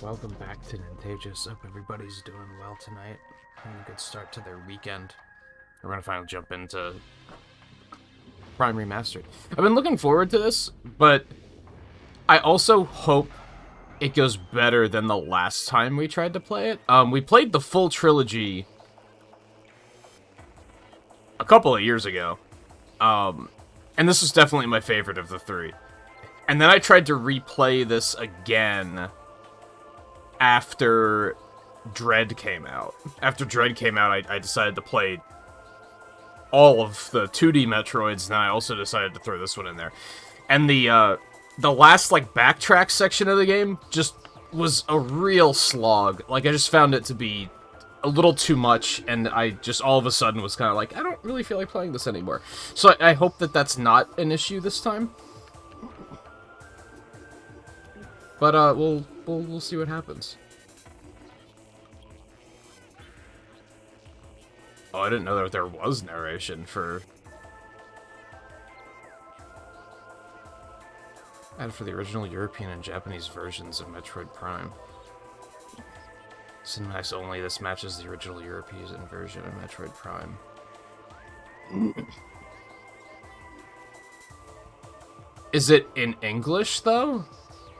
Welcome back to Nintagious. Hope everybody's doing well tonight. Having a good start to their weekend. We're gonna finally jump into Prime Remastered. I've been looking forward to this, but I also hope it goes better than the last time we tried to play it. We played the full trilogy a couple of years ago. And this was definitely my favorite of the three. And then I tried to replay this again after Dread came out. After Dread came out, I decided to play all of the 2D Metroids, and I also decided to throw this one in there. And the the last, like, backtrack section of the game just was a real slog. Like, I just found it to be a little too much, and I just all of a sudden was kind of like, I don't really feel like playing this anymore. So I hope that that's not an issue this time. But we'll see what happens. Oh, I didn't know that there was narration for... And for the original European and Japanese versions of Metroid Prime. Cinemax only, this matches the original European version of Metroid Prime. Is it in English, though?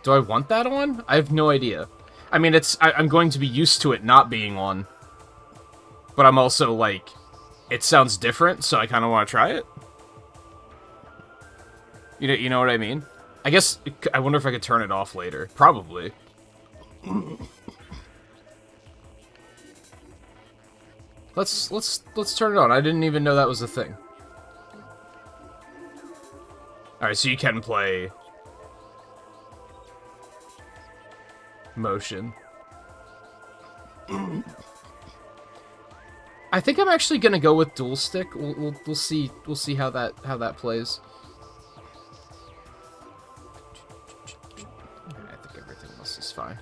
Do I want that on? I have no idea. I mean, I'm going to be used to it not being on. But I'm also, like, it sounds different, so I kind of want to try it. You know what I mean? I guess, I wonder if I could turn it off later. Probably. Let's turn it on. I didn't even know that was a thing. Alright, so you can play motion. I think I'm actually gonna go with dual stick. We'll see how that plays. I think everything else is fine.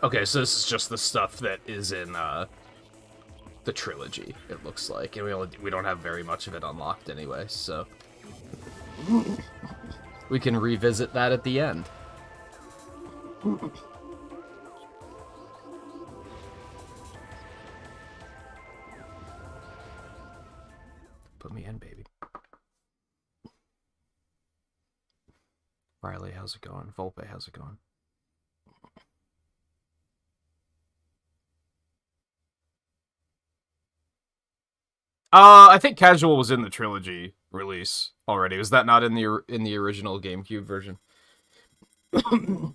Okay, so this is just the stuff that is in the trilogy. It looks like, and we don't have very much of it unlocked anyway, so we can revisit that at the end. Put me in, baby. Riley, how's it going? Volpe, how's it going? I think casual was in the trilogy release already. Was that not in the original GameCube version? The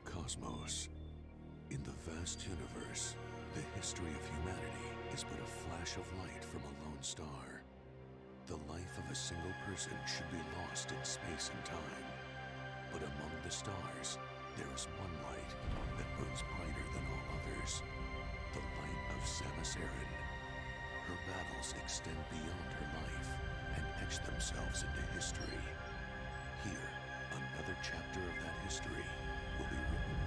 cosmos. In the vast universe, the history of humanity is but a flash of light from a lone star. The life of a single person should be lost in space and time. But among the stars, there is one light that burns brighter than all others. The light of Samus Aran. Her battles extend beyond her life and etch themselves into history. Here, another chapter of that history will be written.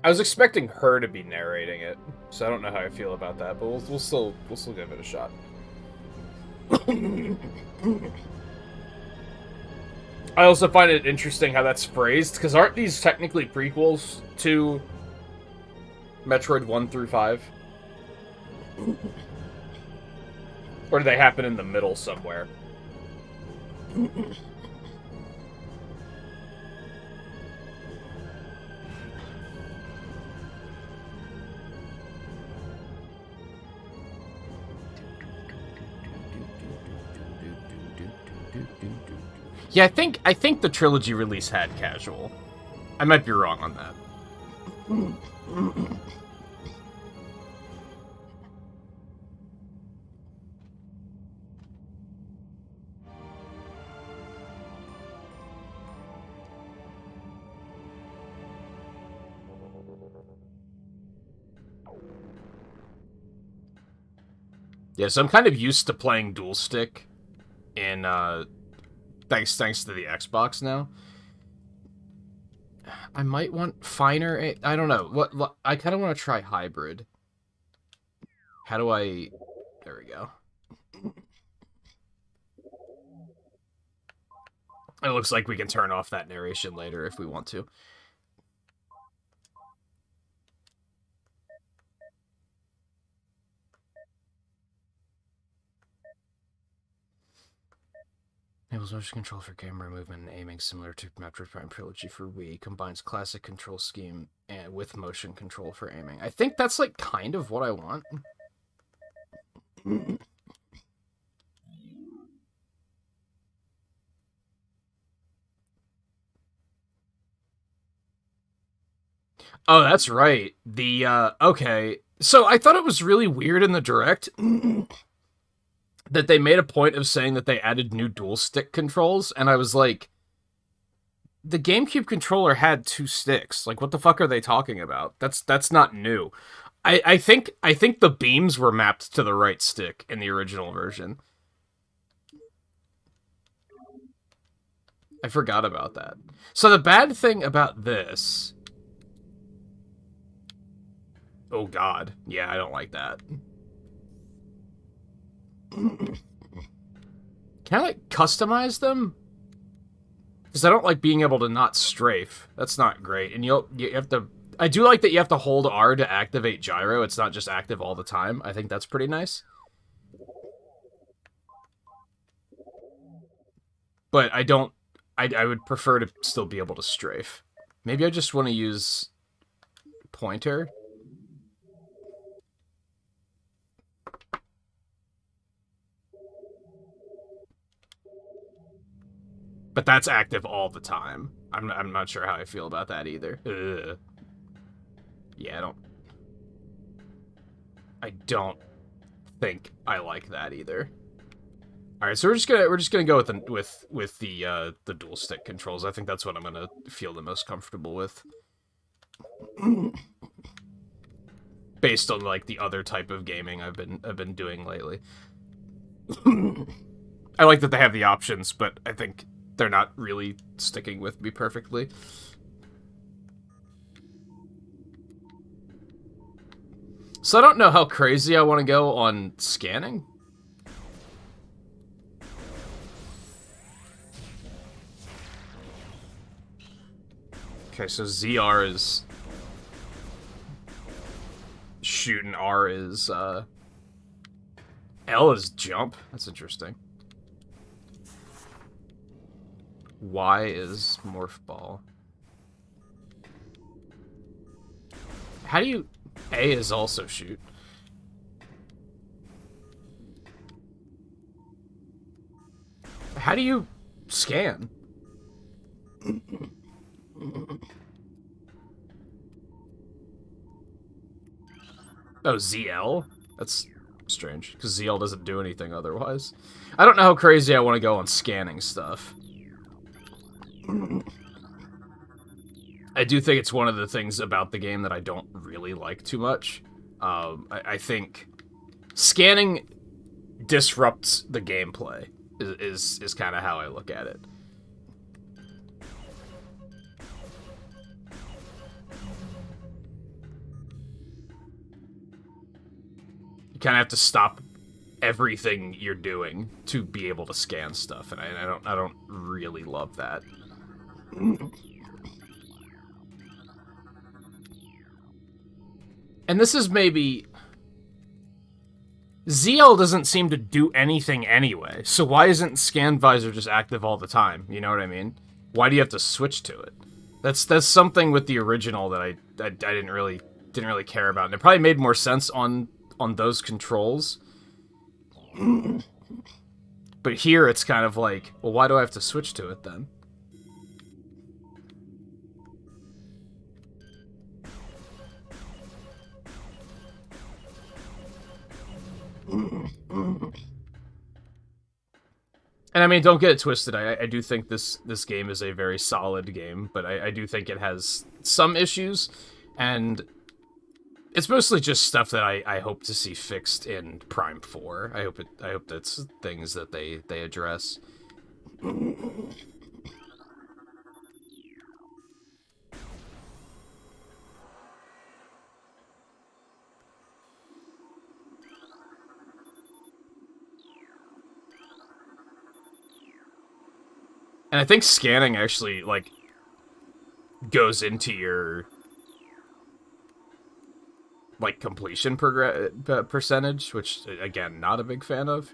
I was expecting her to be narrating it, so I don't know how I feel about that, but we'll still give it a shot. I also find it interesting how that's phrased, because aren't these technically prequels to Metroid 1 through 5? Or do they happen in the middle somewhere? Yeah, I think the trilogy release had casual. I might be wrong on that. Yeah, so I'm kind of used to playing dual stick in thanks to the Xbox now. I might want finer. I don't know. What I kind of want to try hybrid. How do I? There we go. It looks like we can turn off that narration later if we want to. Enables motion control for camera movement and aiming similar to Metroid Prime Trilogy for Wii. Combines classic control scheme and with motion control for aiming. I think that's like kind of what I want. Oh, that's right. Okay. So I thought it was really weird in the Direct that they made a point of saying that they added new dual stick controls, and I was like, the GameCube controller had 2 sticks. Like, what the fuck are they talking about? That's not new. I think the beams were mapped to the right stick in the original version. I forgot about that. So the bad thing about this... Oh god. Yeah, I don't like that. Can I, like, customize them? Because I don't like being able to not strafe. That's not great. And you have to... I do like that you have to hold R to activate gyro. It's not just active all the time. I think that's pretty nice. But I don't... I would prefer to still be able to strafe. Maybe I just want to use pointer. But that's active all the time. I'm not sure how I feel about that either. Ugh. Yeah, I don't think I like that either. All right, so we're just gonna go with the dual stick controls. I think that's what I'm gonna feel the most comfortable with, based on like the other type of gaming I've been doing lately. I like that they have the options, but I think they're not really sticking with me perfectly. So I don't know how crazy I want to go on scanning. Okay, so ZR is shoot and R is L is jump. That's interesting. Y is morph ball. How do you... A is also shoot. How do you scan? Oh, ZL? That's strange, because ZL doesn't do anything otherwise. I don't know how crazy I want to go on scanning stuff. I do think it's one of the things about the game that I don't really like too much. I think scanning disrupts the gameplay, is kind of how I look at it. You kind of have to stop everything you're doing to be able to scan stuff, and I don't really love that. And this is maybe... ZL doesn't seem to do anything anyway, so why isn't Scan Visor just active all the time? You know what I mean? Why do you have to switch to it? That's something with the original that I didn't really care about, and it probably made more sense on those controls. But here it's kind of like, well, why do I have to switch to it then? And I mean, don't get it twisted. I do think this game is a very solid game, but I do think it has some issues, and it's mostly just stuff that I hope to see fixed in Prime 4. I hope that's things that they address. And I think scanning actually, like, goes into your, like, completion percentage, which, again, not a big fan of.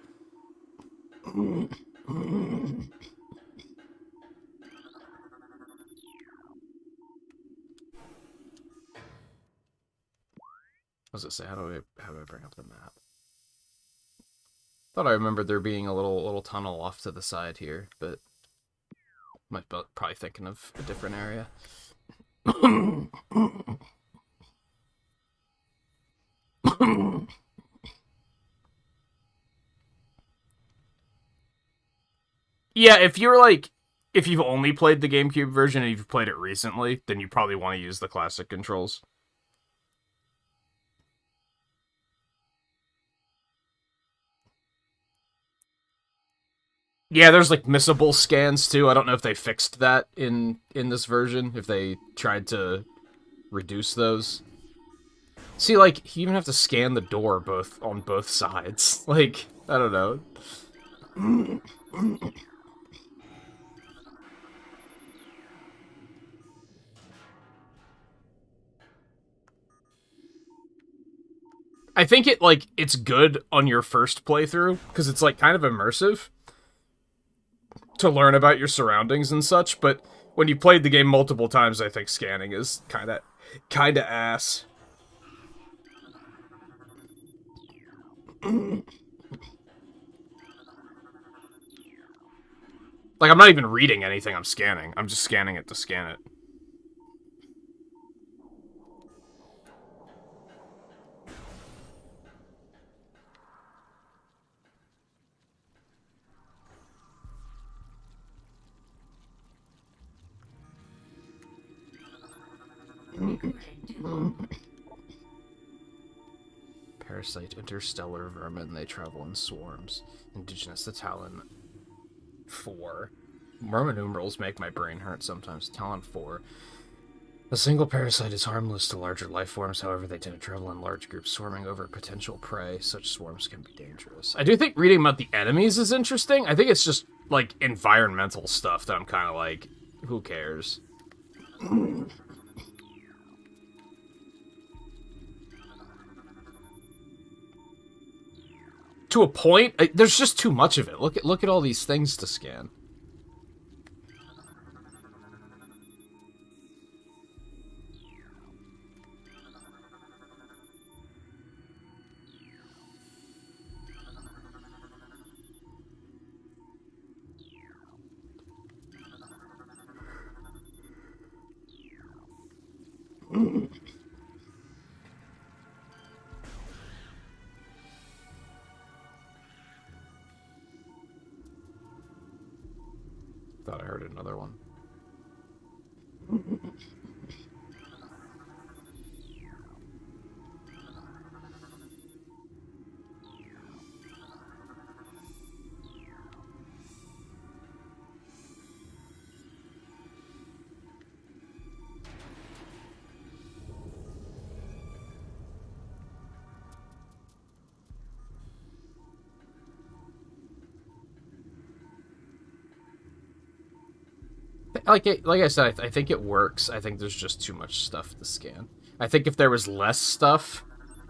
What does it say? How do I bring up the map? Thought I remembered there being a little tunnel off to the side here, but might be probably thinking of a different area. Yeah, if you're like, if you've only played the GameCube version and you've played it recently, then you probably want to use the classic controls. Yeah, there's like missable scans too. I don't know if they fixed that in this version, if they tried to reduce those. See, like, you even have to scan the door on both sides. Like, I don't know. I think it's good on your first playthrough, because it's, like, kind of immersive to learn about your surroundings and such, but when you played the game multiple times, I think scanning is kinda ass. Like, I'm not even reading anything I'm scanning. I'm just scanning it to scan it. Parasite interstellar vermin, they travel in swarms. Indigenous to Talon 4. Roman numerals make my brain hurt sometimes. Talon 4. A single parasite is harmless to larger life forms, however they tend to travel in large groups, swarming over potential prey. Such swarms can be dangerous. I do think reading about the enemies is interesting. I think it's just, like, environmental stuff that I'm kind of like, who cares? To a point, there's just too much of it. Look at all these things to scan. Thought I heard another one. Like I said, I think it works. I think there's just too much stuff to scan. I think if there was less stuff,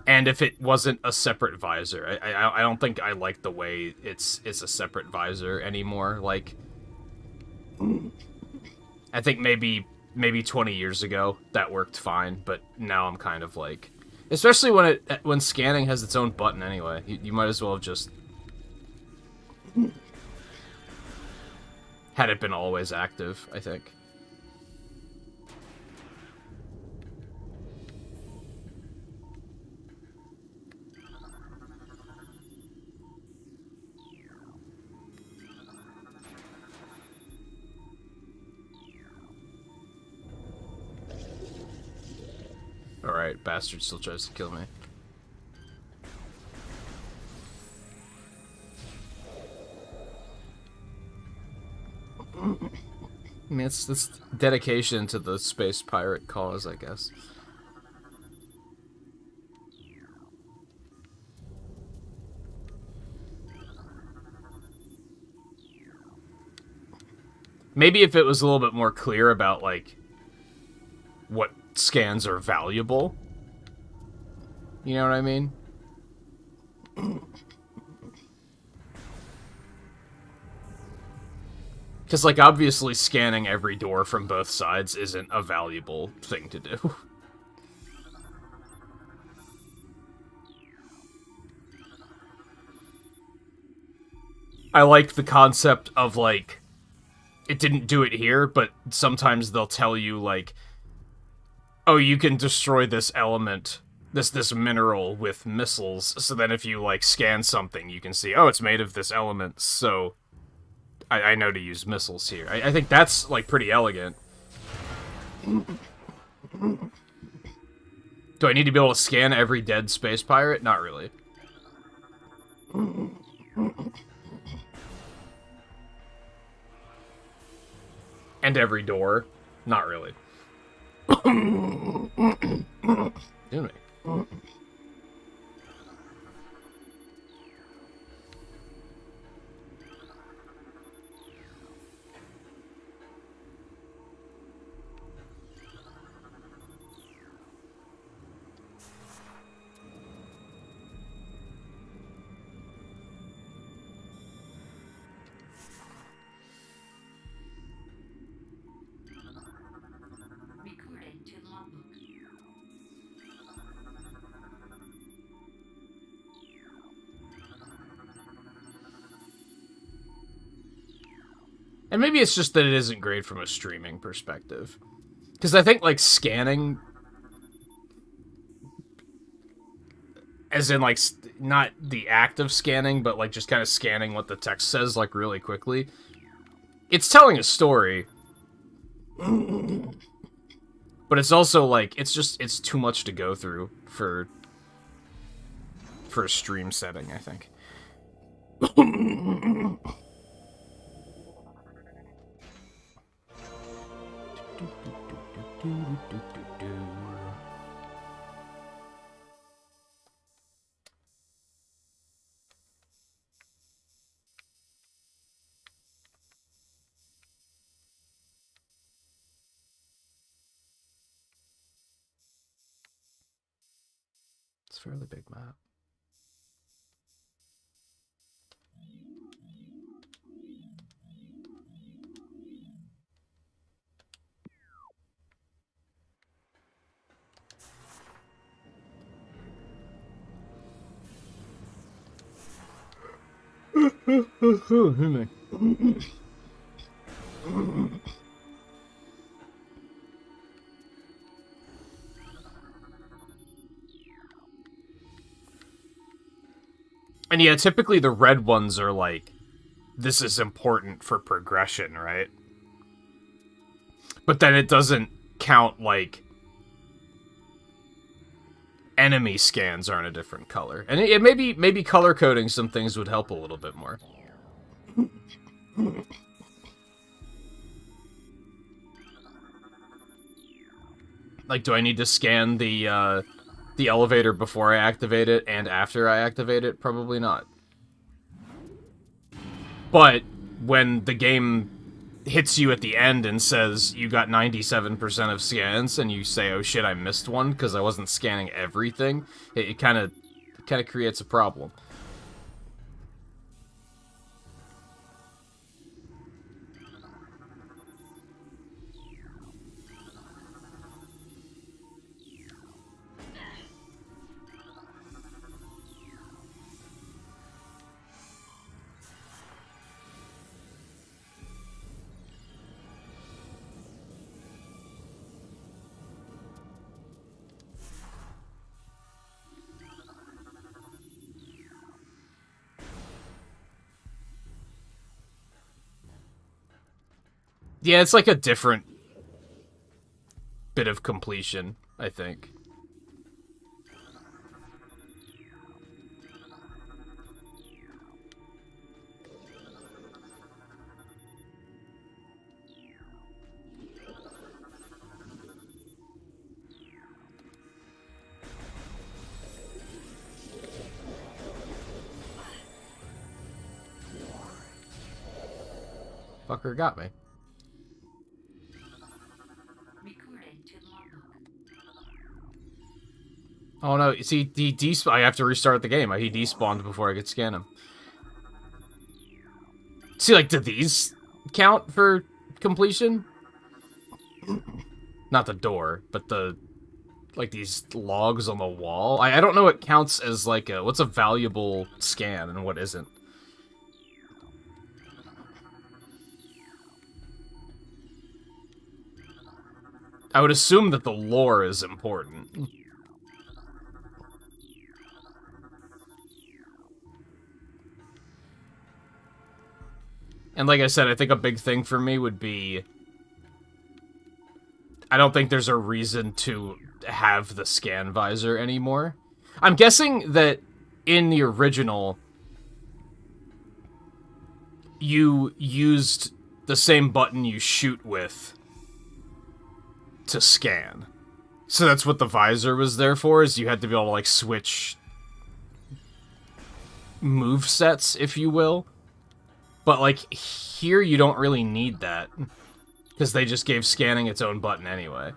and if it wasn't a separate visor, I don't think I like the way it's a separate visor anymore. Like, I think maybe 20 years ago that worked fine, but now I'm kind of like, especially when scanning has its own button anyway. You might as well have just had it been always active, I think. Alright, bastard still tries to kill me. I mean, it's dedication to the space pirate cause, I guess. Maybe if it was a little bit more clear about, like, what scans are valuable. You know what I mean? Because, like, obviously scanning every door from both sides isn't a valuable thing to do. I like the concept of, like, it didn't do it here, but sometimes they'll tell you, like, oh, you can destroy this element, this mineral with missiles, so then if you, like, scan something, you can see, oh, it's made of this element, so I know to use missiles here. I think that's, like, pretty elegant. Do I need to be able to scan every dead space pirate? Not really. And every door? Not really. Excuse me. And maybe it's just that it isn't great from a streaming perspective. Because I think, like, scanning... As in, like, not the act of scanning, but, like, just kind of scanning what the text says, like, really quickly. It's telling a story. But it's also, like, it's too much to go through for a stream setting, I think. It's a fairly big map. And yeah, typically the red ones are like, this is important for progression, right? But then it doesn't count, like, enemy scans aren't a different color. And it maybe color coding some things would help a little bit more. Like, do I need to scan the elevator before I activate it and after I activate it? Probably not. But when the game hits you at the end and says you got 97% of scans and you say, oh shit, I missed one because I wasn't scanning everything, it kind of creates a problem. Yeah, it's like a different bit of completion, I think. Fucker got me. Oh no, see, I have to restart the game. He despawned before I could scan him. See, like, do these count for completion? Not the door, but the, like, these logs on the wall. I don't know what counts as, like, what's a valuable scan and what isn't. I would assume that the lore is important. And like I said, I think a big thing for me would be, I don't think there's a reason to have the scan visor anymore. I'm guessing that in the original, you used the same button you shoot with to scan. So that's what the visor was there for, is you had to be able to, like, switch move sets, if you will. But, like, here you don't really need that, because they just gave scanning its own button anyway.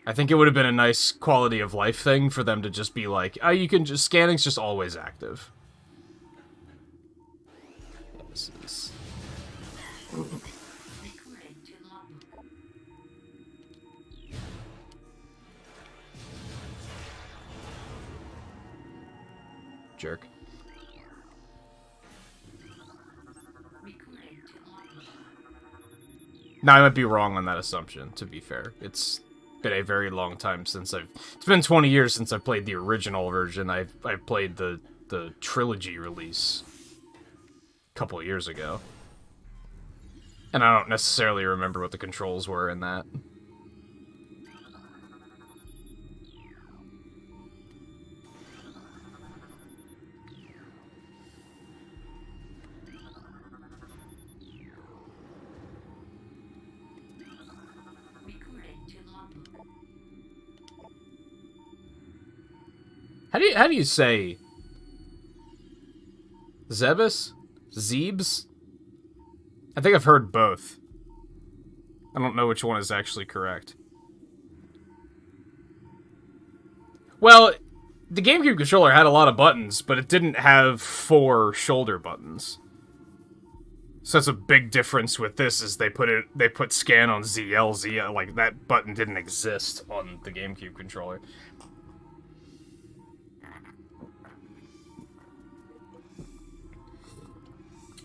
I think it would have been a nice quality of life thing for them to just be like, oh, you can just, scanning's just always active. Yeah, this is... Jerk. Now, I might be wrong on that assumption, to be fair. It's been a very long time since it's been 20 years since I played the original version. I've played the trilogy release a couple of years ago. And I don't necessarily remember what the controls were in that. How do you say Zebus? Zebes? I think I've heard both. I don't know which one is actually correct. Well, the GameCube controller had a lot of buttons, but it didn't have 4 shoulder buttons. So that's a big difference with this, is they put scan on ZL, like that button didn't exist on the GameCube controller.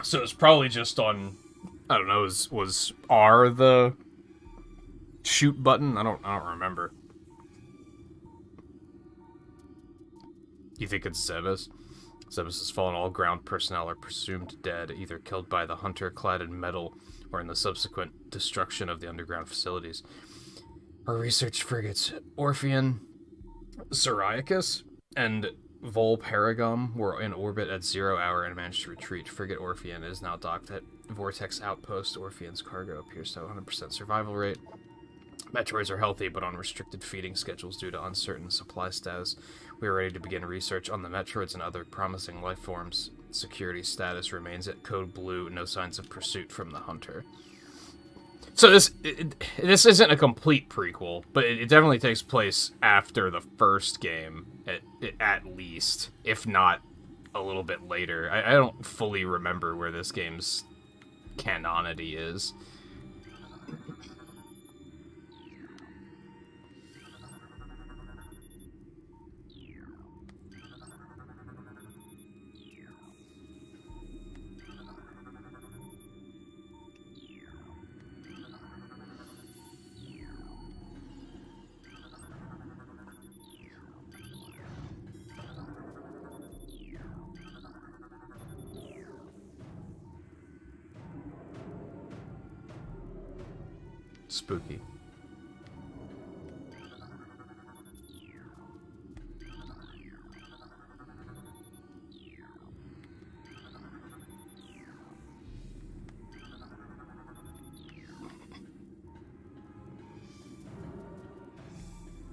So it's probably just on, I don't know, was R the shoot button? I don't remember. You think it's Zebus? Zebus has fallen. All ground personnel are presumed dead, either killed by the hunter clad in metal or in the subsequent destruction of the underground facilities. Our research frigates Orpheon, Zeriacus, and Vol Paragom were in orbit at 0 hour and managed to retreat. Frigate Orpheon is now docked at Vortex Outpost. Orpheon's cargo appears to have 100% survival rate. Metroids are healthy, but on restricted feeding schedules due to uncertain supply status. We are ready to begin research on the Metroids and other promising life forms. Security status remains at Code Blue. No signs of pursuit from the hunter. So this isn't a complete prequel, but it definitely takes place after the first game, at least, if not a little bit later. I don't fully remember where this game's canonity is. Spooky.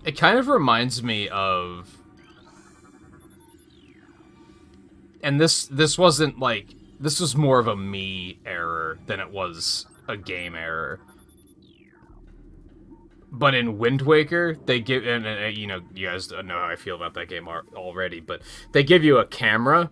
It kind of reminds me of, and this wasn't like, this was more of a me error than it was a game error. But in Wind Waker, they give, and you know, you guys know how I feel about that game already, but they give you a camera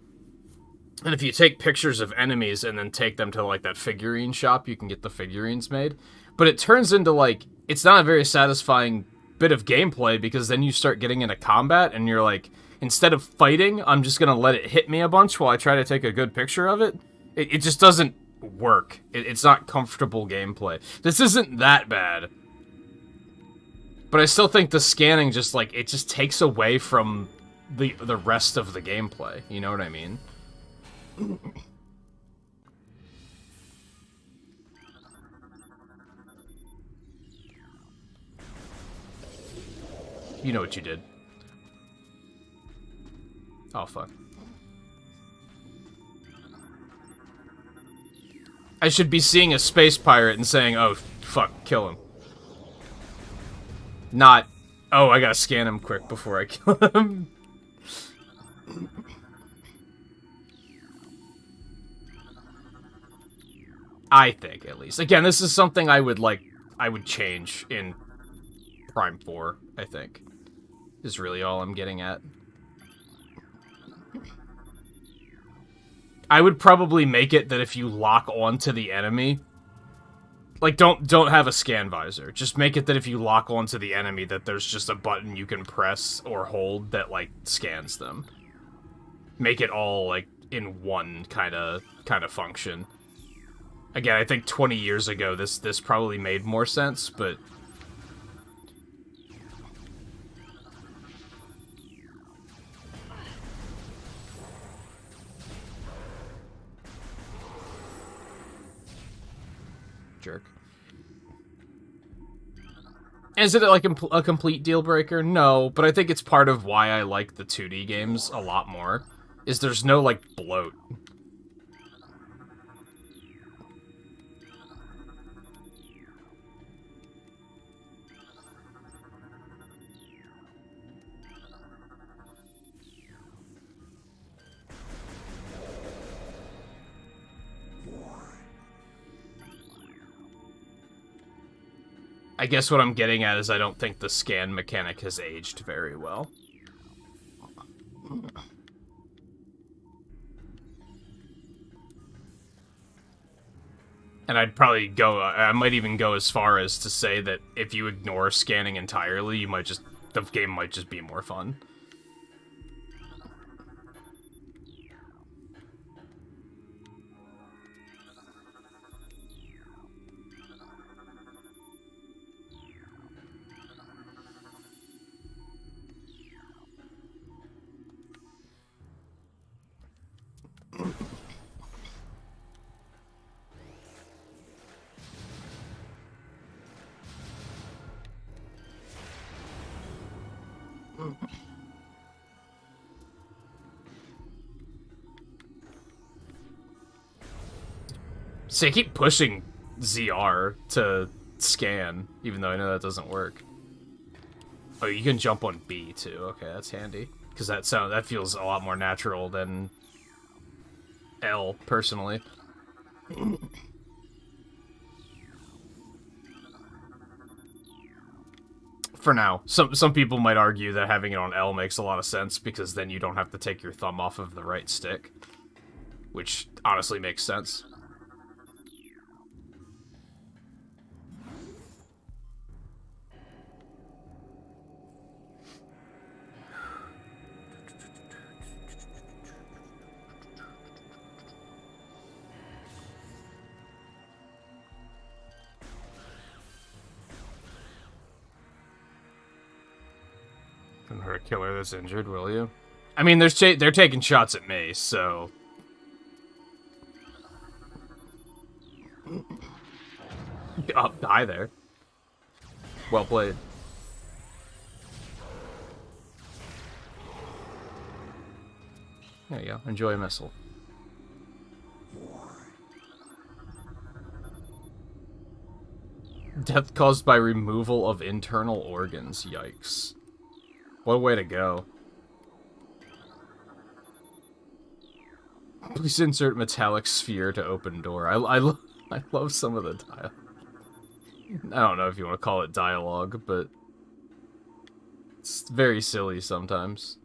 And if you take pictures of enemies and then take them to, like, that figurine shop, you can get the figurines made. But it turns into, like, it's not a very satisfying bit of gameplay, because then you start getting into combat and you're like, instead of fighting, I'm just gonna let it hit me a bunch while I try to take a good picture of it. It just doesn't work. It's not comfortable gameplay. This isn't that bad. But I still think the scanning just, like, it just takes away from the rest of the gameplay. You know what I mean? You know what you did. Oh, fuck. I should be seeing a space pirate and saying, oh, fuck, kill him. Not, oh, I gotta scan him quick before I kill him. I think, at least. Again, this is something I would change in Prime 4, I think. Is really all I'm getting at. I would probably make it that if you lock onto the enemy, like, don't have a scan visor. Just make it that if you lock onto the enemy, that there's just a button you can press or hold that, like, scans them. Make it all, like, in one kind of function. Again, I think 20 years ago this probably made more sense, but jerk. Is it, like, a complete deal breaker? No, but I think it's part of why I like the 2D games a lot more, is there's no, like, bloat. I guess what I'm getting at is I don't think the scan mechanic has aged very well. And I'd probably go, I might even go as far as to say that if you ignore scanning entirely, you might just, the game might just be more fun. See, I keep pushing ZR to scan, even though I know that doesn't work. Oh, you can jump on B too. Okay, that's handy, because that feels a lot more natural than L, personally. For now. Some people might argue that having it on L makes a lot of sense, because then you don't have to take your thumb off of the right stick. Which honestly makes sense. Couldn't hurt a killer that's injured, will you? I mean, they're taking shots at me, so... Oh, hi there. Well played. There you go. Enjoy a missile. Death caused by removal of internal organs. Yikes. What a way to go. Please insert metallic sphere to open door. I love some of the dialogue. I don't know if you want to call it dialogue, but it's very silly sometimes.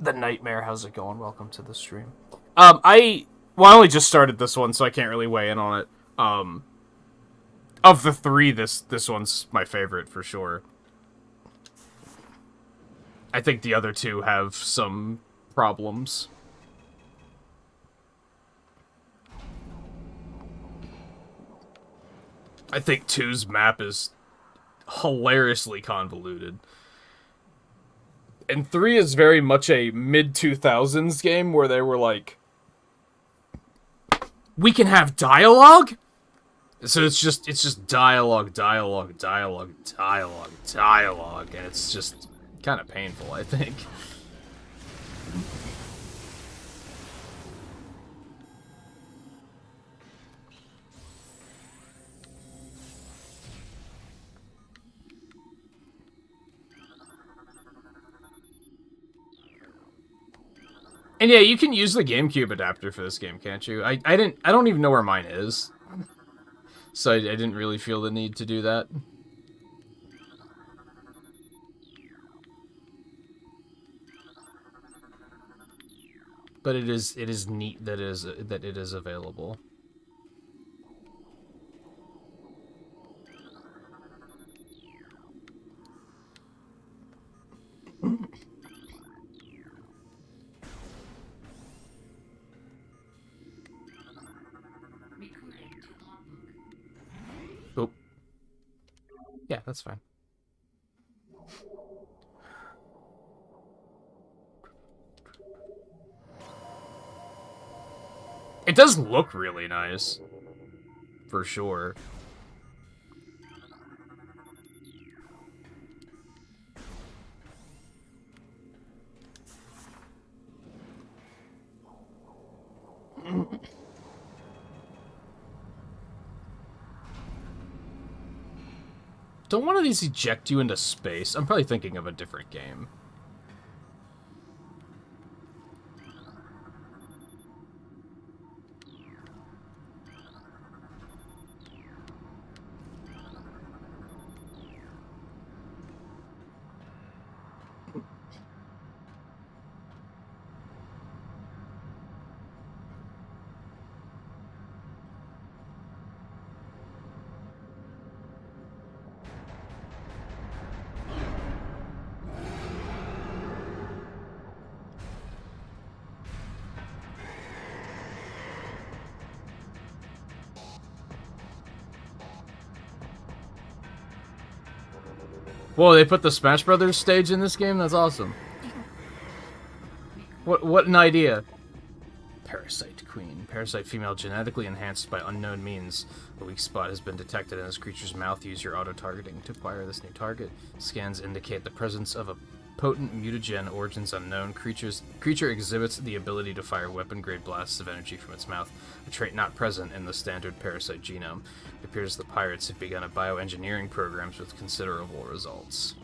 The Nightmare, how's it going? Welcome to the stream. I only just started this one, so I can't really weigh in on it. Of the three, this one's my favorite for sure. I think the other two have some problems. I think 2's map is hilariously convoluted. And 3 is very much a mid-2000s game where they were like, we can have dialogue? So it's just dialogue, dialogue, dialogue, dialogue, dialogue, and it's just kind of painful, I think. And yeah, you can use the GameCube adapter for this game, can't you? I don't even know where mine is. So I didn't really feel the need to do that. But it is neat that it is available. Oh. Yeah, that's fine. It does look really nice. For sure. Don't one of these eject you into space? I'm probably thinking of a different game. Whoa, they put the Smash Brothers stage in this game? That's awesome. What an idea. Parasite Queen. Parasite female genetically enhanced by unknown means. A weak spot has been detected in this creature's mouth. Use your auto-targeting to acquire this new target. Scans indicate the presence of a potent mutagen, origins unknown. Creature exhibits the ability to fire weapon-grade blasts of energy from its mouth, a trait not present in the standard parasite genome. It appears the pirates have begun a bioengineering programs with considerable results.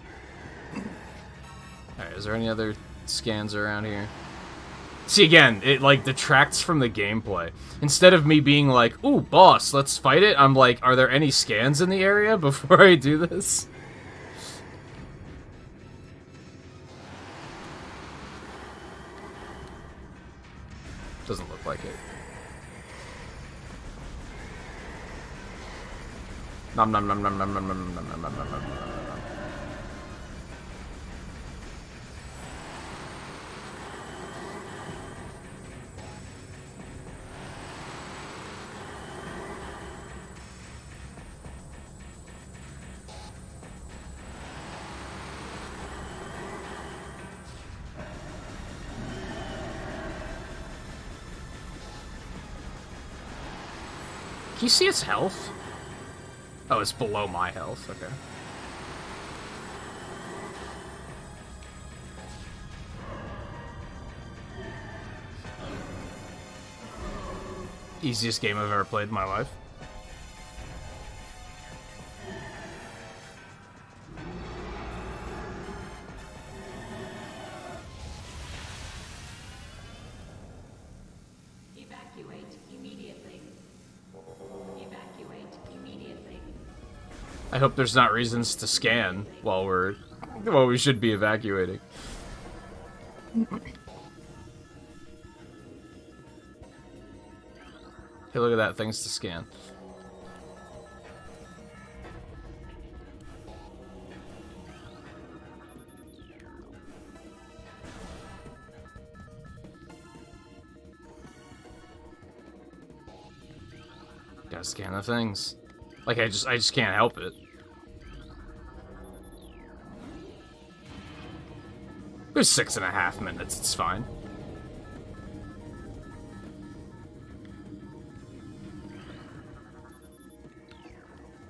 Alright, is there any other scans around here? See, again, it, like, detracts from the gameplay. Instead of me being like, ooh, boss, let's fight it, I'm like, are there any scans in the area before I do this? Doesn't look like it. Nom nom nom nom nom nom nom nom nom nom nom nom nom. Can you see its health? Oh, it's below my health. Okay. Easiest game I've ever played in my life. I hope there's not reasons to scan while we should be evacuating. Hey, look at that. Things to scan. Gotta scan the things. Like, I just can't help it. There's 6.5 minutes, it's fine.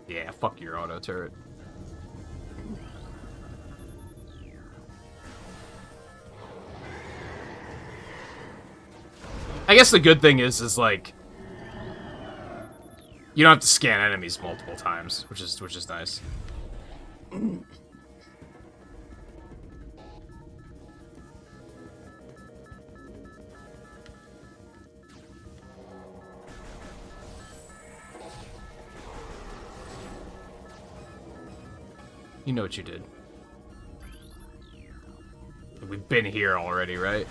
Yeah, fuck your auto turret. I guess the good thing is like you don't have to scan enemies multiple times, which is nice. You know what you did. We've been here already, right?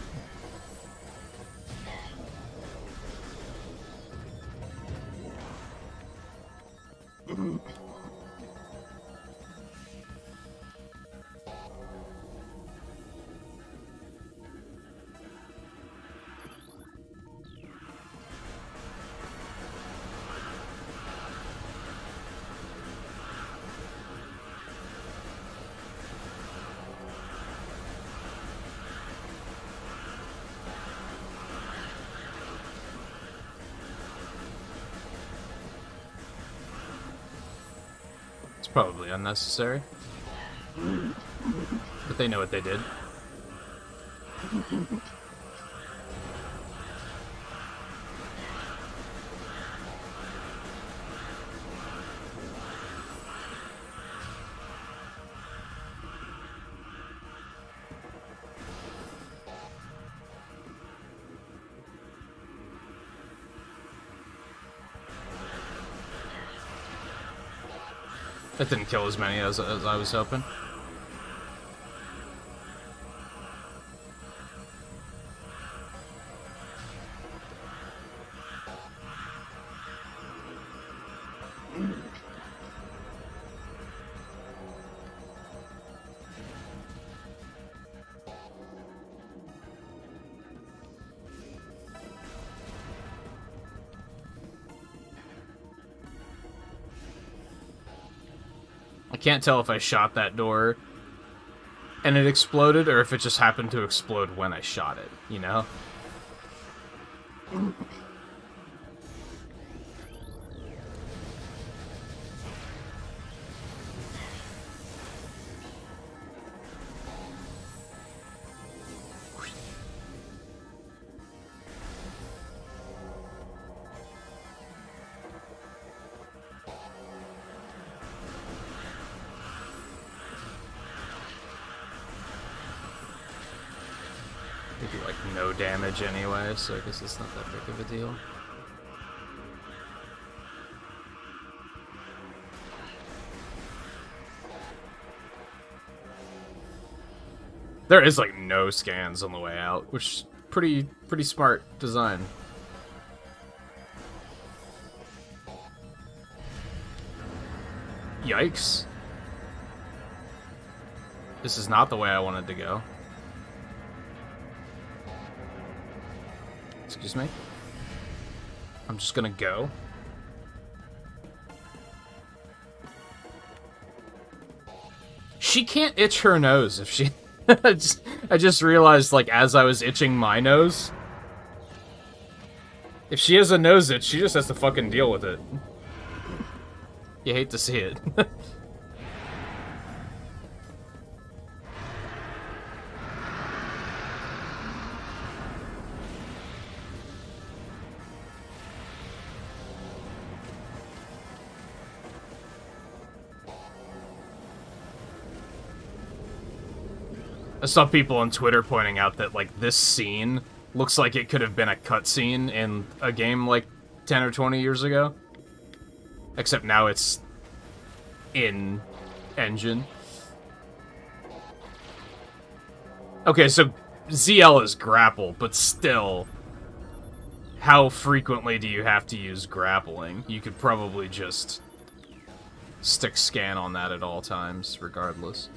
Probably unnecessary. But they know what they did. That didn't kill as many as I was hoping. I can't tell if I shot that door and it exploded or if it just happened to explode when I shot it, you know? They do like no damage anyway, so I guess it's not that big of a deal. There is like no scans on the way out, which is pretty smart design. Yikes. This is not the way I wanted to go. Excuse me? I'm just gonna go. She can't itch her nose if she... I just realized, like, as I was itching my nose, if she has a nose itch, she just has to fucking deal with it. You hate to see it. I saw people on Twitter pointing out that, like, this scene looks like it could have been a cutscene in a game, like, 10 or 20 years ago. Except now it's in engine. Okay, so ZL is grapple, but still... how frequently do you have to use grappling? You could probably just stick scan on that at all times, regardless.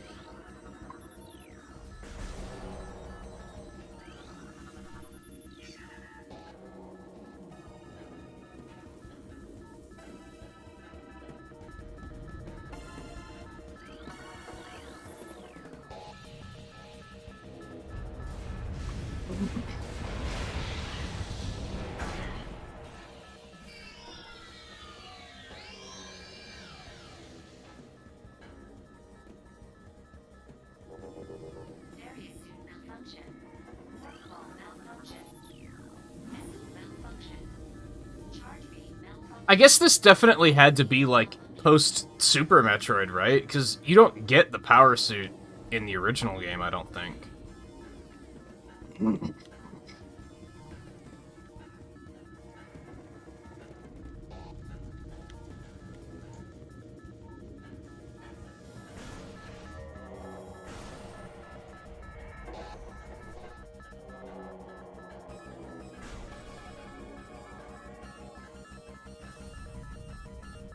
I guess this definitely had to be, like, post-Super Metroid, right? Because you don't get the power suit in the original game, I don't think.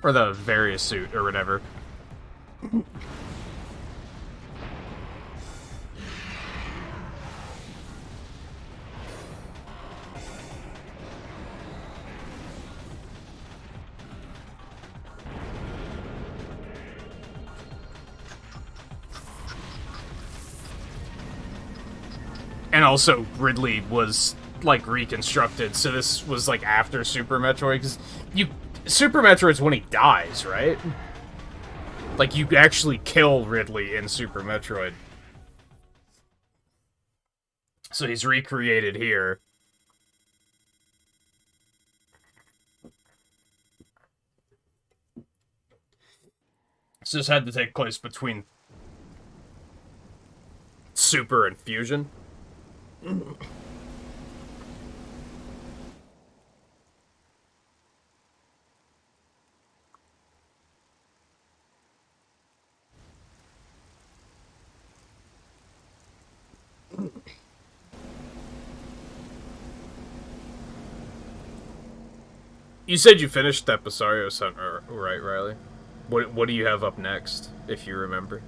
Or the various suit, or whatever. And also, Ridley was, like, reconstructed, so this was, like, after Super Metroid, because Super Metroid's when he dies, right? Like, you actually kill Ridley in Super Metroid. So he's recreated here. So this had to take place between Super and Fusion. You said you finished that Besario Center, right, Riley? What do you have up next, if you remember?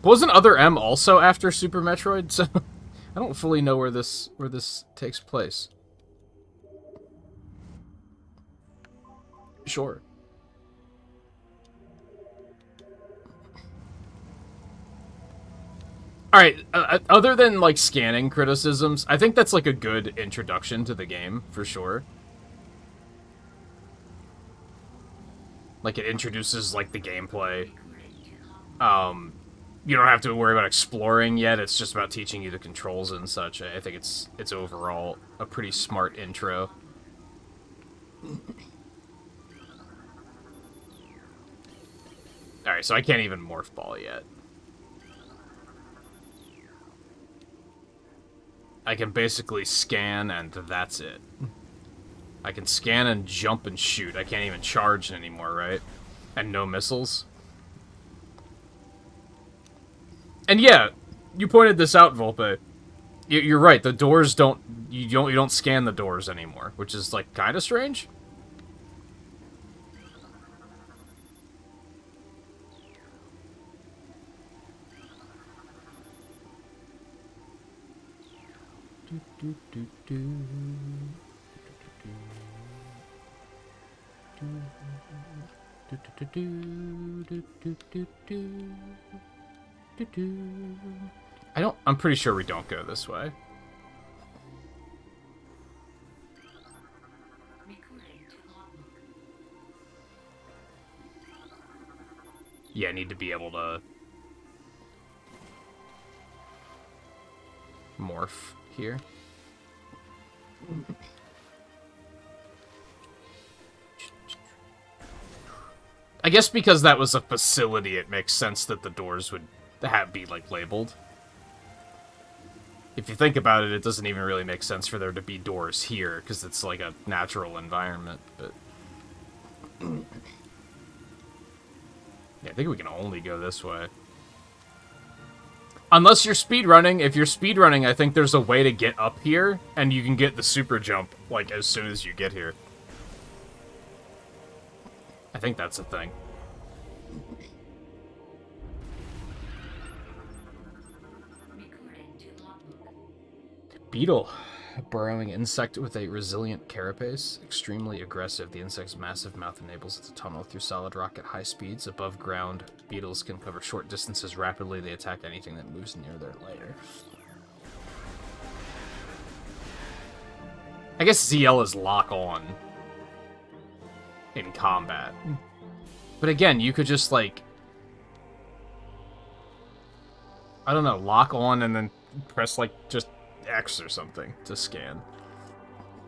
Wasn't Other M also after Super Metroid? So I don't fully know where this takes place. Sure. Alright, other than, like, scanning criticisms, I think that's, like, a good introduction to the game, for sure. Like, it introduces, like, the gameplay. You don't have to worry about exploring yet, it's just about teaching you the controls and such. I think it's overall a pretty smart intro. Alright, so I can't even Morph Ball yet. I can basically scan, and that's it. I can scan and jump and shoot. I can't even charge anymore, right? And no missiles. And yeah, you pointed this out, Volpe. You're right. The doors don't. You don't scan the doors anymore, which is, like, kind of strange. I'm pretty sure we don't go this way. Yeah, I need to be able to morph here. I guess because that was a facility, it makes sense that the doors would be, like, labeled. If you think about it, it doesn't even really make sense for there to be doors here, because it's like a natural environment, but... think we can only go this way. Unless you're speedrunning. If you're speedrunning, I think there's a way to get up here, and you can get the super jump, like, as soon as you get here. I think that's a thing. Beetle. A burrowing insect with a resilient carapace. Extremely aggressive, the insect's massive mouth enables it to tunnel through solid rock at high speeds. Above ground, beetles can cover short distances rapidly. They attack anything that moves near their lair. I guess ZL is lock on in combat. But again, you could just, like, I don't know, lock on and then press, like, just X or something to scan.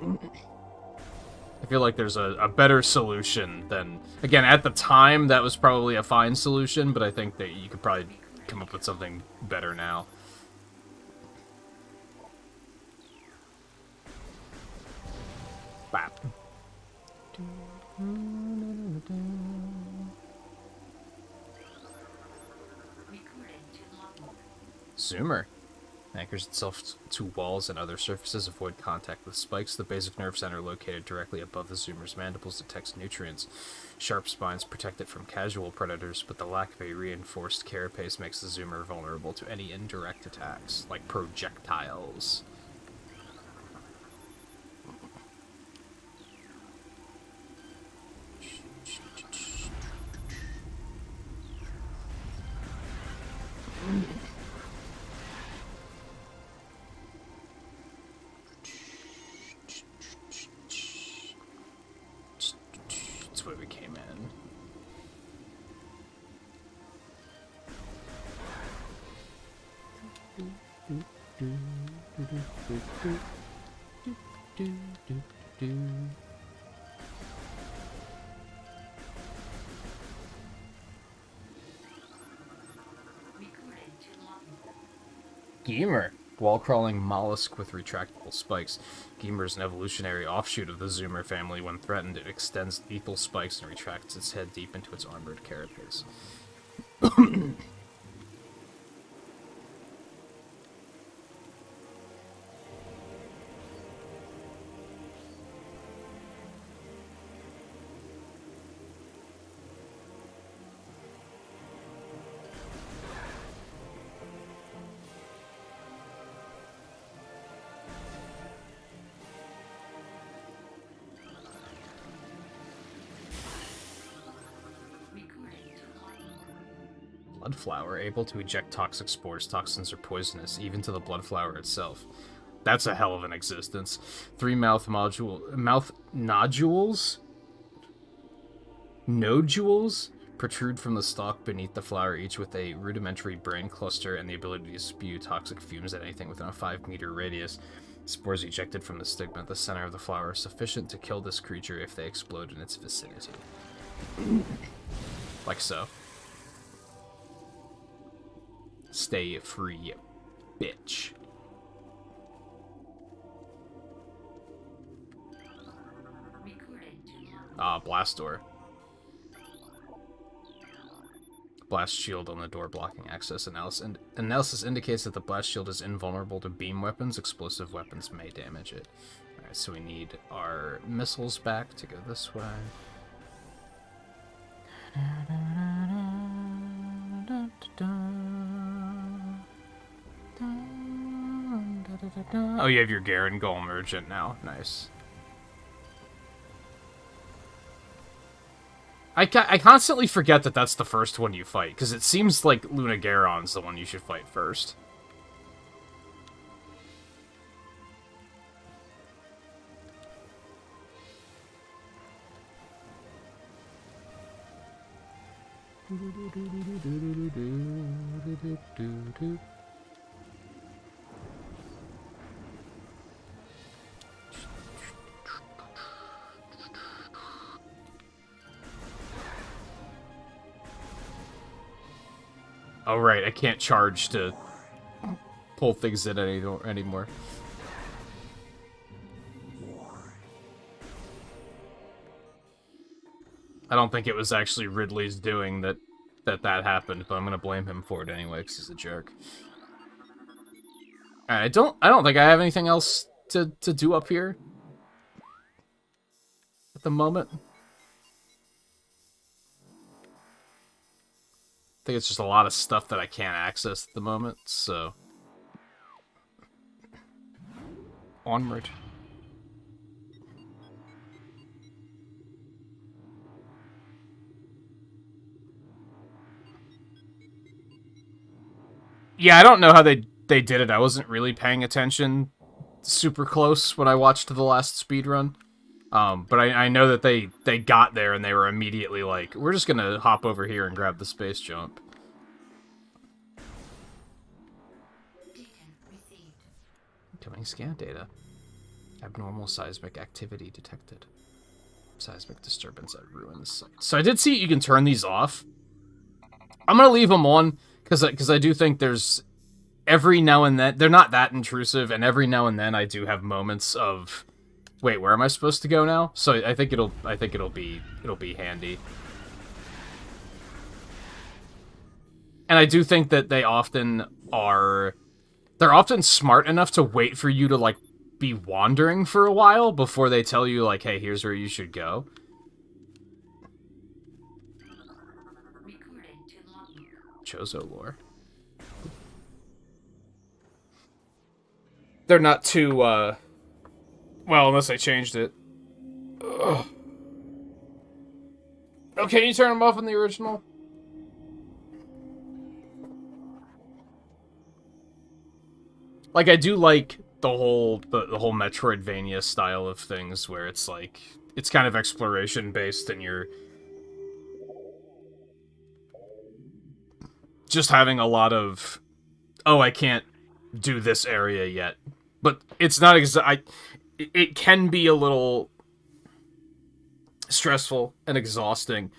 I feel like there's a better solution than... Again, at the time, that was probably a fine solution, but I think that you could probably come up with something better now. Bap. Zoomer. Anchors itself to walls and other surfaces, avoid contact with spikes. The basic nerve center located directly above the zoomer's mandibles detects nutrients. Sharp spines protect it from casual predators, but the lack of a reinforced carapace makes the zoomer vulnerable to any indirect attacks, like projectiles. That's where we came in. Gamer. Wall-crawling mollusk with retractable spikes. Gamer is an evolutionary offshoot of the zoomer family. When threatened, it extends lethal spikes and retracts its head deep into its armored carapace. Bloodflower, able to eject toxic spores. Toxins are poisonous, even to the bloodflower itself. That's a hell of an existence. 3 mouth nodules protrude from the stalk beneath the flower, each with a rudimentary brain cluster and the ability to spew toxic fumes at anything within a 5-meter radius. Spores ejected from the stigma at the center of the flower are sufficient to kill this creature if they explode in its vicinity. Like so. Stay free, bitch. Blast door. Blast shield on the door blocking access. Analysis indicates that the blast shield is invulnerable to beam weapons. Explosive weapons may damage it. Alright, so we need our missiles back to go this way. Oh, you have your Garen Golem Merchant now. Nice. I constantly forget that that's the first one you fight, because it seems like Luna Garon's the one you should fight first. Oh, right, I can't charge to pull things in anymore. I don't think it was actually Ridley's doing that that happened, but I'm gonna blame him for it anyway because he's a jerk. Alright, I don't think I have anything else to do up here at the moment. I think it's just a lot of stuff that I can't access at the moment, so onward. Yeah, I don't know how they did it. I wasn't really paying attention super close when I watched the last speedrun. But I know that they got there and they were immediately like, we're just gonna hop over here and grab the space jump. Incoming scan data. Abnormal seismic activity detected. Seismic disturbance at ruins site. So I did see you can turn these off. I'm gonna leave them on because I do think there's every now and then they're not that intrusive, and every now and then I do have moments of, wait, where am I supposed to go now? So I think it'll be handy. And I do think that they're often smart enough to wait for you to like be wandering for a while before they tell you like, hey, here's where you should go. Chozo lore. They're not too, well, unless they changed it. Ugh. Oh, can you turn them off in the original? Like, I do like the whole Metroidvania style of things, where it's like, it's kind of exploration-based, and you're just having a lot of, oh, I can't do this area yet. But it's not it can be a little stressful and exhausting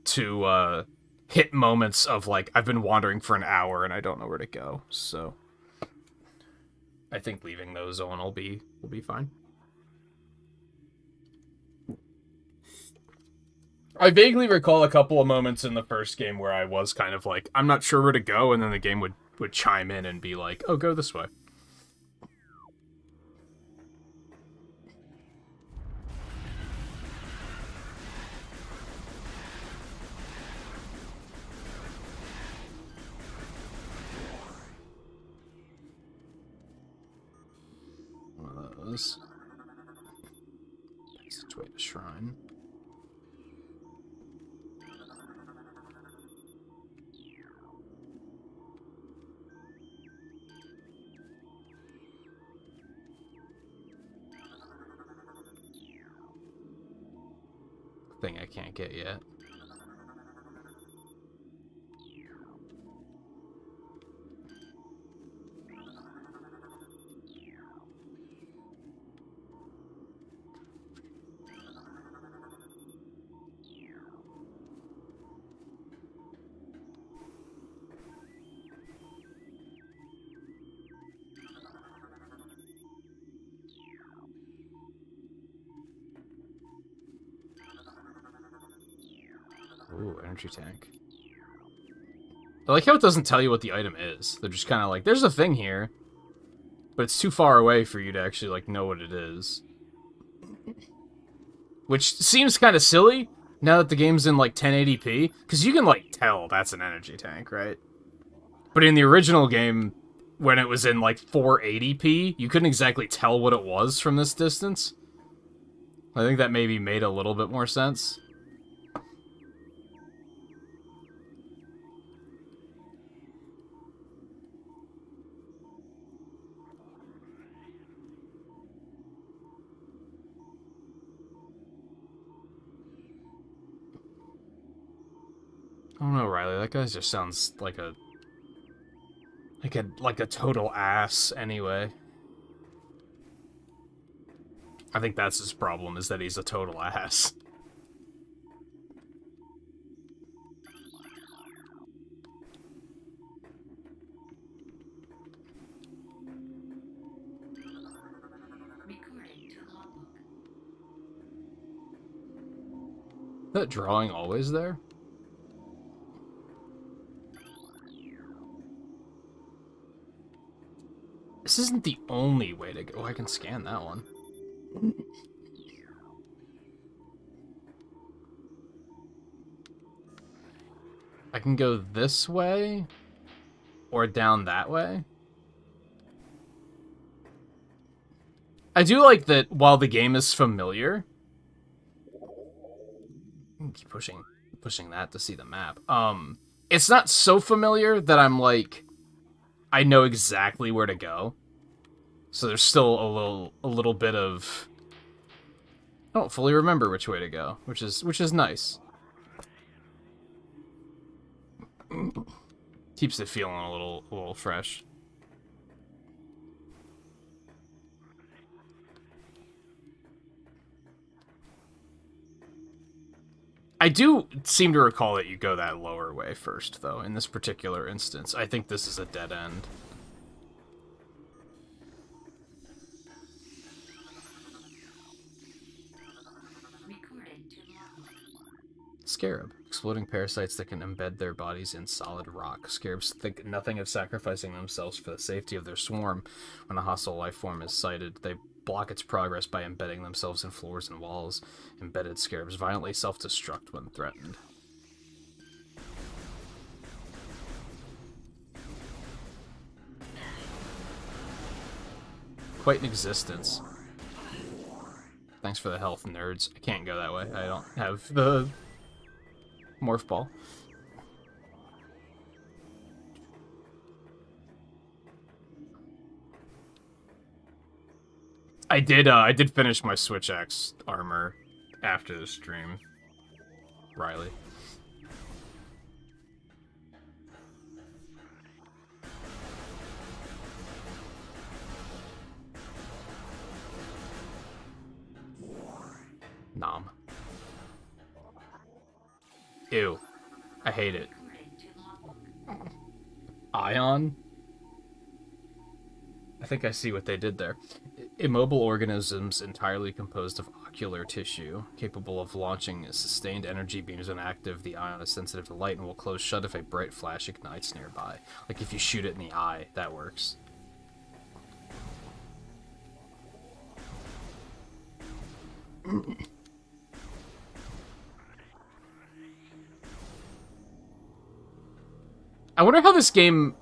to hit moments of like, I've been wandering for an hour and I don't know where to go. So I think leaving those on will be fine. I vaguely recall a couple of moments in the first game where I was kind of like, I'm not sure where to go, and then the game would chime in and be like, oh, go this way. One of those. Passageway to shrine. Thing I can't get yet. Ooh, energy tank. I like how it doesn't tell you what the item is. They're just kind of like, there's a thing here, but it's too far away for you to actually like know what it is. Which seems kind of silly now that the game's in like 1080p, because you can like tell that's an energy tank, right? But in the original game, when it was in like 480p, you couldn't exactly tell what it was from this distance. I think that maybe made a little bit more sense. I don't know, Riley. That guy just sounds like a total ass. Anyway, I think that's his problem, is that he's a total ass. That drawing always there? This isn't the only way to go. Oh, I can scan that one. I can go this way or down that way. I do like that while the game is familiar. Keep pushing that to see the map. It's not so familiar that I'm like, I know exactly where to go. So there's still a little bit of, I don't fully remember which way to go, which is nice. Keeps it feeling a little fresh. I do seem to recall that you go that lower way first, though, in this particular instance. I think this is a dead end. Scarab. Exploding parasites that can embed their bodies in solid rock. Scarabs think nothing of sacrificing themselves for the safety of their swarm. When a hostile life form is sighted, they block its progress by embedding themselves in floors and walls. Embedded scarabs violently self-destruct when threatened. Quite an existence. Thanks for the health, nerds. I can't go that way. I don't have the morph ball. I did finish my Switch X armor after the stream. Riley. Nom. Ew. I hate it. Ion? I think I see what they did there. Immobile organisms entirely composed of ocular tissue, capable of launching sustained energy beams when active. The ion is sensitive to light and will close shut if a bright flash ignites nearby. Like if you shoot it in the eye, that works. I wonder how this game...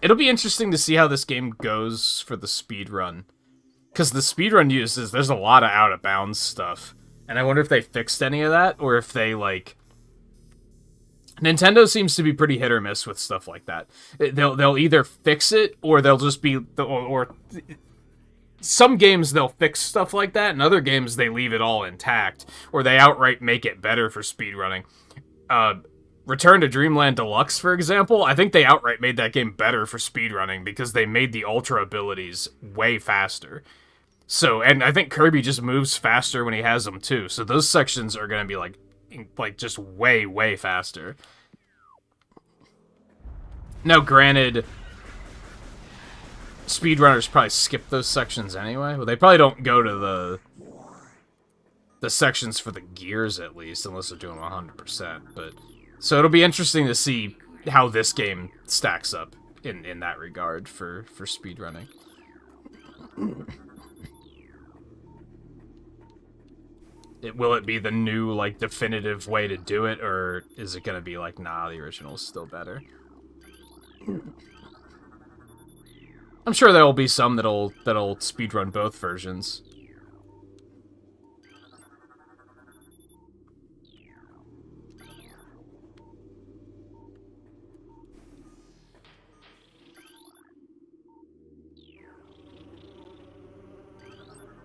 It'll be interesting to see how this game goes for the speedrun. Because the speedrun uses, there's a lot of out-of-bounds stuff. And I wonder if they fixed any of that, or if they, like... Nintendo seems to be pretty hit or miss with stuff like that. They'll either fix it, or they'll just be... Or some games, they'll fix stuff like that, and other games, they leave it all intact. Or they outright make it better for speedrunning. Return to Dreamland Deluxe, for example, I think they outright made that game better for speedrunning because they made the Ultra abilities way faster. So, and I think Kirby just moves faster when he has them too. So those sections are going to be like just way, way faster. Now, granted, speedrunners probably skip those sections anyway. Well, they probably don't go to the sections for the gears, at least, unless they're doing 100%. But so it'll be interesting to see how this game stacks up in that regard for speedrunning. Will it be the new, like, definitive way to do it, or is it gonna be like, nah, the original's still better? I'm sure there will be some that'll speedrun both versions.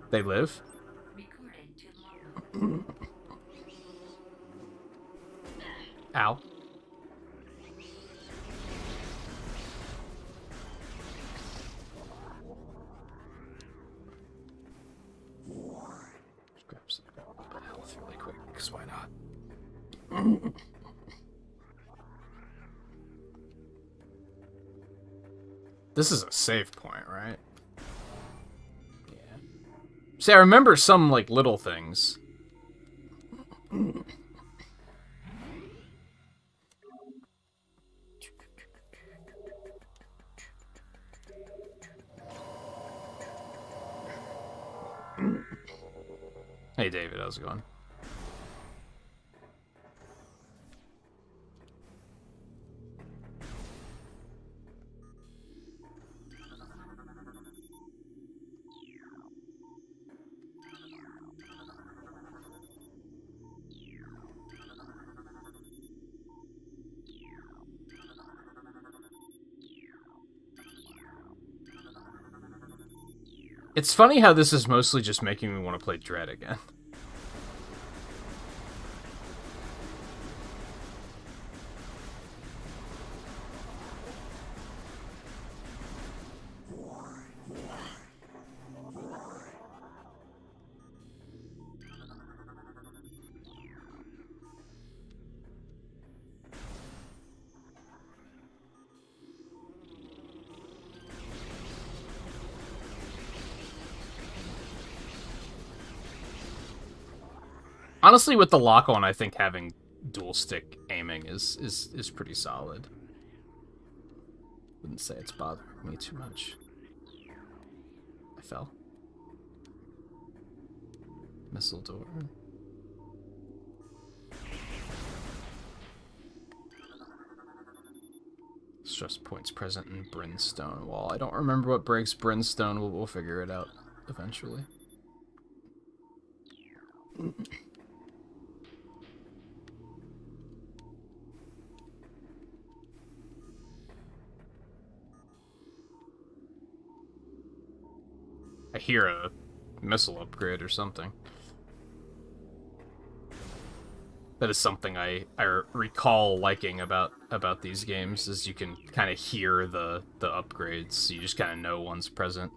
They live? Ow. Just grab some health really quick, because why not? This is a save point, right? Yeah. See, I remember some, like, little things. Hey, David, how's it going? It's funny how this is mostly just making me want to play Dread again. Honestly, with the lock on, I think having dual stick aiming is pretty solid. Wouldn't say it's bothering me too much. I fell. Missile door. Stress points present in Brimstone Wall. I don't remember what breaks Brimstone. We'll figure it out eventually. I hear a missile upgrade or something. That is something I recall liking about these games, is you can kind of hear the upgrades, so you just kind of know one's present.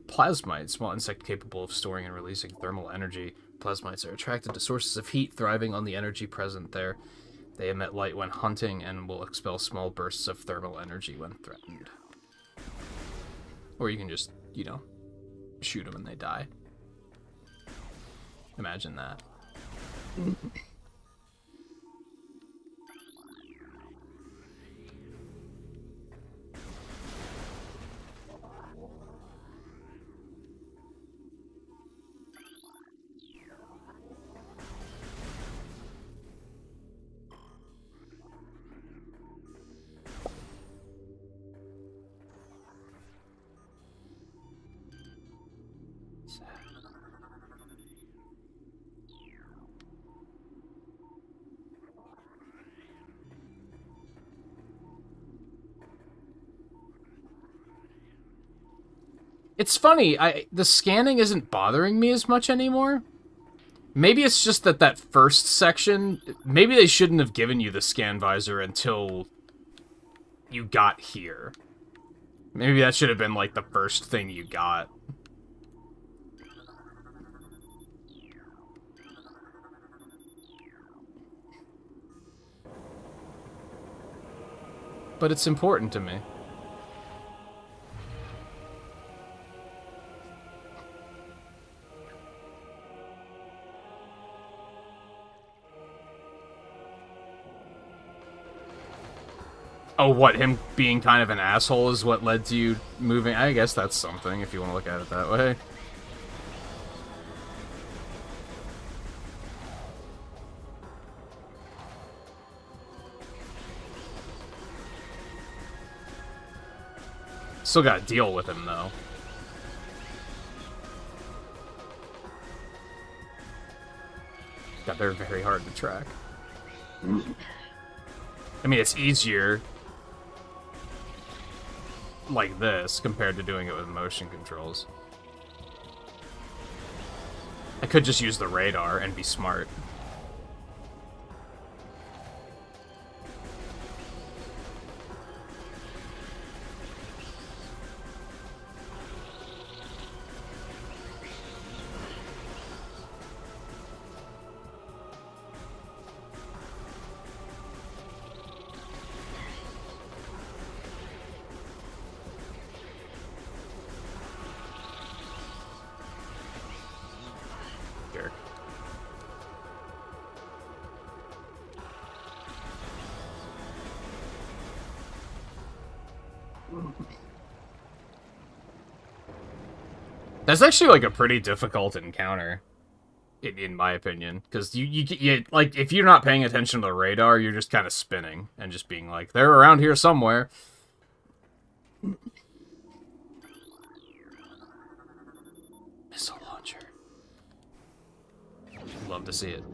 Plasmite, small insect capable of storing and releasing thermal energy. Plasmites are attracted to sources of heat, thriving on the energy present there. They emit light when hunting and will expel small bursts of thermal energy when threatened. Or you can just, you know, shoot them and they die. Imagine that. It's funny, the scanning isn't bothering me as much anymore. Maybe it's just that first section, maybe they shouldn't have given you the scan visor until you got here. Maybe that should have been like the first thing you got. But it's important to me. Oh, what, him being kind of an asshole is what led to you moving? I guess that's something, if you want to look at it that way. Still gotta deal with him, though. God, they're very hard to track. I mean, it's easier like this compared to doing it with motion controls. I could just use the radar and be smart. That's actually like a pretty difficult encounter. in my opinion, because you like, if you're not paying attention to the radar, you're just kind of spinning and just being like, they're around here somewhere. Missile launcher. Love to see it.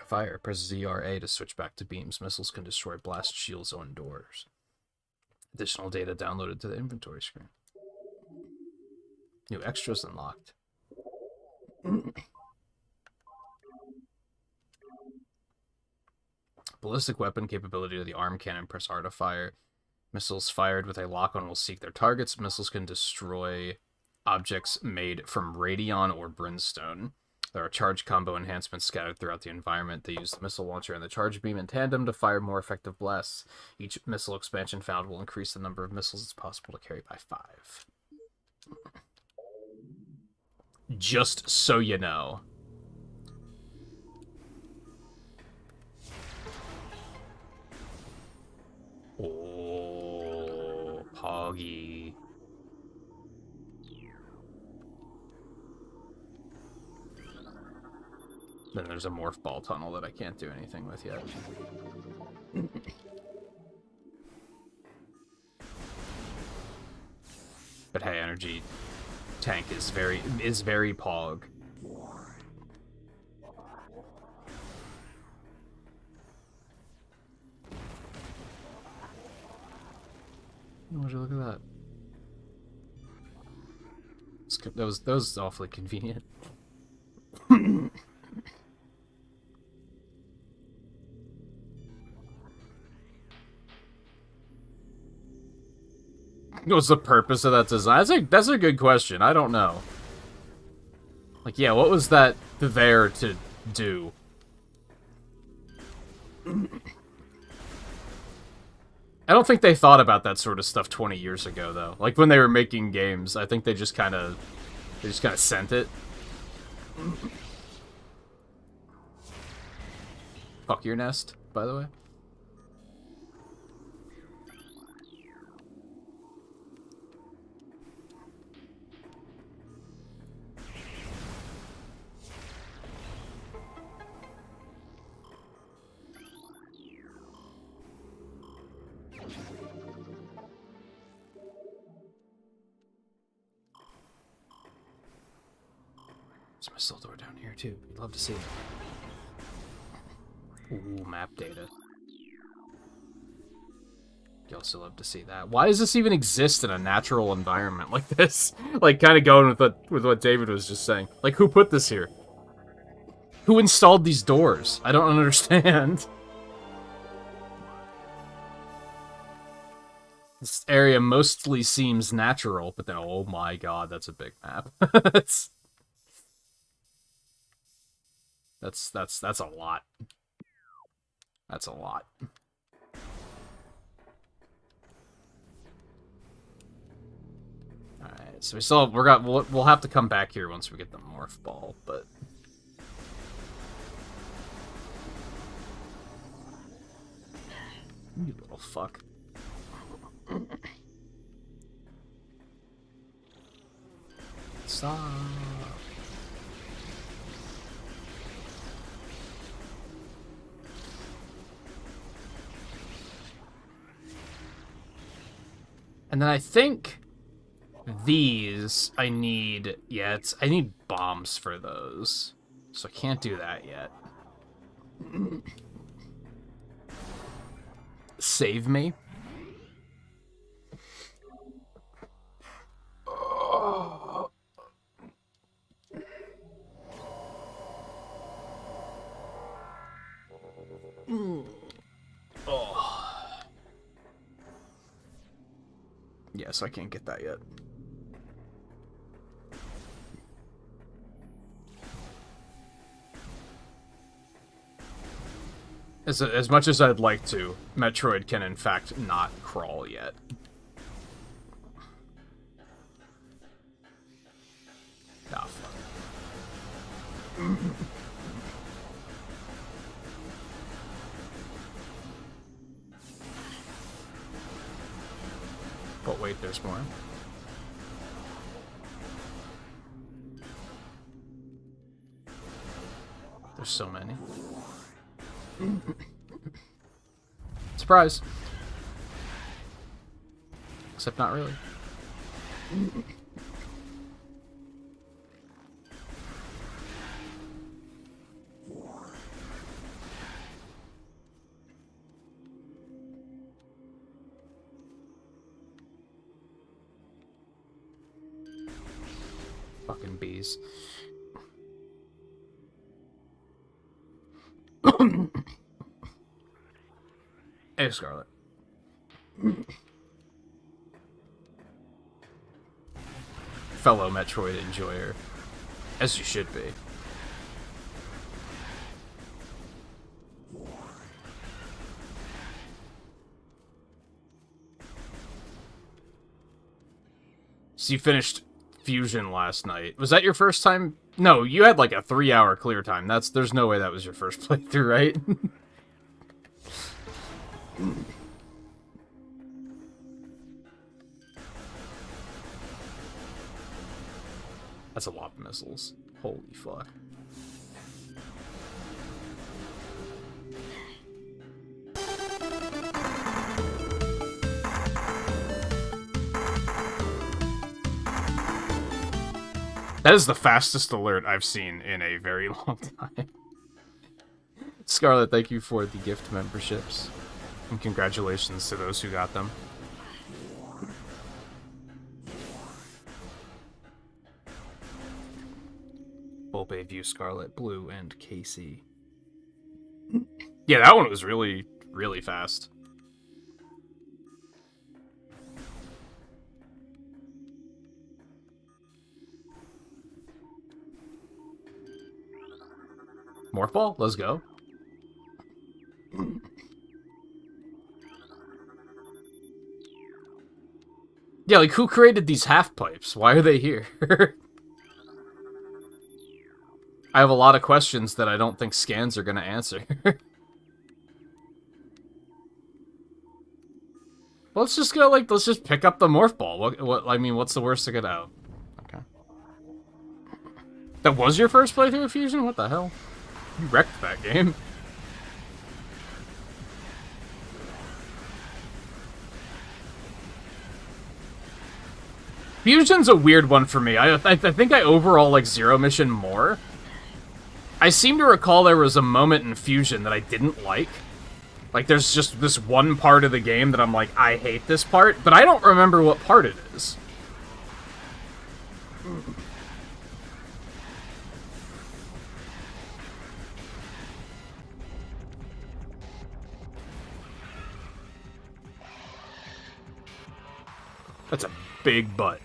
Fire. Press ZRA to switch back to beams. Missiles can destroy blast shields on doors. Additional data downloaded to the inventory screen. New extras unlocked. Ballistic weapon capability of the arm cannon. Press R to fire. Missiles fired with a lock-on will seek their targets. Missiles can destroy objects made from radion or brimstone. There are charge combo enhancements scattered throughout the environment. They use the missile launcher and the charge beam in tandem to fire more effective blasts. Each missile expansion found will increase the number of missiles it's possible to carry by 5. Just so you know. Oh, Poggy. Then there's a morph ball tunnel that I can't do anything with yet. But hey, energy tank is very pog. Would you look at that? That was awfully convenient. What's the purpose of that design? That's a good question. I don't know. Like, yeah, what was that there to do? I don't think they thought about that sort of stuff 20 years ago, though. Like, when they were making games, I think they just kind of sent it. Fuck your nest, by the way. There's a missile door down here, too. You'd love to see it. Ooh, map data. You also love to see that. Why does this even exist in a natural environment like this? Like, kind of going with what David was just saying. Like, who put this here? Who installed these doors? I don't understand. This area mostly seems natural, but then, oh my god, that's a big map. That's a lot. That's a lot. Alright, so we'll have to come back here once we get the morph ball, but you little fuck. Stop. And then I think these I need I need bombs for those. So I can't do that yet. Save me. Yes, I can't get that yet. As much as I'd like to, Metroid can in fact not crawl yet. Ah, fuck. But wait, there's more. There's so many. Surprise. Except not really. Fucking bees. Hey, Scarlet. Fellow Metroid enjoyer. As you should be. So you finished Fusion last night. Was that your first time? No, you had like a 3-hour clear time. There's no way that was your first playthrough, right? That's a lot of missiles. Holy fuck. That is the fastest alert I've seen in a very long time. Scarlet, thank you for the gift memberships. And congratulations to those who got them. Full Bayview, Scarlet, Blue, and Casey. Yeah, that one was really, really fast. Morph Ball? Let's go. Yeah, like, who created these half-pipes? Why are they here? I have a lot of questions that I don't think scans are gonna answer. Let's just go, like, let's just pick up the Morph Ball. I mean, what's the worst to get out? Okay. That was your first playthrough of Fusion? What the hell? You wrecked that game. Fusion's a weird one for me. I think I overall like Zero Mission more. I seem to recall there was a moment in Fusion that I didn't like. Like, there's just this one part of the game that I'm like, I hate this part, but I don't remember what part it is. That's a big butt.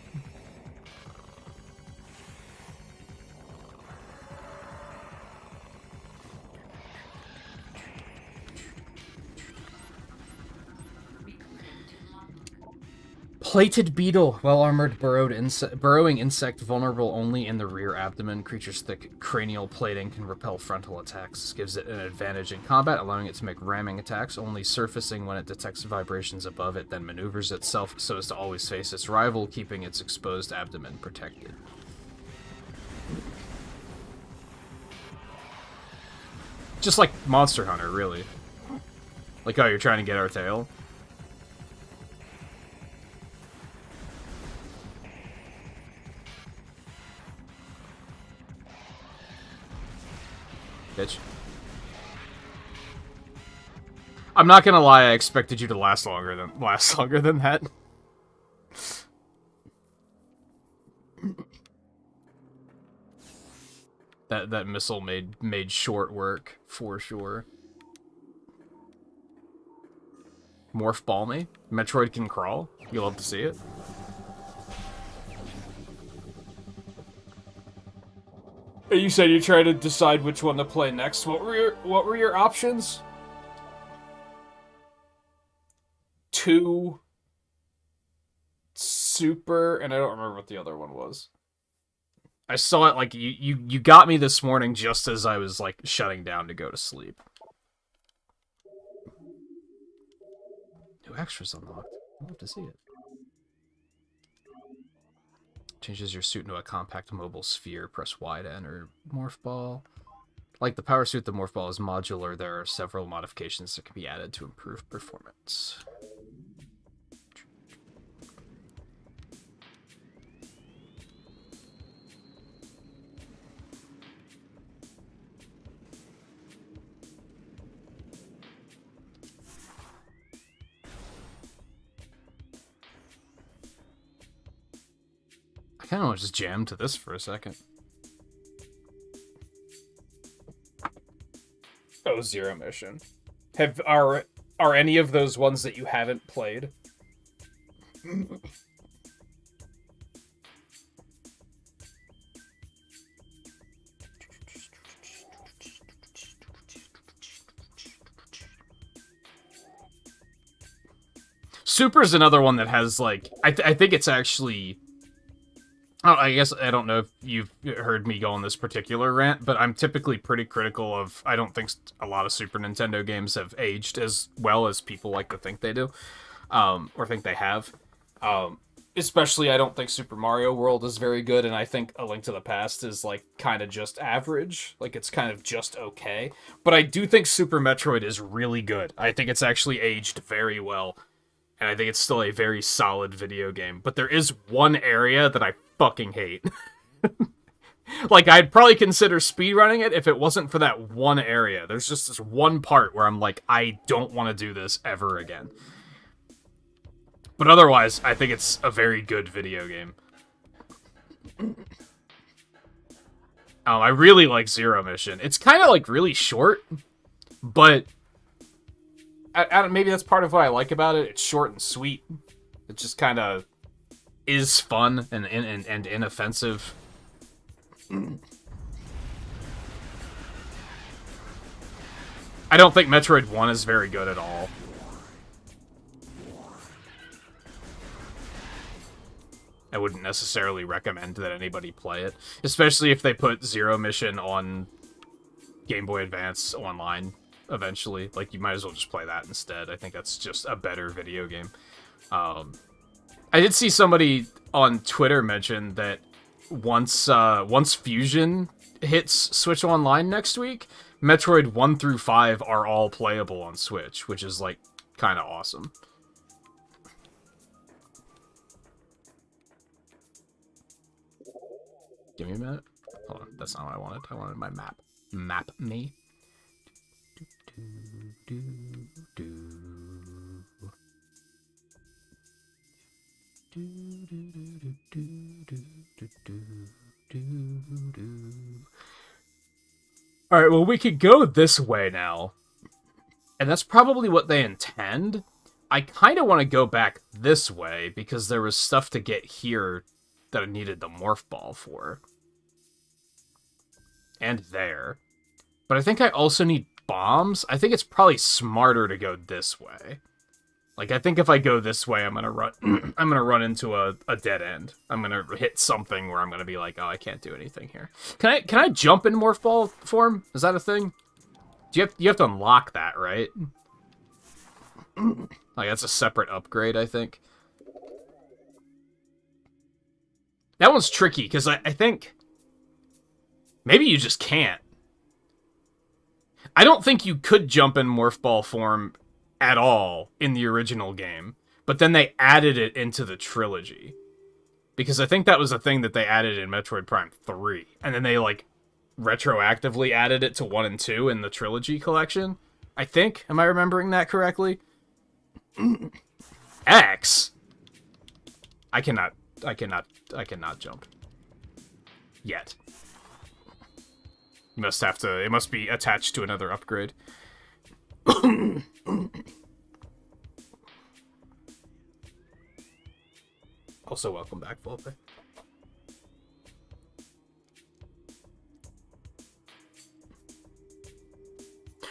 Plated beetle, well-armored burrowing insect vulnerable only in the rear abdomen. Creature's thick cranial plating can repel frontal attacks. This gives it an advantage in combat, allowing it to make ramming attacks, only surfacing when it detects vibrations above it, then maneuvers itself so as to always face its rival, keeping its exposed abdomen protected. Just like Monster Hunter, really. Like how you're trying to get our tail. Bitch. I'm not gonna lie, I expected you to last longer than that. That missile made short work, for sure. Morph Ball me? Metroid can crawl? You'll love to see it. You said you tried to decide which one to play next. What were your options? 2, Super, and I don't remember what the other one was. I saw it like you got me this morning just as I was like shutting down to go to sleep. New extras unlocked. I'd love to see it. Changes your suit into a compact mobile sphere. Press Y to enter morph ball. Like the power suit, the morph ball is modular. There are several modifications that can be added to improve performance. I kind of want to just jam to this for a second. Oh, Zero Mission. Are any of those ones that you haven't played? Super's another one that has, like, I think it's actually... I guess I don't know if you've heard me go on this particular rant, but I'm typically pretty critical of... I don't think a lot of Super Nintendo games have aged as well as people like to think they do, or think they have. Especially, I don't think Super Mario World is very good, and I think A Link to the Past is, like, kind of just average. Like, it's kind of just okay. But I do think Super Metroid is really good. I think it's actually aged very well, and I think it's still a very solid video game. But there is one area that I fucking hate. Like, I'd probably consider speedrunning it if it wasn't for that one area. There's just this one part where I'm like, I don't want to do this ever again. But otherwise, I think it's a very good video game. I really like Zero Mission. It's kind of, like, really short, but maybe that's part of what I like about it. It's short and sweet. It just kind of is fun and inoffensive. I don't think Metroid 1 is very good at all. I wouldn't necessarily recommend that anybody play it, especially if they put Zero Mission on Game Boy Advance online eventually. Like, you might as well just play that instead. I think that's just a better video game. I did see somebody on Twitter mention that once Fusion hits Switch Online next week, Metroid 1 through 5 are all playable on Switch, which is, like, kind of awesome. Give me a minute. Hold on, that's not what I wanted. I wanted my map. Map me. Alright, well, we could go this way now. And that's probably what they intend. I kind of want to go back this way, because there was stuff to get here that I needed the morph ball for. And there. But I think I also need bombs. I think it's probably smarter to go this way. Like, I think if I go this way, I'm gonna run I'm gonna run into a dead end. I'm gonna hit something where I'm gonna be like, oh, I can't do anything here. Can I jump in morph ball form? Is that a thing? You have to unlock that, right? Like, that's a separate upgrade, I think. That one's tricky, because I think maybe you just can't. I don't think you could jump in morph ball form at all in the original game, but then they added it into the trilogy. Because I think that was a thing that they added in Metroid Prime 3, and then they, like, retroactively added it to 1 and 2 in the trilogy collection. I think. Am I remembering that correctly? X? I cannot jump. Yet. You must have to... It must be attached to another upgrade. Also, welcome back, Volpe.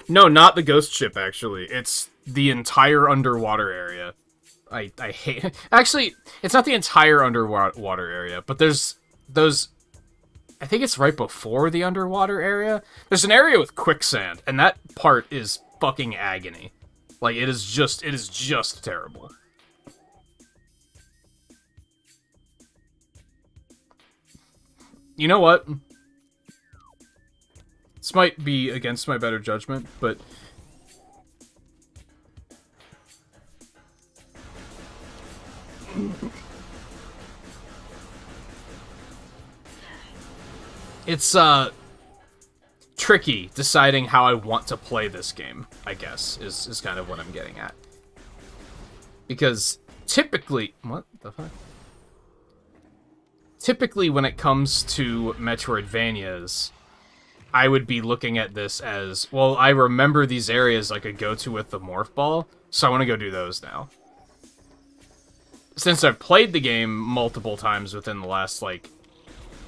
No, not the ghost ship, actually. It's the entire underwater area. I hate... Actually, it's not the entire underwater area, but there's those... I think it's right before the underwater area. There's an area with quicksand, and that part is fucking agony. Like, it is just terrible. You know what? This might be against my better judgment, but... It's, tricky deciding how I want to play this game, I guess, is kind of what I'm getting at. Because typically... What the fuck? Typically, when it comes to Metroidvanias, I would be looking at this as, well, I remember these areas I could go to with the Morph Ball, so I want to go do those now. Since I've played the game multiple times within the last, like,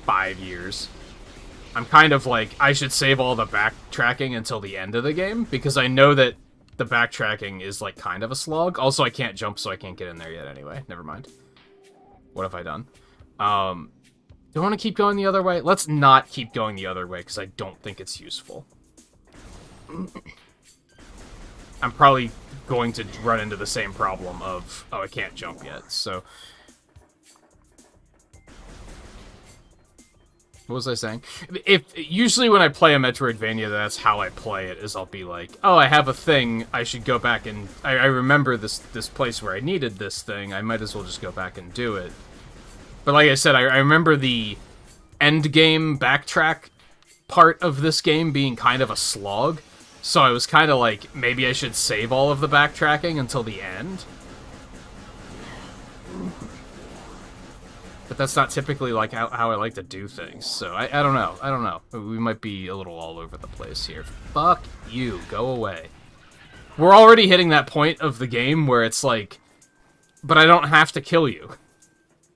5 years, I'm kind of like, I should save all the backtracking until the end of the game, because I know that the backtracking is, like, kind of a slog. Also, I can't jump, so I can't get in there yet anyway. Never mind. What have I done? Do I want to keep going the other way? Let's not keep going the other way, because I don't think it's useful. I'm probably going to run into the same problem of, oh, I can't jump yet, so... What was I saying? Usually when I play a Metroidvania, that's how I play it, is I'll be like, oh, I have a thing, I should go back and... I remember this place where I needed this thing, I might as well just go back and do it. But like I said, I remember the end game backtrack part of this game being kind of a slog, so I was kind of like, maybe I should save all of the backtracking until the end. But that's not typically like how I like to do things, so I don't know. I don't know. We might be a little all over the place here. Fuck you. Go away. We're already hitting that point of the game where it's like, but I don't have to kill you.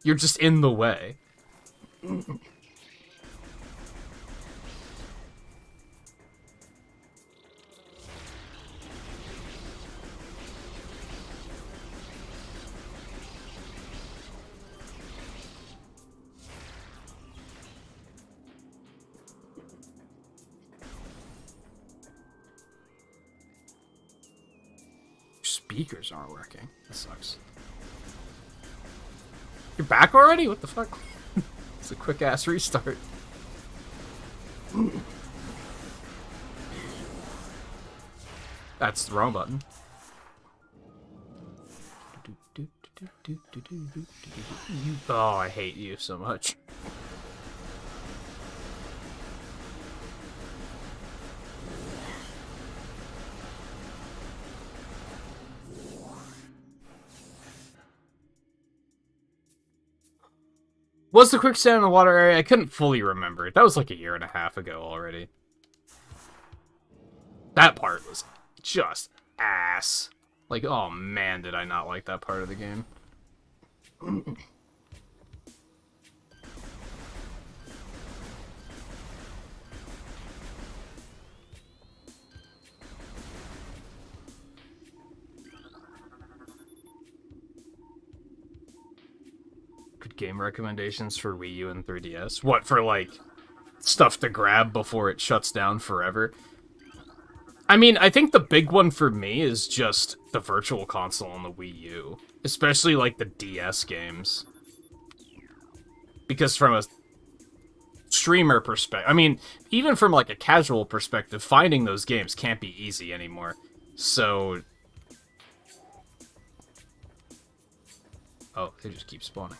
You're just in the way. Speakers aren't working. That sucks. You're back already? What the fuck? It's a quick-ass restart. That's the wrong button. Oh, I hate you so much. Was the quicksand in the water area? I couldn't fully remember it. That was like a year and a half ago already. That part was just ass. Like, oh man, did I not like that part of the game. Good game recommendations for Wii U and 3DS? What, for like stuff to grab before it shuts down forever? I mean, I think the big one for me is just the Virtual Console on the Wii U. Especially, like, the DS games. Because from a streamer perspective... I mean, even from, like, a casual perspective, finding those games can't be easy anymore. So... Oh, they just keep spawning.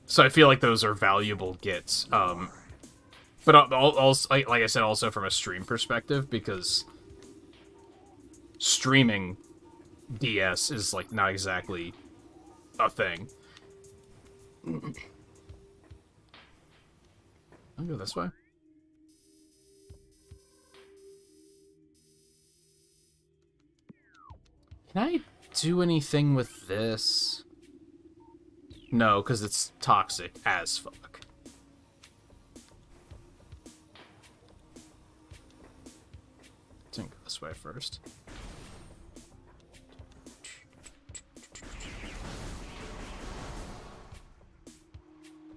So I feel like those are valuable gets. But also, like I said, also from a stream perspective, because streaming DS is like not exactly a thing. I'll go this way. Can I do anything with this? No, because it's toxic as fuck. Didn't go this way first.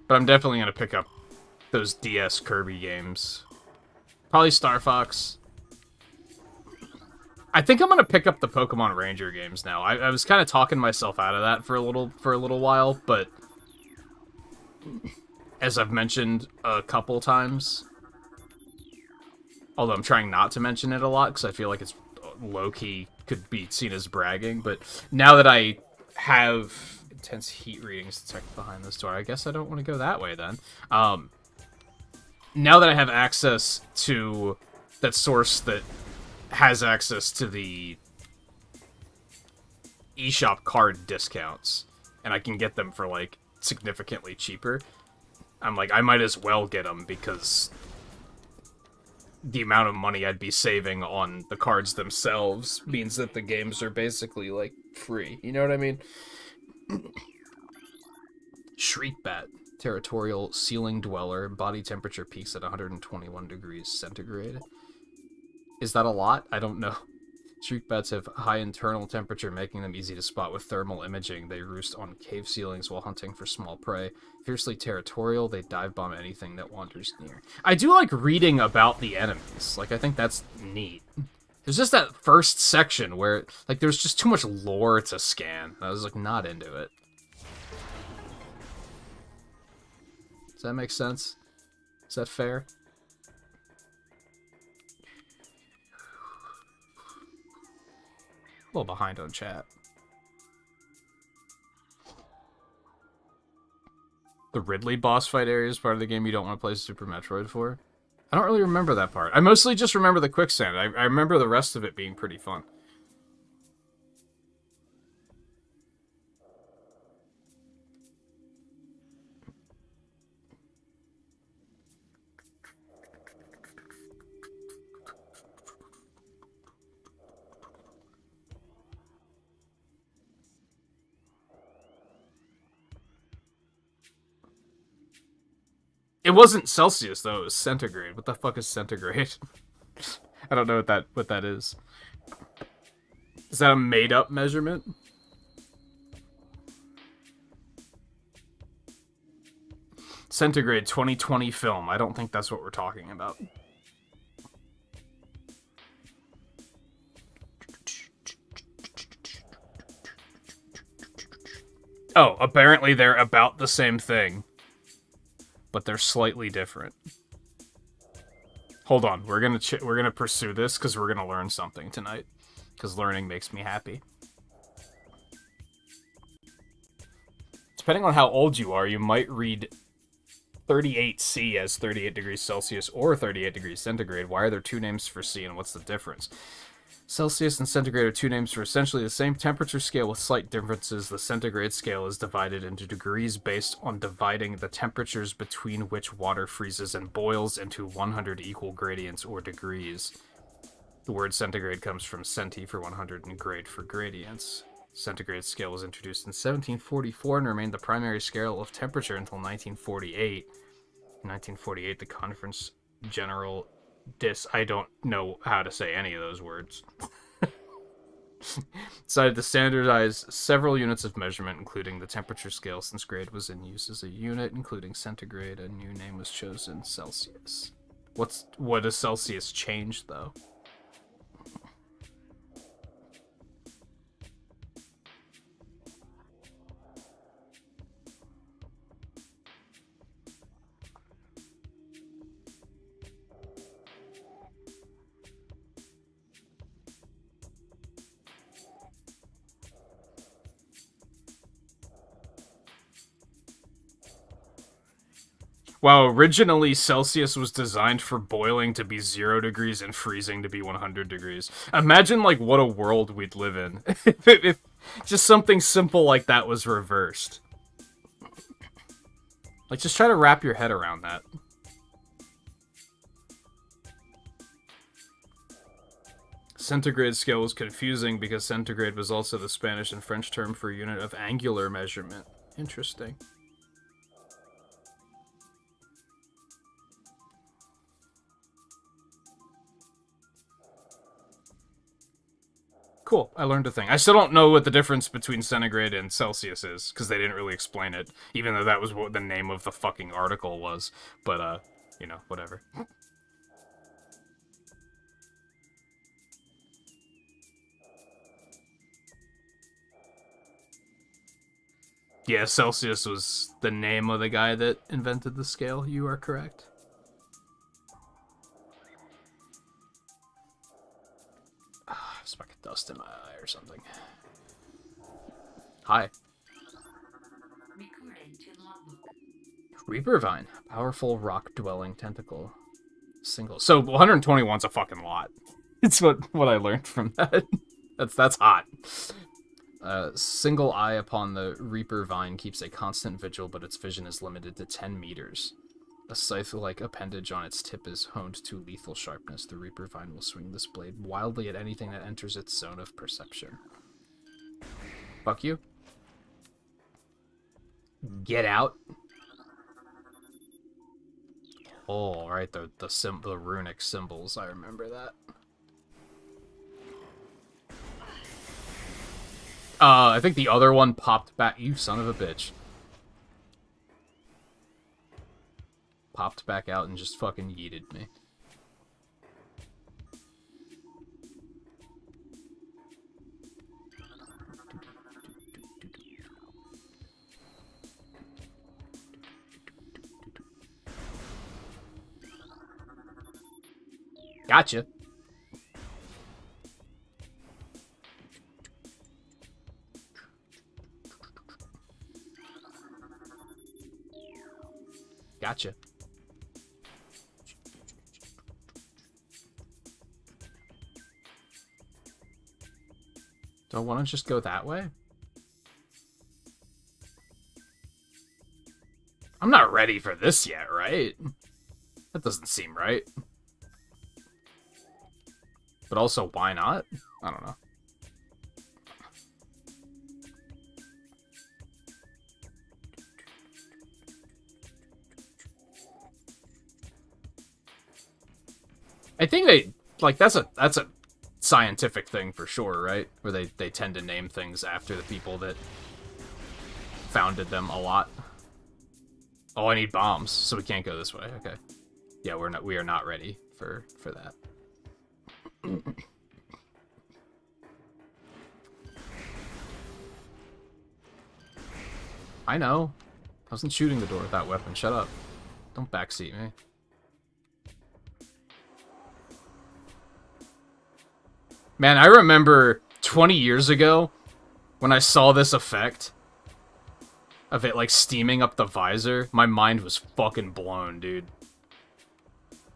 But I'm definitely going to pick up those DS Kirby games. Probably Star Fox. I think I'm gonna pick up the Pokemon Ranger games now. I was kind of talking myself out of that for a little while, but as I've mentioned a couple times, although I'm trying not to mention it a lot because I feel like it's low-key could be seen as bragging, but now that I have intense heat readings detected behind this door, I guess I don't want to go that way then. Now that I have access to that source that has access to the eShop card discounts, and I can get them for, like, significantly cheaper, I'm like, I might as well get them, because the amount of money I'd be saving on the cards themselves means that the games are basically, like, free. You know what I mean? Shriekbat. Territorial ceiling dweller. Body temperature peaks at 121 degrees centigrade. Is that a lot? I don't know. Shriekbats have high internal temperature, making them easy to spot with thermal imaging. They roost on cave ceilings while hunting for small prey. Fiercely territorial, they dive bomb anything that wanders near. I do like reading about the enemies. Like, I think that's neat. There's just that first section where, like, there's just too much lore to scan. I was, like, not into it. Does that make sense? Is that fair? A little behind on chat. The Ridley boss fight area is part of the game you don't want to play Super Metroid for? I don't really remember that part. I mostly just remember the quicksand. I remember the rest of it being pretty fun. It wasn't Celsius, though. It was centigrade. What the fuck is centigrade? I don't know what that is. Is that a made-up measurement? Centigrade 2020 film. I don't think that's what we're talking about. Oh, apparently they're about the same thing, but they're slightly different. Hold on, we're gonna pursue this because we're gonna learn something tonight. Because learning makes me happy. Depending on how old you are, you might read 38C as 38 degrees Celsius or 38 degrees centigrade. Why are there two names for C, and what's the difference? Celsius and centigrade are two names for essentially the same temperature scale with slight differences. The centigrade scale is divided into degrees based on dividing the temperatures between which water freezes and boils into 100 equal gradients or degrees. The word centigrade comes from centi for 100 and grade for gradients. Centigrade scale was introduced in 1744 and remained the primary scale of temperature until 1948. In 1948, the Conference General I don't know how to say any of those words. Decided to standardize several units of measurement, including the temperature scale, since grade was in use as a unit, including centigrade. A new name was chosen, Celsius. What does Celsius change, though? Wow, originally Celsius was designed for boiling to be 0 degrees and freezing to be 100 degrees. Imagine, like, what a world we'd live in if just something simple like that was reversed. Like, just try to wrap your head around that. Centigrade scale was confusing because centigrade was also the Spanish and French term for unit of angular measurement. Interesting. Cool. I learned a thing. I still don't know what the difference between centigrade and Celsius is, because they didn't really explain it, even though that was what the name of the fucking article was. But, you know, whatever. Yeah, Celsius was the name of the guy that invented the scale. You are correct. Ah, there's fucking dust in my eye or something. Hi. Reaper Vine. Powerful rock-dwelling tentacle. Single. So 121's a fucking lot. It's what I learned from that. That's hot. Single eye upon the Reaper Vine keeps a constant vigil, but its vision is limited to 10 meters. A scythe-like appendage on its tip is honed to lethal sharpness. The Reaper Vine will swing this blade wildly at anything that enters its zone of perception. Fuck you. Get out. Oh, right, the runic symbols. I remember that. I think the other one popped back. You son of a bitch. Popped back out and just fucking yeeted me. Gotcha. Gotcha. Do I want to just go that way? I'm not ready for this yet, right? That doesn't seem right. But also, why not? I don't know. I think they, like, that's a scientific thing for sure, right? Where they tend to name things after the people that founded them a lot. Oh, I need bombs, so we can't go this way. Okay. Yeah, we are not ready for that. I know. I wasn't shooting the door with that weapon. Shut up. Don't backseat me. Man, I remember 20 years ago when I saw this effect of it, like, steaming up the visor. My mind was fucking blown, dude.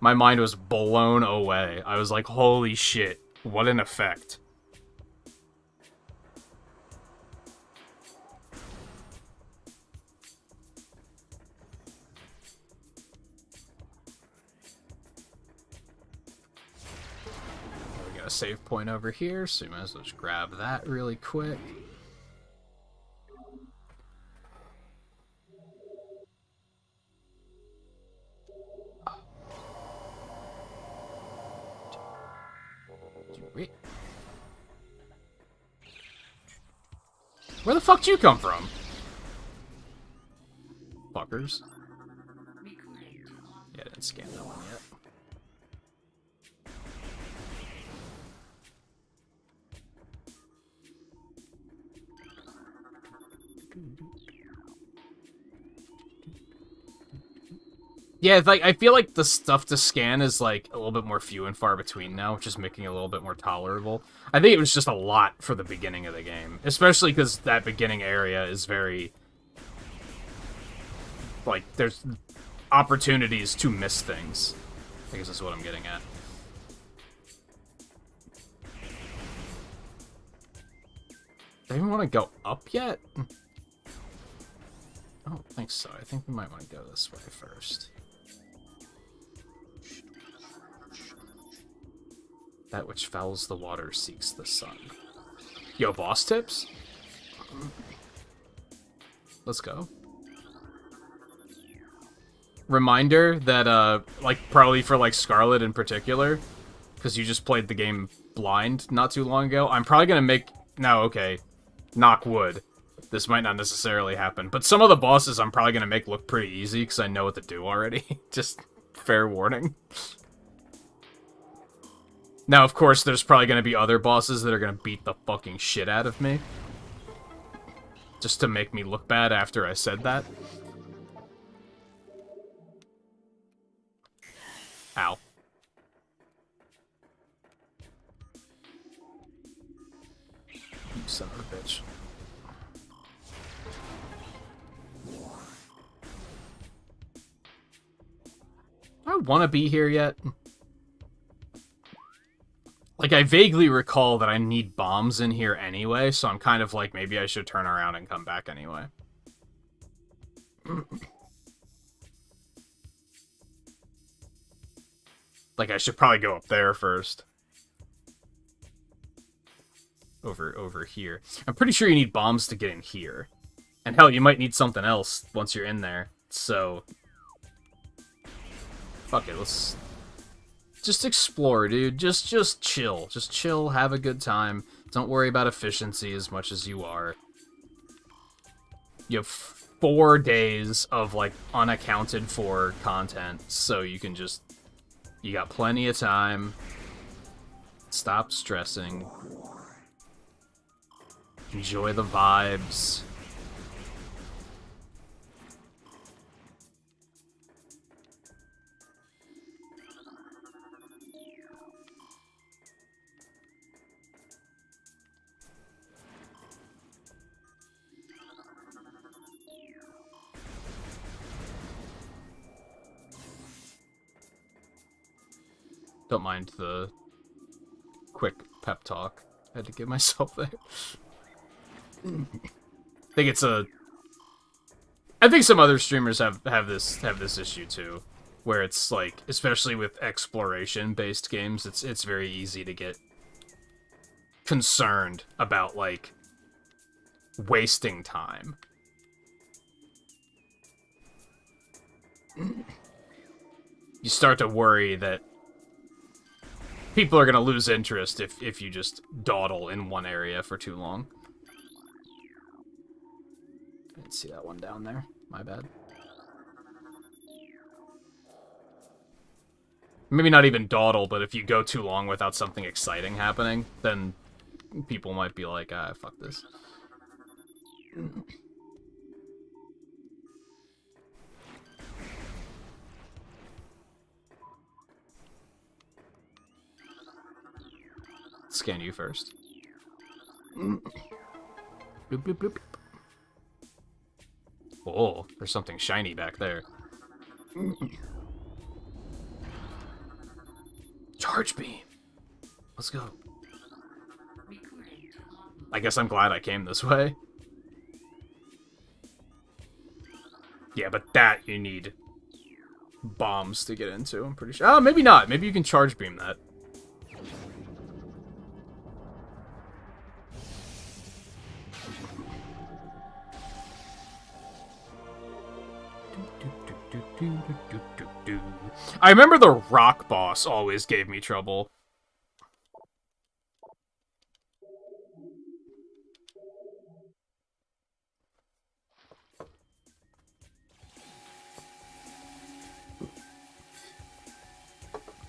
My mind was blown away. I was like, holy shit, what an effect. We got a save point over here, so we might as well just grab that really quick. Where the fuck did you come from? Fuckers. Yeah, I didn't scan that one yet. Yeah, it's like, I feel like the stuff to scan is like a little bit more few and far between now, which is making it a little bit more tolerable. I think it was just a lot for the beginning of the game, especially because that beginning area is very, like, there's opportunities to miss things. I guess that's what I'm getting at. Do I even want to go up yet? I don't think so. I think we might want to go this way first. That which fouls the water seeks the sun. Yo, boss tips? Let's go. Reminder that, like, probably for, like, Scarlet in particular, because you just played the game blind not too long ago. I'm probably gonna make... No, okay. Knock wood. This might not necessarily happen. But some of the bosses I'm probably gonna make look pretty easy, because I know what to do already. Just fair warning. Now, of course, there's probably gonna be other bosses that are gonna beat the fucking shit out of me. Just to make me look bad after I said that. Ow. You son of a bitch. Do I want to be here yet? Like, I vaguely recall that I need bombs in here anyway, so I'm kind of like, maybe I should turn around and come back anyway. Like, I should probably go up there first. Over here. I'm pretty sure you need bombs to get in here. And hell, you might need something else once you're in there, so... Fuck it, let's... Just explore, dude. Just chill. Just chill, have a good time. Don't worry about efficiency as much as you are. You have 4 days of, like, unaccounted for content, so you can just... You got plenty of time. Stop stressing. Enjoy the vibes. Don't mind the quick pep talk I had to give myself there. I think it's a... I think some other streamers have this issue too, where it's like, especially with exploration-based games, it's very easy to get concerned about, like, wasting time. You start to worry that people are going to lose interest if you just dawdle in one area for too long. I didn't see that one down there. My bad. Maybe not even dawdle, but if you go too long without something exciting happening, then people might be like, ah, fuck this. Scan you first. Boop, boop, boop. Oh, there's something shiny back there. Charge beam. Let's go. I guess I'm glad I came this way. Yeah, but that you need bombs to get into, I'm pretty sure. Oh, maybe not. Maybe you can charge beam that. I remember the rock boss always gave me trouble.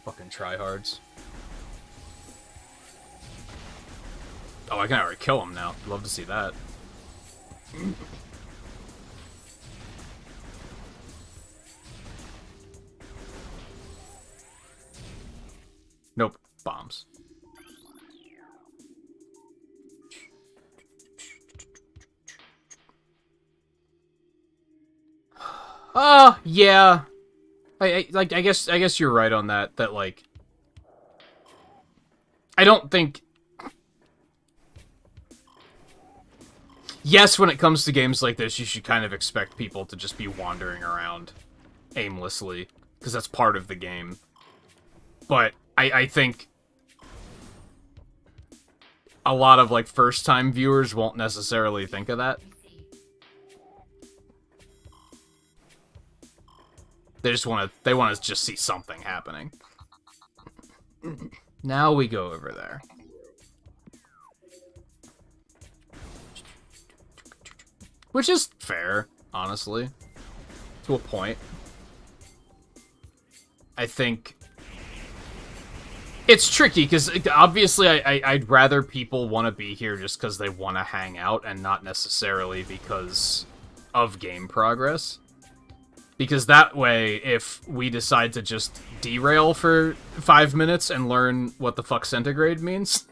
Fucking tryhards. Oh, I can already kill him now. Love to see that. Nope. Bombs. Yeah. I guess you're right on that. That, like, I don't think... Yes, when it comes to games like this, you should kind of expect people to just be wandering around aimlessly, because that's part of the game. But I think a lot of, like, first-time viewers won't necessarily think of that. They just want to just see something happening. Now we go over there. Which is fair, honestly. To a point. I think... It's tricky, because obviously I'd rather people want to be here just because they want to hang out, and not necessarily because of game progress. Because that way, if we decide to just derail for 5 minutes and learn what the fuck centigrade means,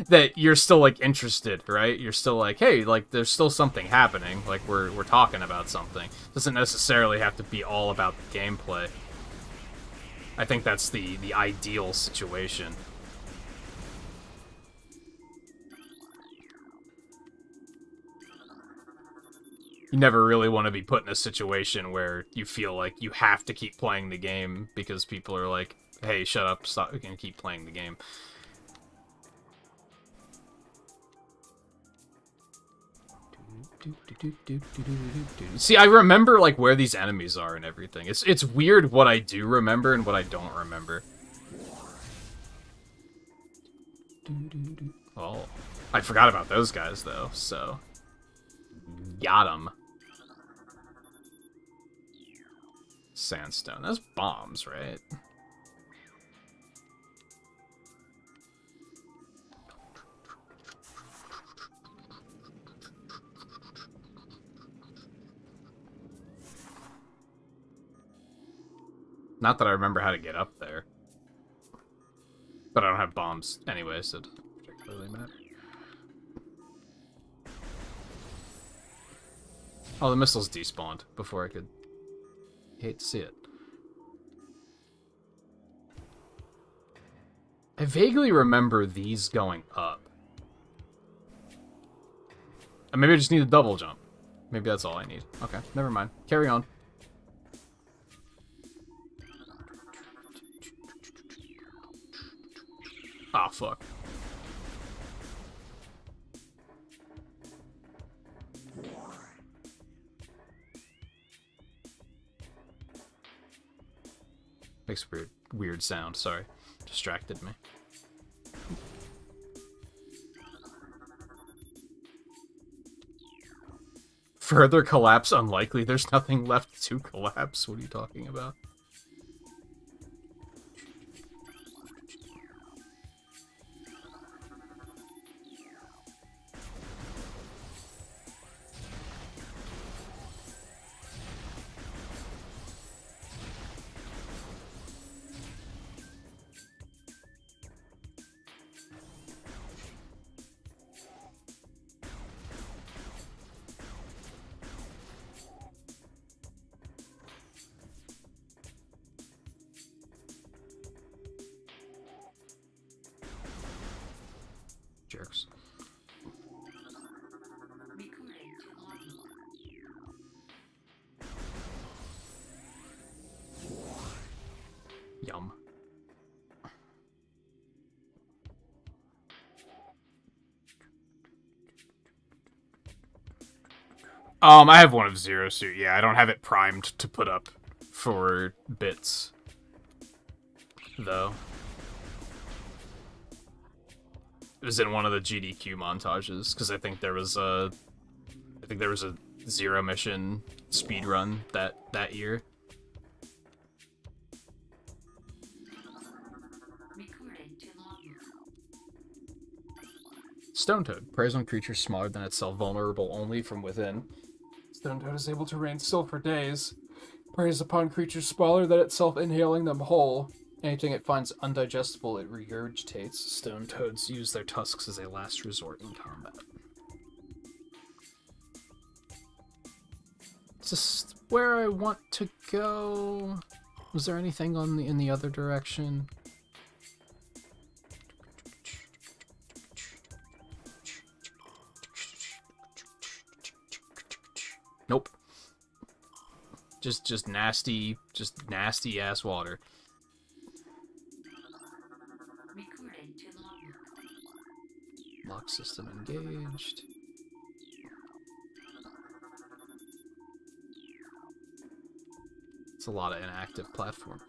that you're still, like, interested, right? You're still like, hey, like, there's still something happening. Like, we're talking about something. Doesn't necessarily have to be all about the gameplay. I think that's the ideal situation. You never really want to be put in a situation where you feel like you have to keep playing the game because people are like, hey, shut up, stop, we can keep playing the game. See, I remember, like, where these enemies are and everything. It's weird what I do remember and what I don't remember. Oh, I forgot about those guys, though, so... Got 'em. Sandstone. That's bombs, right? Not that I remember how to get up there. But I don't have bombs anyway, so it doesn't particularly matter. Oh, the missiles despawned before I could... Hate to see it. I vaguely remember these going up. Maybe I just need a double jump. Maybe that's all I need. Okay, never mind. Carry on. Ah, fuck. Makes a weird sound, sorry. Distracted me. Further collapse unlikely. There's nothing left to collapse. What are you talking about? Jerks. Yum. I have one of Zero Suit. Yeah, I don't have it primed to put up for bits, though. It was in one of the GDQ montages because I think there was a Zero mission speedrun that year. Stone Toad preys on creatures smaller than itself, vulnerable only from within. Stone Toad is able to remain still for days. Preys upon creatures smaller than itself, inhaling them whole. Anything it finds undigestible, it regurgitates. Stone Toads use their tusks as a last resort in combat. Is this where I want to go? Was there anything in the other direction? Nope. Just nasty ass water. Lock system engaged. It's a lot of inactive platform.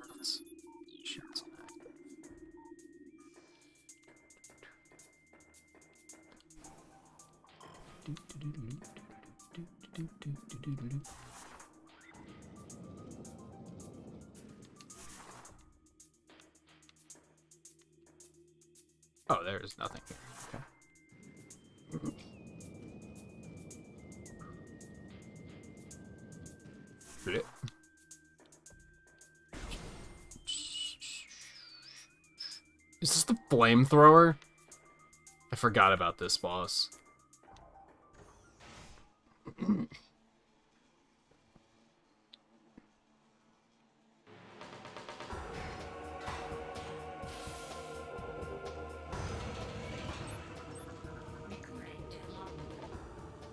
Shit, it's inactive. Oh, there's nothing here. Okay. Blech. Is this the flamethrower? I forgot about this boss.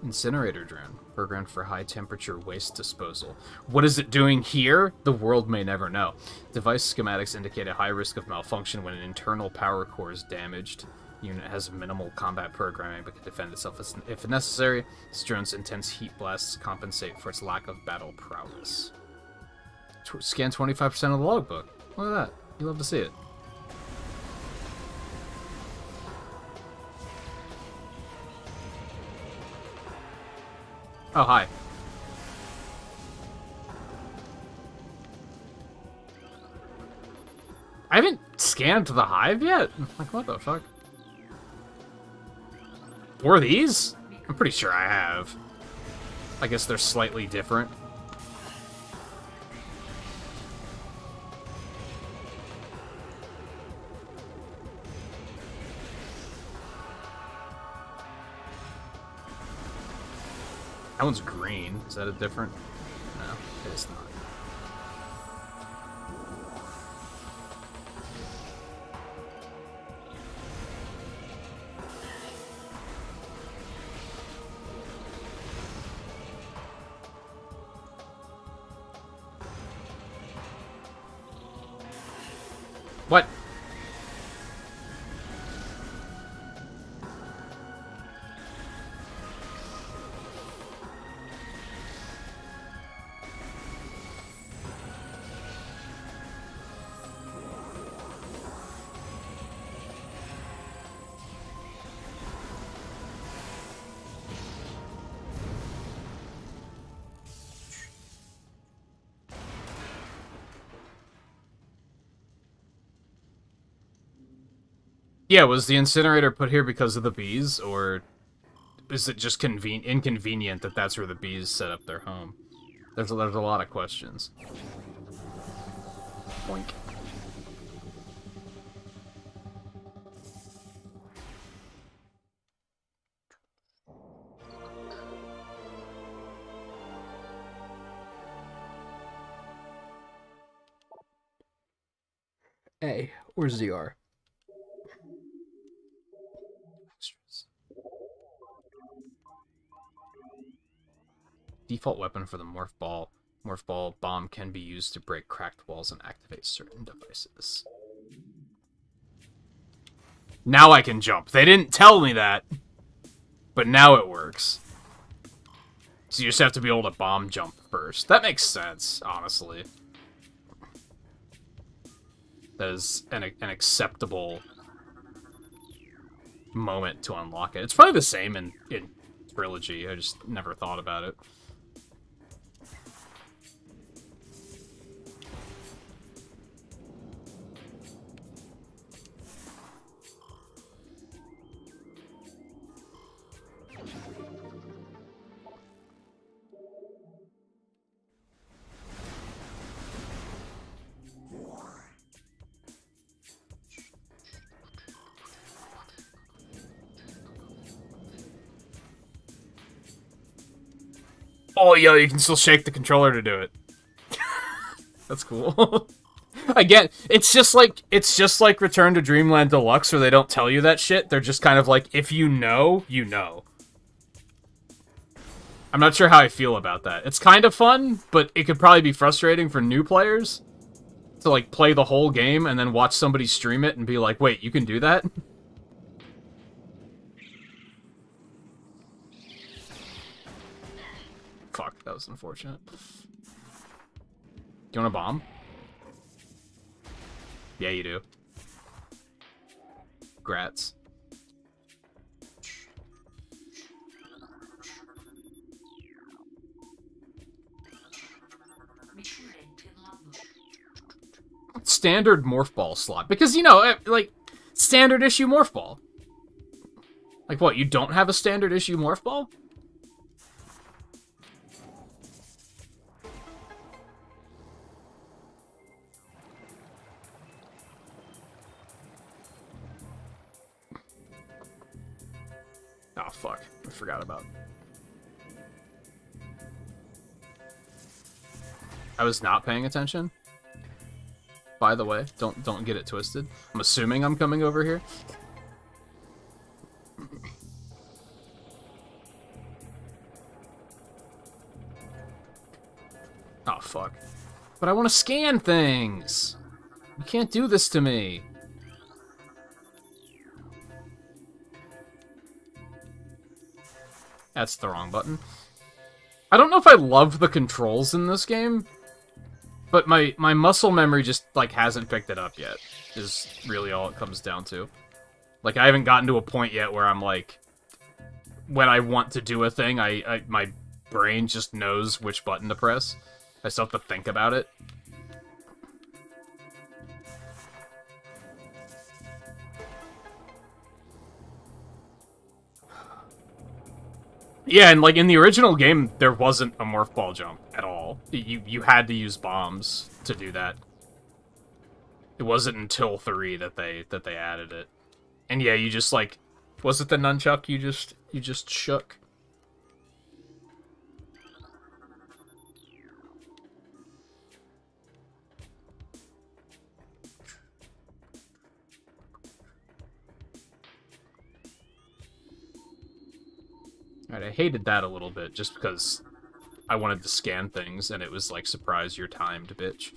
Incinerator drone, programmed for high temperature waste disposal. What is it doing here? The world may never know. Device schematics indicate a high risk of malfunction when an internal power core is damaged. Unit has minimal combat programming but can defend itself if necessary. This drone's intense heat blasts compensate for its lack of battle prowess. Scan 25% of the logbook. Look at that. You love to see it. Oh, hi. I haven't scanned the hive yet? Like, what the fuck? Were these? I'm pretty sure I have. I guess they're slightly different. That one's green. Is that a different? No, it is not. What? Yeah, was the incinerator put here because of the bees, or is it just inconvenient that that's where the bees set up their home? There's a lot of questions. Boink. A, where's ZR? Default weapon for the morph ball. Morph ball bomb can be used to break cracked walls and activate certain devices. Now I can jump. They didn't tell me that, but now it works. So you just have to be able to bomb jump first. That makes sense, honestly. That is an acceptable moment to unlock it. It's probably the same in Trilogy. I just never thought about it. Oh, yo, you can still shake the controller to do it. That's cool. Again, it's just like Return to Dreamland Deluxe, where they don't tell you that shit. They're just kind of like, if you know, you know. I'm not sure how I feel about that. It's kind of fun, but it could probably be frustrating for new players to, like, play the whole game and then watch somebody stream it and be like, wait, you can do that? Fuck, that was unfortunate. Do you want a bomb? Yeah, you do. Grats. Standard morph ball slot. Because, you know, like, standard issue morph ball. Like, what, you don't have a standard issue morph ball? Oh, fuck. I forgot about it. I was not paying attention. By the way, don't get it twisted. I'm assuming I'm coming over here. Oh, fuck. But I want to scan things! You can't do this to me. That's the wrong button. I don't know if I love the controls in this game, but my muscle memory just, like, hasn't picked it up yet, is really all it comes down to. Like, I haven't gotten to a point yet where I'm, like, when I want to do a thing, my brain just knows which button to press. I still have to think about it. Yeah, and like in the original game, there wasn't a morph ball jump at all. You had to use bombs to do that. It wasn't until 3 that they added it. And yeah, you just like, was it the nunchuck you just shook? Alright, I hated that a little bit, just because I wanted to scan things, and it was like, surprise, you're timed, bitch.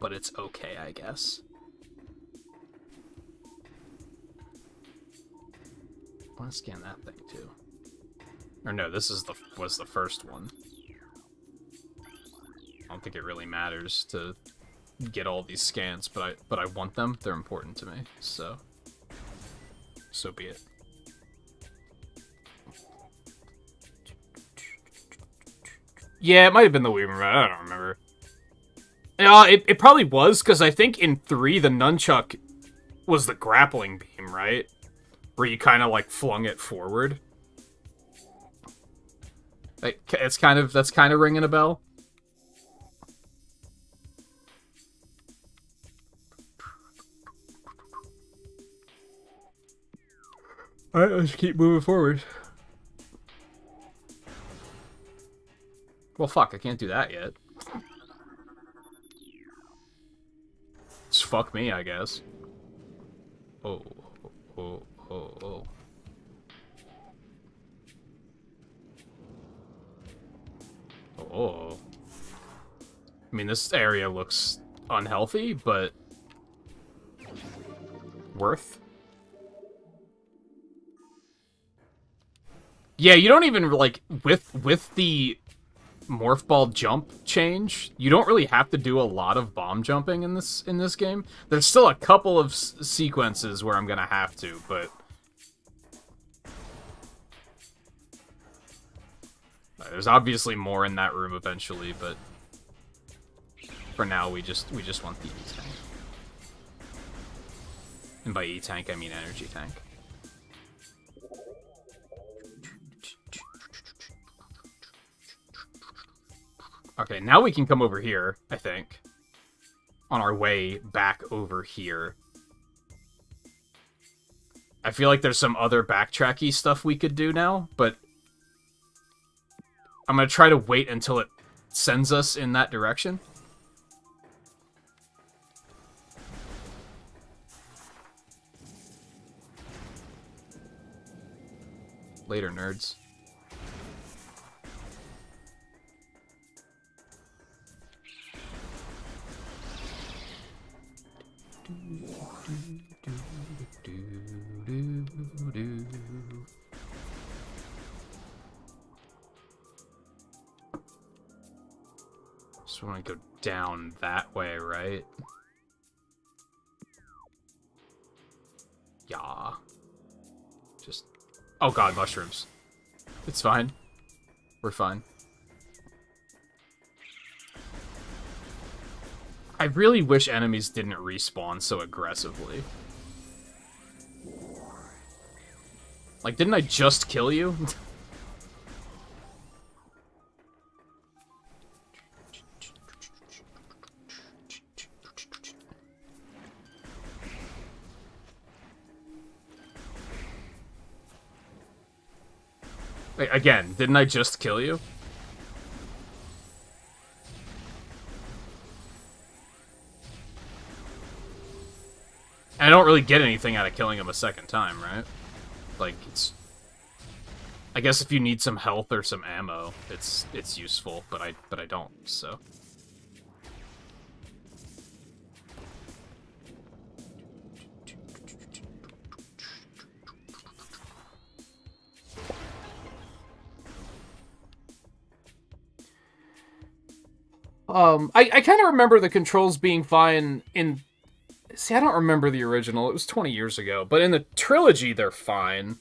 But it's okay, I guess. I want to scan that thing, too. Or no, this is was the first one. I don't think it really matters to get all these scans, but I want them. They're important to me, so... So be it. Yeah, it might have been the Wii remote. I don't remember. It probably was, because I think in 3, the nunchuck was the grappling beam, right? Where you kind of, like, flung it forward. Like, that's kind of ringing a bell. Alright, let's keep moving forward. Well, fuck, I can't do that yet. Just fuck me, I guess. Oh. Oh. I mean, this area looks unhealthy, but... worth. Yeah, you don't even, like, with the morph ball jump change, you don't really have to do a lot of bomb jumping in this game. There's still a couple of sequences where I'm gonna have to, but there's obviously more in that room eventually, but for now we just want the E-tank. And by E-tank, I mean energy tank. Okay, now we can come over here, I think. On our way back over here. I feel like there's some other backtracky stuff we could do now, but I'm gonna try to wait until it sends us in that direction. Later, nerds. Just want to go down that way, right? Yeah. Just... oh god, mushrooms. It's fine. We're fine. I really wish enemies didn't respawn so aggressively. Like, didn't I just kill you? Wait, again, didn't I just kill you? And I don't really get anything out of killing him a second time, right? Like, it's... I guess if you need some health or some ammo, it's useful, but I don't, so... I kind of remember the controls being fine in... See, I don't remember the original. It was 20 years ago. But in the trilogy, they're fine.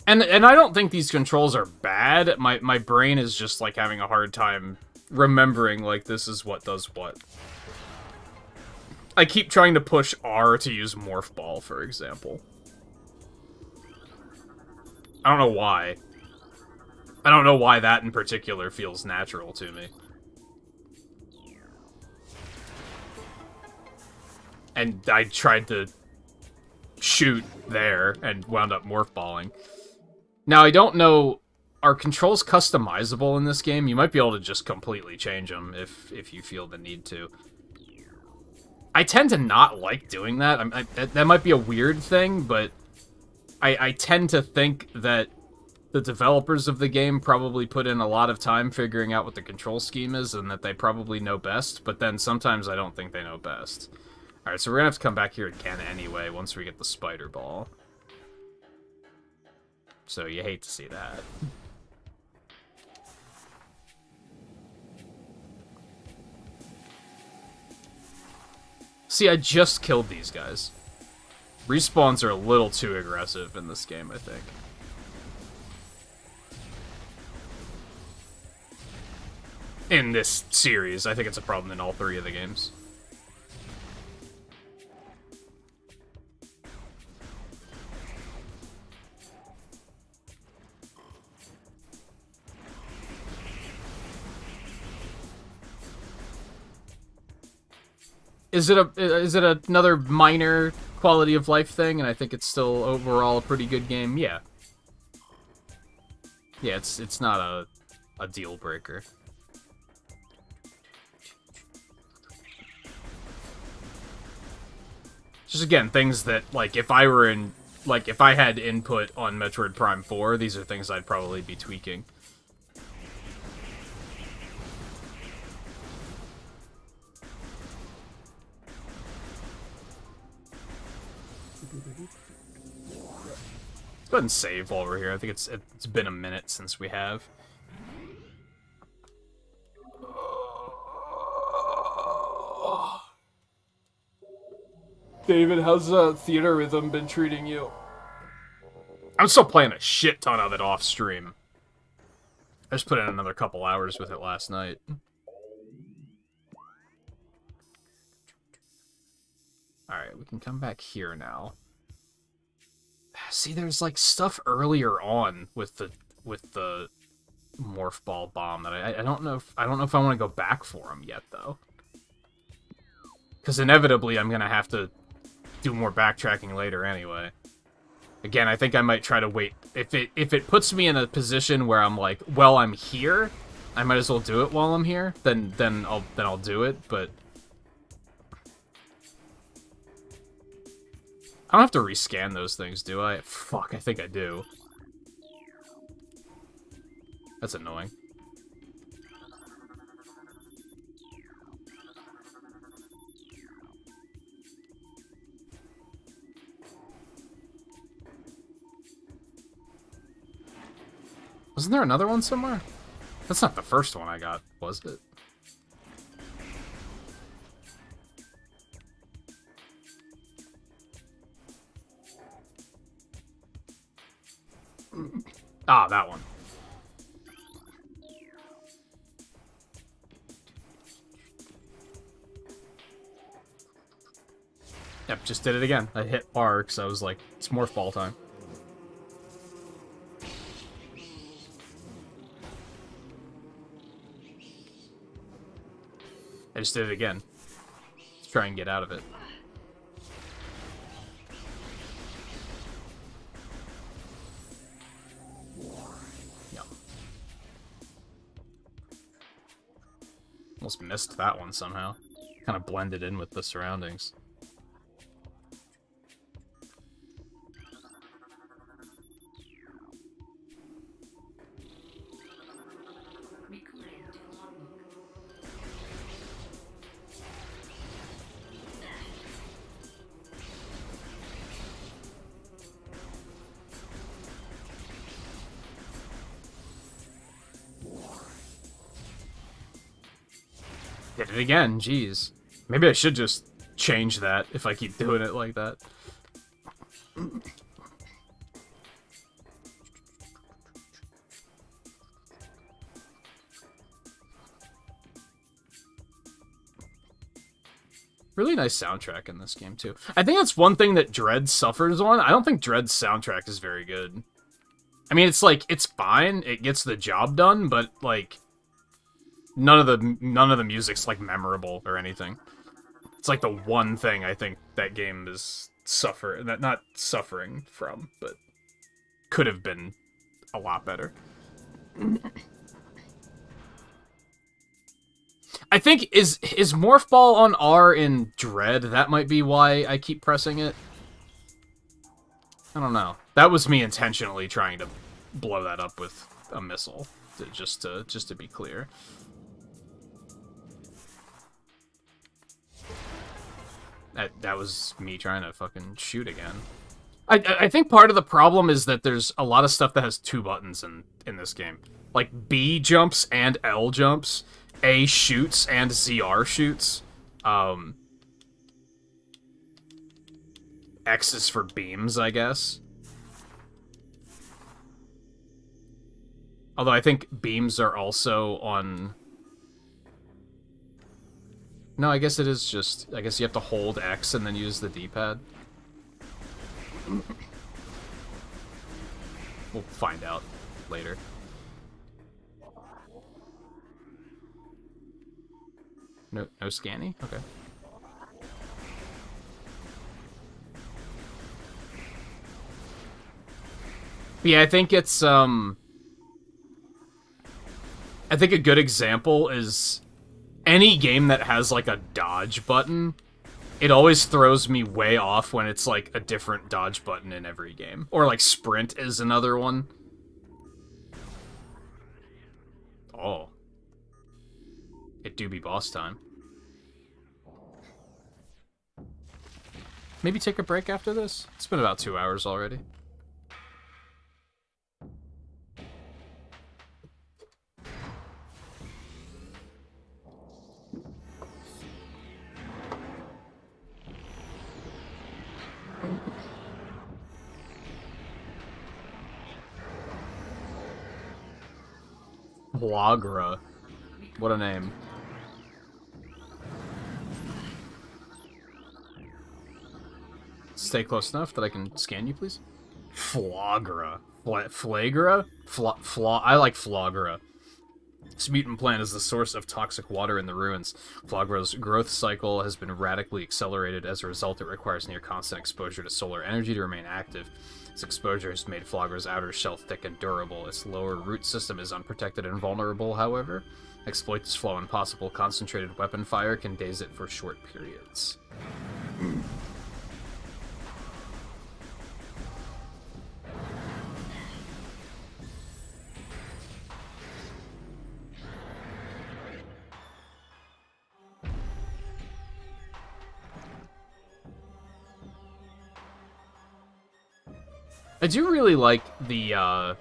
And I don't think these controls are bad. My brain is just, like, having a hard time remembering, like, this is what does what. I keep trying to push R to use Morph Ball, for example. I don't know why. I don't know why that in particular feels natural to me. And I tried to shoot there and wound up morph balling. Now, I don't know, are controls customizable in this game? You might be able to just completely change them if you feel the need to. I tend to not like doing that. That might be a weird thing, but I tend to think that the developers of the game probably put in a lot of time figuring out what the control scheme is and that they probably know best, but then sometimes I don't think they know best. Alright, so we're gonna have to come back here again anyway, once we get the spider ball. So you hate to see that. See, I just killed these guys. Respawns are a little too aggressive in this game, I think. In this series, I think it's a problem in all three of the games. Is it another minor quality of life thing, and I think it's still overall a pretty good game? Yeah. Yeah, it's not a deal breaker. Just again, things that, like, if I were in, like, if I had input on Metroid Prime 4, these are things I'd probably be tweaking. Let's go ahead and save while we're here. I think it's been a minute since we have. David, how's Theater Rhythm been treating you? I'm still playing a shit ton of it off stream. I just put in another couple hours with it last night. Alright, we can come back here now. See, there's like stuff earlier on with the morph ball bomb that I don't know if I want to go back for them yet though. Because inevitably I'm gonna have to do more backtracking later anyway. Again, I think I might try to wait. If it puts me in a position where I'm like, well, I'm here, I might as well do it while I'm here. Then I'll do it. But I don't have to rescan those things, do I? Fuck, I think I do. That's annoying. Wasn't there another one somewhere? That's not the first one I got, was it? Ah, that one. Yep, just did it again. I hit R because I was like, it's more fall time. I just did it again. Let's try and get out of it. Yep. Almost missed that one somehow. Kind of blended in with the surroundings. Did it again, jeez. Maybe I should just change that if I keep doing it like that. Really nice soundtrack in this game, too. I think that's one thing that Dread suffers on. I don't think Dread's soundtrack is very good. I mean, it's like, it's fine, it gets the job done, but, like, none of the music's, like, memorable or anything. It's like the one thing I think that game is not suffering from, but could have been a lot better. I think, is Morph Ball on R in Dread? That might be why I keep pressing it. I don't know. That was me intentionally trying to blow that up with a missile, just to be clear. That was me trying to fucking shoot again. I think part of the problem is that there's a lot of stuff that has two buttons in this game. Like B jumps and L jumps, A shoots and ZR shoots. X is for beams, I guess. Although I think beams are also on... No, I guess it is just... I guess you have to hold X and then use the D-pad. We'll find out later. No scanny? Okay. But yeah, I think it's, I think a good example is any game that has, like, a dodge button, it always throws me way off when it's, like, a different dodge button in every game. Or, like, sprint is another one. Oh. It do be boss time. Maybe take a break after this? It's been about 2 hours already. Blagra. What a name. Stay close enough that I can scan you, please. Flagra. Flagra? I like Flagra. This mutant plant is the source of toxic water in the ruins. Flagra's growth cycle has been radically accelerated. As a result, it requires near constant exposure to solar energy to remain active. Its exposure has made Flagra's outer shell thick and durable. Its lower root system is unprotected and vulnerable, however. Exploit this flaw and possible concentrated weapon fire can daze it for short periods. I do really like the, I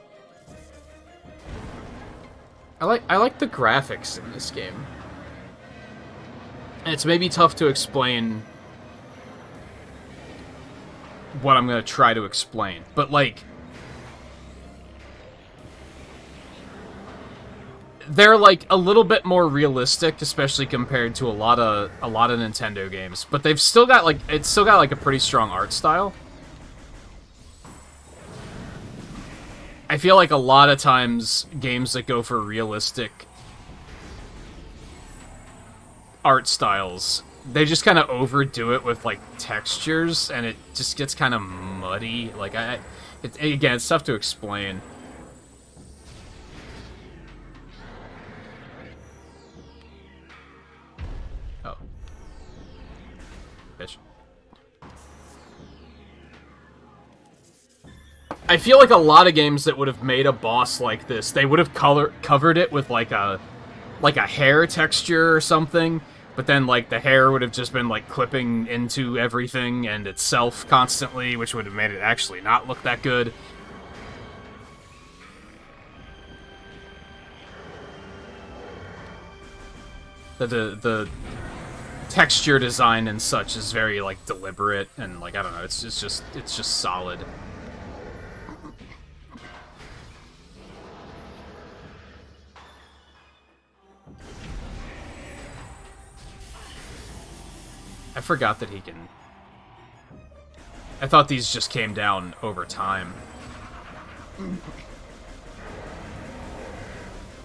like the graphics in this game. And it's maybe tough to explain what I'm gonna try to explain, but, like, they're like a little bit more realistic, especially compared to a lot of Nintendo games. But they've still got like a pretty strong art style. I feel like a lot of times games that go for realistic art styles, they just kind of overdo it with like textures, and it just gets kind of muddy. Like again, it's tough to explain. Oh, bitch. I feel like a lot of games that would have made a boss like this, they would have covered it with like a hair texture or something. But then, like, the hair would have just been, like, clipping into everything and itself constantly, which would have made it actually not look that good. The texture design and such is very, like, deliberate and, like, I don't know, it's just solid. I forgot that he can... I thought these just came down over time.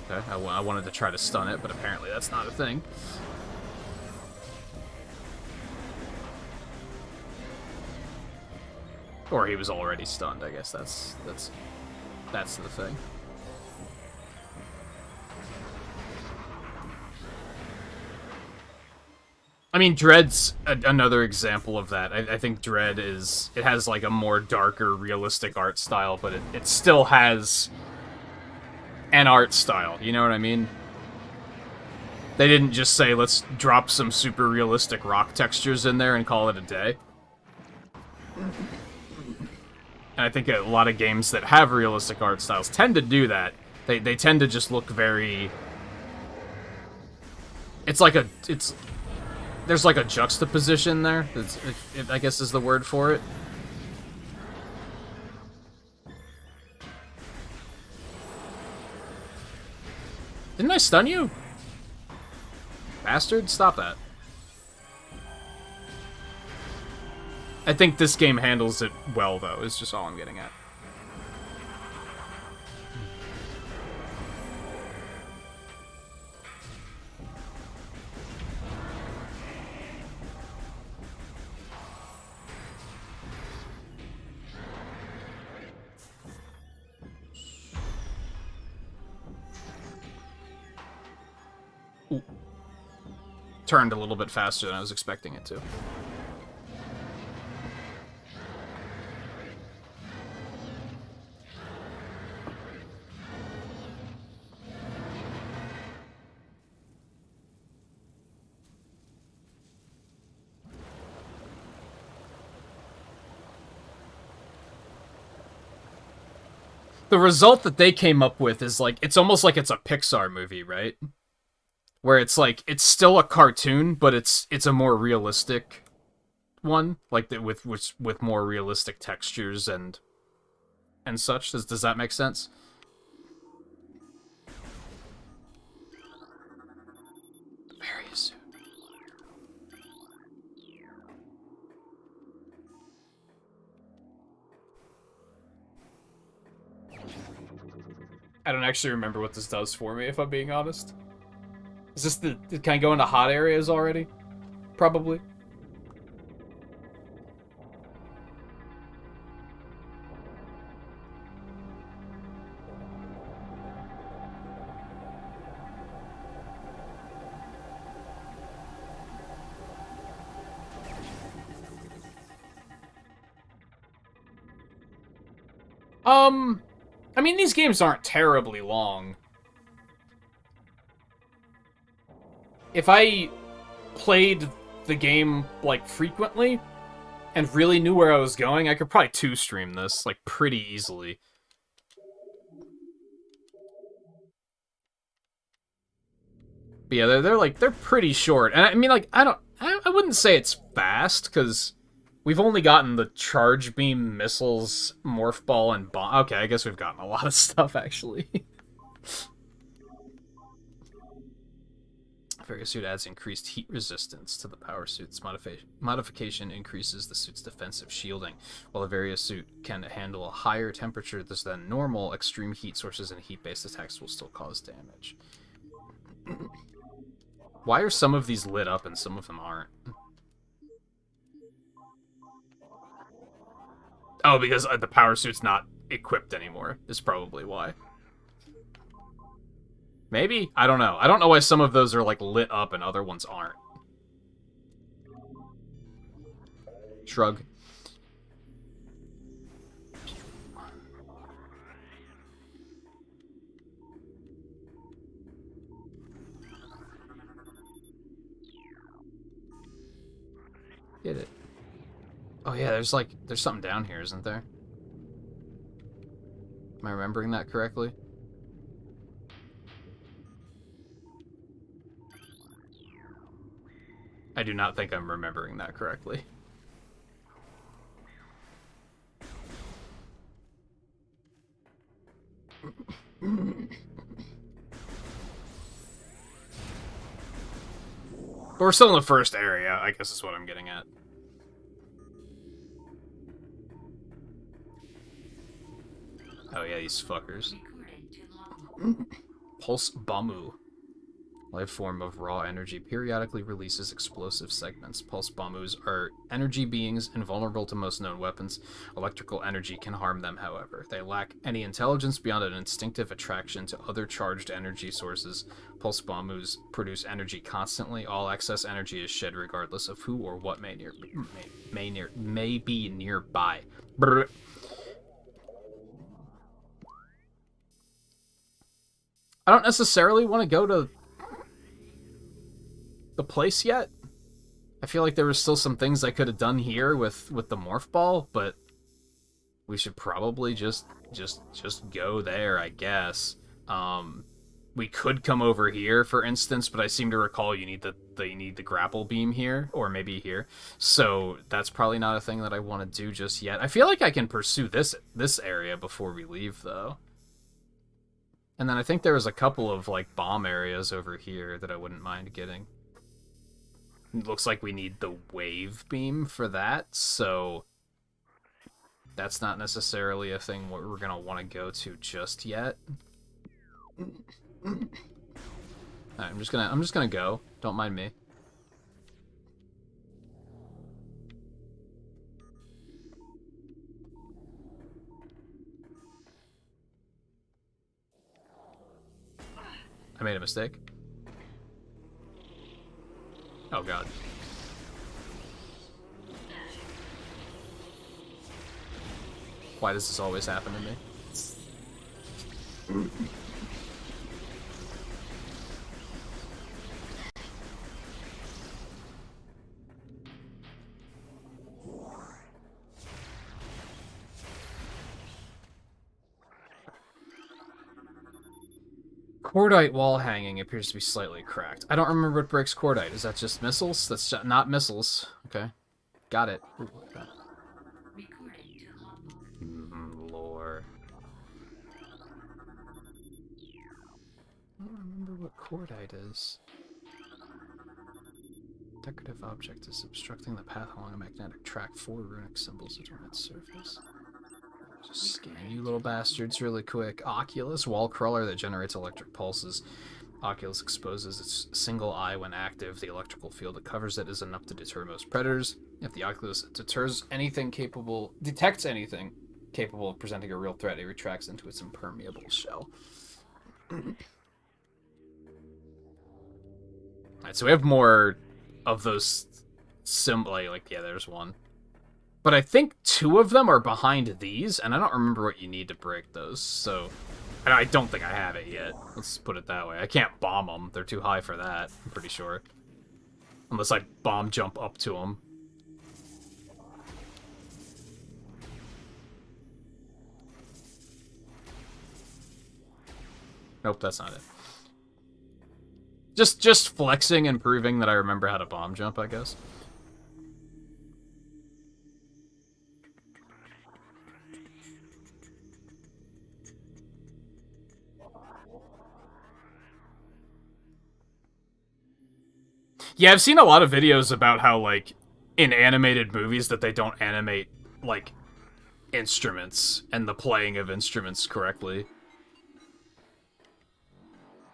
Okay, I wanted to try to stun it, but apparently that's not a thing. Or he was already stunned, I guess that's the thing. I mean, Dread's another example of that. I think Dread it has like a more darker, realistic art style, but it still has an art style, you know what I mean? They didn't just say, let's drop some super realistic rock textures in there and call it a day. And I think a lot of games that have realistic art styles tend to do that. They tend to just look very... There's like a juxtaposition there, I guess is the word for it. Didn't I stun you? Bastard, stop that. I think this game handles it well, though, is just all I'm getting at. Ooh. Turned a little bit faster than I was expecting it to. The result that they came up with is like, it's almost like it's a Pixar movie, right? Where it's like, it's still a cartoon, but it's a more realistic one, like with more realistic textures and such. Does that make sense? Very soon. I don't actually remember what this does for me, if I'm being honest. Is this can I go into hot areas already? Probably. I mean, these games aren't terribly long. If I played the game, like, frequently, and really knew where I was going, I could probably two-stream this, like, pretty easily. But yeah, they're pretty short. And I mean, like, I wouldn't say it's fast, because we've only gotten the charge beam, missiles, morph ball, and bomb. Okay, I guess we've gotten a lot of stuff, actually. Various suit adds increased heat resistance to the power suit's modification increases the suit's defensive shielding. While the various suit can handle a higher temperature than normal, extreme heat sources and heat-based attacks will still cause damage. Why are some of these lit up and some of them aren't? Oh, because the power suit's not equipped anymore, is probably why. Maybe? I don't know. I don't know why some of those are, like, lit up and other ones aren't. Shrug. Get it. Oh yeah, there's something down here, isn't there? Am I remembering that correctly? I do not think I'm remembering that correctly. But we're still in the first area, I guess is what I'm getting at. Oh yeah, these fuckers. Pulse Bamu. Life form of raw energy periodically releases explosive segments. Pulse Bamus are energy beings invulnerable to most known weapons. Electrical energy can harm them, however. They lack any intelligence beyond an instinctive attraction to other charged energy sources. Pulse Bamus produce energy constantly. All excess energy is shed regardless of who or what may be nearby. Brr. I don't necessarily want to go to the place yet. I feel like there were still some things I could have done here with the morph ball, but we should probably just go there, I guess. We could come over here, for instance, but I seem to recall you need the grapple beam here, or maybe here. So that's probably not a thing that I want to do just yet. I feel like I can pursue this area before we leave, though. And then I think there was a couple of, like, bomb areas over here that I wouldn't mind getting. It looks like we need the wave beam for that, so that's not necessarily a thing we're going to want to go to just yet. Alright, I'm just gonna go. Don't mind me. I made a mistake. Oh god. Why does this always happen to me? Cordite wall hanging appears to be slightly cracked. I don't remember what breaks cordite. Is that just missiles? That's not missiles. Okay. Got it. Ooh, lore. I don't remember what cordite is. Decorative object is obstructing the path along a magnetic track. 4 runic symbols adorn its surface. Just scan you little bastards really quick. Oculus, wall crawler that generates electric pulses. Oculus exposes its single eye when active. The electrical field that covers it is enough to deter most predators. If the Oculus detects anything capable of presenting a real threat, it retracts into its impermeable shell. Alright, so we have more of those yeah, there's one. But I think 2 of them are behind these, and I don't remember what you need to break those, so... And I don't think I have it yet. Let's put it that way. I can't bomb them. They're too high for that, I'm pretty sure. Unless I bomb jump up to them. Nope, that's not it. Just flexing and proving that I remember how to bomb jump, I guess. Yeah, I've seen a lot of videos about how, like, in animated movies that they don't animate, like, instruments and the playing of instruments correctly.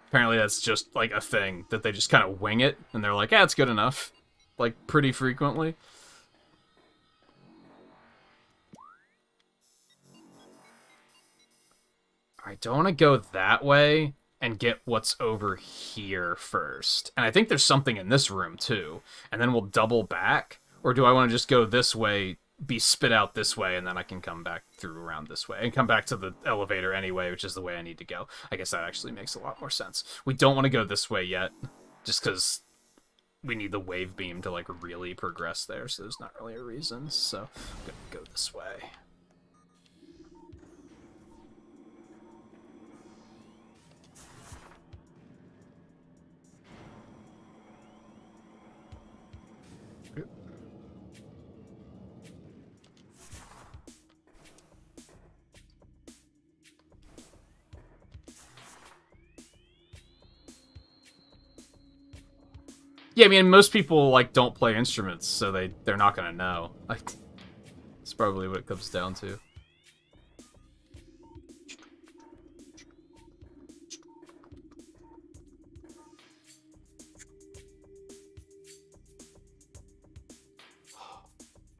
Apparently that's just, like, a thing, that they just kind of wing it, and they're like, yeah, it's good enough. Like, pretty frequently. Alright, don't want to go that way and get what's over here first. And I think there's something in this room, too. And then we'll double back? Or do I want to just go this way, be spit out this way, and then I can come back through around this way? And come back to the elevator anyway, which is the way I need to go. I guess that actually makes a lot more sense. We don't want to go this way yet, just because we need the wave beam to, like, really progress there, so there's not really a reason. So, I'm gonna go this way. Yeah, I mean, most people, like, don't play instruments, so they're not gonna know. Like, that's probably what it comes down to.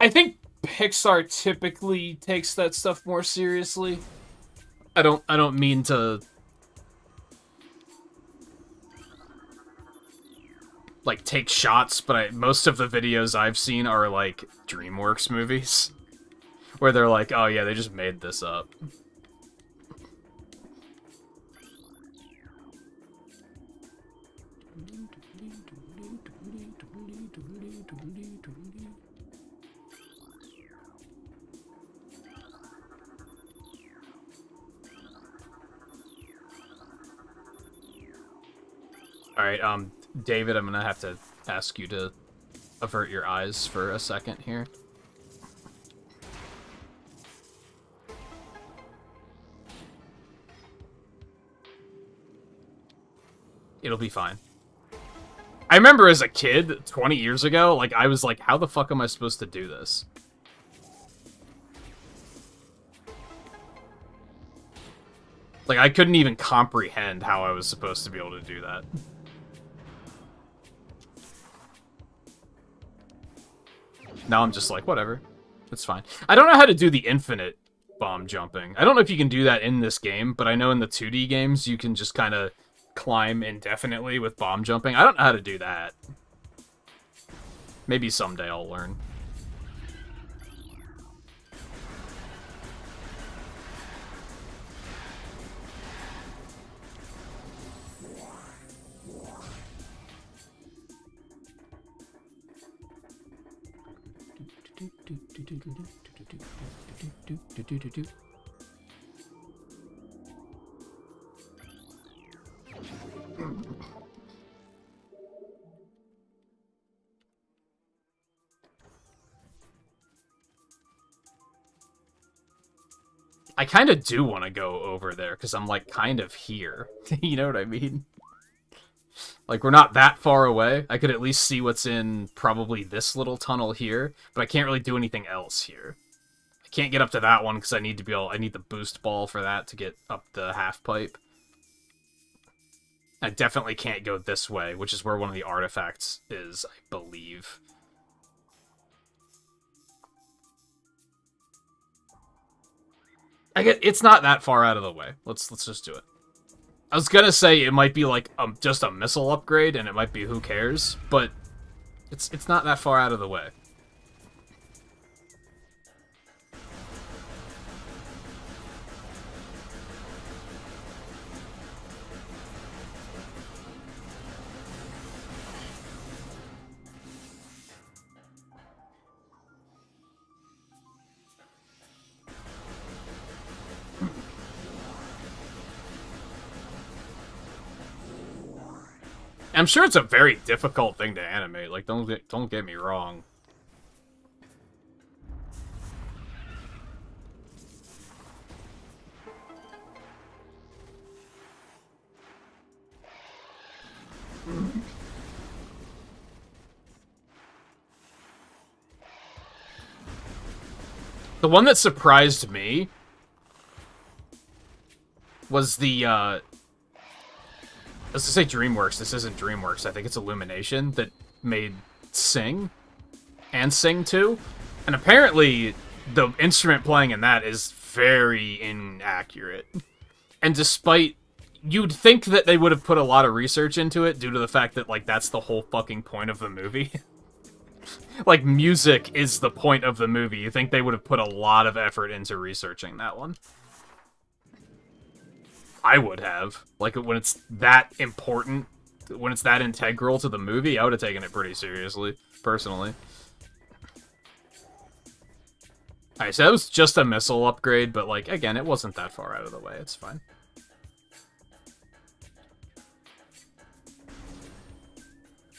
I think Pixar typically takes that stuff more seriously. I don't mean to, like, take shots, but most of the videos I've seen are, like, DreamWorks movies. Where they're like, oh yeah, they just made this up. Alright, David, I'm gonna have to ask you to avert your eyes for a second here. It'll be fine. I remember as a kid, 20 years ago, like, I was like, how the fuck am I supposed to do this? Like, I couldn't even comprehend how I was supposed to be able to do that. Now I'm just like, whatever. It's fine. I don't know how to do the infinite bomb jumping. I don't know if you can do that in this game, but I know in the 2D games you can just kind of climb indefinitely with bomb jumping. I don't know how to do that. Maybe someday I'll learn. I kind of do want to go over there, because I'm, like, kind of here. You know what I mean? Like, we're not that far away. I could at least see what's in probably this little tunnel here, but I can't really do anything else here. I can't get up to that one because I need the boost ball for that to get up the half pipe. I definitely can't go this way, which is where one of the artifacts is, I believe. It's not that far out of the way. Let's just do it. I was gonna say it might be like just a missile upgrade, and it might be who cares, but it's not that far out of the way. I'm sure it's a very difficult thing to animate. Like, don't get me wrong. The one that surprised me was the, let's just say DreamWorks. This isn't DreamWorks. I think it's Illumination that made Sing and Sing 2. And apparently, the instrument playing in that is very inaccurate. And despite... You'd think that they would have put a lot of research into it due to the fact that, like, that's the whole fucking point of the movie. Like, music is the point of the movie. You think they would have put a lot of effort into researching that one. I would have. Like, when it's that important, when it's that integral to the movie, I would have taken it pretty seriously, personally. Alright, so that was just a missile upgrade, but, like, again, it wasn't that far out of the way. It's fine.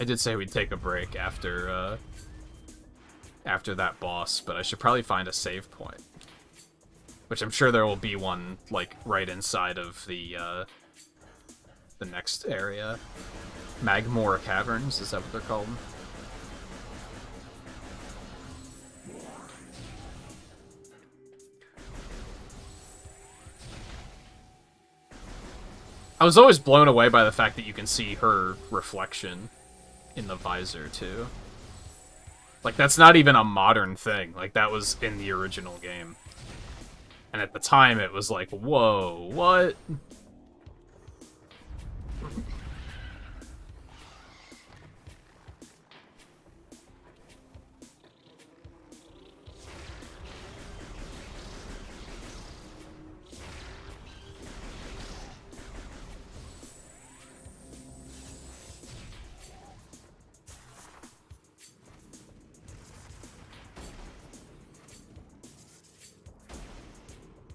I did say we'd take a break after that boss, but I should probably find a save point. Which I'm sure there will be one, like, right inside of the next area. Magmore Caverns, is that what they're called? I was always blown away by the fact that you can see her reflection in the visor, too. Like, that's not even a modern thing. Like, that was in the original game. And at the time, it was like, whoa, what?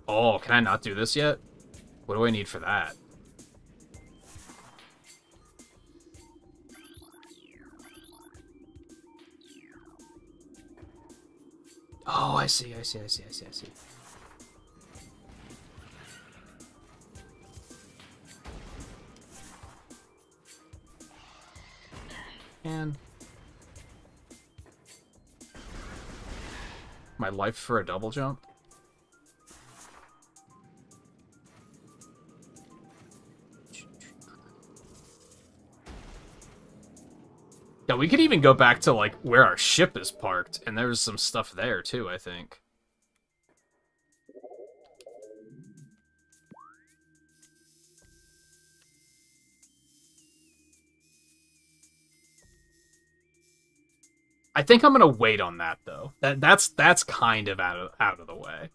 Oh, can I not do this yet? What do I need for that? Oh, I see. And my life for a double jump? Yeah, we could even go back to, like, where our ship is parked, and there's some stuff there, too, I think. I think I'm gonna wait on that, though. That's kind of out of the way.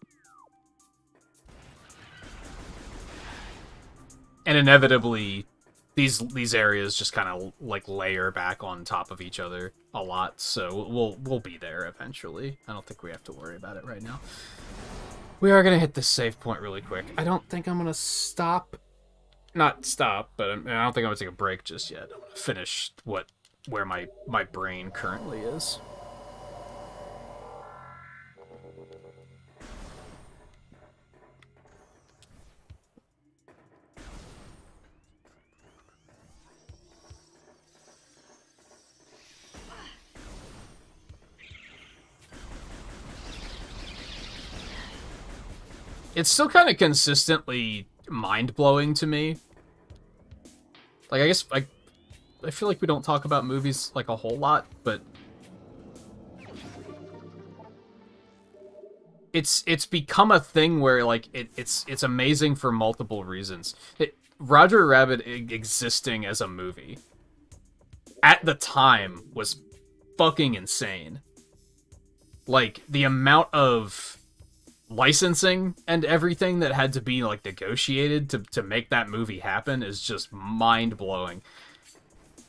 And inevitably, these areas just kind of like layer back on top of each other a lot, so we'll be there eventually. I don't think we have to worry about it right now. We are gonna hit this save point really quick. I don't think I'm gonna stop. Not stop, but I don't think I'm gonna take a break just yet. I'm gonna finish where my brain currently is. It's still kind of consistently mind-blowing to me. Like, I guess, I feel like we don't talk about movies, like, a whole lot, but... It's become a thing where, like, it's amazing for multiple reasons. Roger Rabbit existing as a movie, at the time, was fucking insane. Like, the amount of licensing and everything that had to be, like, negotiated to make that movie happen is just mind-blowing.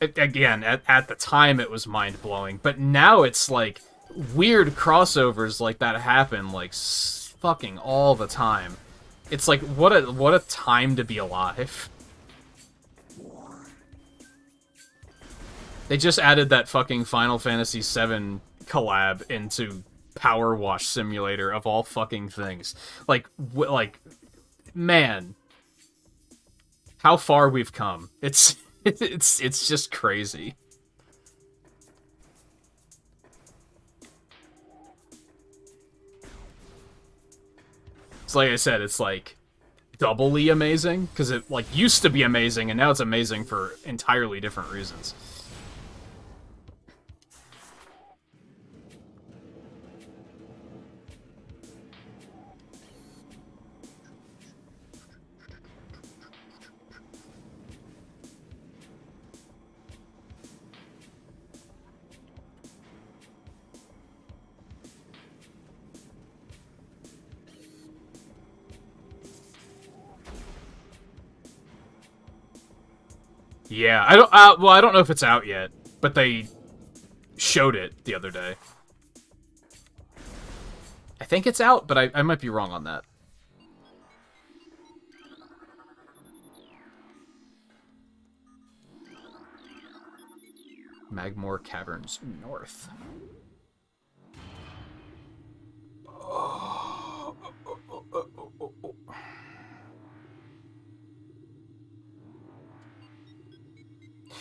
Again, at the time it was mind-blowing, but now it's, like, weird crossovers like that happen, like, fucking all the time. It's like, what a time to be alive. They just added that fucking Final Fantasy VII collab into Power Wash Simulator of all fucking things. Like, man, how far we've come. It's just crazy. So like I said, it's like doubly amazing because it like used to be amazing and now it's amazing for entirely different reasons. Yeah, I don't. Well, I don't know if it's out yet, but they showed it the other day. I think it's out, but I might be wrong on that. Magmoor Caverns North.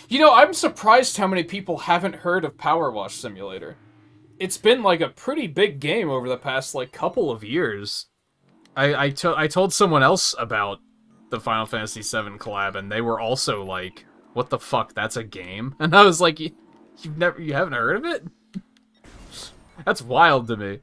You know, I'm surprised how many people haven't heard of Power Wash Simulator. It's been like a pretty big game over the past like couple of years. I told someone else about the Final Fantasy VII collab, and they were also like, "What the fuck? That's a game?" And I was like, "You haven't heard of it? That's wild to me."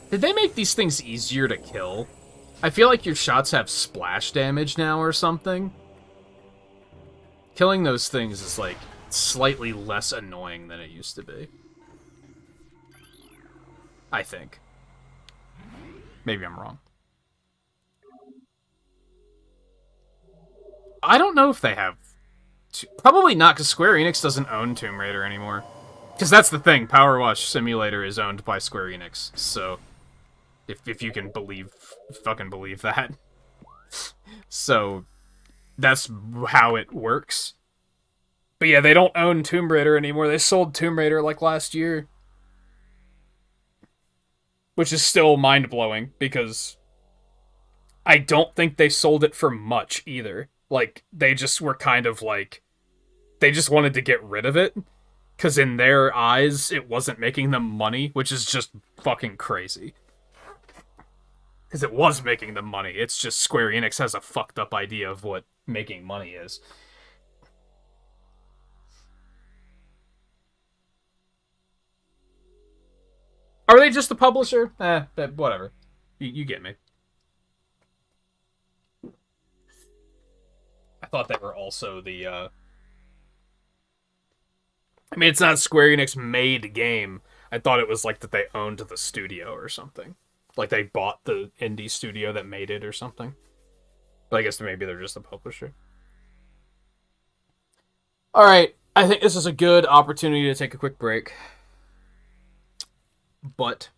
Did they make these things easier to kill? I feel like your shots have splash damage now or something. Killing those things is, like, slightly less annoying than it used to be. I think. Maybe I'm wrong. I don't know if they have... Probably not, because Square Enix doesn't own Tomb Raider anymore. Because that's the thing, Power Wash Simulator is owned by Square Enix, so... If you can fucking believe that. So, that's how it works. But yeah, they don't own Tomb Raider anymore. They sold Tomb Raider, like, last year. Which is still mind-blowing, because I don't think they sold it for much, either. Like, they just were kind of, like... They just wanted to get rid of it. Because in their eyes, it wasn't making them money, which is just fucking crazy. Because it was making them money. It's just Square Enix has a fucked up idea of what making money is. Are they just the publisher? Whatever. You get me. I thought they were also the, I mean, it's not a Square Enix made game. I thought it was like that they owned the studio or something. Like, they bought the indie studio that made it or something. But I guess maybe they're just a publisher. Alright, I think this is a good opportunity to take a quick break. But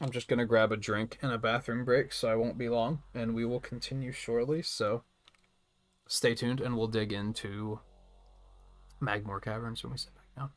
I'm just going to grab a drink and a bathroom break, so I won't be long. And we will continue shortly, so stay tuned, and we'll dig into Magmoor Caverns when we sit back down.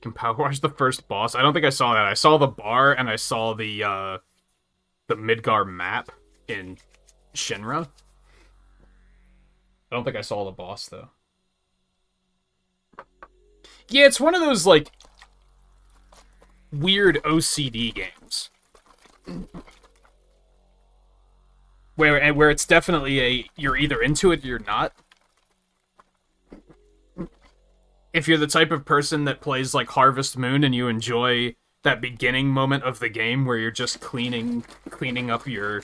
Can power wash the first boss? I don't think I saw that. I saw the bar and I saw the Midgar map in Shinra. I don't think I saw the boss though. Yeah, it's one of those like weird OCD games. Where it's definitely you're either into it or you're not. If you're the type of person that plays like Harvest Moon and you enjoy that beginning moment of the game where you're just cleaning up your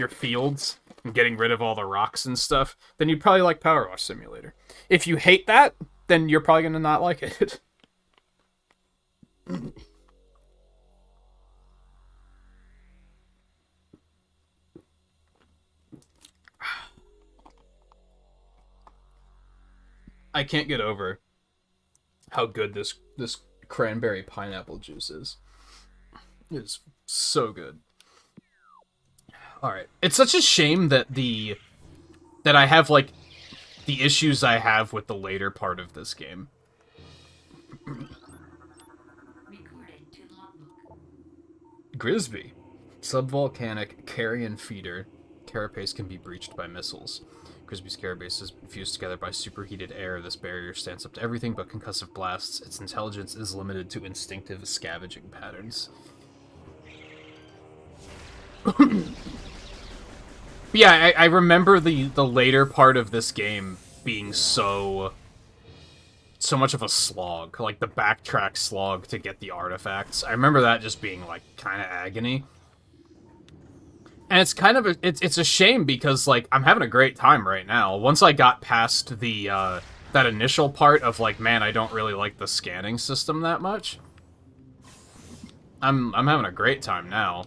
fields and getting rid of all the rocks and stuff, then you'd probably like Power Wash Simulator. If you hate that, then you're probably gonna not like it. I can't get over how good this cranberry pineapple juice is. It is so good. Alright. It's such a shame that that I have, like, the issues I have with the later part of this game. Grisby. Subvolcanic carrion feeder. Carapace can be breached by missiles. Grisby's carapace has been fused together by superheated air. This barrier stands up to everything but concussive blasts. Its intelligence is limited to instinctive scavenging patterns. Yeah, I remember the later part of this game being so much of a slog. Like, the backtrack slog to get the artifacts. I remember that just being, like, kind of agony. And it's kind of it's a shame because, like, I'm having a great time right now. Once I got past the that initial part of, like, man, I don't really like the scanning system that much. I'm having a great time now.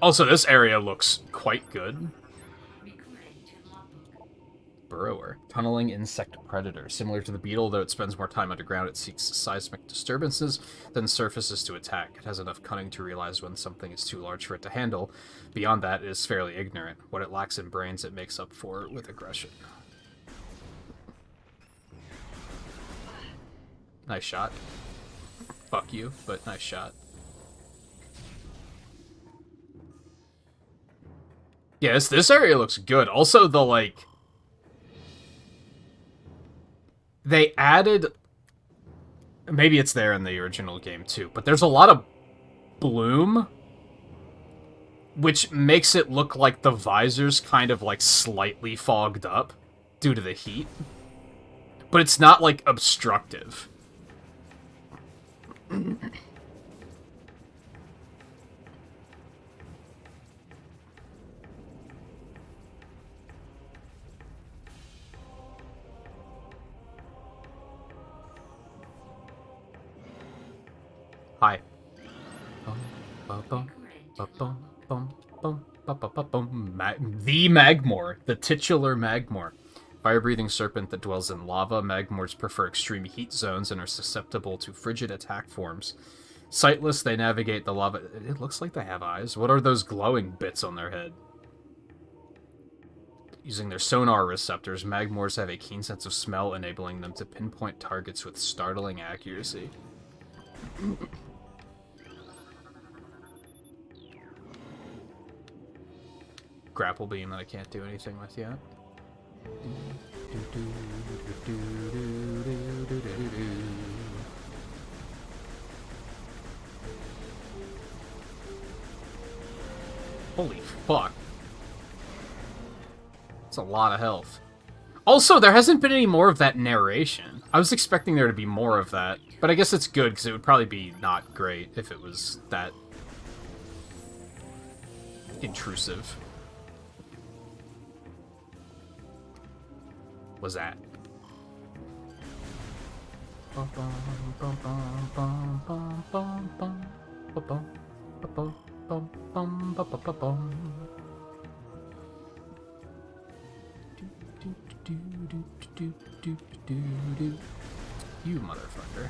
Also, this area looks quite good. Burrower. Tunneling insect predator. Similar to the beetle, though it spends more time underground, it seeks seismic disturbances, then surfaces to attack. It has enough cunning to realize when something is too large for it to handle. Beyond that, it is fairly ignorant. What it lacks in brains, it makes up for with aggression. Nice shot. Fuck you, but nice shot. Yes, this area looks good. Also, the, like... They added... Maybe it's there in the original game, too. But there's a lot of bloom, which makes it look like the visor's kind of, like, slightly fogged up due to the heat. But it's not, like, obstructive. Hi. The Magmor, the titular Magmor. Fire-breathing serpent that dwells in lava, Magmors prefer extreme heat zones and are susceptible to frigid attack forms. Sightless, they navigate the lava... It looks like they have eyes. What are those glowing bits on their head? Using their sonar receptors, Magmors have a keen sense of smell, enabling them to pinpoint targets with startling accuracy. Grapple beam that I can't do anything with yet. Holy fuck. That's a lot of health. Also, there hasn't been any more of that narration. I was expecting there to be more of that, but I guess it's good, because it would probably be not great if it was that intrusive. Was that? You motherfucker.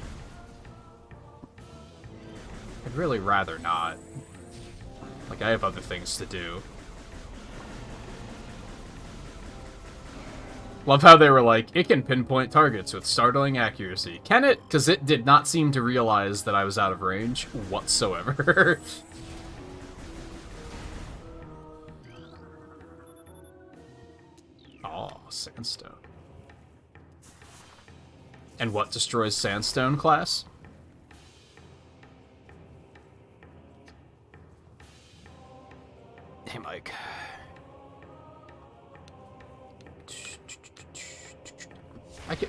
I'd really rather not. Like, I have other things to do. Love how they were like, it can pinpoint targets with startling accuracy. Can it? Because it did not seem to realize that I was out of range whatsoever. Oh, sandstone. And what destroys sandstone, class? Hey, Mike.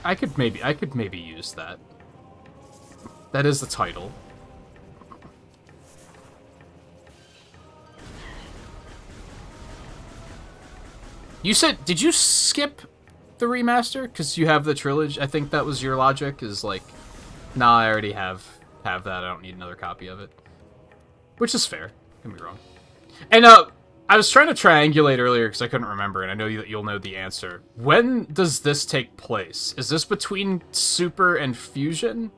I could maybe use that. That is the title. You said, did you skip the remaster because you have the trilogy? I think that was your logic. Is like, nah, I already have that. I don't need another copy of it, which is fair. Don't get me wrong. And I was trying to triangulate earlier because I couldn't remember, and I know that you'll know the answer. When does this take place? Is this between Super and Fusion?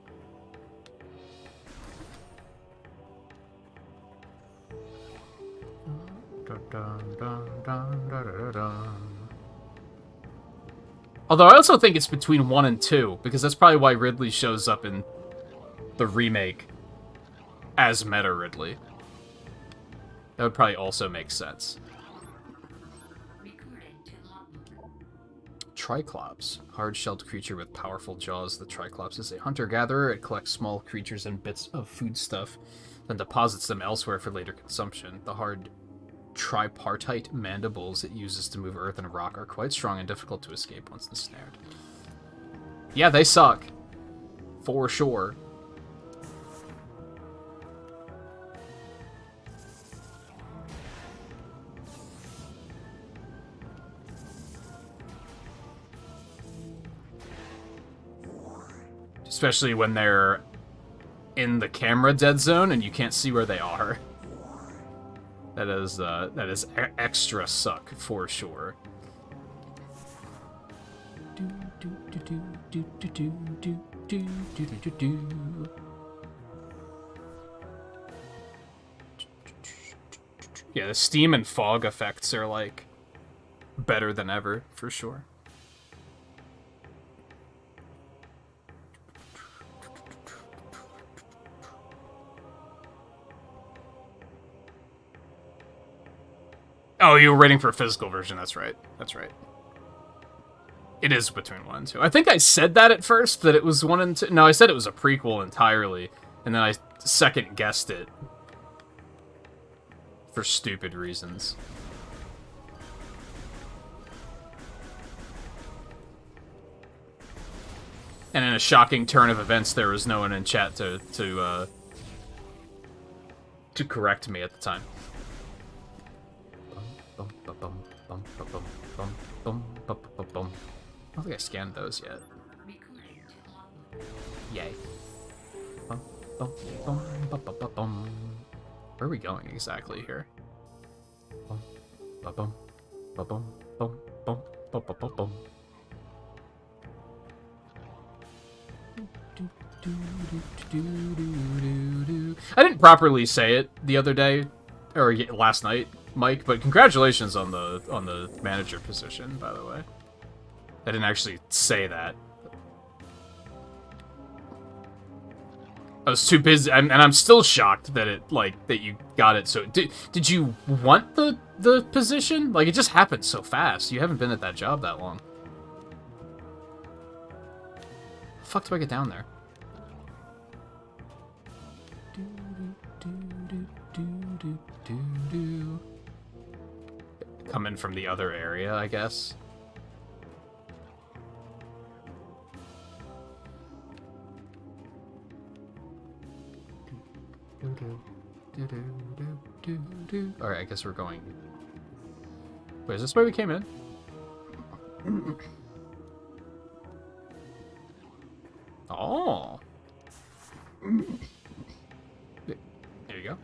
Although I also think it's between 1 and 2, because that's probably why Ridley shows up in the remake as Meta Ridley. That would probably also make sense. Triclops. Hard-shelled creature with powerful jaws. The Triclops is a hunter-gatherer. It collects small creatures and bits of foodstuff, then deposits them elsewhere for later consumption. The hard tripartite mandibles it uses to move earth and rock are quite strong and difficult to escape once ensnared. Yeah, they suck. For sure. Especially when they're in the camera dead zone and you can't see where they are. That is extra suck for sure. Yeah, the steam and fog effects are like better than ever for sure. Oh, you were waiting for a physical version. That's right. That's right. It is between 1 and 2. I think I said that at first, that it was 1 and 2. No, I said it was a prequel entirely, and then I second-guessed it. For stupid reasons. And in a shocking turn of events, there was no one in chat to correct me at the time. I don't think I scanned those yet. Yay. Where are we going exactly here? I didn't properly say it the other day, or last night, Mike, but congratulations on the manager position, by the way. I didn't actually say that. I was too busy, and I'm still shocked that that you got it. So did you want the position? Like, it just happened so fast. You haven't been at that job that long. How the fuck do I get down there? Come in from the other area, I guess. Alright, I guess we're going... Wait, is this where we came in? Oh! There you go.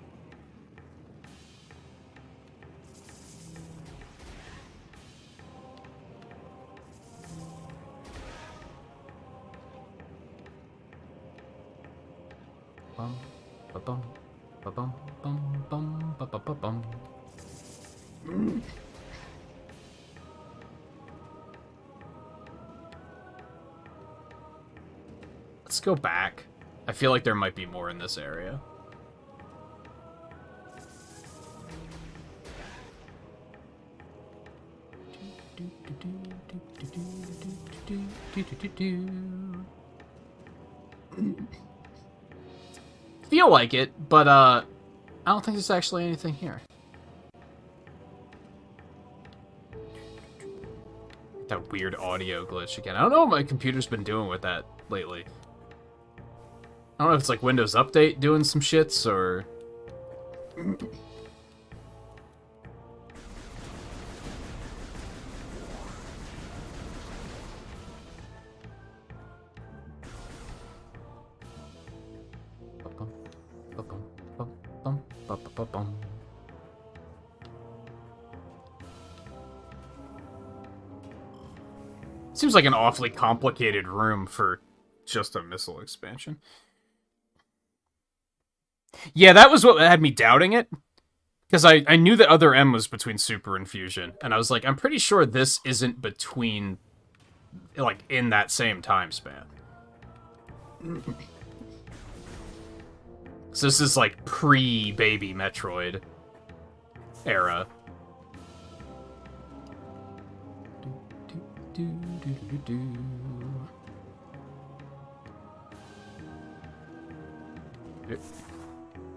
Bum, ba-bum, Ba-bum, bum, bum, ba-ba-ba-bum. Let's go back. I feel like there might be more in this area. Feel like it, but I don't think there's actually anything here. That weird audio glitch again. I don't know what my computer's been doing with that lately. I don't know if it's like Windows Update doing some shits or... Seems like an awfully complicated room for just a missile expansion. Yeah, that was what had me doubting it. Because I knew that other M was between Super and Fusion. And I was like, I'm pretty sure this isn't between, like, in that same time span. So this is like pre-baby Metroid era.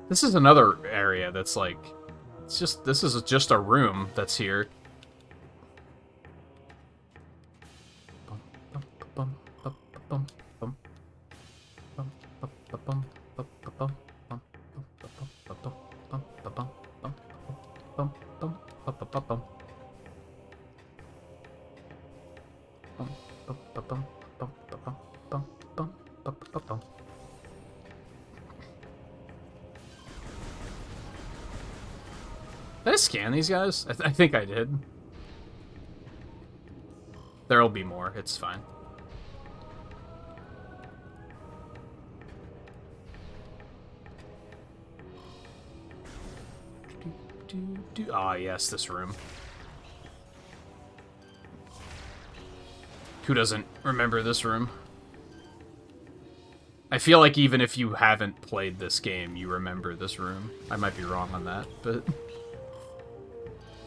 This is another area that's like, this is just a room that's here. Did I scan these guys? I think I did. There'll be more. It's fine. Ah, yes, this room. Who doesn't remember this room? I feel like even if you haven't played this game, you remember this room. I might be wrong on that, but...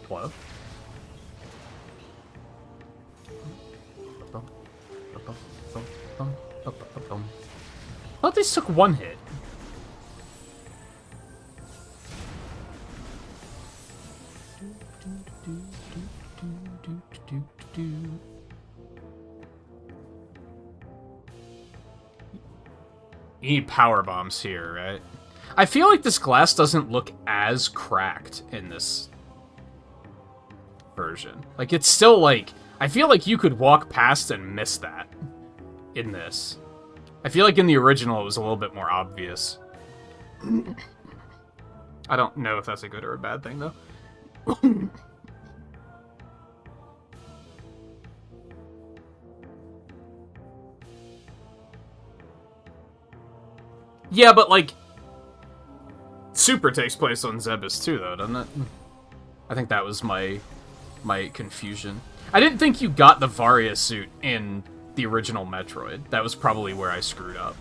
Hello? I thought these took one hit. You need power bombs here, right? I feel like this glass doesn't look as cracked in this version. Like, it's still like... I feel like you could walk past and miss that in this. I feel like in the original it was a little bit more obvious. I don't know if that's a good or a bad thing, though. Yeah, but, like... Super takes place on Zebes, too, though, doesn't it? I think that was my confusion. I didn't think you got the Varia suit in the original Metroid. That was probably where I screwed up.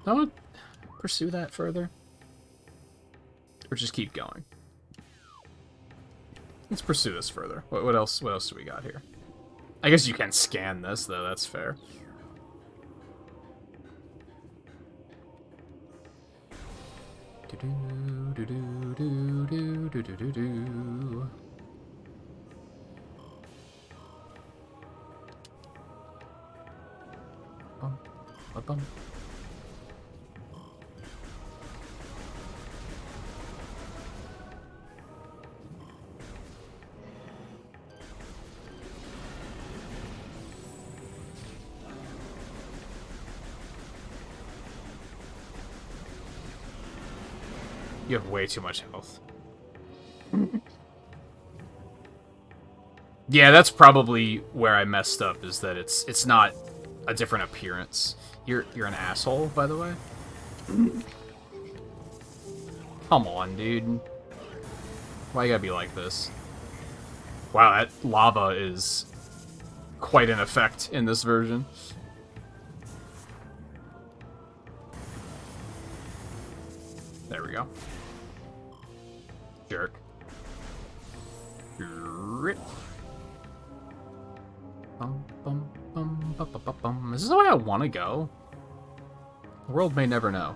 I want to pursue that further. Or just keep going. Let's pursue this further. What else do we got here? I guess you can scan this, though. That's fair. You have way too much health. Yeah, that's probably where I messed up, is that it's not a different appearance. You're an asshole, by the way. Come on, dude. Why you gotta be like this? Wow, that lava is quite an effect in this version. There we go. Jerk. Is this the way I want to go? The world may never know.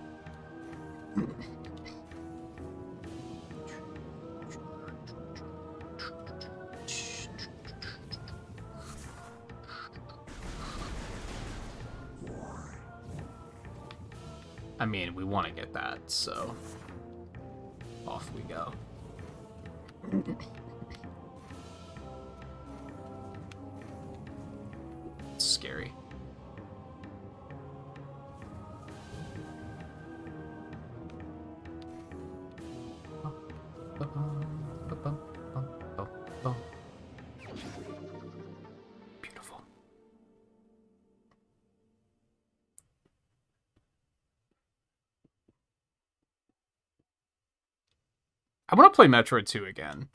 I mean, we want to get that, so off we go. It's scary. Beautiful. I want to play Metroid 2 again.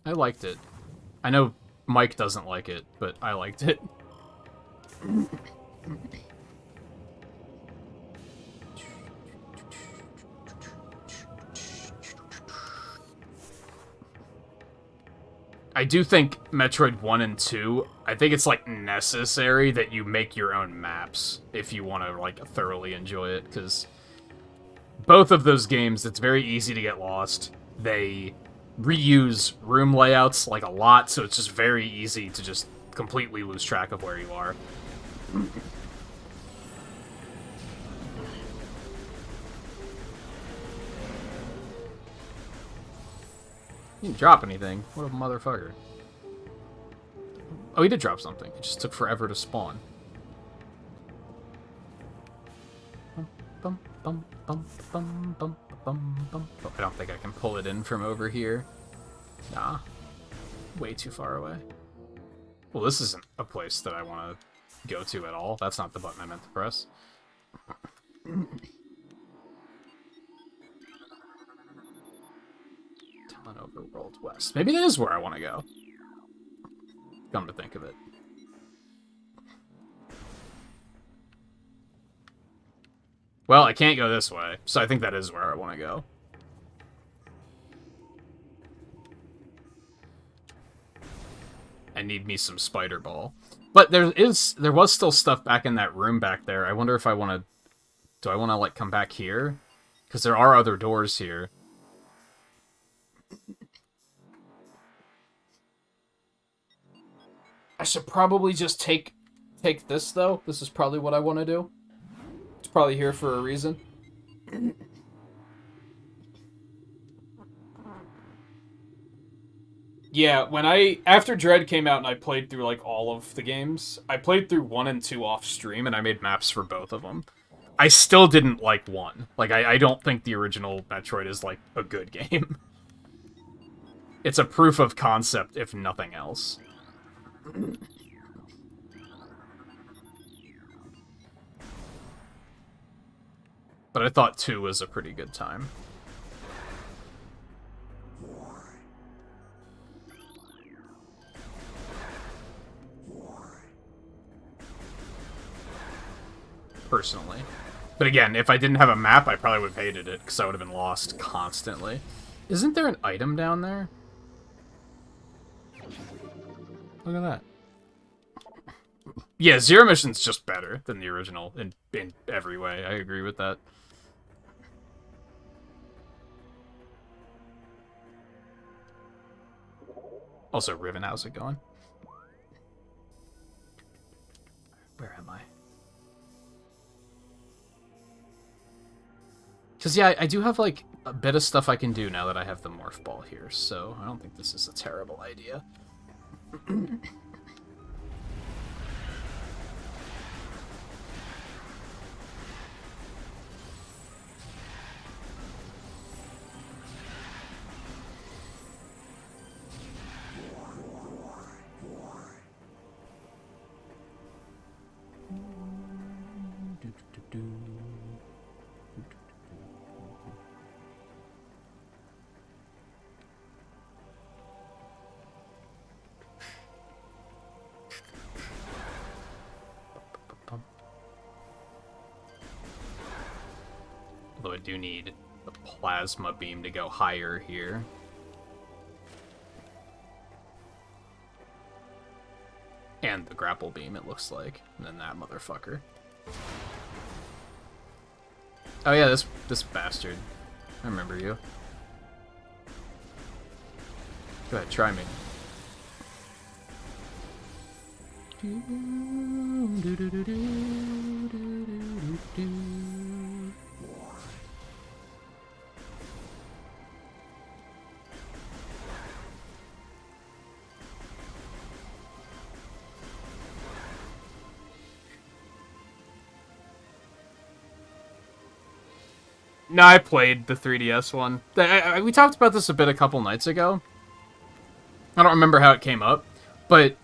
I liked it. I know Mike doesn't like it, but I liked it. I do think Metroid 1 and 2, I think it's, like, necessary that you make your own maps if you want to, like, thoroughly enjoy it, because both of those games, it's very easy to get lost. They reuse room layouts, like, a lot, so it's just very easy to just completely lose track of where you are. He didn't drop anything. What a motherfucker. Oh, he did drop something. It just took forever to spawn. Bum, bum, bum, bum, bum, bum, bum. Oh, I don't think I can pull it in from over here. Nah. Way too far away. Well, this isn't a place that I want to go to at all. That's not the button I meant to press. Overworld West. Maybe that is where I want to go. Come to think of it. Well, I can't go this way, so I think that is where I want to go. I need me some spider ball. But there was still stuff back in that room back there. I wonder if I want to... Do I want to, like, come back here? Because there are other doors here. I should probably just take this, though. This is probably what I want to do. It's probably here for a reason. Yeah, after Dread came out and I played through, like, all of the games, I played through 1 and 2 off stream, and I made maps for both of them. I still didn't like 1. Like, I don't think the original Metroid is, like, a good game. It's a proof of concept, if nothing else. But I thought 2 was a pretty good time. Personally. But again, if I didn't have a map, I probably would have hated it, because I would have been lost constantly. Isn't there an item down there? Look at that. Yeah, Zero Mission's just better than the original in every way. I agree with that. Also, Riven, how's it going? Where am I? Because, yeah, I do have, like, a bit of stuff I can do now that I have the Morph Ball here, so I don't think this is a terrible idea. Although I do need the plasma beam to go higher here. And the grapple beam, it looks like. And then that motherfucker. Oh yeah, this bastard. I remember you. Go ahead, try me. No, I played the 3DS one. We talked about this a couple nights ago. I don't remember how it came up, but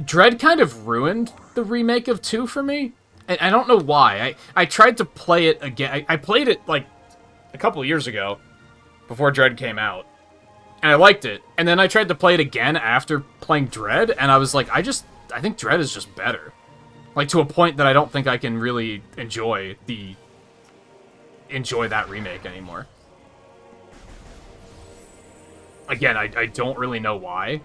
Dread kind of ruined the remake of 2 for me. And I don't know why. I tried to play it again. I played it, like, a couple of years ago, before Dread came out. And I liked it. And then I tried to play it again after playing Dread, and I was like, I think Dread is just better. Like, to a point that I don't think I can really enjoy that remake anymore. Again, I don't really know why.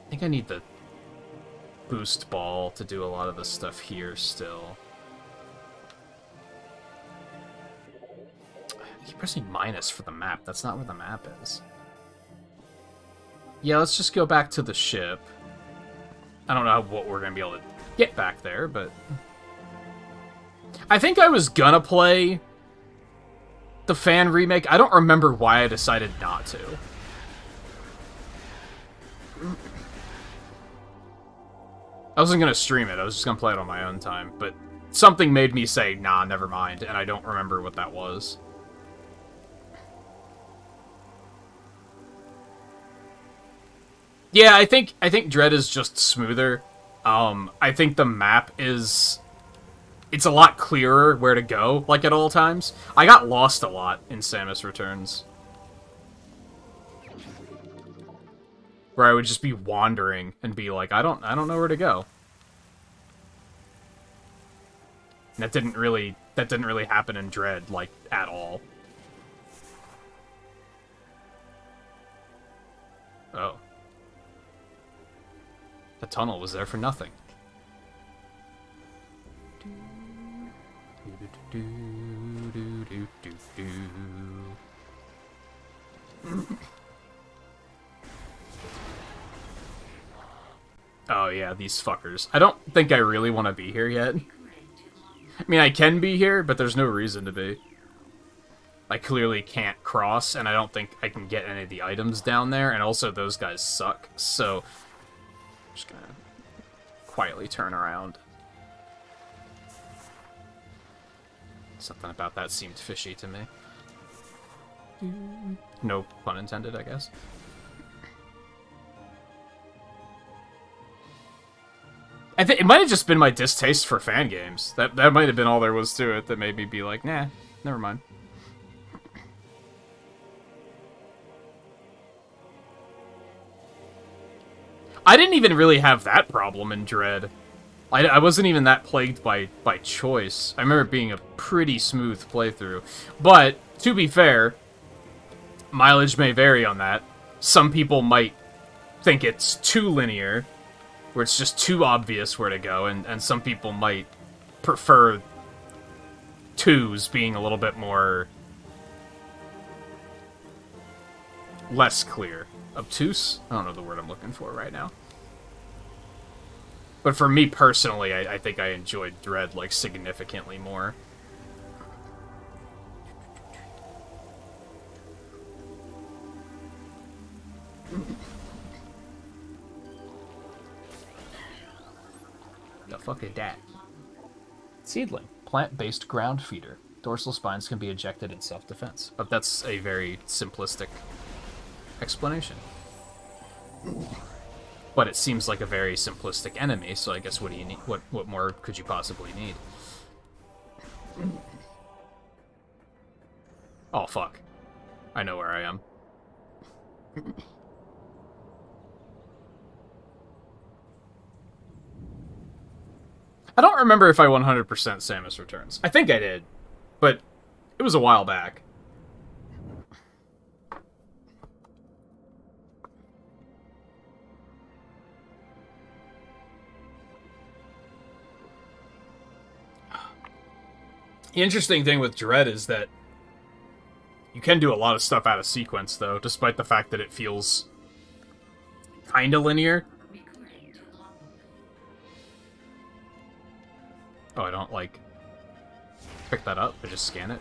I think I need the boost ball to do a lot of the stuff here still. I keep pressing minus for the map. That's not where the map is. Yeah, let's just go back to the ship. I don't know what we're going to be able to get back there, but I think I was gonna play the fan remake. I don't remember why I decided not to. I wasn't gonna stream it. I was just gonna play it on my own time, but something made me say, nah, never mind, and I don't remember what that was. Yeah, I think Dread is just smoother. I think the map is... It's a lot clearer where to go, like, at all times. I got lost a lot in Samus Returns. Where I would just be wandering and be like, I don't know where to go. And that didn't really happen in Dread, like, at all. Oh. The tunnel was there for nothing. Oh yeah, these fuckers. I don't think I really want to be here yet. I mean, I can be here, but there's no reason to be. I clearly can't cross, and I don't think I can get any of the items down there, and also those guys suck, so... I'm just gonna quietly turn around. Something about that seemed fishy to me. No pun intended, I guess. I think it might have just been my distaste for fan games. That might have been all there was to it that made me be like, nah, never mind. I didn't even really have that problem in Dread. I wasn't even that plagued by choice. I remember it being a pretty smooth playthrough. But, to be fair, mileage may vary on that. Some people might think it's too linear, where it's just too obvious where to go, and some people might prefer 2s being a little bit more... less clear. Obtuse? I don't know the word I'm looking for right now. But for me personally, I think I enjoyed Dread, like, significantly more. The fuck is that? Seedling. Plant-based ground feeder. Dorsal spines can be ejected in self-defense. But that's a very simplistic explanation. But it seems like a very simplistic enemy, so I guess what do you need? What more could you possibly need? Oh fuck. I know where I am. I don't remember if I 100% Samus Returns. I think I did, but it was a while back. The interesting thing with Dread is that you can do a lot of stuff out of sequence, though, despite the fact that it feels kind of linear. Oh, I don't, like, pick that up. I just scan it.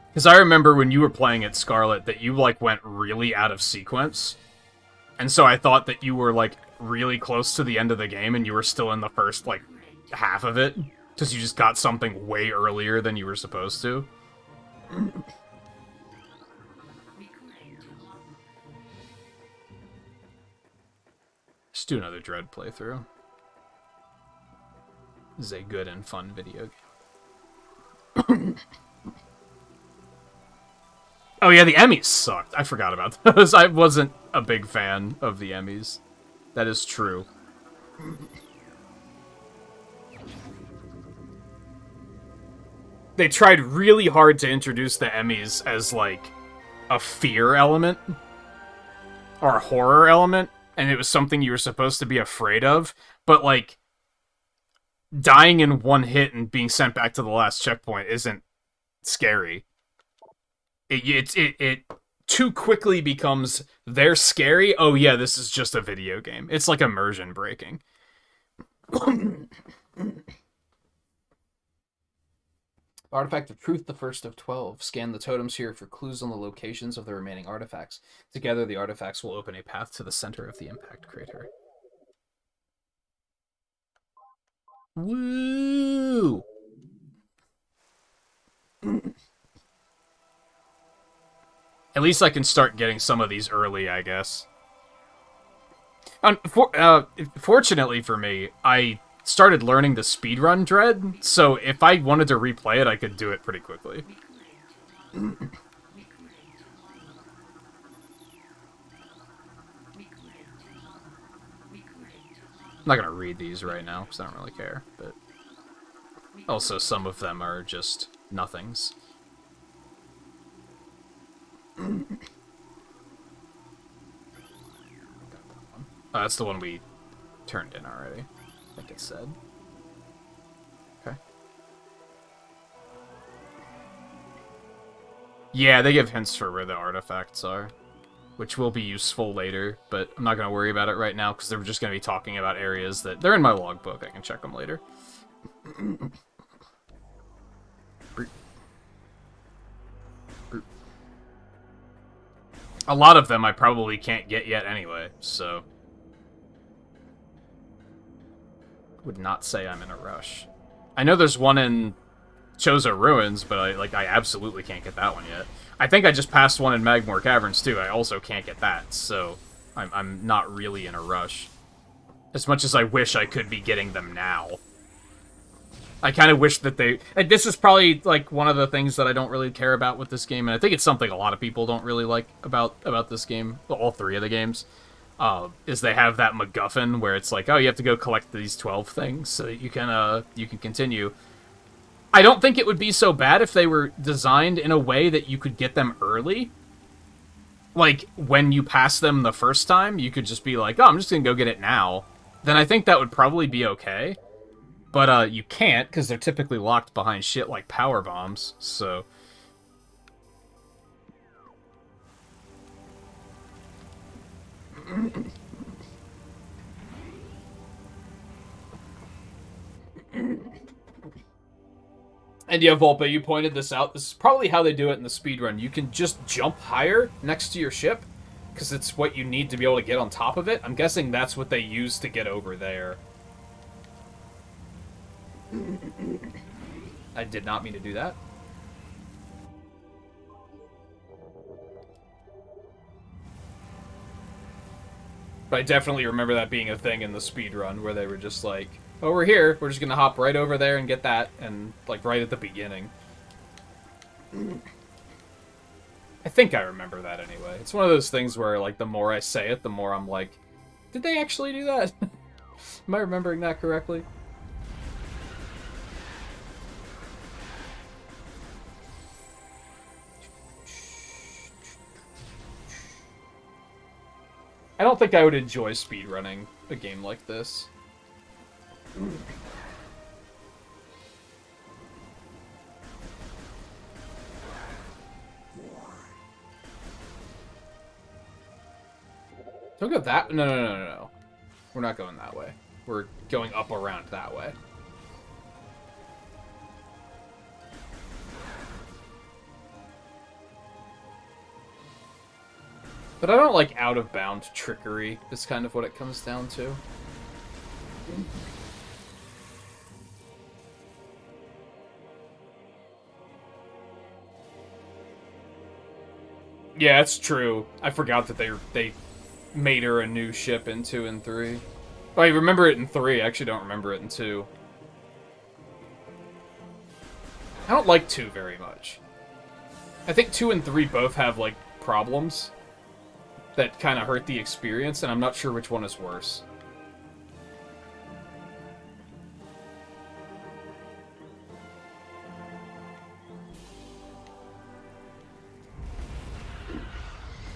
Because I remember when you were playing at Scarlet that you, like, went really out of sequence. And so I thought that you were, like, really close to the end of the game and you were still in the first, like, half of it. Because you just got something way earlier than you were supposed to. Just do another Dread playthrough. This is a good and fun video game. Oh yeah, the Emmys sucked. I forgot about those. I wasn't a big fan of the Emmys. That is true. They tried really hard to introduce the Emmys as, like, a fear element. Or a horror element. And it was something you were supposed to be afraid of. But, like, dying in one hit and being sent back to the last checkpoint isn't scary. It too quickly becomes, they're scary, oh yeah, this is just a video game. It's like immersion breaking. Artifact of Truth, the first of 12. Scan the totems here for clues on the locations of the remaining artifacts. Together, the artifacts will open a path to the center of the impact crater. Woo! At least I can start getting some of these early, I guess. Fortunately for me, I started learning the speedrun Dread, so if I wanted to replay it, I could do it pretty quickly. I'm not gonna read these right now, because I don't really care, but also some of them are just nothings. Oh, that's the one we turned in already. I think it said. Okay. Yeah, they give hints for where the artifacts are, which will be useful later, but I'm not going to worry about it right now because they're just going to be talking about areas that... They're in my logbook, I can check them later. A lot of them I probably can't get yet anyway, so... Would not say I'm in a rush. I know there's one in Chozo Ruins, but I absolutely can't get that one yet. I think I just passed one in Magmore Caverns too. I also can't get that, so I'm not really in a rush. As much as I wish I could be getting them now. I kind of wish that they... This is probably, like, one of the things that I don't really care about with this game, and I think it's something a lot of people don't really like about this game, all three of the games, is they have that MacGuffin where it's like, oh, you have to go collect these 12 things so that you can continue. I don't think it would be so bad if they were designed in a way that you could get them early. Like, when you pass them the first time, you could just be like, oh, I'm just gonna go get it now. Then I think that would probably be okay. But you can't, because they're typically locked behind shit like power bombs, so... And yeah, Volpe, you pointed this out. This is probably how they do it in the speedrun. You can just jump higher next to your ship, because it's what you need to be able to get on top of it. I'm guessing that's what they use to get over there. I did not mean to do that. But I definitely remember that being a thing in the speedrun, where they were just like, oh, we're here, we're just gonna hop right over there and get that, and, like, right at the beginning. I think I remember that anyway. It's one of those things where, like, the more I say it, the more I'm like, did they actually do that? Am I remembering that correctly? I don't think I would enjoy speedrunning a game like this. Don't go that... No. We're not going that way. We're going up around that way. But I don't like out-of-bound trickery, is kind of what it comes down to. Yeah, it's true. I forgot that they made her a new ship in 2 and 3. Oh, I remember it in 3. I actually don't remember it in 2. I don't like 2 very much. I think 2 and 3 both have, like, problems that kind of hurt the experience, and I'm not sure which one is worse.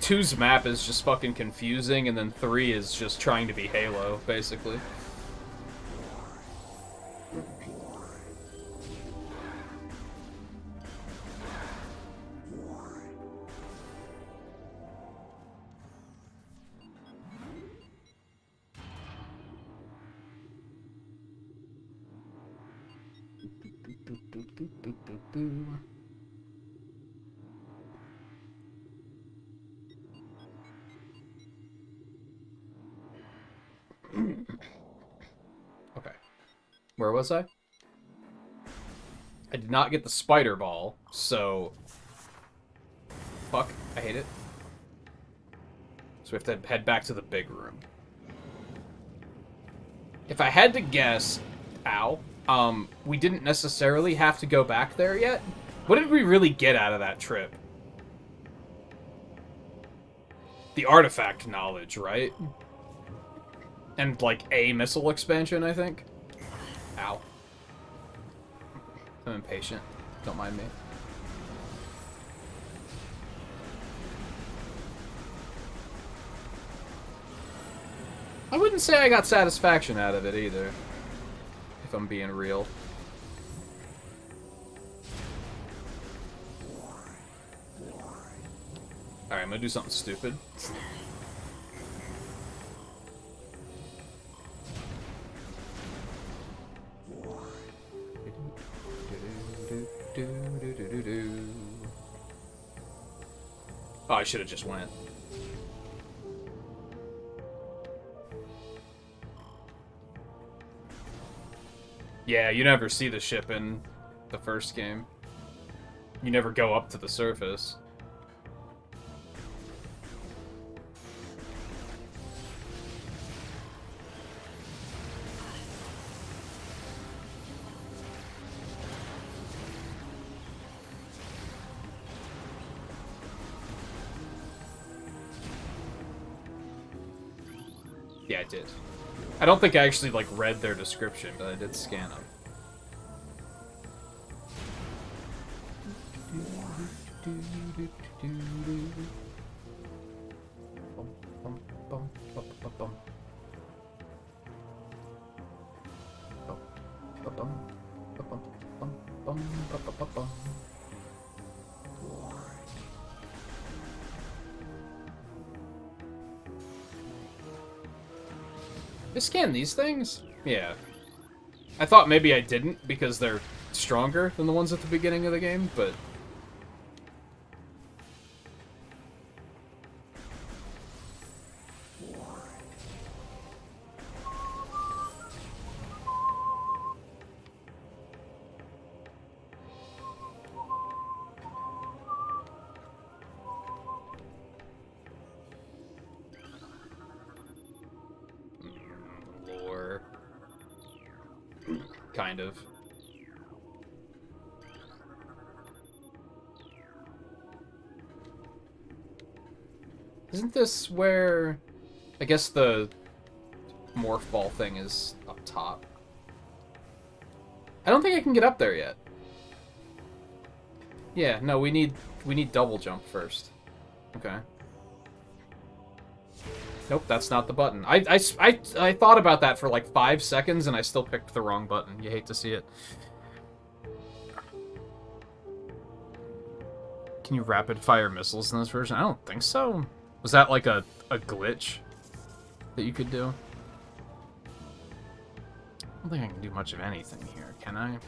Two's map is just fucking confusing, and then 3 is just trying to be Halo, basically. Okay. Where was I? I did not get the spider ball, so... Fuck, I hate it. So we have to head back to the big room. If I had to guess... Ow. We didn't necessarily have to go back there yet. What did we really get out of that trip? The artifact knowledge, right? And, like, a missile expansion, I think? Ow. I'm impatient. Don't mind me. I wouldn't say I got satisfaction out of it, either. If I'm being real. Alright, I'm gonna do something stupid. Oh, I should have just went. Yeah, you never see the ship in the first game. You never go up to the surface. Yeah, I did. I don't think I actually, like, read their description, but I did scan them. I scan these things? Yeah. I thought maybe I didn't because they're stronger than the ones at the beginning of the game, but... lore. Kind of. Isn't this where... I guess the morph ball thing is up top. I don't think I can get up there yet. Yeah, no, we need double jump first. Okay. Nope, that's not the button. I thought about that for like 5 seconds and I still picked the wrong button. You hate to see it. Can you rapid fire missiles in this version? I don't think so. Was that like a glitch that you could do? I don't think I can do much of anything here, can I?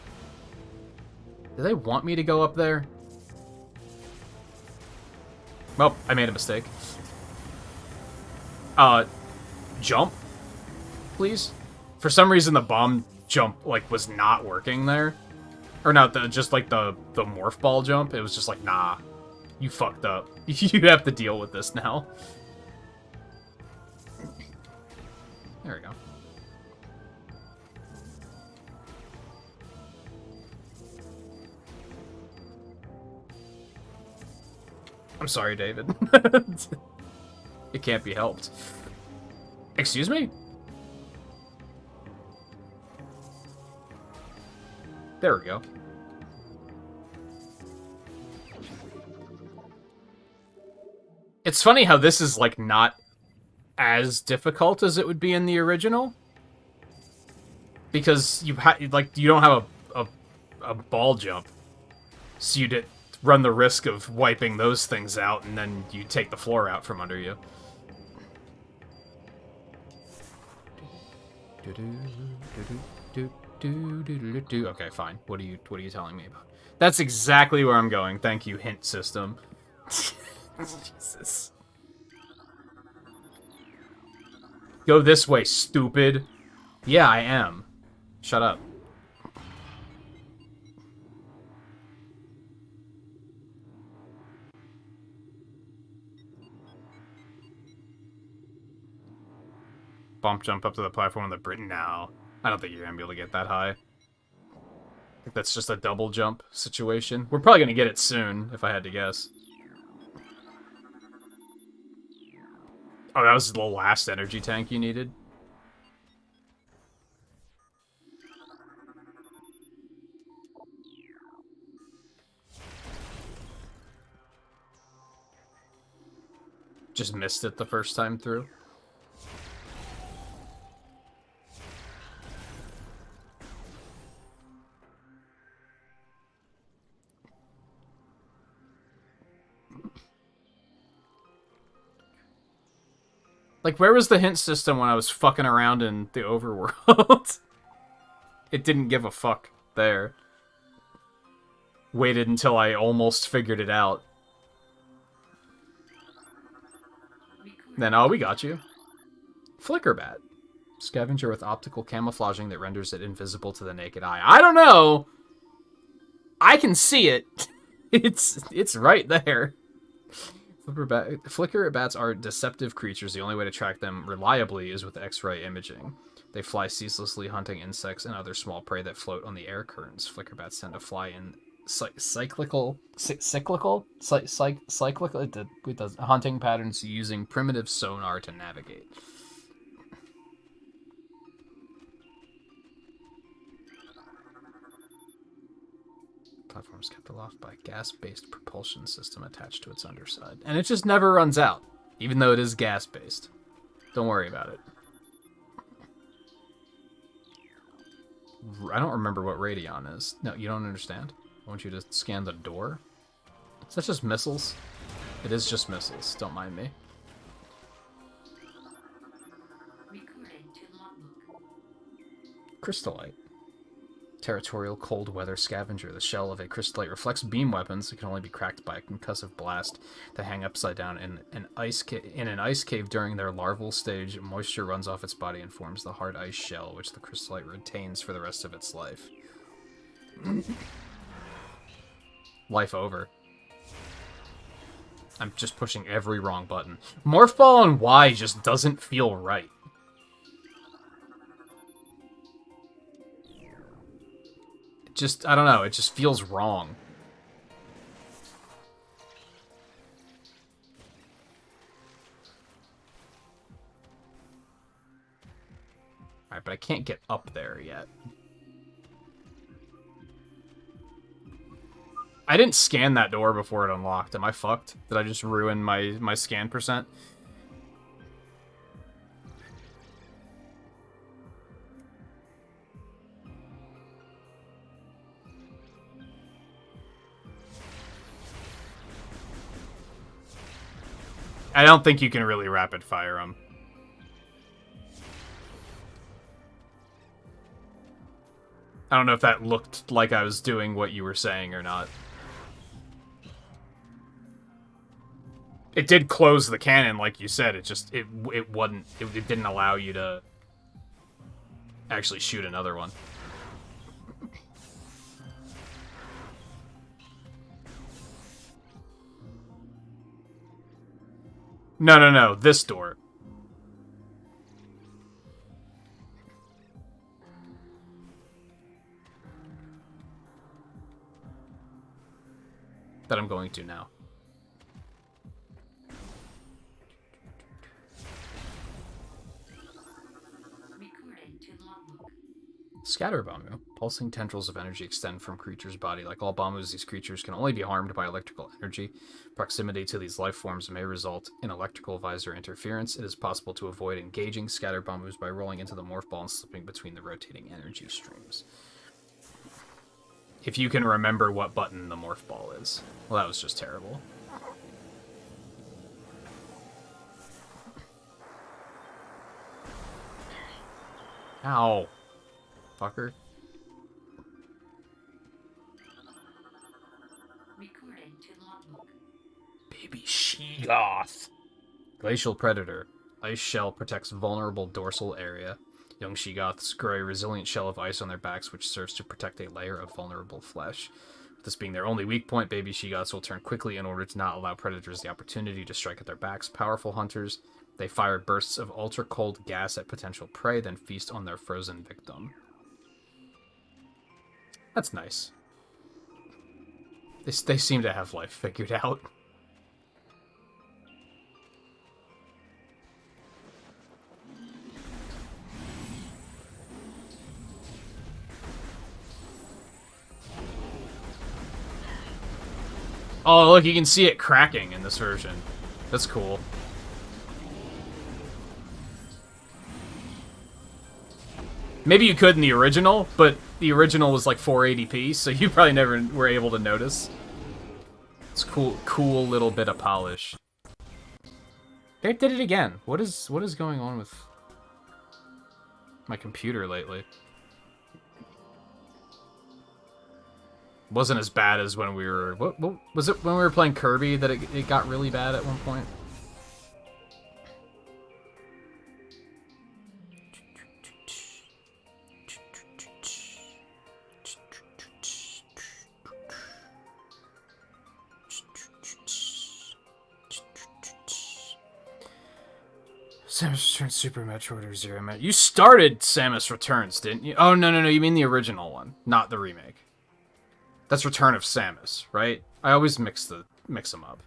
Do they want me to go up there? Well, I made a mistake. Jump, please. For some reason, the bomb jump like was not working there, or not. Just like the morph ball jump. It was just like, nah, you fucked up. You have to deal with this now. There we go. I'm sorry, David. It can't be helped. Excuse me? There we go. It's funny how this is, like, not as difficult as it would be in the original. Because you don't have a ball jump. So you did run the risk of wiping those things out, and then you take the floor out from under you. Okay, fine. What are you telling me about? That's exactly where I'm going. Thank you, hint system. Jesus. Go this way, stupid. Yeah, I am. Shut up. Bump jump up to the platform of the Britain. No, I don't think you're gonna be able to get that high. I think that's just a double jump situation. We're probably gonna get it soon, if I had to guess. Oh, that was the last energy tank you needed? Just missed it the first time through. Like, where was the hint system when I was fucking around in the overworld? It didn't give a fuck there. Waited until I almost figured it out. Then, oh, we got you. Flicker bat. Scavenger with optical camouflaging that renders it invisible to the naked eye. I don't know! I can see it. It's right there. Flicker bats are deceptive creatures. The only way to track them reliably is with X-ray imaging. They fly ceaselessly, hunting insects and other small prey that float on the air currents. Flicker bats tend to fly in cyclical hunting patterns using primitive sonar to navigate. Platform is kept aloft by a gas-based propulsion system attached to its underside. And it just never runs out, even though it is gas-based. Don't worry about it. I don't remember what Radion is. No, you don't understand? I want you to scan the door. Is that just missiles? It is just missiles. Don't mind me. Crystallite. Territorial cold weather scavenger. The shell of a crystallite reflects beam weapons. It can only be cracked by a concussive blast. They hang upside down in an ice cave during their larval stage. Moisture runs off its body and forms the hard ice shell, which the crystallite retains for the rest of its life. Life over. I'm just pushing every wrong button. Morph Ball on Y just doesn't feel right. Just, I don't know, it just feels wrong. Alright, but I can't get up there yet. I didn't scan that door before it unlocked. Am I fucked? Did I just ruin my scan percent? I don't think you can really rapid fire them. I don't know if that looked like I was doing what you were saying or not. It did close the cannon, like you said. It just it didn't allow you to actually shoot another one. No. This door. That I'm going to now. Scatter Bamu. Pulsing tendrils of energy extend from creatures' body. Like all Bamus, these creatures can only be harmed by electrical energy. Proximity to these life forms may result in electrical visor interference. It is possible to avoid engaging Scatter Bamus by rolling into the morph ball and slipping between the rotating energy streams. If you can remember what button the morph ball is. Well, that was just terrible. Ow. Fucker. Baby Sheegoth. Glacial Predator. Ice shell protects vulnerable dorsal area. Young Sheegoths grow a resilient shell of ice on their backs, which serves to protect a layer of vulnerable flesh. With this being their only weak point, baby Sheegoths will turn quickly in order to not allow predators the opportunity to strike at their backs. Powerful hunters, they fire bursts of ultra-cold gas at potential prey, then feast on their frozen victim. That's nice. They seem to have life figured out. Oh, look, you can see it cracking in this version. That's cool. Maybe you could in the original, but the original was like 480p, so you probably never were able to notice. It's cool little bit of polish. They did it again. What is going on with my computer lately? Wasn't as bad as when we were... What was it when we were playing Kirby that it got really bad at one point? Samus Returns Super Metroid or Zero Metroid? You started Samus Returns, didn't you? Oh, no. You mean the original one, not the remake. That's Return of Samus, right? I always mix them up.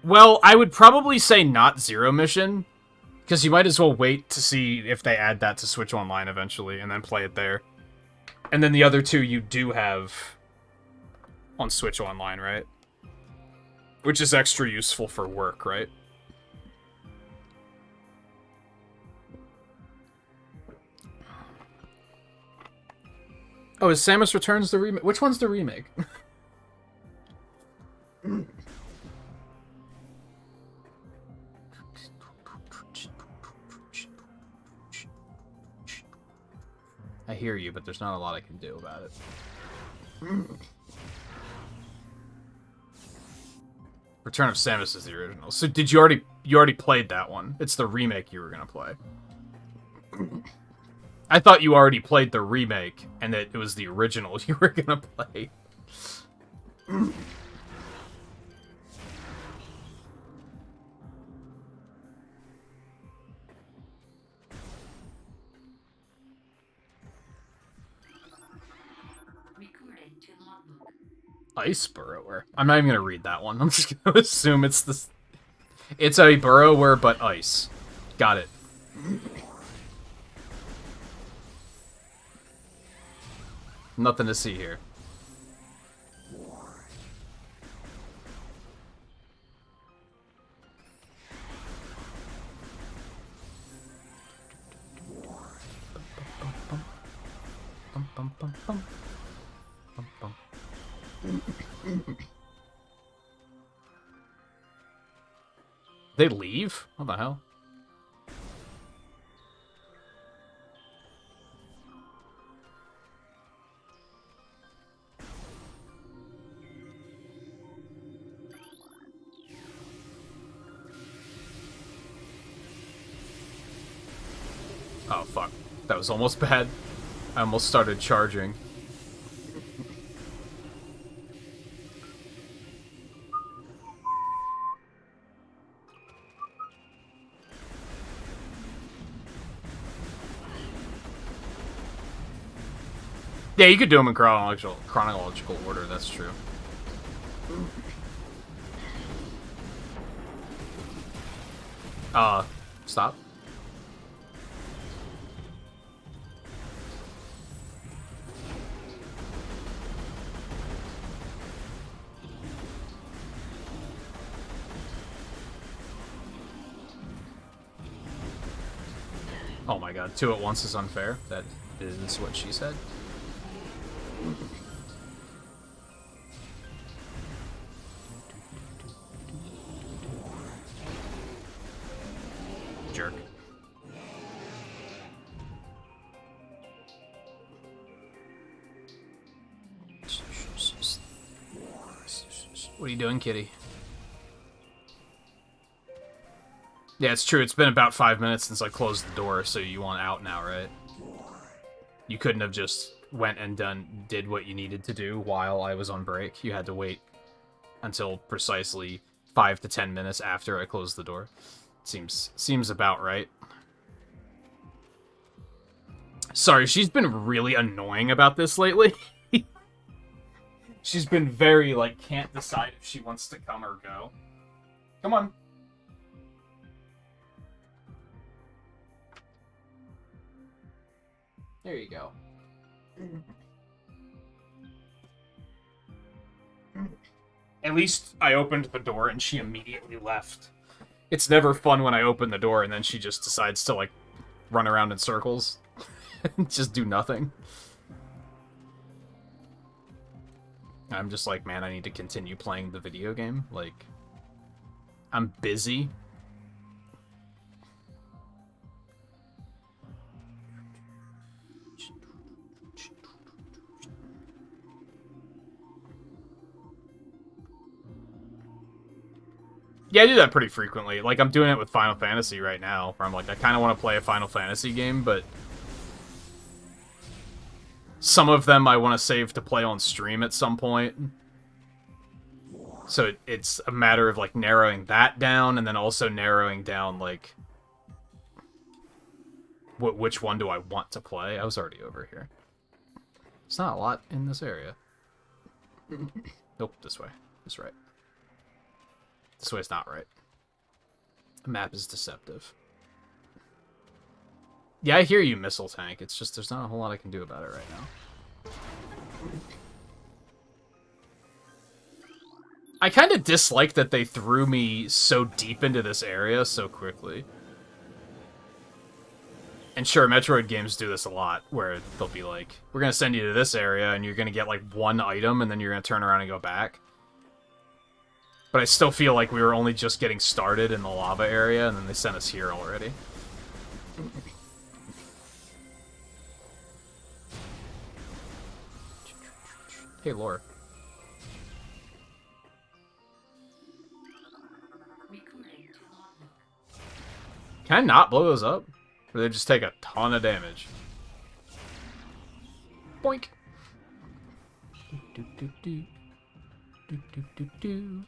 Well, I would probably say not Zero Mission, because you might as well wait to see if they add that to Switch Online eventually, and then play it there. And then the other two you do have on Switch Online, right? Which is extra useful for work, right? Oh, is Samus Returns the remake? Which one's the remake? I hear you, but there's not a lot I can do about it. Return of Samus is the original. So did you already played that one? It's the remake you were gonna play. I thought you already played the remake, and that it was the original you were gonna play. Ice Burrower. I'm not even gonna read that one. I'm just gonna assume it's this. It's a burrower, but ice. Got it. Nothing to see here. They leave? What the hell? Oh, fuck. That was almost bad. I almost started charging. Yeah, you could do them in chronological order, that's true. Stop. Oh my god, 2 at once is unfair. That is what she said. Jerk. What are you doing, kitty? Yeah, it's true. It's been about 5 minutes since I closed the door, so you want out now, right? You couldn't have just went and did what you needed to do while I was on break. You had to wait until precisely 5 to 10 minutes after I closed the door. Seems about right. Sorry, she's been really annoying about this lately. She's been very, like, can't decide if she wants to come or go. Come on. There you go. At least I opened the door and she immediately left. It's never fun when I open the door and then she just decides to, like, run around in circles. And just do nothing. I'm just like, man, I need to continue playing the video game. Like, I'm busy. Yeah, I do that pretty frequently. Like, I'm doing it with Final Fantasy right now, where I'm like, I kind of want to play a Final Fantasy game, but some of them I want to save to play on stream at some point. So it's a matter of, like, narrowing that down, and then also narrowing down, like, which one do I want to play? I was already over here. It's not a lot in this area. Nope, this way. This right. This way's not right. The map is deceptive. Yeah, I hear you, Missile Tank. It's just there's not a whole lot I can do about it right now. I kind of dislike that they threw me so deep into this area so quickly. And sure, Metroid games do this a lot, where they'll be like, we're going to send you to this area, and you're going to get, like, one item, and then you're going to turn around and go back. But I still feel like we were only just getting started in the lava area, and then they sent us here already. Hey, Lore. Can I not blow those up? Or they just take a ton of damage? Boink! Do, do, do, do. Do, do, do, do.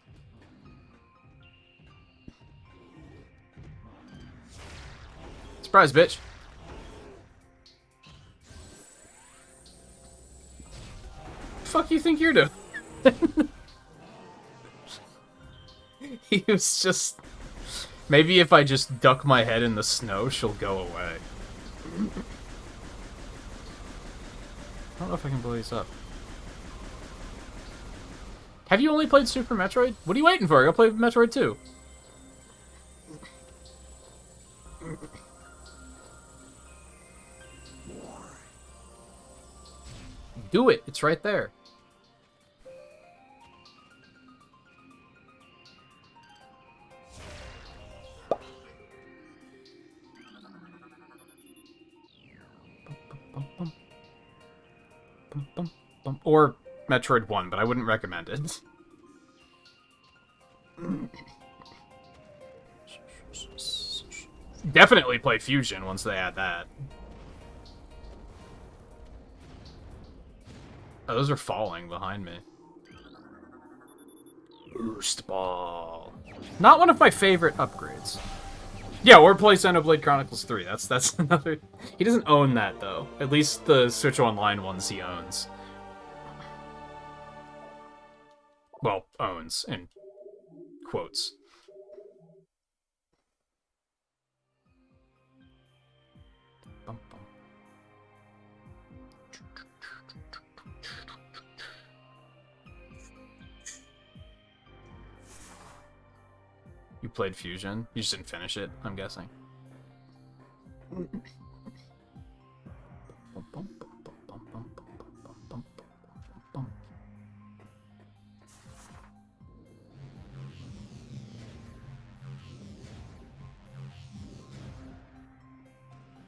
Surprise, bitch! Fuck you think you're doing? He was just Maybe if I just duck my head in the snow, she'll go away. I don't know if I can blow these up. Have you only played Super Metroid? What are you waiting for? Go play Metroid 2. Do it. It's right there. Or Metroid 1, but I wouldn't recommend it. Definitely play Fusion once they add that. Oh, those are falling behind me. Boost Ball. Not one of my favorite upgrades. Yeah, or play Xenoblade Chronicles 3. That's another... He doesn't own that, though. At least the Switch Online ones he owns. Well, owns, in quotes. Bum, bum. You played Fusion? You just didn't finish it, I'm guessing.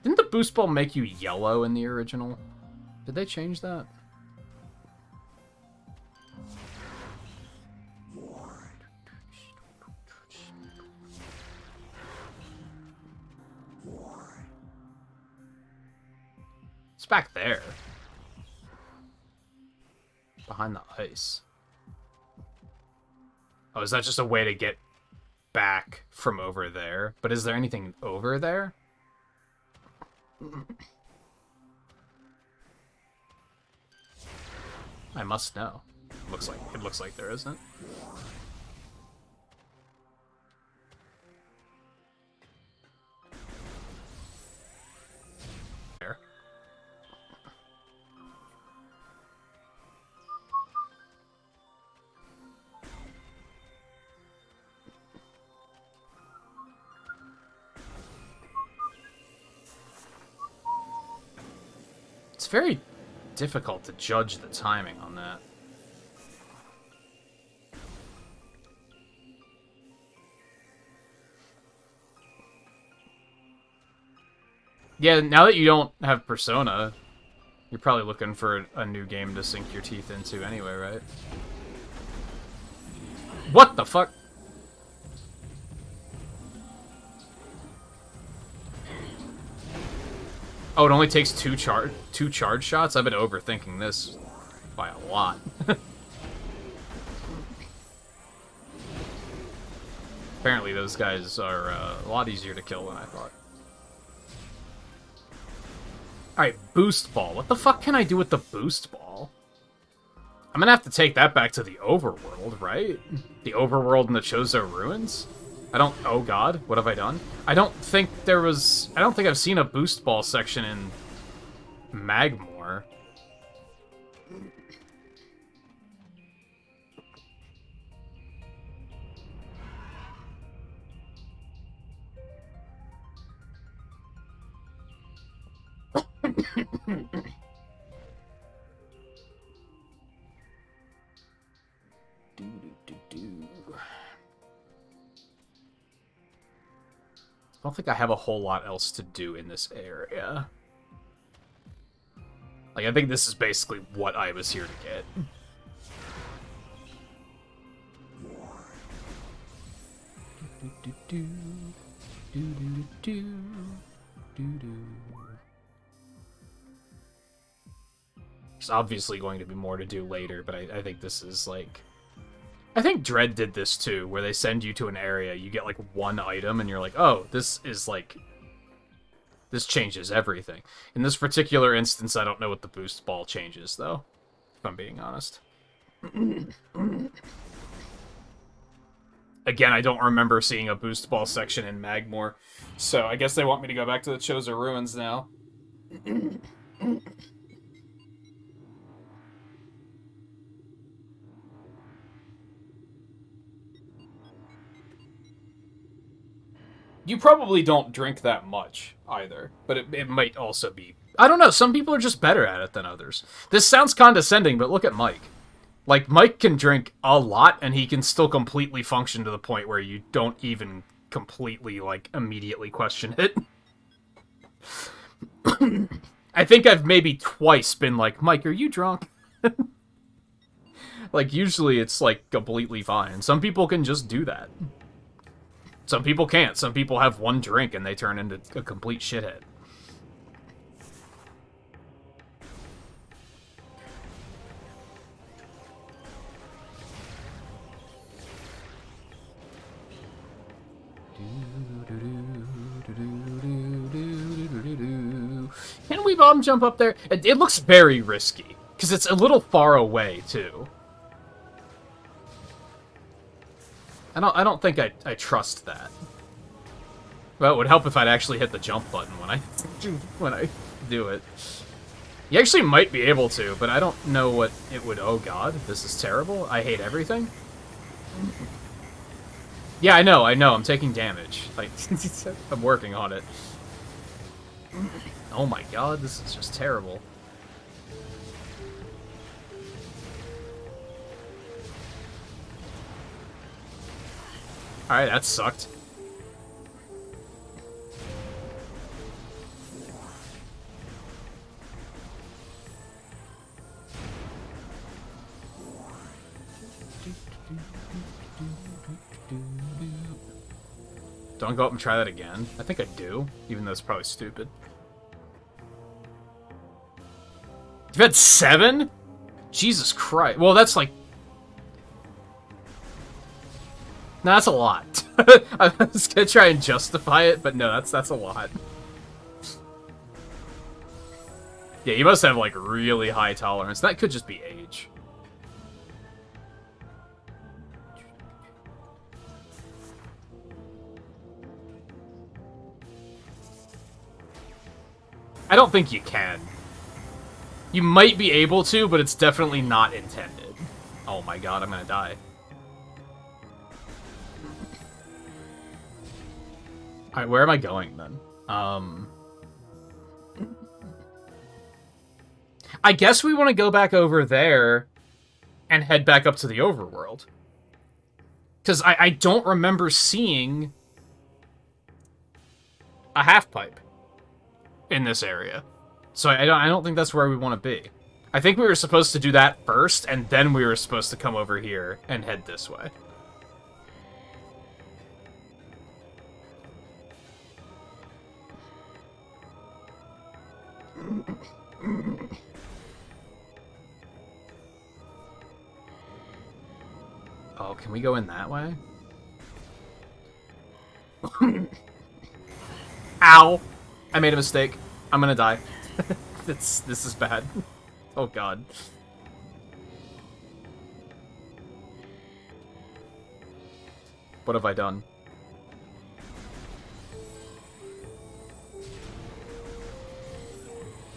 Didn't the boost ball make you yellow in the original? Did they change that? It's back there. Behind the ice. Oh, is that just a way to get back from over there? But is there anything over there? I must know. It looks like there isn't. There. It's very difficult to judge the timing on that. Yeah, now that you don't have Persona, you're probably looking for a new game to sink your teeth into anyway, right? What the fuck? Oh, it only takes two charge shots? I've been overthinking this by a lot. Apparently those guys are a lot easier to kill than I thought. Alright, boost ball. What the fuck can I do with the boost ball? I'm gonna have to take that back to the overworld, right? The overworld in the Chozo Ruins? Oh god, what have I done? I don't think I've seen a boost ball section in Magmore. I don't think I have a whole lot else to do in this area. Like, I think this is basically what I was here to get. There's obviously going to be more to do later, but I think this is like... I think Dread did this too, where they send you to an area, you get like one item, and you're like, oh, this is like... This changes everything. In this particular instance, I don't know what the boost ball changes, though, if I'm being honest. again, I don't remember seeing a boost ball section in Magmore. So I guess they want me to go back to the Choza Ruins now. You probably don't drink that much, either. But it might also be... I don't know, some people are just better at it than others. This sounds condescending, but look at Mike. Like, Mike can drink a lot, and he can still completely function to the point where you don't even completely, like, immediately question it. I think I've maybe twice been like, Mike, are you drunk? Like, usually it's, like, completely fine. Some people can just do that. Some people can't. Some people have one drink and they turn into a complete shithead. Can we bomb jump up there? It looks very risky, because it's a little far away, too. I don't think I trust that. Well, it would help if I'd actually hit the jump button when I do it. You actually might be able to, but I don't know what it would... Oh god, this is terrible. I hate everything. Yeah, I know, I'm taking damage. Like, I'm working on it. Oh my god, this is just terrible. Alright, that sucked. Don't go up and try that again. I think I do, even though it's probably stupid. You've had 7? Jesus Christ. Well, that's like... No, that's a lot. I was gonna try and justify it, but no, that's a lot. Yeah, you must have, like, really high tolerance. That could just be age. I don't think you can. You might be able to, but it's definitely not intended. Oh my god, I'm gonna die. Alright, where am I going, then? I guess we want to go back over there and head back up to the overworld. Because I don't remember seeing a half-pipe in this area. So I don't think that's where we want to be. I think we were supposed to do that first, and then we were supposed to come over here and head this way. Oh, can we go in that way? Ow! I made a mistake. I'm gonna die. This is bad. Oh god. What have I done?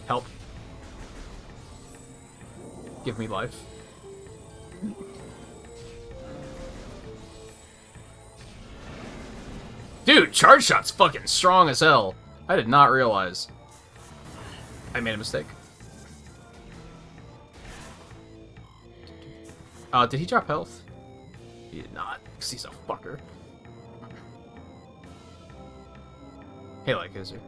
Help. Give me life. Dude, charge shot's fucking strong as hell. I did not realize. I made a mistake. Did he drop health? He did not, because he's a fucker. Hey, like, is there?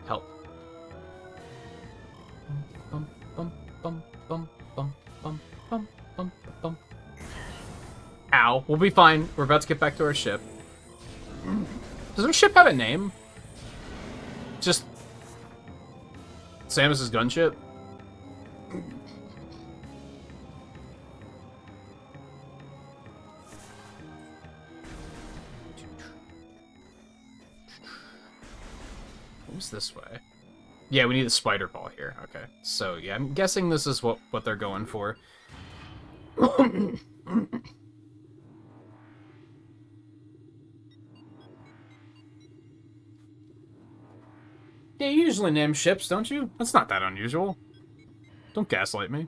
Help. Bum, bum, bum, bum, bum, bum, bum, bum, bum. Ow. We'll be fine. We're about to get back to our ship. Does our ship have a name? Just... Samus's gunship? was this way? Yeah, we need a spider ball here. Okay. So, yeah, I'm guessing this is what they're going for. Yeah, you usually name ships, don't you? That's not that unusual. Don't gaslight me.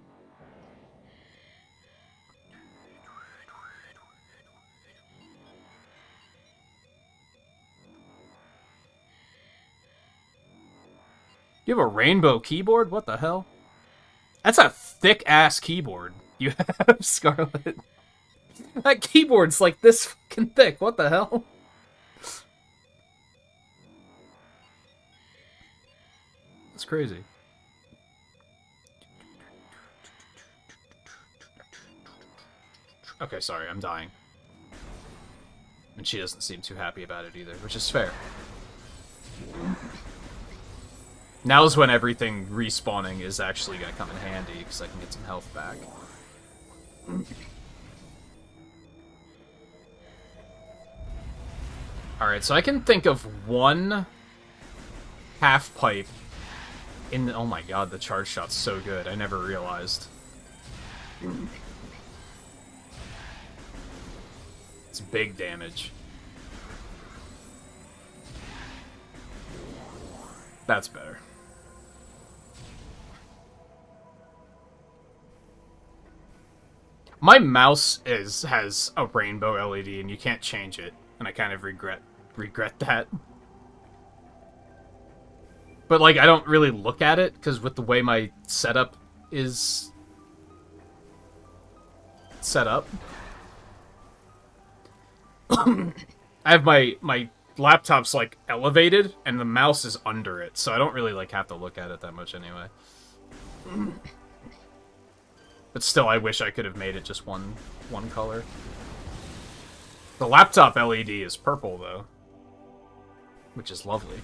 You have a rainbow keyboard? What the hell? That's a thick-ass keyboard you have, Scarlet. That keyboard's like this fucking thick. What the hell? That's crazy. Okay, sorry, I'm dying. And she doesn't seem too happy about it either, which is fair. Now's when everything respawning is actually going to come in handy, because I can get some health back. Alright, so I can think of one half-pipe in the... Oh my god, the charge shot's so good. I never realized. It's big damage. That's better. My mouse has a rainbow LED and you can't change it, and I kind of regret that. But like I don't really look at it because with the way my setup is set up, I have my laptop's like elevated and the mouse is under it, so I don't really like have to look at it that much anyway. But still, I wish I could have made it just one color. The laptop LED is purple, though. Which is lovely.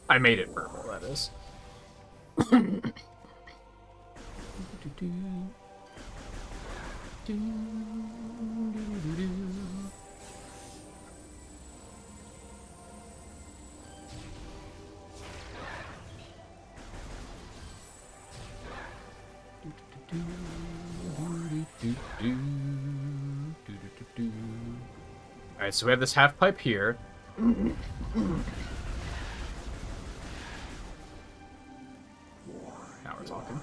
I made it purple, that is. Alright, so we have this half pipe here. Now we're talking.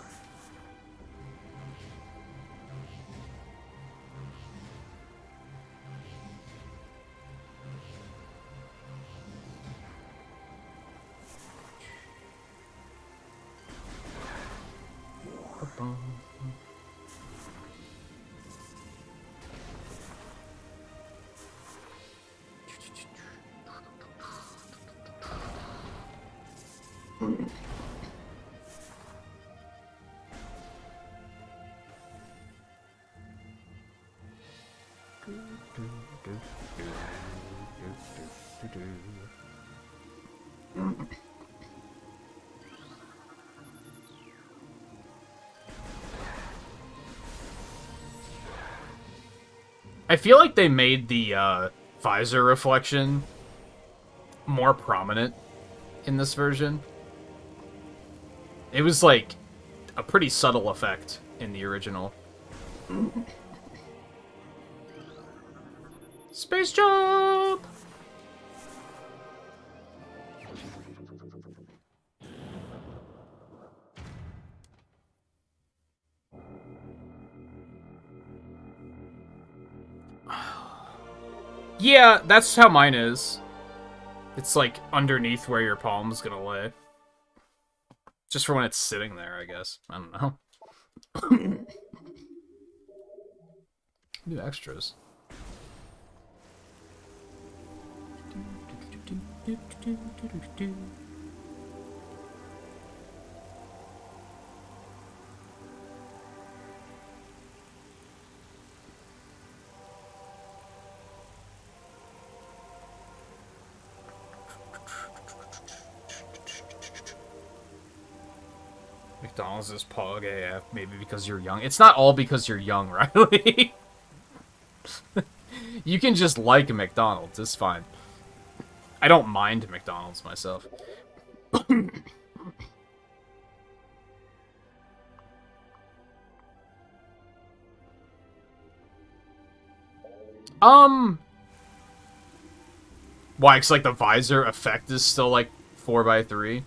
I feel like they made the visor reflection more prominent in this version. It was like a pretty subtle effect in the original. Space jump! Yeah, that's how mine is. It's like underneath where your palm's gonna lay. Just for when it's sitting there, I guess. I don't know. New extras. McDonald's is pog AF, maybe because you're young. It's not all because you're young, Riley. You can just like McDonald's, it's fine. I don't mind McDonald's myself. Why? It's like the visor effect is still like 4x3.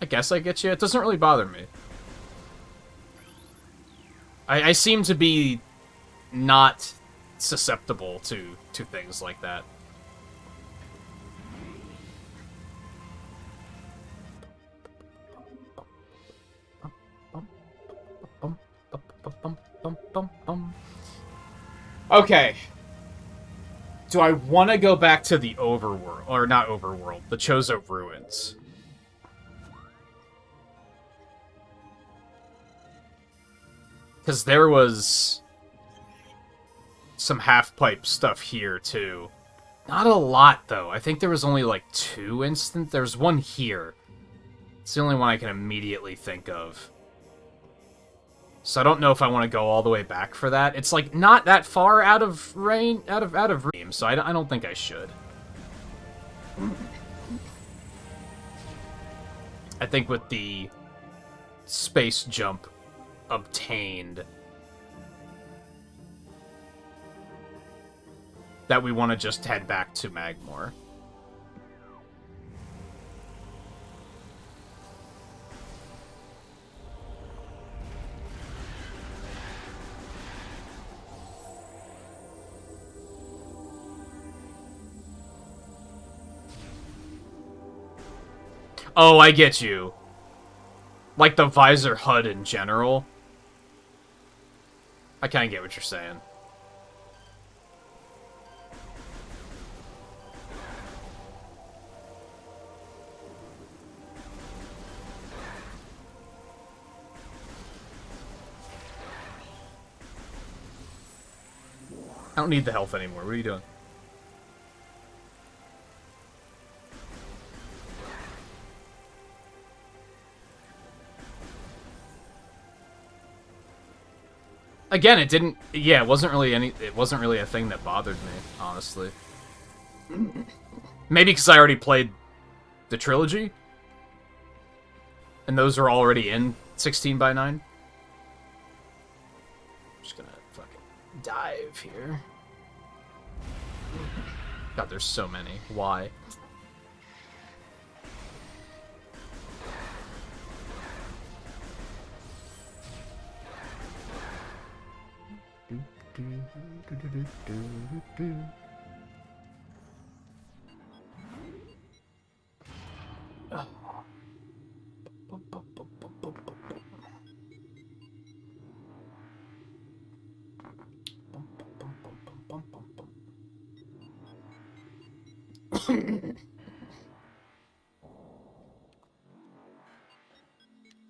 I guess I get you. It doesn't really bother me. I seem to be not susceptible to things like that. Okay. Do I want to go back to the overworld, or not overworld, the Chozo Ruins? Because there was some half-pipe stuff here, too. Not a lot, though. I think there was only, like, 2 instances. There's one here. It's the only one I can immediately think of. So I don't know if I want to go all the way back for that. It's, like, not that far out of range, out of range, so I don't think I should. I think with the space jump obtained, that we want to just head back to Magmore. Oh, I get you. Like the visor HUD in general. I kind of get what you're saying. I don't need the health anymore. What are you doing? Again, it didn't. Yeah, it wasn't really a thing that bothered me, honestly. Maybe because I already played the trilogy, and those are already in 16:9. I'm just gonna fucking dive here. God, there's so many. Why?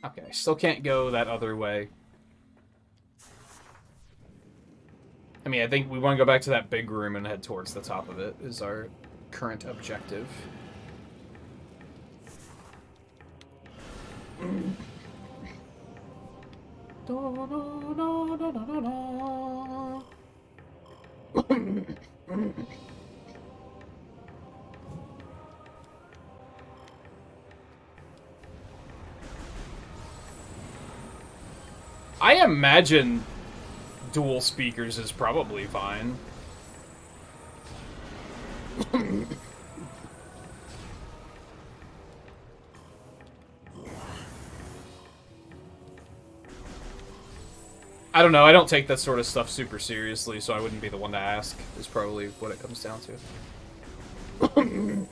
Okay, still can't go that other way. I mean, I think we want to go back to that big room and head towards the top of it, is our current objective. I imagine dual speakers is probably fine. I don't know, I don't take that sort of stuff super seriously, so I wouldn't be the one to ask, is probably what it comes down to.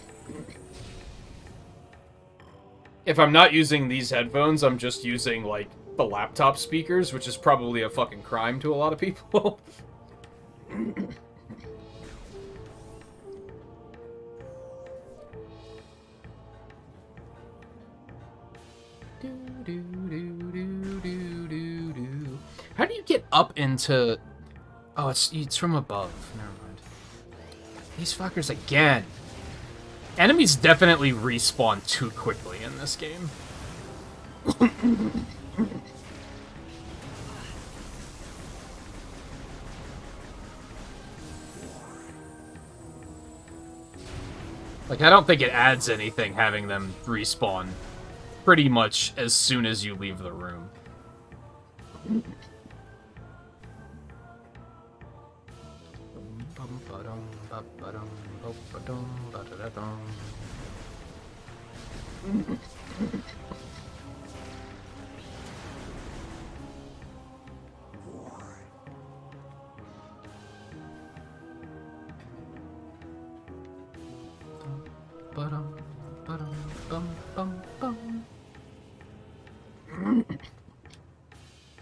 If I'm not using these headphones, I'm just using, like, the laptop speakers, which is probably a fucking crime to a lot of people. How do you get up into... Oh, it's from above. Never mind. These fuckers again. Enemies definitely respawn too quickly in this game. Like, I don't think it adds anything having them respawn pretty much as soon as you leave the room.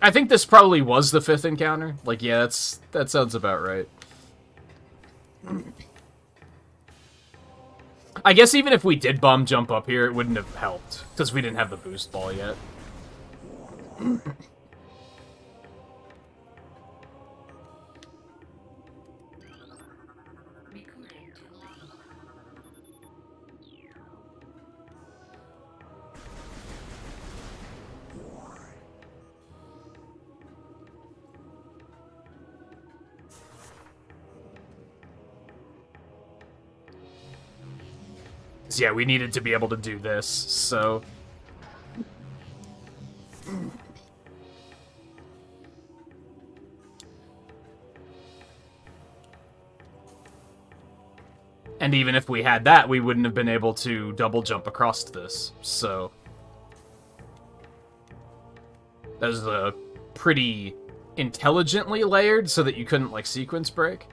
I think this probably was the 5th encounter. Like, yeah, that sounds about right. I guess even if we did bomb jump up here, it wouldn't have helped, because we didn't have the boost ball yet. Yeah, we needed to be able to do this, so... And even if we had that, we wouldn't have been able to double jump across this, so... That was a pretty intelligently layered so that you couldn't, like, sequence break.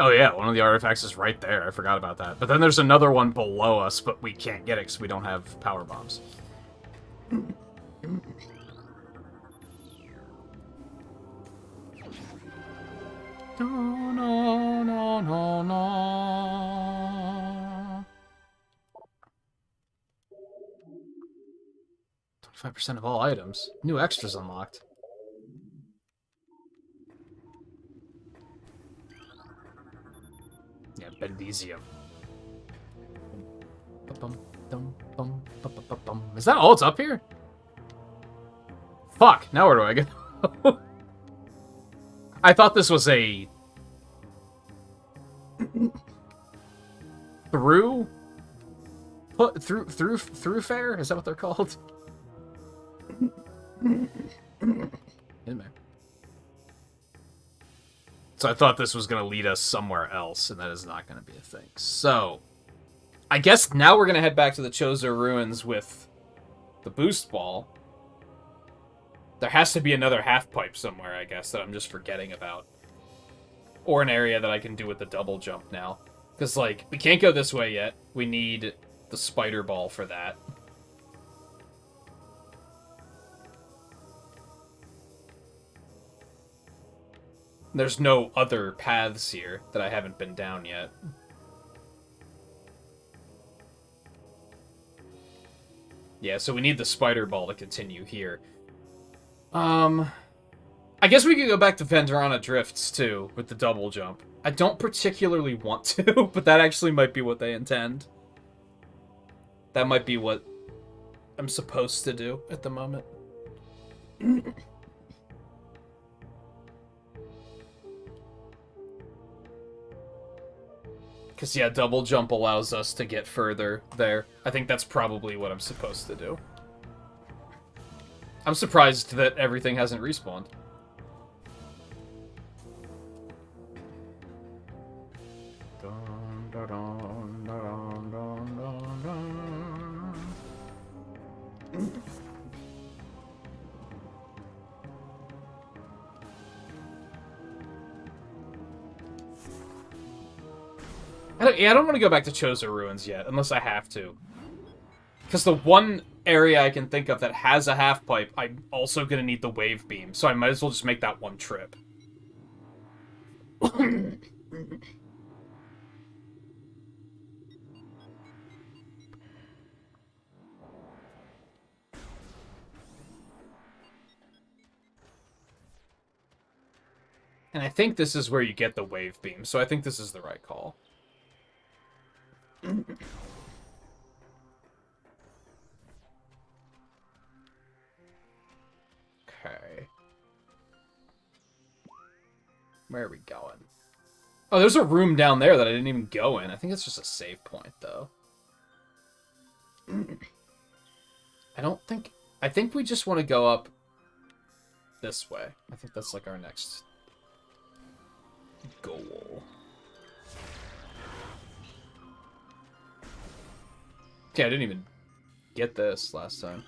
Oh yeah, one of the artifacts is right there. I forgot about that. But then there's another one below us, but we can't get it because we don't have power bombs. No, no, no, no, no. 25% of all items. New extras unlocked. Yeah, Bendesium. Is that all it's up here? Fuck, now where do I go? I thought this was a... through fair? Is that what they're called? So I thought this was going to lead us somewhere else, and that is not going to be a thing. So, I guess now we're going to head back to the Chozo Ruins with the boost ball. There has to be another half-pipe somewhere, I guess, that I'm just forgetting about. Or an area that I can do with the double jump now. Because, like, we can't go this way yet. We need the spider ball for that. There's no other paths here that I haven't been down yet. Yeah, so we need the spider ball to continue here. I guess we could go back to Venturana Drifts, too, with the double jump. I don't particularly want to, but that actually might be what they intend. That might be what I'm supposed to do at the moment. Because, yeah, double jump allows us to get further there. I think that's probably what I'm supposed to do. I'm surprised that everything hasn't respawned. I don't want to go back to Chozo Ruins yet, unless I have to. Because the one area I can think of that has a half-pipe, I'm also going to need the wave beam, so I might as well just make that one trip. And I think this is where you get the wave beam, so I think this is the right call. Okay. Where are we going? Oh, there's a room down there that I didn't even go in. I think it's just a save point, though. I think we just want to go up this way. I think that's like our next goal. Okay, I didn't even get this last time.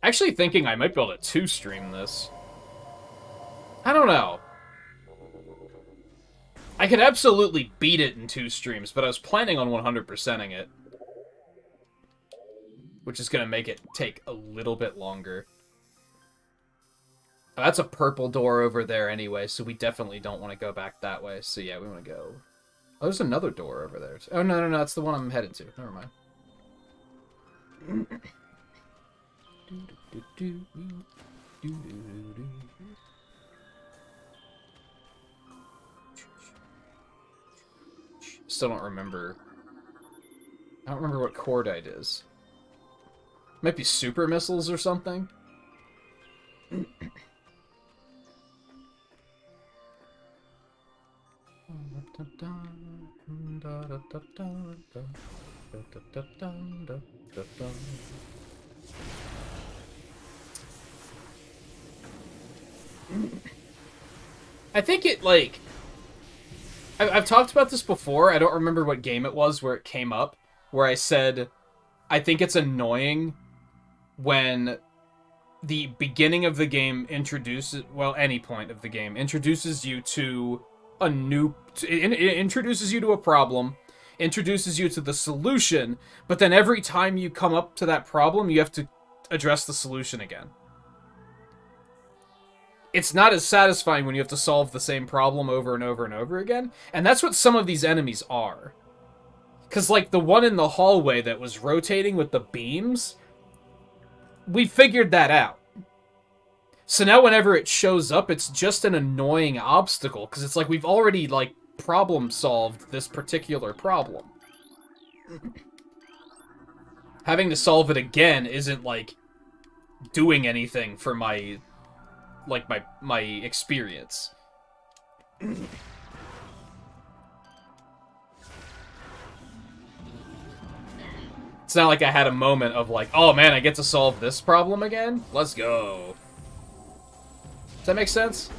Actually thinking I might be able to two-stream this. I don't know. I could absolutely beat it in 2 streams, but I was planning on 100%ing it. Which is going to make it take a little bit longer. Oh, that's a purple door over there anyway, so we definitely don't want to go back that way. So yeah, we want to go... Oh, there's another door over there. Oh, no, that's the one I'm headed to. Never mind. Still don't remember. I don't remember what cordite is. Might be super missiles or something. I think it, like... I've talked about this before. I don't remember what game it was where it came up. Where I said, I think it's annoying when the beginning of the game introduces... Well, any point of the game introduces you to a new... It introduces you to a problem, introduces you to the solution, but then every time you come up to that problem, you have to address the solution again. It's not as satisfying when you have to solve the same problem over and over and over again, and that's what some of these enemies are. Because, like, the one in the hallway that was rotating with the beams, we figured that out. So now whenever it shows up, it's just an annoying obstacle, because it's like we've already, like, problem-solved this particular problem. Having to solve it again isn't, like, doing anything for my... like, my experience. It's not like I had a moment of like, oh man, I get to solve this problem again? Let's go. Does that make sense?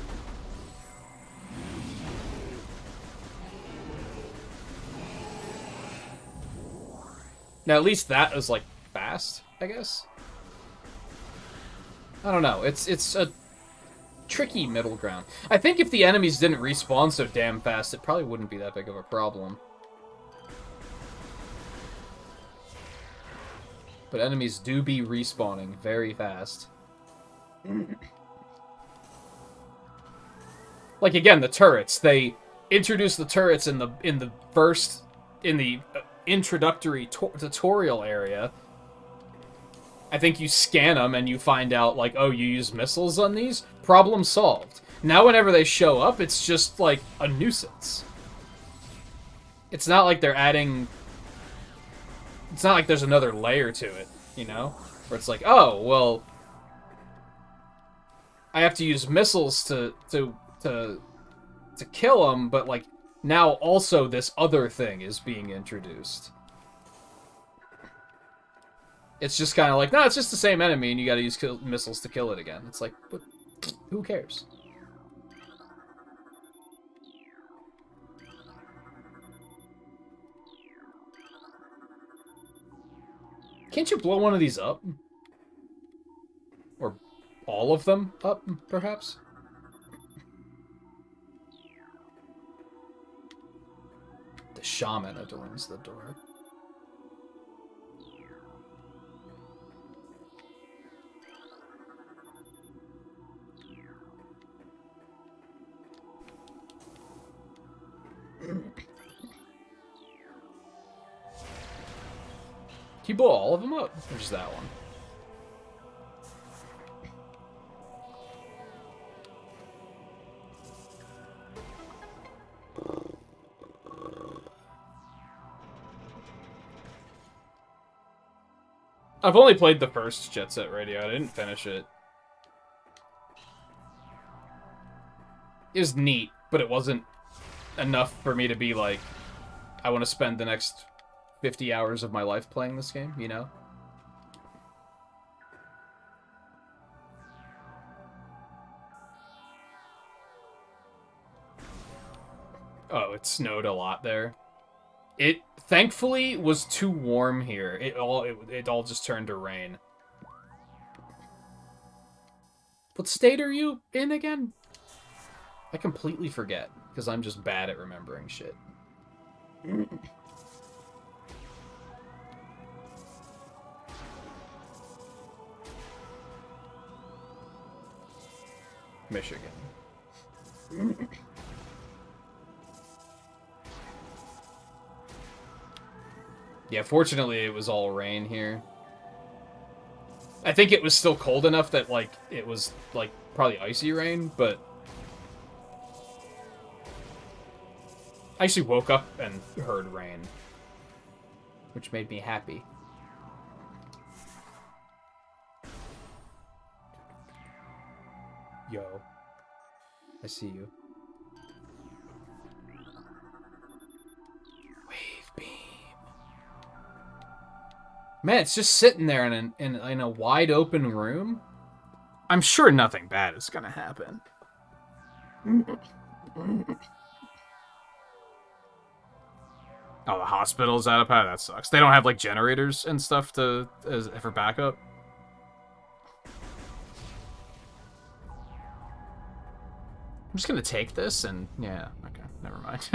Now, at least that was, like, fast, I guess? I don't know. It's a tricky middle ground. I think if the enemies didn't respawn so damn fast, it probably wouldn't be that big of a problem. But enemies do be respawning very fast. Like, again, the turrets. They introduced the turrets in the introductory tutorial area. I think you scan them and you find out, like, oh, you use missiles on these? Problem solved. Now whenever they show up, it's just, like, a nuisance. It's not like they're adding... It's not like there's another layer to it, you know? Where it's like, oh, well... I have to use missiles to kill them, but, like, now also this other thing is being introduced. It's just kind of like, no, it's just the same enemy, and you gotta use missiles to kill it again. It's like, but who cares? Can't you blow one of these up? Or all of them up, perhaps? The shaman adorns the door. Can you blow all of them up? Or just that one? I've only played the first Jet Set Radio. I didn't finish it. It was neat, but it wasn't enough for me to be like, I want to spend the next 50 hours of my life playing this game, you know? Oh, it snowed a lot there. It thankfully was too warm here. It all just turned to rain. What state are you in again? I completely forget, because I'm just bad at remembering shit. Michigan. Yeah, fortunately it was all rain here. I think it was still cold enough that, like, it was, like, probably icy rain, but... I actually woke up and heard rain, which made me happy. Yo. I see you. Wave beam. Man, it's just sitting there in a wide open room. I'm sure nothing bad is gonna happen. Oh, the hospital's out of power? That sucks. They don't have, like, generators and stuff for backup? I'm just gonna take this and... Yeah, okay, never mind.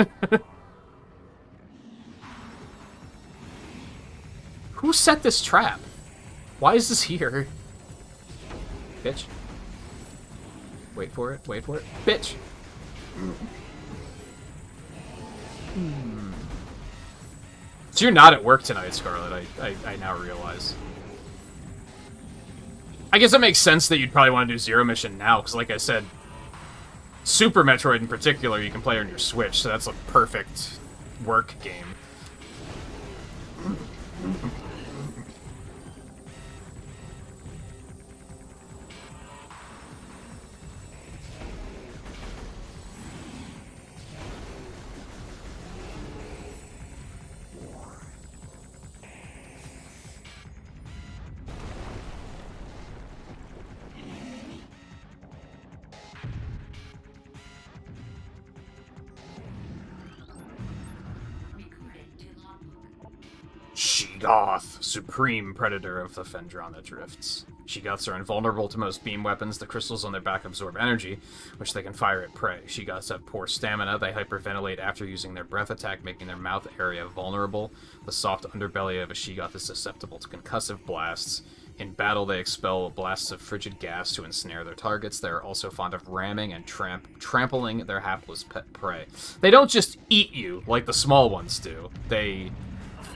Who set this trap? Why is this here? Bitch. Wait for it, wait for it. Bitch! So you're not at work tonight, Scarlet, I now realize. I guess it makes sense that you'd probably want to do Zero Mission now, because like I said, Super Metroid in particular you can play on your Switch, so that's a perfect work game. Sheegoth, supreme predator of the Phendrana Drifts. Sheegoths are invulnerable to most beam weapons. The crystals on their back absorb energy, which they can fire at prey. Sheegoths have poor stamina. They hyperventilate after using their breath attack, making their mouth area vulnerable. The soft underbelly of a Sheegoth is susceptible to concussive blasts. In battle, they expel blasts of frigid gas to ensnare their targets. They are also fond of ramming and trampling their hapless prey. They don't just eat you like the small ones do. They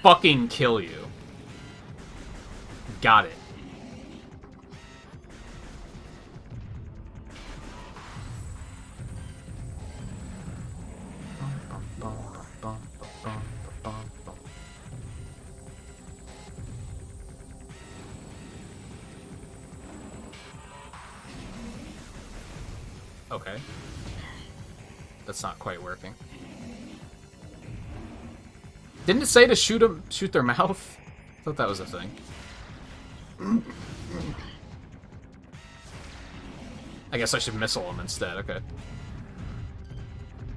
fucking kill you. Got it. Okay. That's not quite working. Didn't it say to shoot their mouth? I thought that was a thing. I guess I should missile them instead, okay.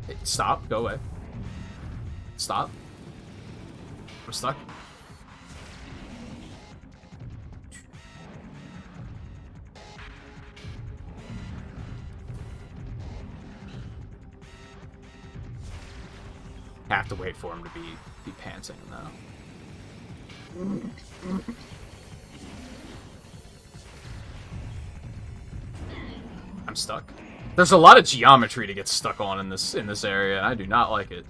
Hey, stop, go away. Stop. I'm stuck. Have to wait for him to be panting though. I'm stuck. There's a lot of geometry to get stuck on in this area, and I do not like it.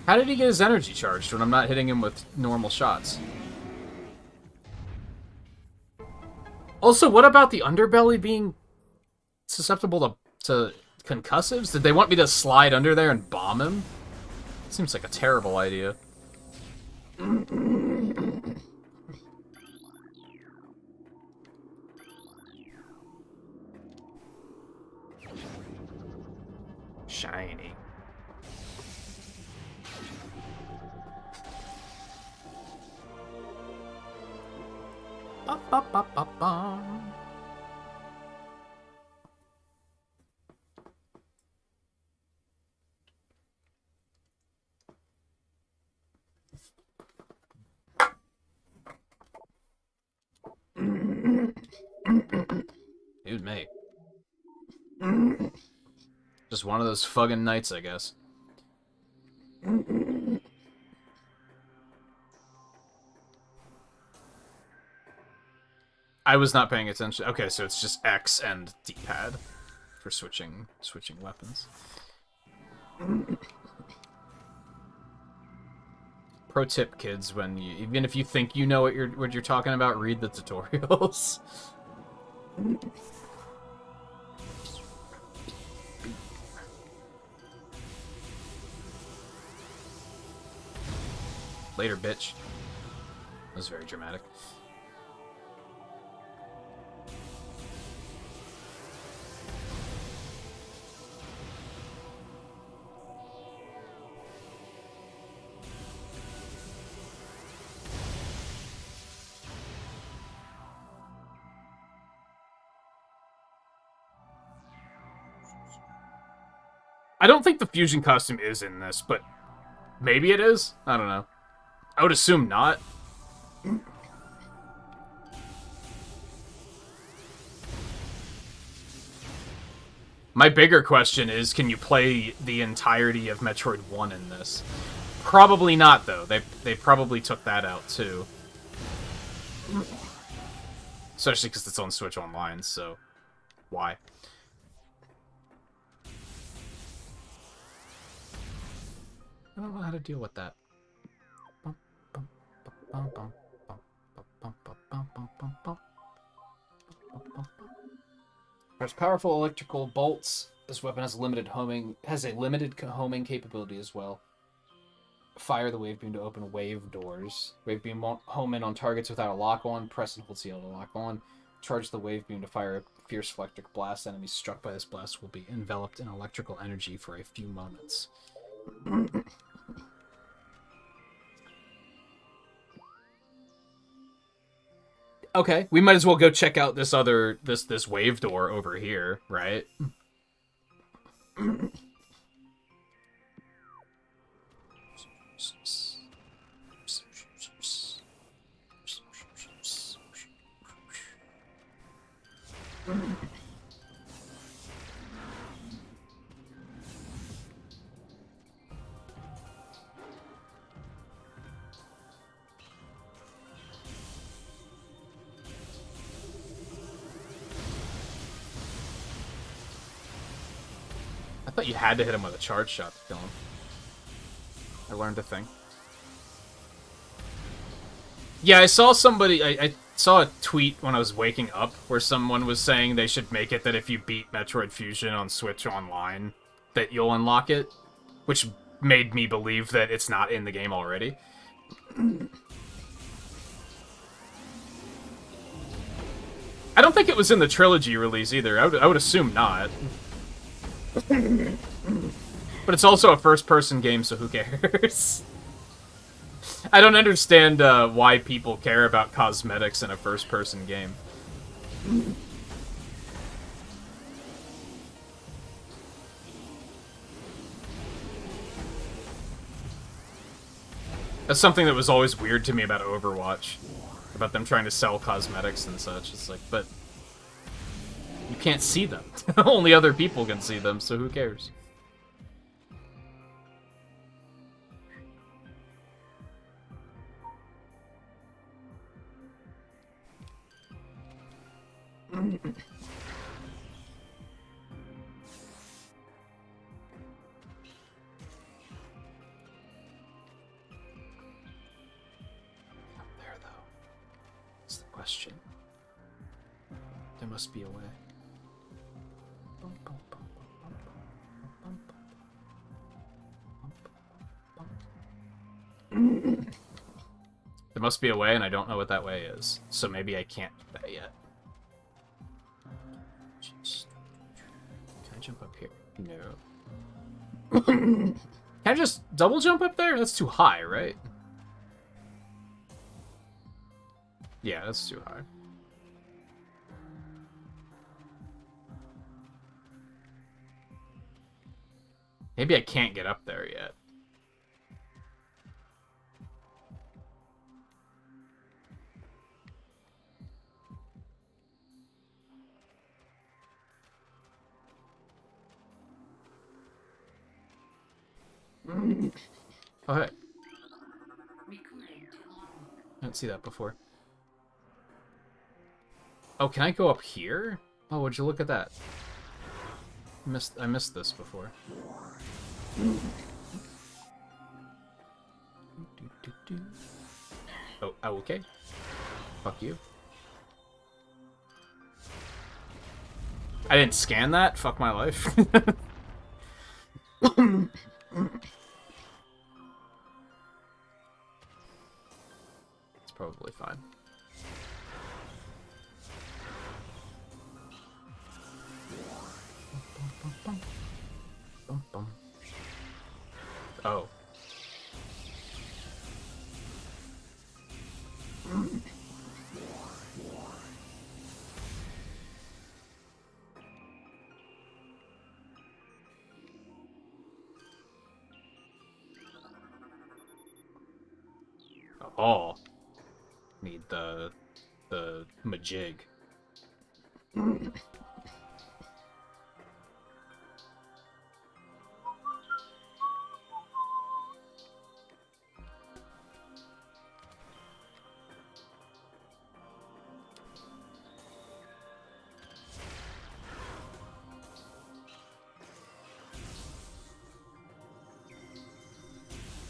How did he get his energy charged when I'm not hitting him with normal shots? Also, what about the underbelly being susceptible to concussives? Did they want me to slide under there and bomb him? Seems like a terrible idea. Shiny. Ba, ba, ba, ba, ba. Dude, mate. Just one of those fucking nights, I guess. I was not paying attention. Okay, so it's just X and D-pad for switching weapons. Pro tip, kids: even if you think you know what you're talking about, read the tutorials. Later, bitch. That was very dramatic. I don't think the fusion costume is in this, but maybe it is? I don't know. I would assume not. My bigger question is, can you play the entirety of Metroid 1 in this? Probably not, though. They probably took that out, too. Especially because it's on Switch Online, so why? I don't know how to deal with that. There's powerful electrical bolts. This weapon has a limited homing capability as well. Fire the wave beam to open wave doors. Wave beam won't home in on targets without a lock on. Press and hold CL to lock on. Charge the wave beam to fire a fierce electric blast. Enemies struck by this blast will be enveloped in electrical energy for a few moments. Okay, we might as well go check out this this wave door over here, right? I thought you had to hit him with a charge shot to kill him. I learned a thing. Yeah, I saw somebody... I saw a tweet when I was waking up where someone was saying they should make it that if you beat Metroid Fusion on Switch Online, that you'll unlock it. Which made me believe that it's not in the game already. I don't think it was in the trilogy release either. I would assume not. But it's also a first-person game, so who cares? I don't understand why people care about cosmetics in a first-person game. That's something that was always weird to me about Overwatch. About them trying to sell cosmetics and such. It's like, but... you can't see them. Only other people can see them, so who cares? question. There must be a way. There must be a way, and I don't know what that way is. So maybe I can't do that yet. Jeez. Can I jump up here? No. Can I just double jump up there? That's too high, right? Yeah, that's too high. Maybe I can't get up there yet. Oh, hey. I didn't see that before. Oh, can I go up here? Oh, would you look at that? I missed this before. Oh, okay. Fuck you. I didn't scan that? Fuck my life. It's probably fine. Oh. Oh. Need the majig.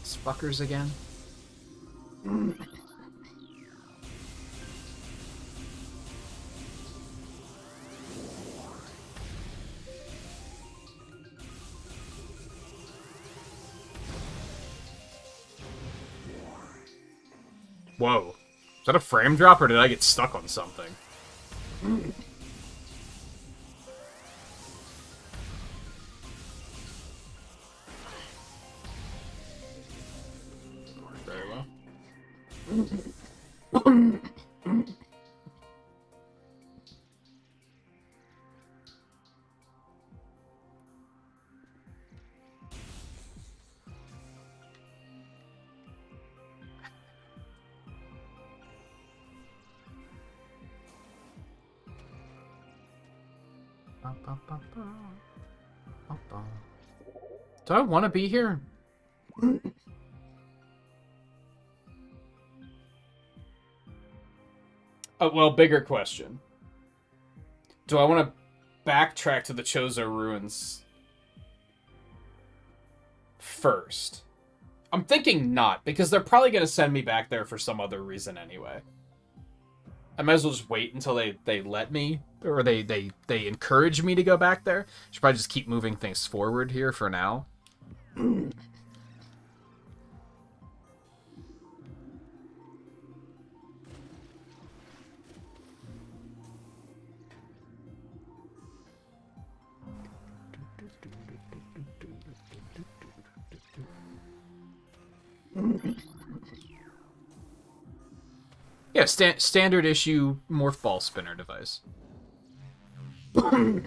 These fuckers again. Whoa. Is that a frame drop, or did I get stuck on something? Very well. Do I want to be here? Oh, well, bigger question. Do I want to backtrack to the Chozo ruins first? I'm thinking not, because they're probably going to send me back there for some other reason anyway. I might as well just wait until they let me, or they encourage me to go back there. Should probably just keep moving things forward here for now. Yeah, standard issue morph ball spinner device. I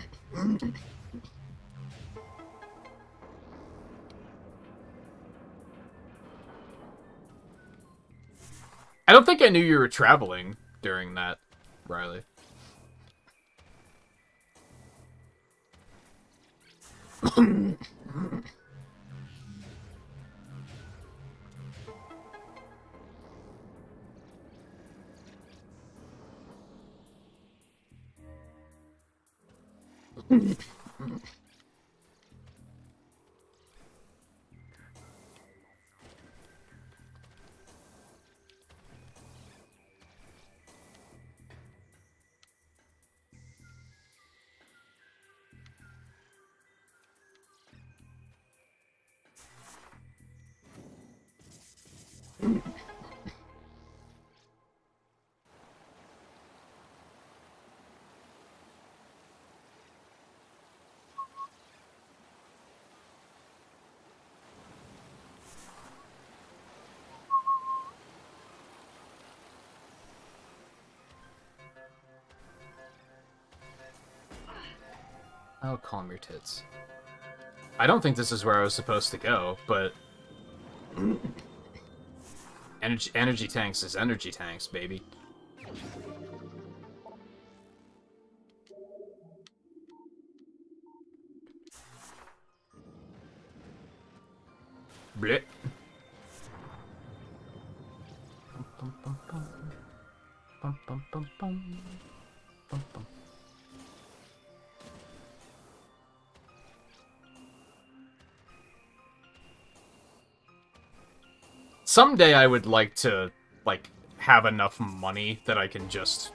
don't think I knew you were traveling during that, Riley. Oh, calm your tits. I don't think this is where I was supposed to go, but... Energy tanks is energy tanks, baby. Blech. Bum, bum, bum, bum, bum, bum, bum, bum, bum. Someday I would like to, like, have enough money that I can just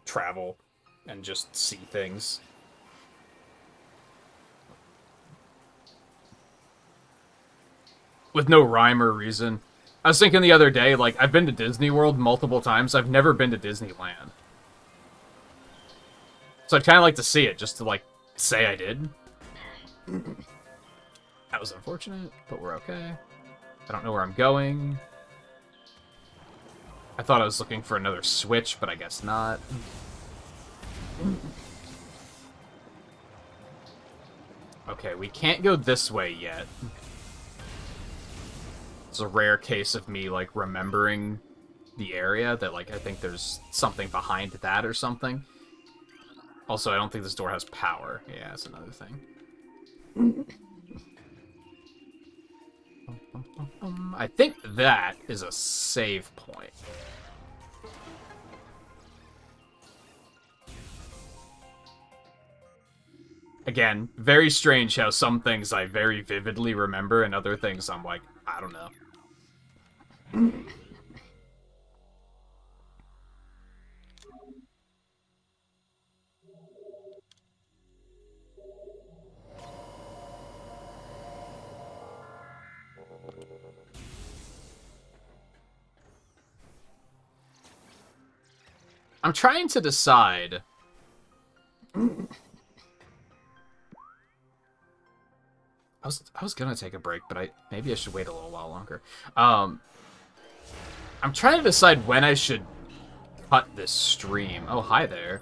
travel and just see things. With no rhyme or reason. I was thinking the other day, like, I've been to Disney World multiple times. I've never been to Disneyland. So I'd kind of like to see it, just to, like, say I did. That was unfortunate, but we're okay. I don't know where I'm going. I thought I was looking for another switch, but I guess not. Okay, we can't go this way yet. It's a rare case of me, like, remembering the area, that, like, I think there's something behind that or something. Also, I don't think this door has power. Yeah, that's another thing. I think that is a save point. Again, very strange how some things I very vividly remember and other things I'm like, I don't know. I'm trying to decide. I was gonna take a break, but maybe I should wait a little while longer. I'm trying to decide when I should cut this stream. Oh, hi there.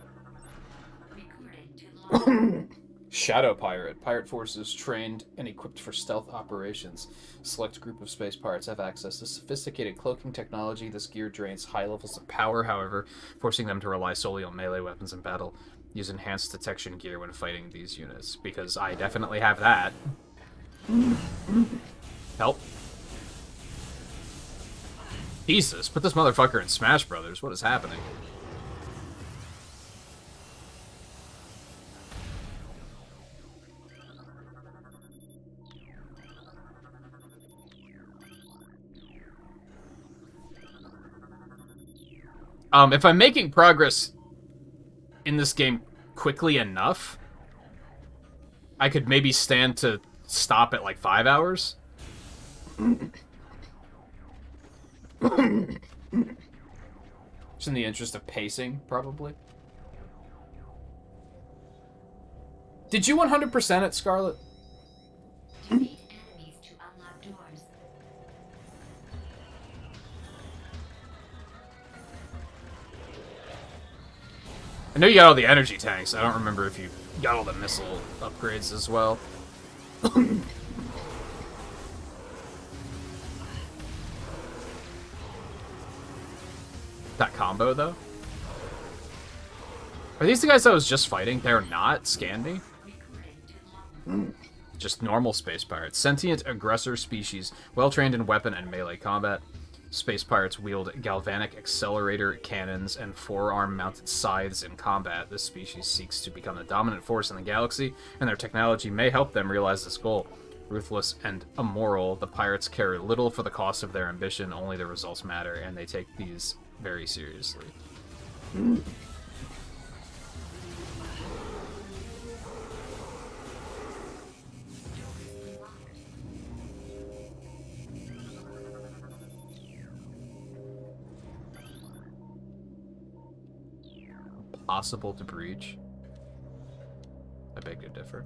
Shadow Pirate. Pirate forces trained and equipped for stealth operations. Select group of space pirates have access to sophisticated cloaking technology. This gear drains high levels of power, however, forcing them to rely solely on melee weapons in battle. Use enhanced detection gear when fighting these units, because I definitely have that. Help. Jesus, put this motherfucker in Smash Brothers. What is happening? If I'm making progress in this game quickly enough, I could maybe stand to stop at like 5 hours. Just in the interest of pacing, probably. Did you 100% it, Scarlet? Defeat enemies to unlock doors. I know you got all the energy tanks. I don't remember if you got all the missile upgrades as well. That combo, though? Are these the guys I was just fighting? They're not? Scan me? Just normal space pirates. Sentient aggressor species, well-trained in weapon and melee combat. Space pirates wield galvanic accelerator cannons and forearm-mounted scythes in combat. This species seeks to become the dominant force in the galaxy, and their technology may help them realize this goal. Ruthless and immoral, the pirates care little for the cost of their ambition, only the results matter, and they take these very seriously. impossible to breach. I beg to differ.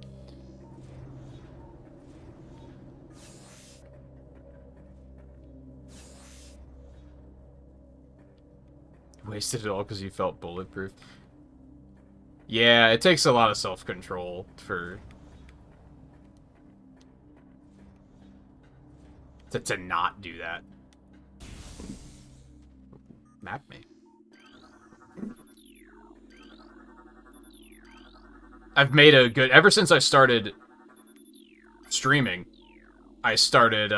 Wasted it all because you felt bulletproof. Yeah, it takes a lot of self-control to not do that. Map me. I've made a good... Ever since I started streaming, I started,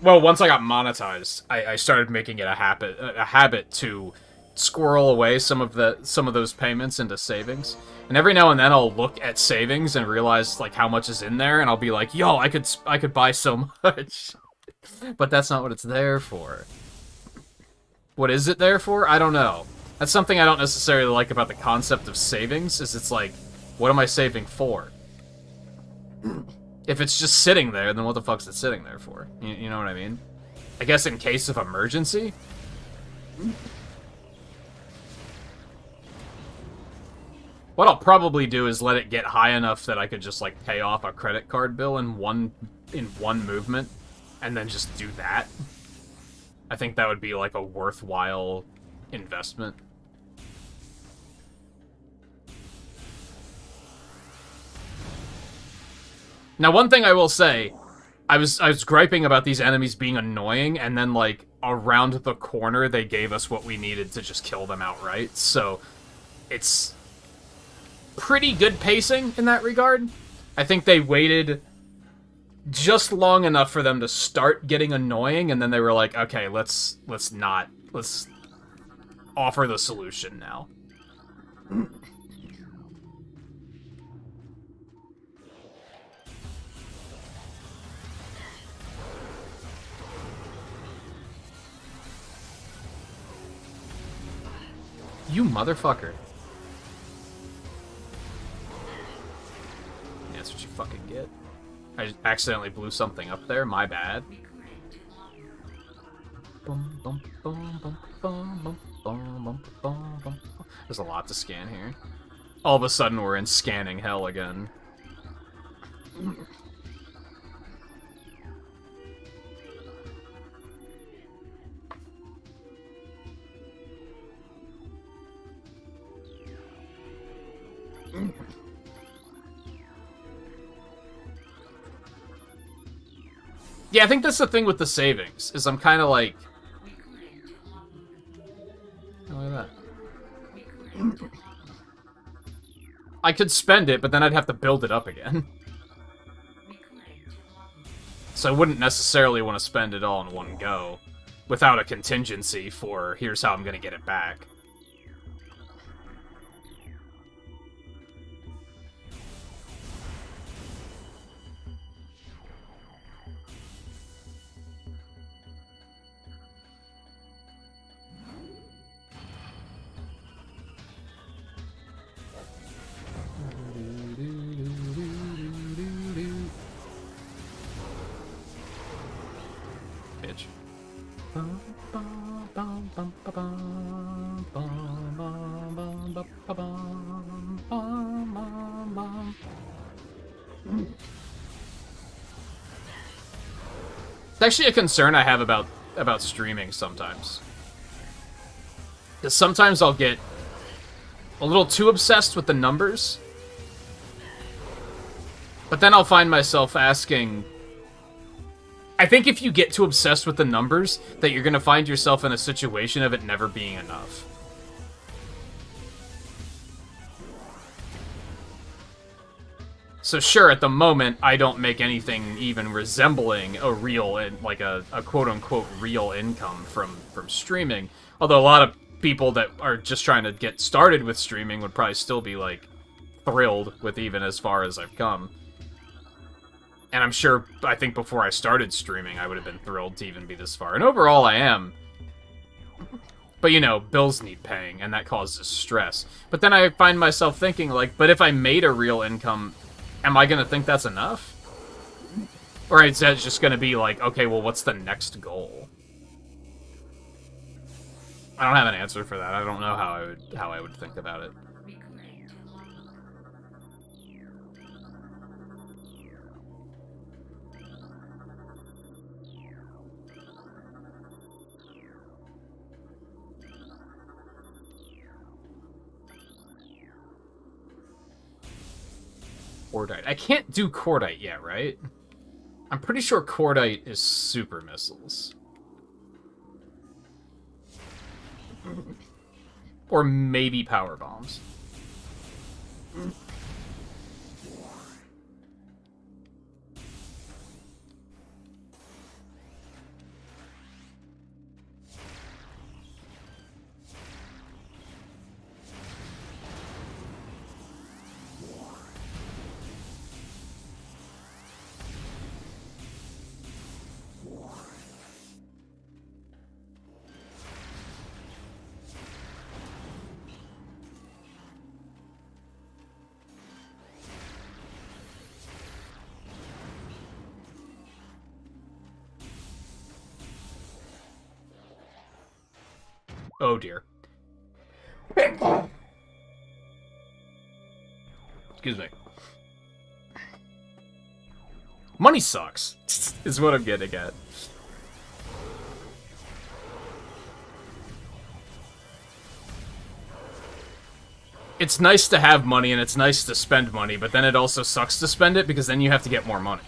well, once I got monetized, I started making it a habit to squirrel away some of those payments into savings. And every now and then I'll look at savings and realize, like, how much is in there, and I'll be like, yo, I could buy so much. But that's not what it's there for. What is it there for? I don't know. That's something I don't necessarily like about the concept of savings, is it's like, what am I saving for? If it's just sitting there, then what the fuck's it sitting there for? You know what I mean? I guess in case of emergency? What I'll probably do is let it get high enough that I could just, like, pay off a credit card bill in one movement, and then just do that. I think that would be, like, a worthwhile investment. Now, one thing I will say, I was griping about these enemies being annoying, and then, like, around the corner, they gave us what we needed to just kill them outright, so it's pretty good pacing in that regard. I think they waited just long enough for them to start getting annoying, and then they were like, okay, let's offer the solution now. You motherfucker. Yeah, that's what you fucking get. I just accidentally blew something up there, my bad. There's a lot to scan here. All of a sudden we're in scanning hell again. Yeah, I think that's the thing with the savings, is I'm kind of like... Oh, look at that. I could spend it, but then I'd have to build it up again. So I wouldn't necessarily want to spend it all in one go, without a contingency for, here's how I'm going to get it back. It's actually a concern I have about streaming sometimes. Because sometimes I'll get a little too obsessed with the numbers. But then I'll find myself asking... I think if you get too obsessed with the numbers, that you're going to find yourself in a situation of it never being enough. So sure, at the moment, I don't make anything even resembling a real, like a quote-unquote real income from streaming. Although a lot of people that are just trying to get started with streaming would probably still be, like, thrilled with even as far as I've come. And I'm sure, I think before I started streaming, I would have been thrilled to even be this far. And overall, I am. But, you know, bills need paying, and that causes stress. But then I find myself thinking, like, but if I made a real income, am I going to think that's enough? Or is that just going to be like, okay, well, what's the next goal? I don't have an answer for that. I don't know how I would think about it. Cordite. I can't do Cordite yet, right? I'm pretty sure Cordite is super missiles. Or maybe power bombs. Oh dear. Excuse me. Money sucks, is what I'm getting at. It's nice to have money and it's nice to spend money, but then it also sucks to spend it because then you have to get more money.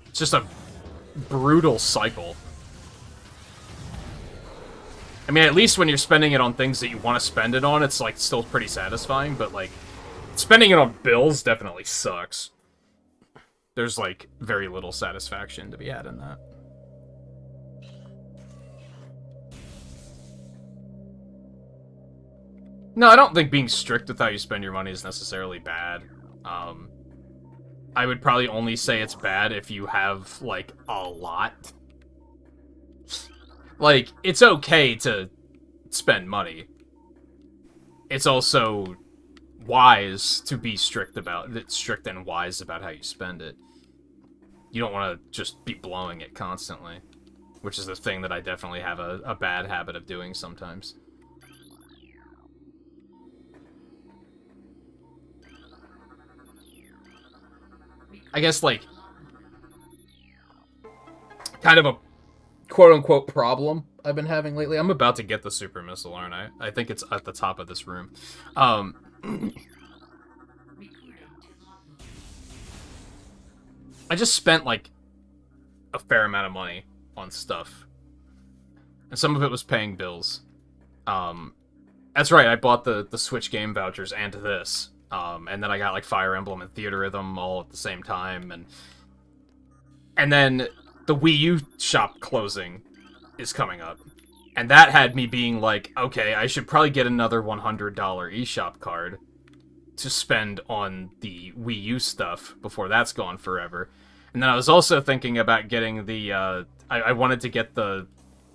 It's just a brutal cycle. I mean, at least when you're spending it on things that you want to spend it on, it's, like, still pretty satisfying, but, like, spending it on bills definitely sucks. There's, like, very little satisfaction to be had in that. No, I don't think being strict with how you spend your money is necessarily bad. I would probably only say it's bad if you have, like, a lot. Like, it's okay to spend money. It's also wise to be strict and wise about how you spend it. You don't want to just be blowing it constantly, which is the thing that I definitely have a bad habit of doing sometimes. I guess, like, kind of a quote-unquote problem I've been having lately. I'm about to get the super missile, aren't I? I think it's at the top of this room. I just spent, like, a fair amount of money on stuff. And some of it was paying bills. That's right, I bought the Switch game vouchers and this. And then I got, like, Fire Emblem and Theater Rhythm all at the same time. And then the Wii U shop closing is coming up. And that had me being like, okay, I should probably get another $100 eShop card to spend on the Wii U stuff before that's gone forever. And then I was also thinking about getting the, I wanted to get the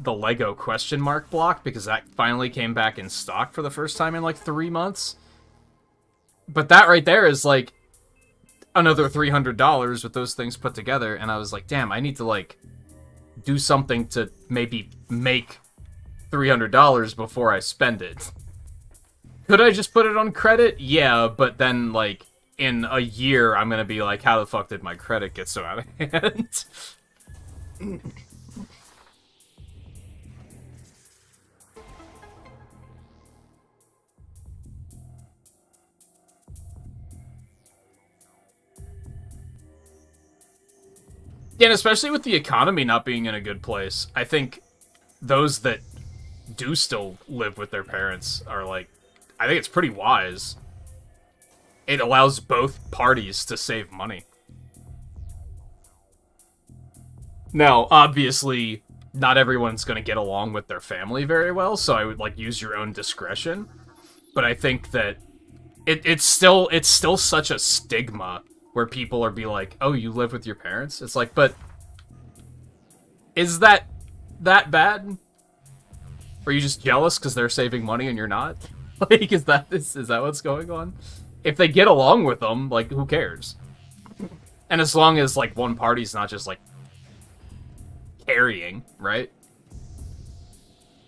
Lego question mark block, because that finally came back in stock for the first time in, like, 3 months. But that right there is, like, another $300 with those things put together, and I was like, damn, I need to, like, do something to maybe make $300 before I spend it. Could I just put it on credit? Yeah, but then, like, in a year, I'm gonna be like, how the fuck did my credit get so out of hand? Yeah, and especially with the economy not being in a good place, I think those that do still live with their parents are, like, I think it's pretty wise. It allows both parties to save money. Now, obviously, not everyone's going to get along with their family very well, so I would, like, use your own discretion. But I think that it's still such a stigma where people are be like, oh, you live with your parents? It's like, but is that bad? Are you just jealous because they're saving money and you're not? Like, is that what's going on? If they get along with them, like, who cares? And as long as, like, one party's not just, like, carrying, right?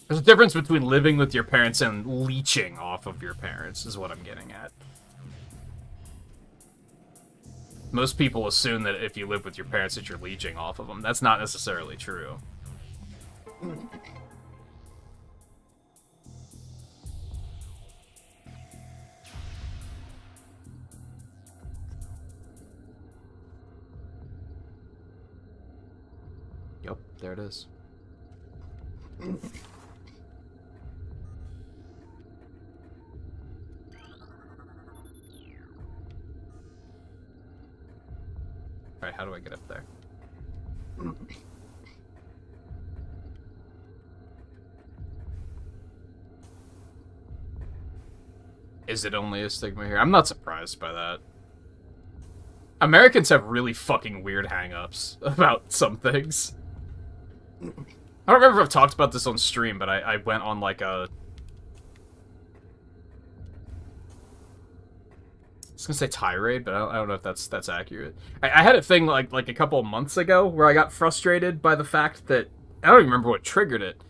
There's a difference between living with your parents and leeching off of your parents, is what I'm getting at. Most people assume that if you live with your parents that you're leeching off of them. That's not necessarily true. Yep, there it is. Alright, how do I get up there? Is it only a stigma here? I'm not surprised by that. Americans have really fucking weird hang-ups about some things. I don't remember if I've talked about this on stream, but I went on like a... I was gonna say tirade, but I don't know if that's accurate. I had a thing like a couple of months ago where I got frustrated by the fact that... I don't even remember what triggered it,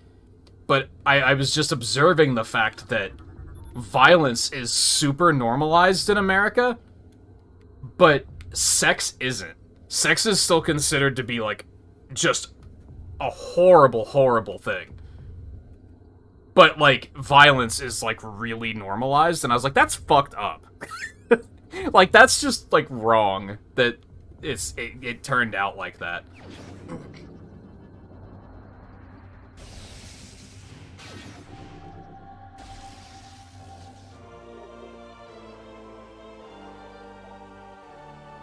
but I was just observing the fact that violence is super normalized in America, but sex isn't. Sex is still considered to be, like, just a horrible, horrible thing. But, like, violence is, like, really normalized, and I was like, that's fucked up. Like, that's just, like, wrong that it turned out like that.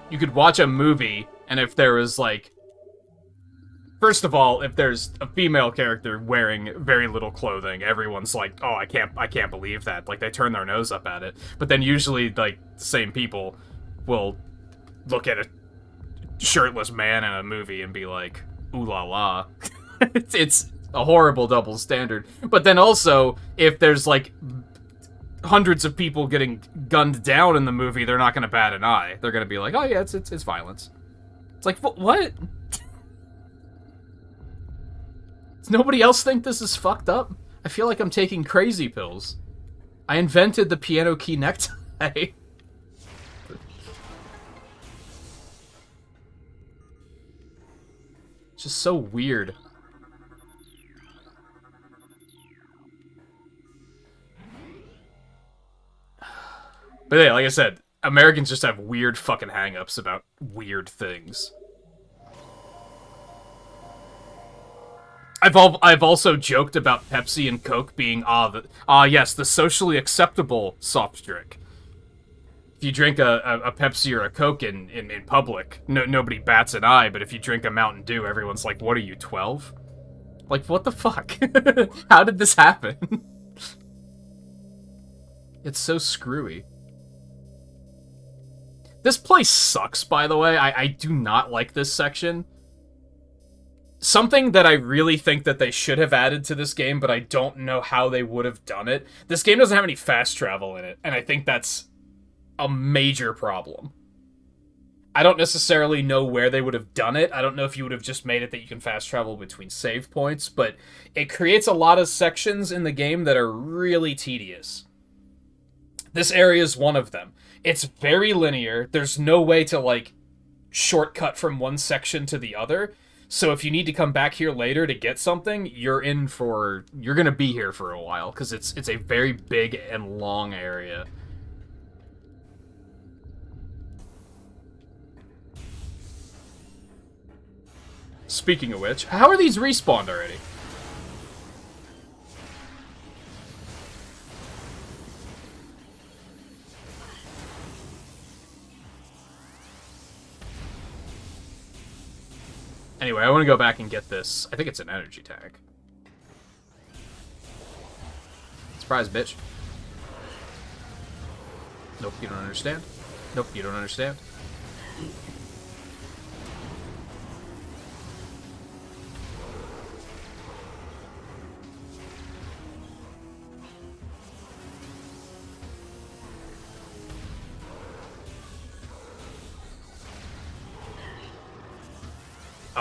You could watch a movie, and if there was, like... First of all, if there's a female character wearing very little clothing, everyone's like, oh, I can't believe that. Like, they turn their nose up at it. But then usually, like, the same people will look at a shirtless man in a movie and be like, ooh la la. It's a horrible double standard. But then also, if there's, like... hundreds of people getting gunned down in the movie, they're not going to bat an eye. They're going to be like, oh yeah, it's violence. It's like, what? Does nobody else think this is fucked up? I feel like I'm taking crazy pills. I invented the piano key necktie. It's just so weird. But yeah, like I said, Americans just have weird fucking hang-ups about weird things. I've also joked about Pepsi and Coke being, yes, the socially acceptable soft drink. If you drink a Pepsi or a Coke in public, nobody bats an eye, but if you drink a Mountain Dew, everyone's like, what are you, 12? Like, what the fuck? How did this happen? It's so screwy. This place sucks, by the way. I do not like this section. Something that I really think that they should have added to this game, but I don't know how they would have done it. This game doesn't have any fast travel in it, and I think that's a major problem. I don't necessarily know where they would have done it. I don't know if you would have just made it that you can fast travel between save points, but it creates a lot of sections in the game that are really tedious. This area is one of them. It's very linear. There's no way to, like, shortcut from one section to the other. So if you need to come back here later to get something, you're gonna be here for a while, because it's a very big and long area. Speaking of which, how are these respawned already? Anyway, I want to go back and get this. I think it's an energy tag. Surprise, bitch. Nope, you don't understand. Nope, you don't understand.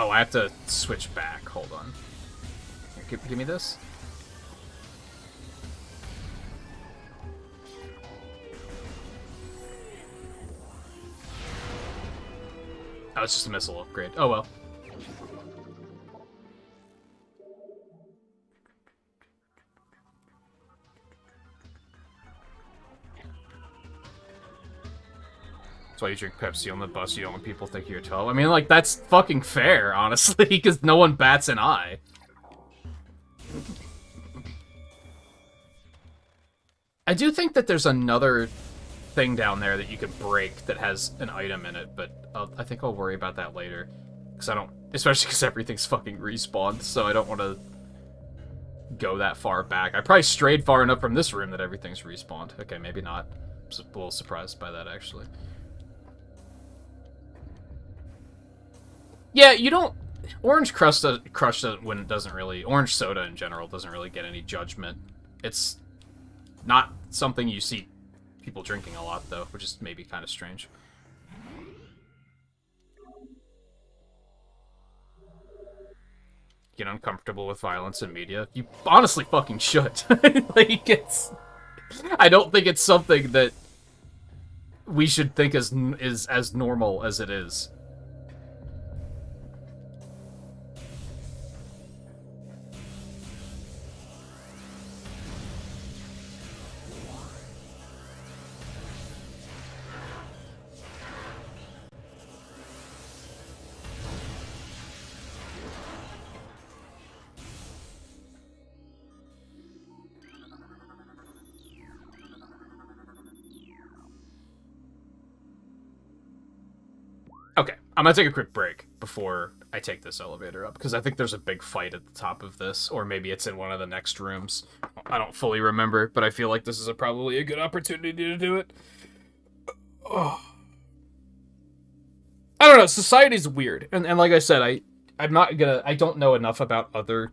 Oh, I have to switch back. Hold on. Here, give me this. Oh, it's just a missile upgrade. Oh, well. That's why you drink Pepsi on the bus. You don't want people thinking you're 12. I mean, like, that's fucking fair, honestly, because no one bats an eye. I do think that there's another thing down there that you could break that has an item in it, but I think I'll worry about that later. Because I don't... Especially because everything's fucking respawned, so I don't want to go that far back. I probably strayed far enough from this room that everything's respawned. Okay, maybe not. I'm a little surprised by that, actually. Yeah, you don't... Orange Crush doesn't really... Orange soda in general doesn't really get any judgment. It's not something you see people drinking a lot, though, which is maybe kind of strange. Get uncomfortable with violence in media? You honestly fucking should. Like, it's... I don't think it's something that we should think is as normal as it is. Okay, I'm gonna take a quick break before I take this elevator up, because I think there's a big fight at the top of this, or maybe it's in one of the next rooms. I don't fully remember, but I feel like this is probably a good opportunity to do it. Oh. I don't know, society's weird, and like I said, I don't know enough about other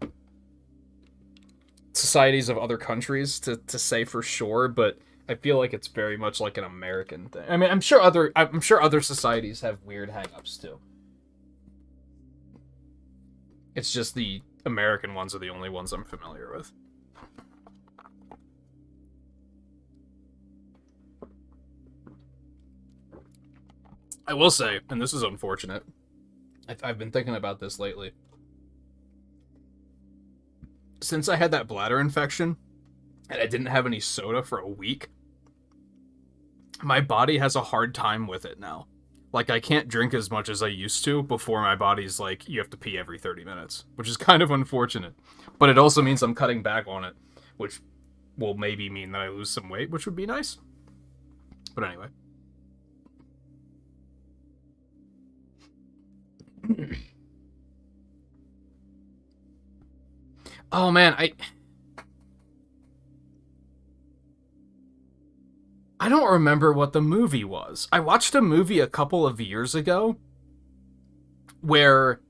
societies of other countries to say for sure, but I feel like it's very much like an American thing. I mean, I'm sure other societies have weird hang-ups too. It's just the American ones are the only ones I'm familiar with. I will say, and this is unfortunate, I've been thinking about this lately. Since I had that bladder infection, and I didn't have any soda for a week, my body has a hard time with it now. Like, I can't drink as much as I used to before my body's like, you have to pee every 30 minutes, which is kind of unfortunate. But it also means I'm cutting back on it, which will maybe mean that I lose some weight, which would be nice. But anyway. Oh man, I don't remember what the movie was. I watched a movie a couple of years ago where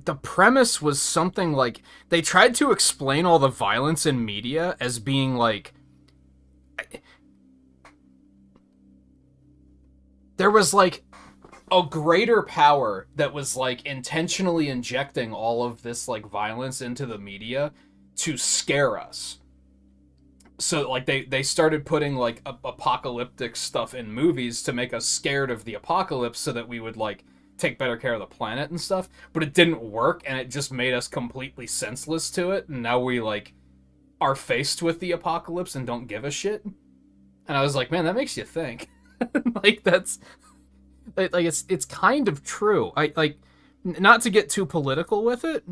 the premise was something like they tried to explain all the violence in media as being like there was like a greater power that was like intentionally injecting all of this like violence into the media to scare us. So like they started putting like apocalyptic stuff in movies to make us scared of the apocalypse so that we would like take better care of the planet and stuff, but it didn't work and it just made us completely senseless to it, and now we like are faced with the apocalypse and don't give a shit. And I was like, man, that makes you think. Like that's like it's kind of true. I like not to get too political with it,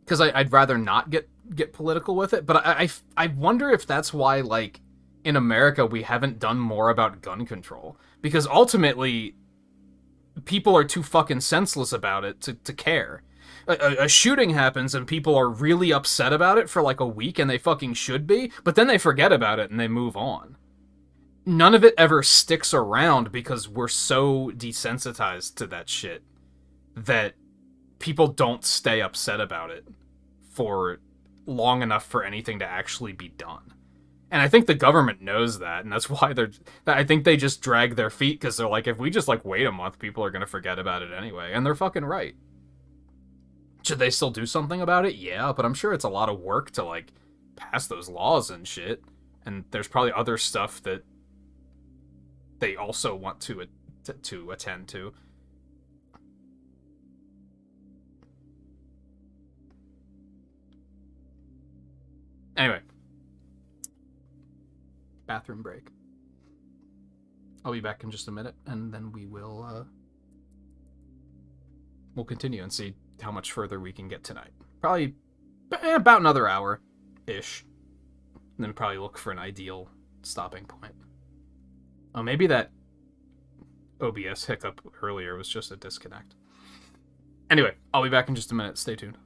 because I'd rather not get political with it, but I wonder if that's why, like, in America we haven't done more about gun control, because ultimately people are too fucking senseless about it to care. A shooting happens and people are really upset about it for like a week, and they fucking should be, but then they forget about it and they move on. None of it ever sticks around because we're so desensitized to that shit that people don't stay upset about it for long enough for anything to actually be done. And I think the government knows that, and that's why I think they just drag their feet, because they're like, if we just like wait a month, people are gonna forget about it anyway. And they're fucking right. Should they still do something about it? Yeah, but I'm sure it's a lot of work to like pass those laws and shit. And there's probably other stuff that they also want to attend to. Anyway. bathroom break. I'll be back in just a minute, and then we'll continue and see how much further we can get tonight. Probably about another hour-ish. And then probably look for an ideal stopping point. Oh, maybe that OBS hiccup earlier was just a disconnect. Anyway, I'll be back in just a minute. Stay tuned.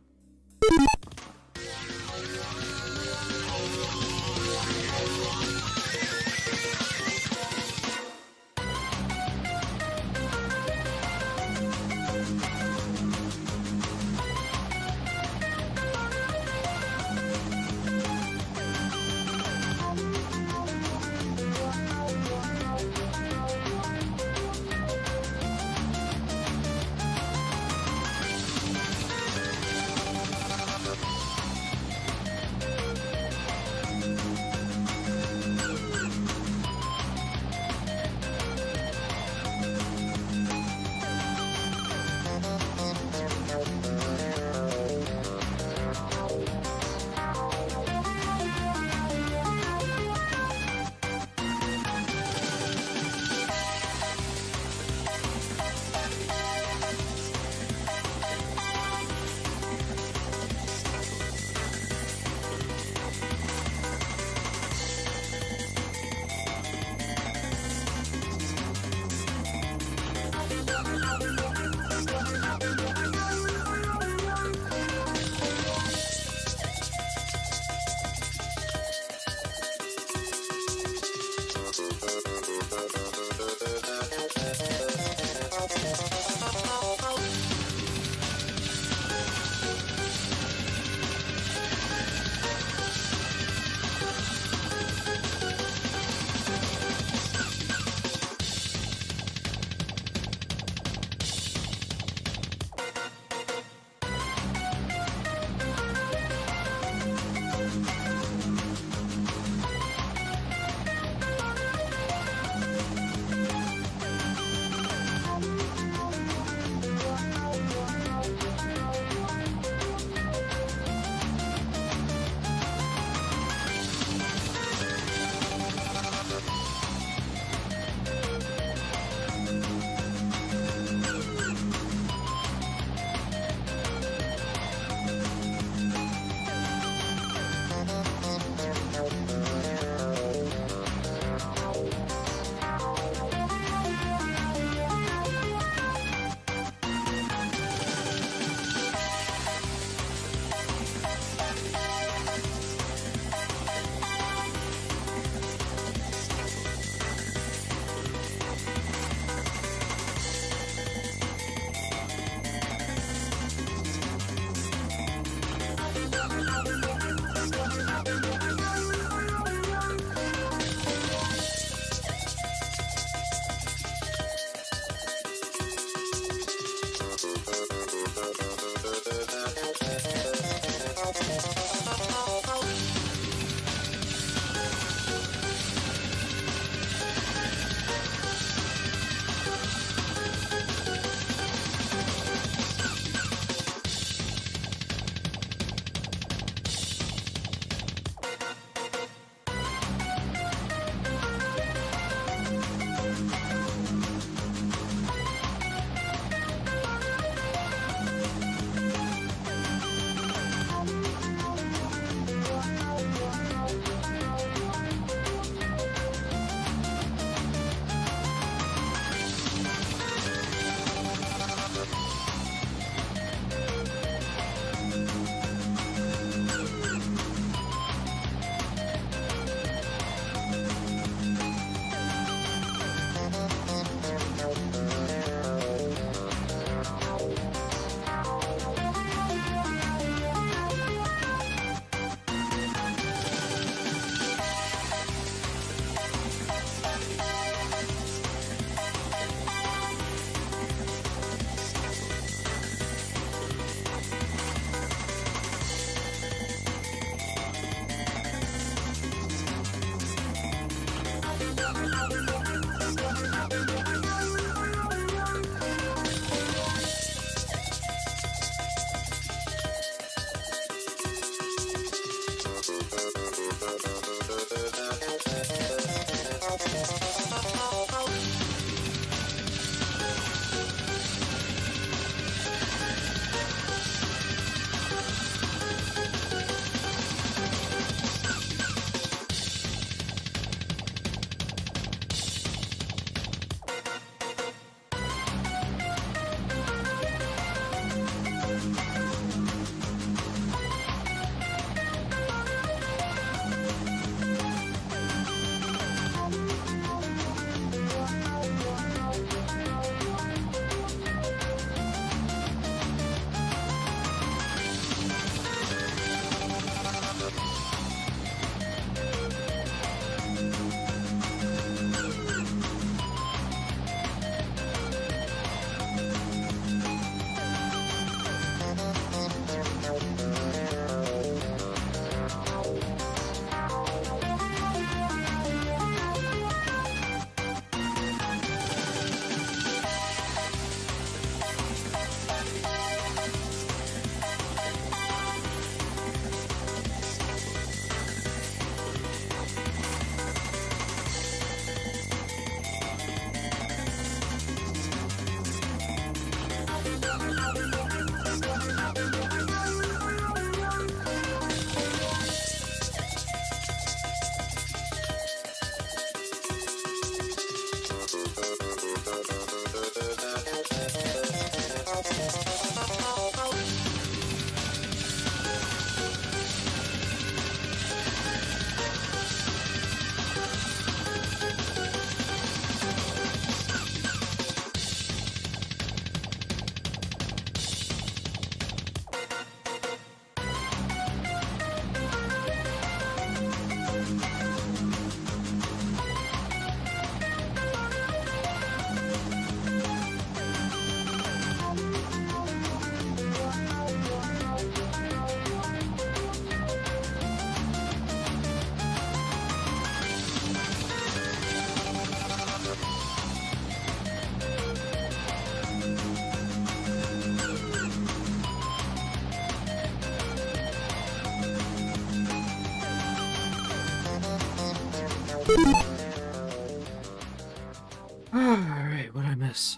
Alright, what'd I miss?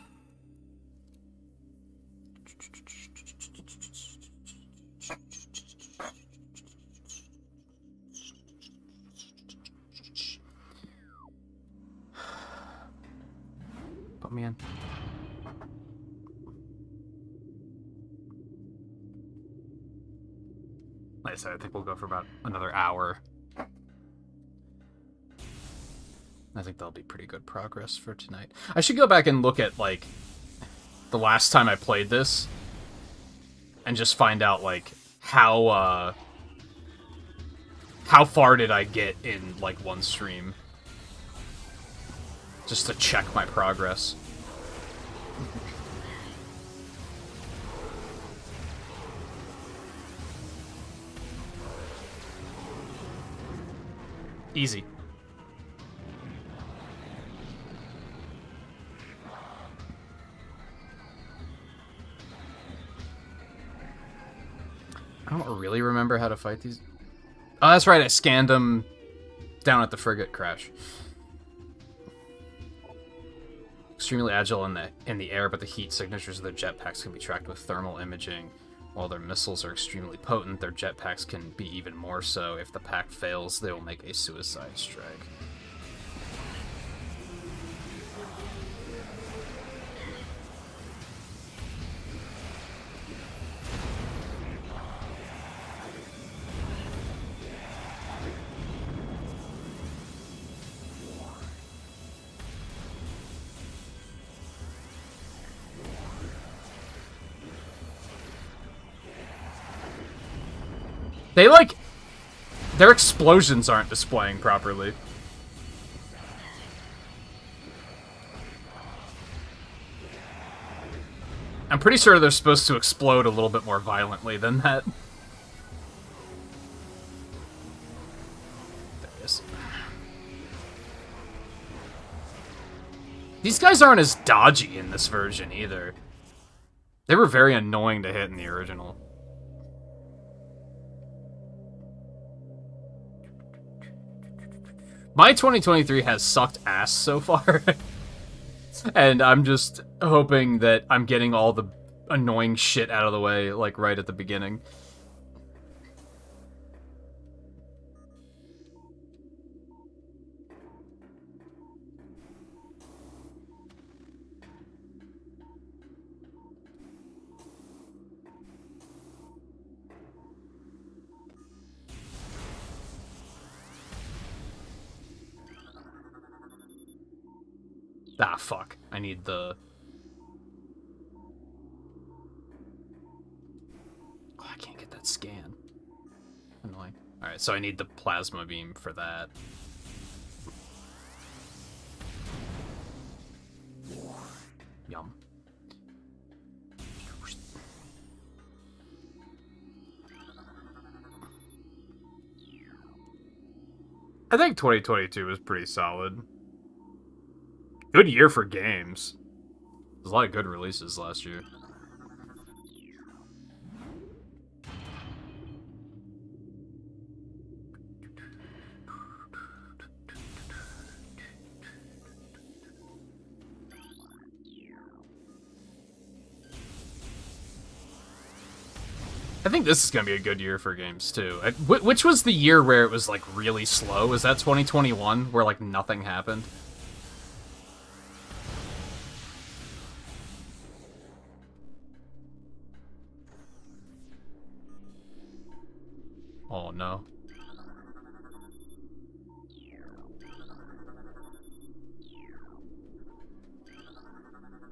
Put me in. Like I said, I think we'll go for about another hour. I think that'll be pretty good progress for tonight. I should go back and look at, like, the last time I played this, and just find out, like, how far did I get in, like, one stream. Just to check my progress. Easy. I don't really remember how to fight these. Oh, that's right, I scanned them down at the frigate crash. Extremely agile in the air, but the heat signatures of their jetpacks can be tracked with thermal imaging. While their missiles are extremely potent, their jetpacks can be even more so. If the pack fails, they will make a suicide strike. They, like, their explosions aren't displaying properly. I'm pretty sure they're supposed to explode a little bit more violently than that. There it is. These guys aren't as dodgy in this version, either. They were very annoying to hit in the original. My 2023 has sucked ass so far, and I'm just hoping that I'm getting all the annoying shit out of the way, like, right at the beginning. Ah, fuck. I need the... Oh, I can't get that scan. Annoying. Alright, so I need the plasma beam for that. Yum. I think 2022 was pretty solid. Good year for games. There's a lot of good releases last year. I think this is going to be a good year for games, too. Which was the year where it was, like, really slow? Was that 2021, where, like, nothing happened? Oh, no.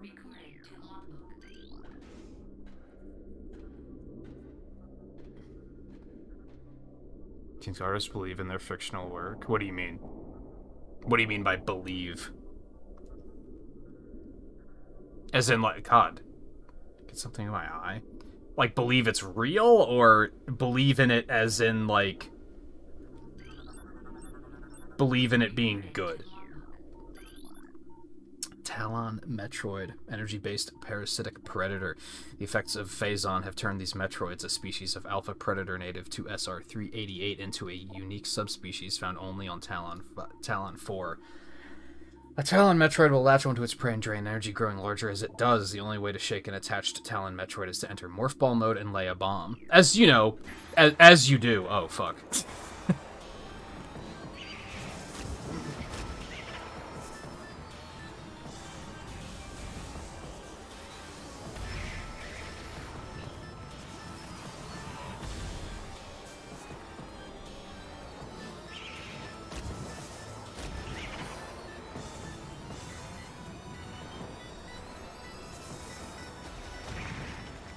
Recording to logbook. Think artists believe in their fictional work? What do you mean? What do you mean by believe? As in, like, God, get something in my eye? Like, believe it's real, or believe in it as in, like, believe in it being good? Talon Metroid, energy-based parasitic predator. The effects of Phazon have turned these Metroids, a species of alpha predator native to SR388, into a unique subspecies found only on Talon 4. A Talon Metroid will latch onto its prey and drain energy, growing larger as it does. The only way to shake an attached Talon Metroid is to enter Morph Ball mode and lay a bomb. As you know, as you do. Oh, fuck.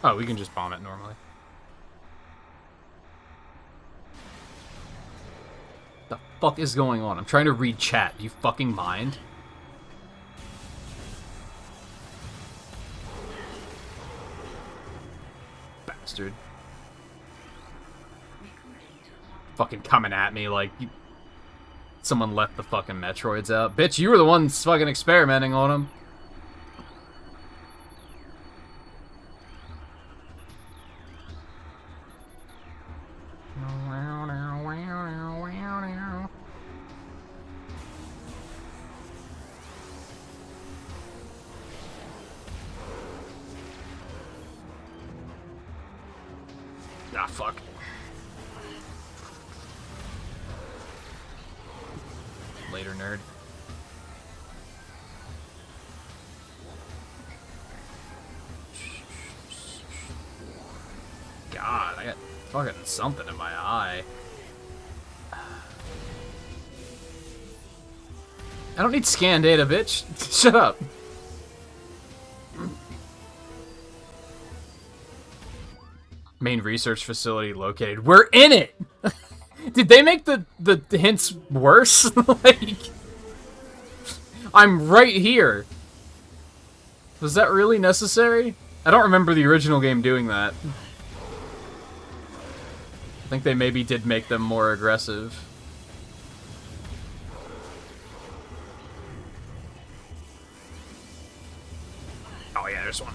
Oh, we can just bomb it normally. The fuck is going on? I'm trying to read chat. Do you fucking mind? Bastard. Fucking coming at me like someone left the fucking Metroids out. Bitch, you were the ones fucking experimenting on them. Ah, fuck. Later, nerd. God, I got fucking something in my eye. I don't need scan data, bitch. Shut up. Main research facility located. We're in it! Did they make the hints worse? Like, I'm right here. Was that really necessary? I don't remember the original game doing that. I think they maybe did make them more aggressive. Oh yeah, there's one.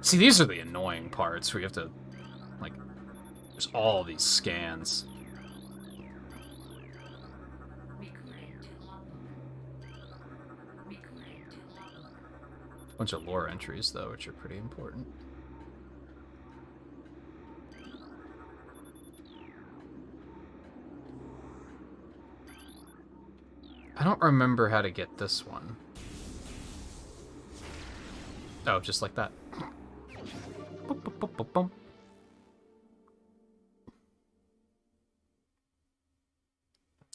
See, these are the annoying parts where you have to, like, there's all these scans. Bunch of lore entries, though, which are pretty important. I don't remember how to get this one. Oh, just like that. Boop, boop, boop, boop, boop.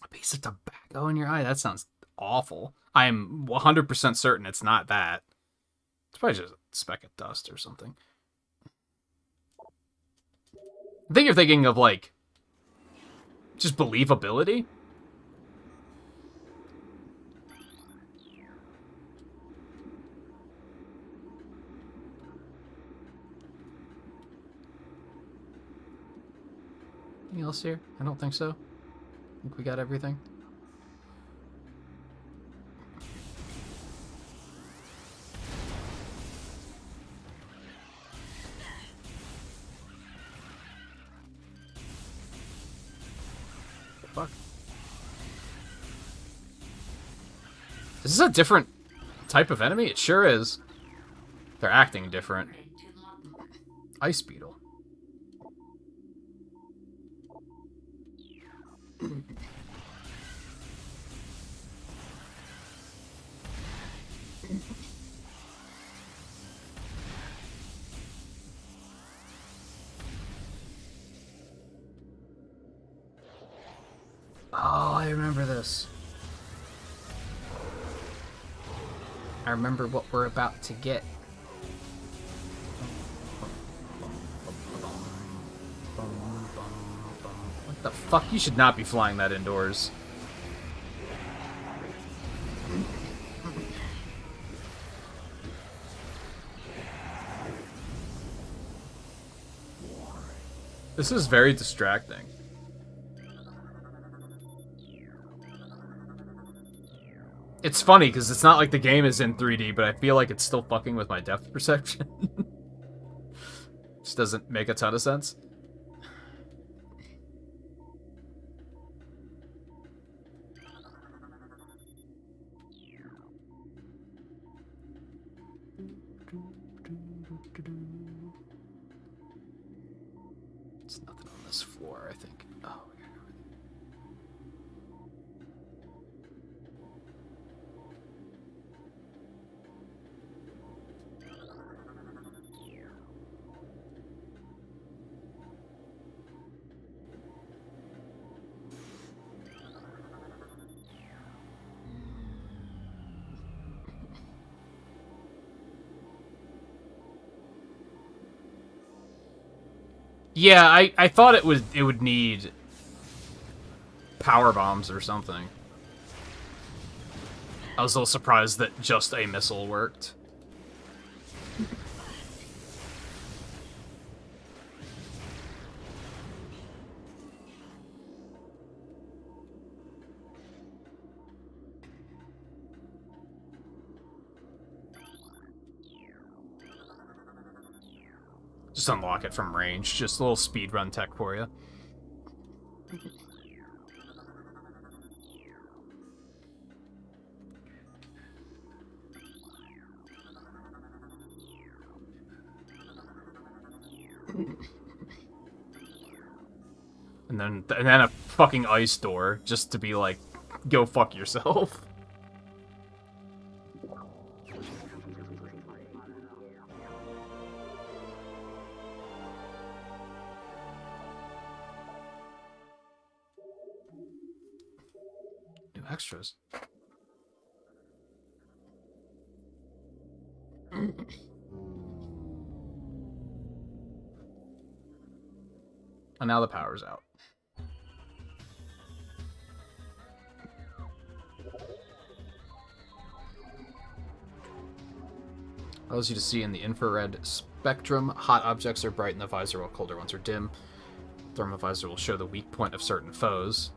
A piece of tobacco in your eye? That sounds awful. I am 100% certain it's not that. It's probably just a speck of dust or something. I think you're thinking of, like, just believability. Anything else here? I don't think so. I think we got everything. Fuck. Is this a different type of enemy? It sure is. They're acting different. Ice beetle. Oh, I remember this. I remember what we're about to get. What the fuck? You should not be flying that indoors. This is very distracting. It's funny, because it's not like the game is in 3D, but I feel like it's still fucking with my depth perception. Just doesn't make a ton of sense. There's nothing on this floor, I think. Oh, yeah, I thought it would need power bombs or something. I was a little surprised that just a missile worked. Just unlock it from range. Just a little speedrun tech for you. And then a fucking ice door, just to be like, go fuck yourself. New extras. And now the power's out. Allows you to see in the infrared spectrum. Hot objects are bright in the visor while colder ones are dim. Thermovisor will show the weak point of certain foes.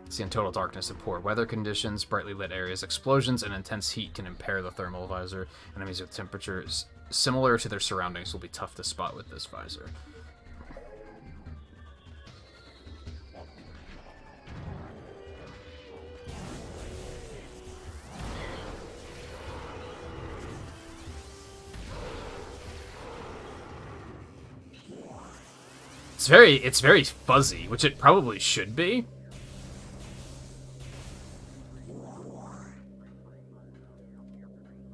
See in total darkness and poor weather conditions, brightly lit areas, explosions, and intense heat can impair the thermal visor. Enemies with temperatures similar to their surroundings will be tough to spot with this visor. It's very fuzzy, which it probably should be.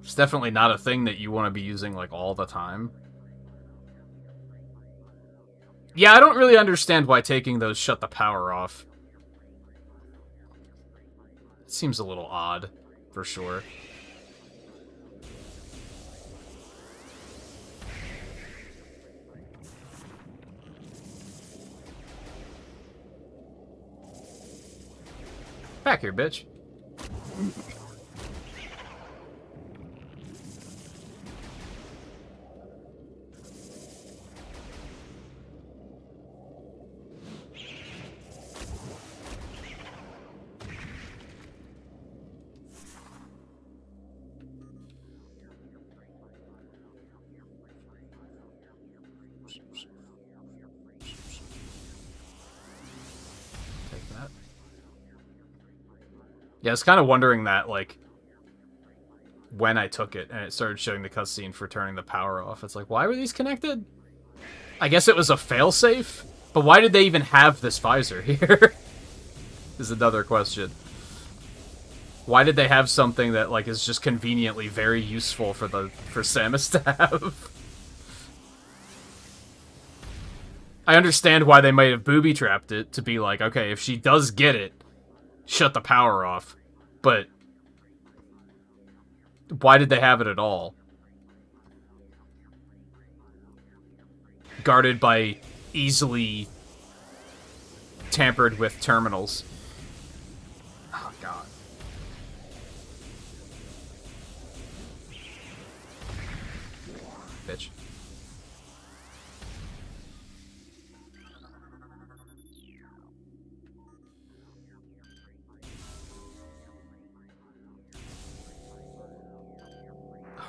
It's definitely not a thing that you want to be using like all the time. Yeah, I don't really understand why taking those shut the power off. It seems a little odd, for sure. Back here, bitch. Take that. Yeah, I was kind of wondering that, like, when I took it and it started showing the cutscene for turning the power off. It's like, why were these connected? I guess it was a failsafe? But why did they even have this visor here? Is another question. Why did they have something that, like, is just conveniently very useful for Samus to have? I understand why they might have booby-trapped it to be like, okay, if she does get it, shut the power off. But why did they have it at all? Guarded by easily tampered with terminals. Oh, God. Bitch.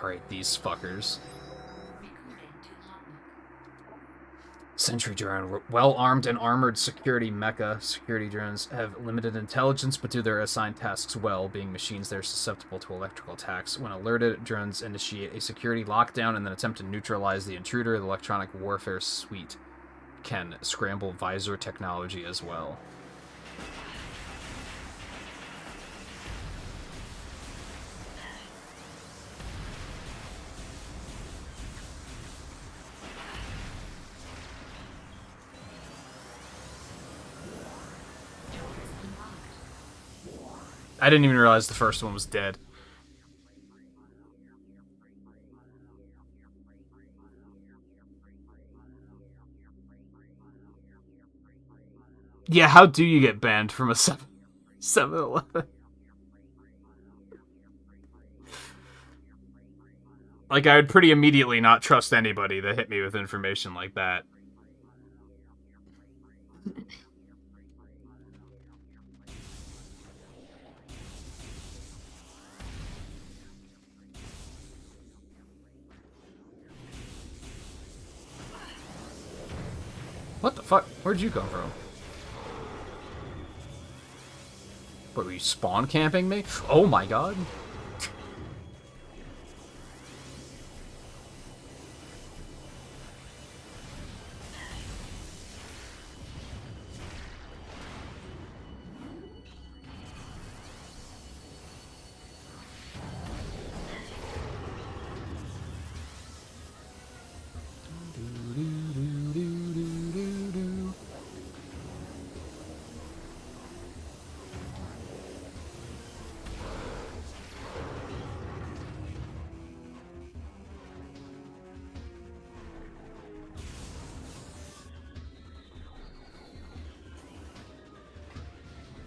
Alright, these fuckers. Recruited to logbook. Sentry drone. Well-armed and armored security mecha. Security drones have limited intelligence but do their assigned tasks well, being machines that are susceptible to electrical attacks. When alerted, drones initiate a security lockdown and then attempt to neutralize the intruder. The electronic warfare suite can scramble visor technology as well. I didn't even realize the first one was dead. Yeah, how do you get banned from a 7-Eleven? Like, I would pretty immediately not trust anybody that hit me with information like that. What the fuck? Where'd you come from? What, were you spawn camping me? Oh my god.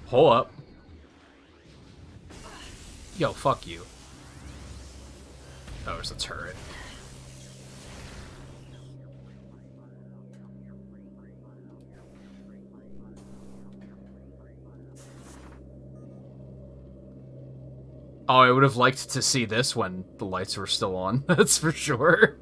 Hold up. Yo, fuck you. Oh, it's a turret. Oh, I would have liked to see this when the lights were still on. That's for sure.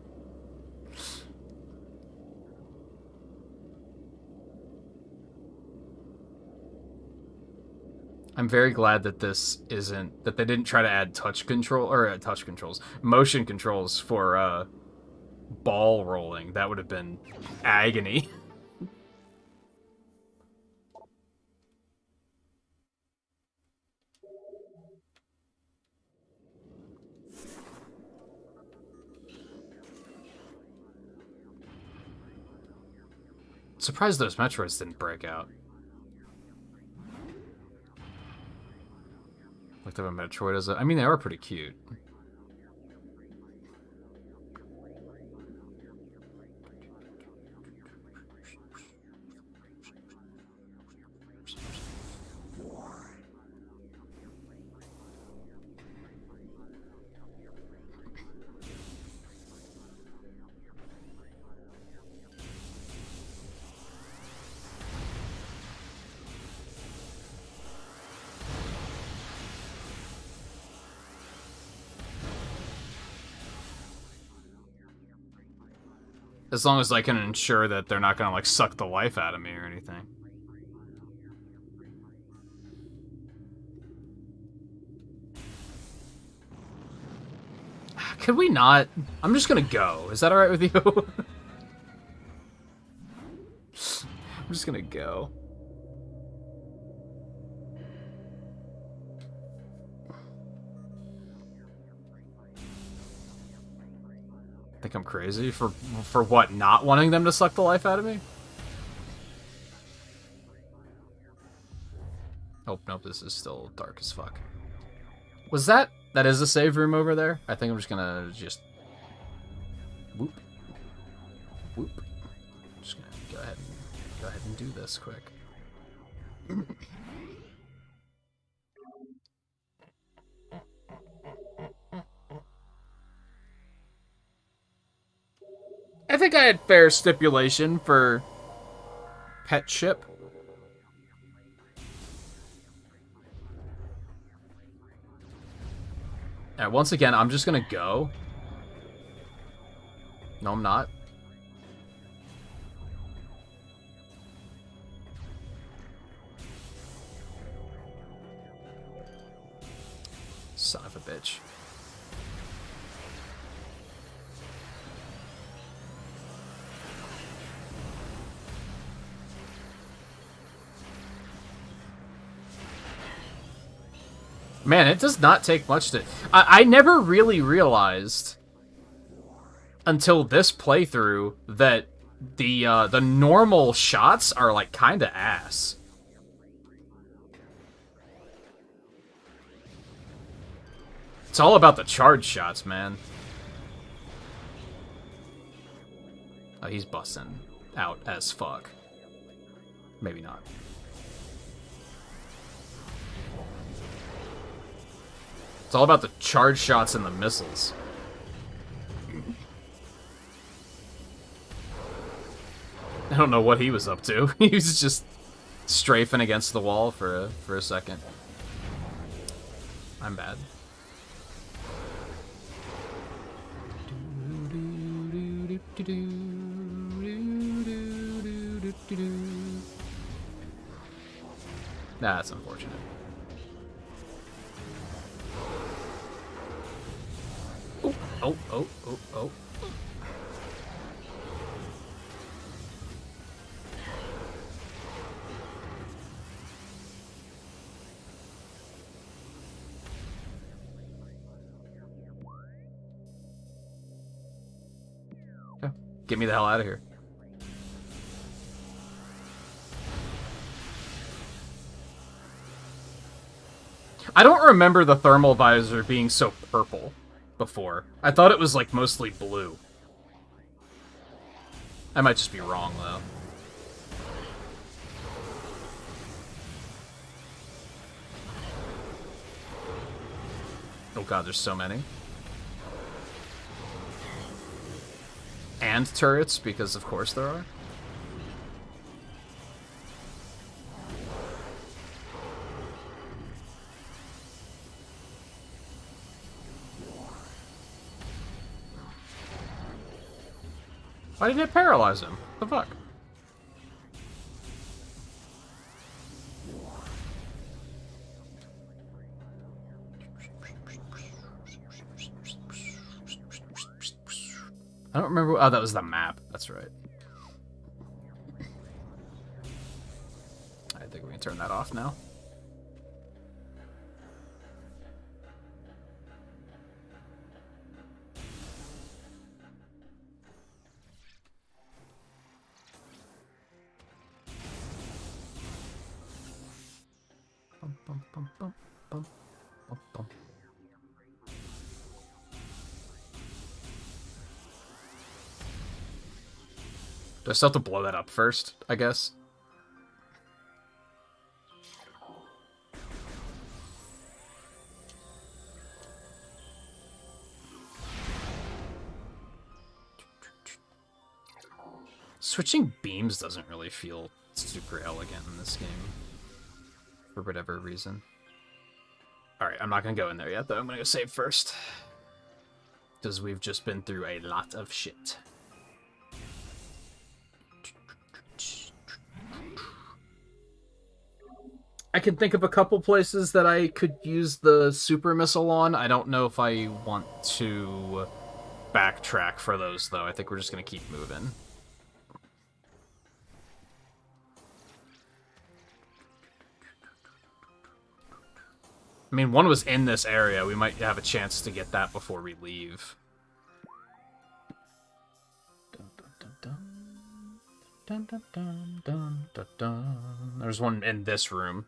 I'm very glad that this isn't, that they didn't try to add motion controls for ball rolling. That would have been agony. Surprised those Metroids didn't break out. Like the Metroid is I mean, they are pretty cute. As long as I can ensure that they're not gonna, like, suck the life out of me or anything. Could we not? I'm just gonna go. Is that alright with you? I'm just gonna go. Think I'm crazy for what, not wanting them to suck the life out of me? Oh, nope, this is still dark as fuck. Was that is a save room over there? I think I'm just gonna whoop. Whoop. Just gonna go ahead and do this quick. I think I had fair stipulation for pet ship. Alright, once again, I'm just gonna go. No, I'm not. Son of a bitch. Man, it does not take much to... I never really realized until this playthrough that the normal shots are, like, kinda ass. It's all about the charge shots, man. Oh, he's busting out as fuck. Maybe not. It's all about the charge shots and the missiles. I don't know what he was up to. He was just strafing against the wall for a second. I'm bad. Nah, that's unfortunate. Oh. Get me the hell out of here. I don't remember the thermal visor being so purple before. I thought it was, like, mostly blue. I might just be wrong, though. Oh god, there's so many. And turrets, because of course there are. Why did it paralyze him? What the fuck? I don't remember. Oh, that was the map. That's right. I think we can turn that off now. Do I still have to blow that up first, I guess? Switching beams doesn't really feel super elegant in this game. For whatever reason. Alright, I'm not gonna go in there yet, though. I'm gonna go save first. Because we've just been through a lot of shit. I can think of a couple places that I could use the super missile on. I don't know if I want to backtrack for those, though. I think we're just going to keep moving. I mean, one was in this area. We might have a chance to get that before we leave. There's one in this room.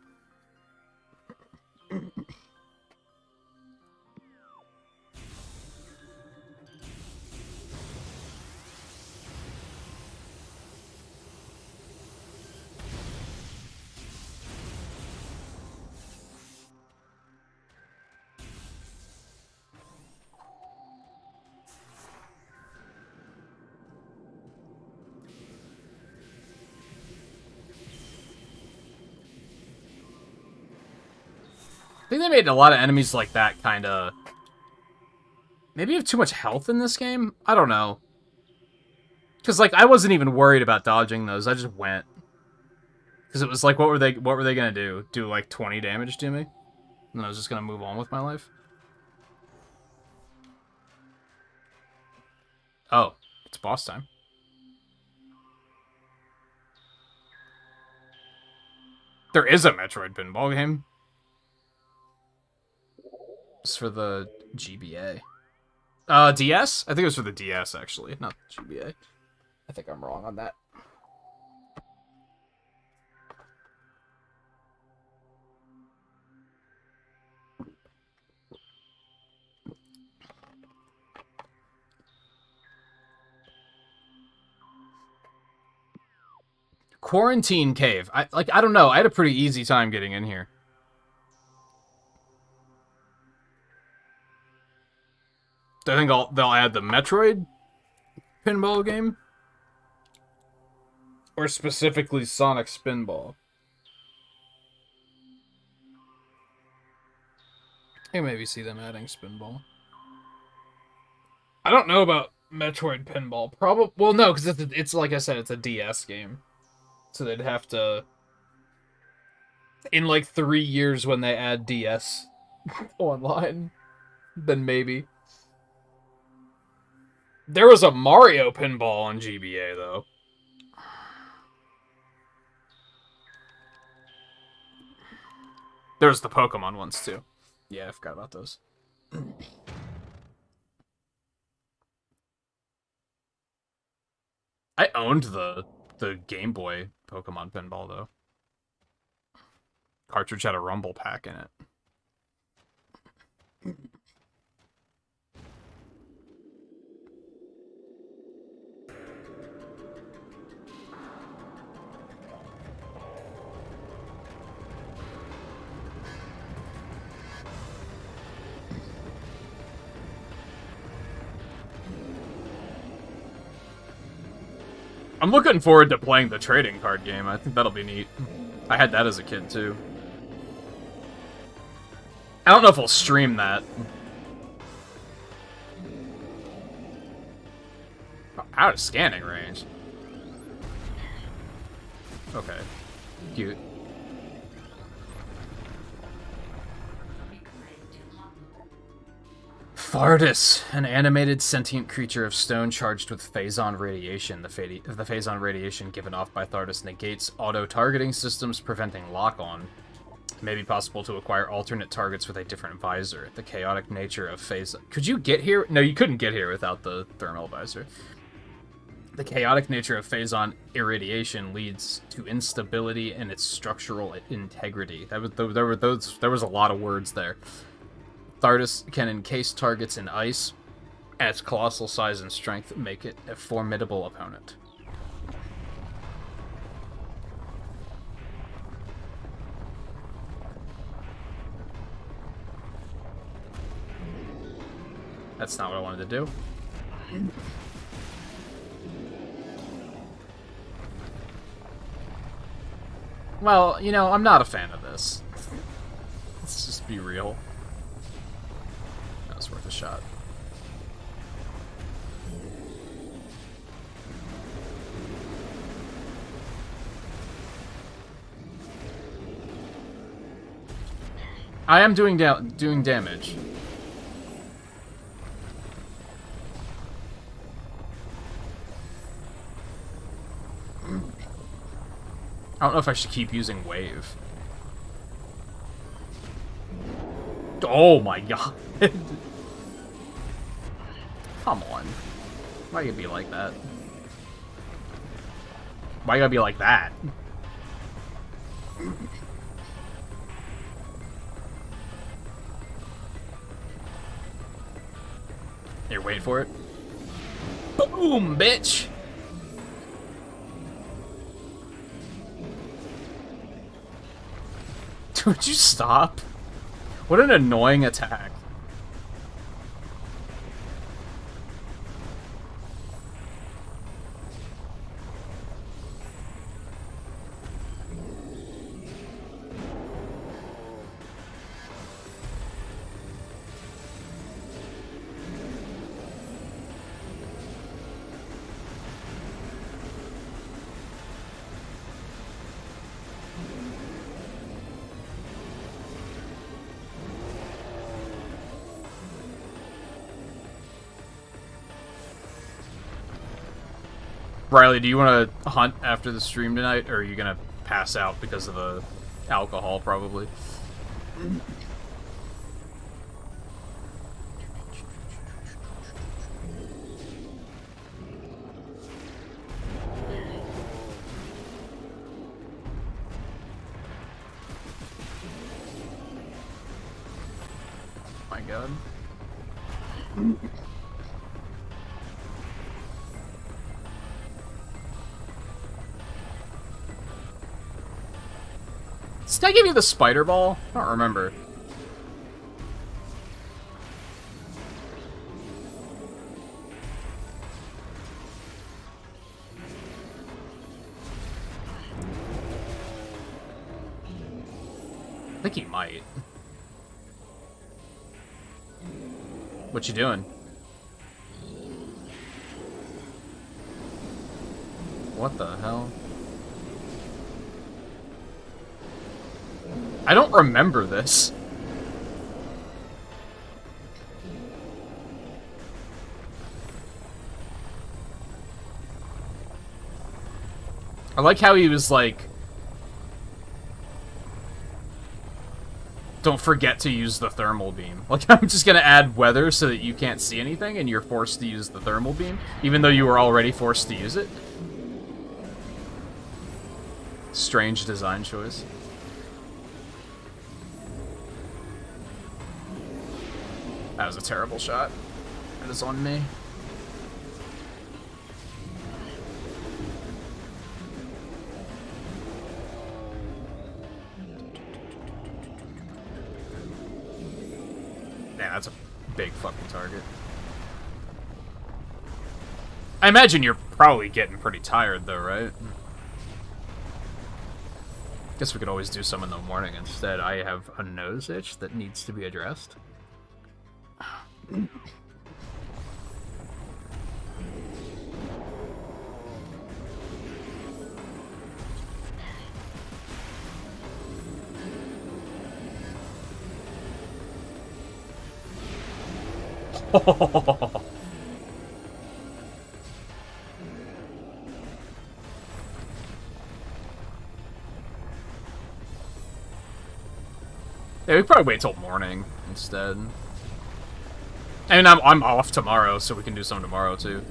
I think they made a lot of enemies like that kind of... Maybe have too much health in this game? I don't know. Because, like, I wasn't even worried about dodging those. I just went. Because it was like, what were they going to do? Do, like, 20 damage to me? And I was just going to move on with my life? Oh, it's boss time. There is a Metroid pinball game. It's for the GBA. DS? I think it was for the DS, actually, not GBA. I think I'm wrong on that. Quarantine Cave. I don't know. I had a pretty easy time getting in here. I think they'll add the Metroid pinball game, or specifically Sonic Spinball. I maybe see them adding Spinball. I don't know about Metroid pinball. Probably. Well, no, because it's like I said, it's a DS game. So they'd have to, in like 3 years when they add DS online, then maybe. There was a Mario pinball on GBA, though. There's the Pokemon ones, too. Yeah, I forgot about those. I owned the Game Boy Pokemon pinball, though. Cartridge had a Rumble Pack in it. I'm looking forward to playing the trading card game. I think that'll be neat. I had that as a kid, too. I don't know if we'll stream that. Out of scanning range. Okay. Cute. Thardus, an animated sentient creature of stone charged with phazon radiation. The phazon radiation given off by Thardus negates auto-targeting systems, preventing lock-on. It may be possible to acquire alternate targets with a different visor. The chaotic nature of phazon... Could you get here? No, you couldn't get here without the thermal visor. The chaotic nature of phazon irradiation leads to instability in its structural integrity. There was a lot of words there. Thardus can encase targets in ice, and its colossal size and strength make it a formidable opponent. That's not what I wanted to do. Well, you know, I'm not a fan of this. Let's just be real. That was worth a shot. I am doing damage. I don't know if I should keep using wave. Oh my god. Come on. Why you gotta be like that? Why you gotta be like that? Here, wait for it. Boom, bitch! Would you stop? What an annoying attack. Riley, do you want to hunt after the stream tonight, or are you gonna pass out because of the alcohol, probably? My God. Did I give you the spider ball? I don't remember. I think he might. What you doing? What the hell? I don't remember this. I like how he was like, don't forget to use the thermal beam. Like, I'm just gonna add weather so that you can't see anything and you're forced to use the thermal beam, even though you were already forced to use it. Strange design choice. That was a terrible shot. That is on me. Man, that's a big fucking target. I imagine you're probably getting pretty tired, though, right? Guess we could always do some in the morning instead. I have a nose itch that needs to be addressed. Yeah, we probably wait till morning instead. I mean, I'm off tomorrow, so we can do some tomorrow too.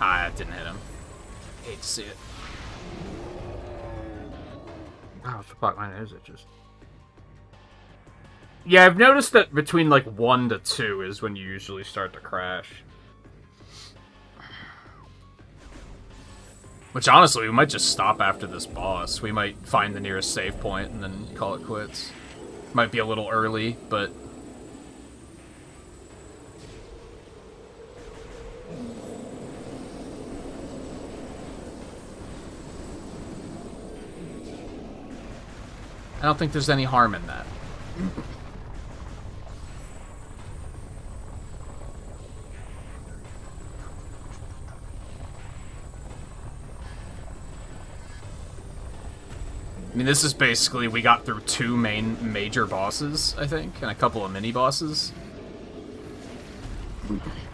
Ah, that didn't hit him. Hate to see it. Oh, fuck, my nose itches. Yeah, I've noticed that between like 1 to 2 is when you usually start to crash. Which, honestly, we might just stop after this boss. We might find the nearest save point and then call it quits. Might be a little early, but... I don't think there's any harm in that. I mean, this is basically, we got through 2 major bosses, I think, and a couple of mini-bosses.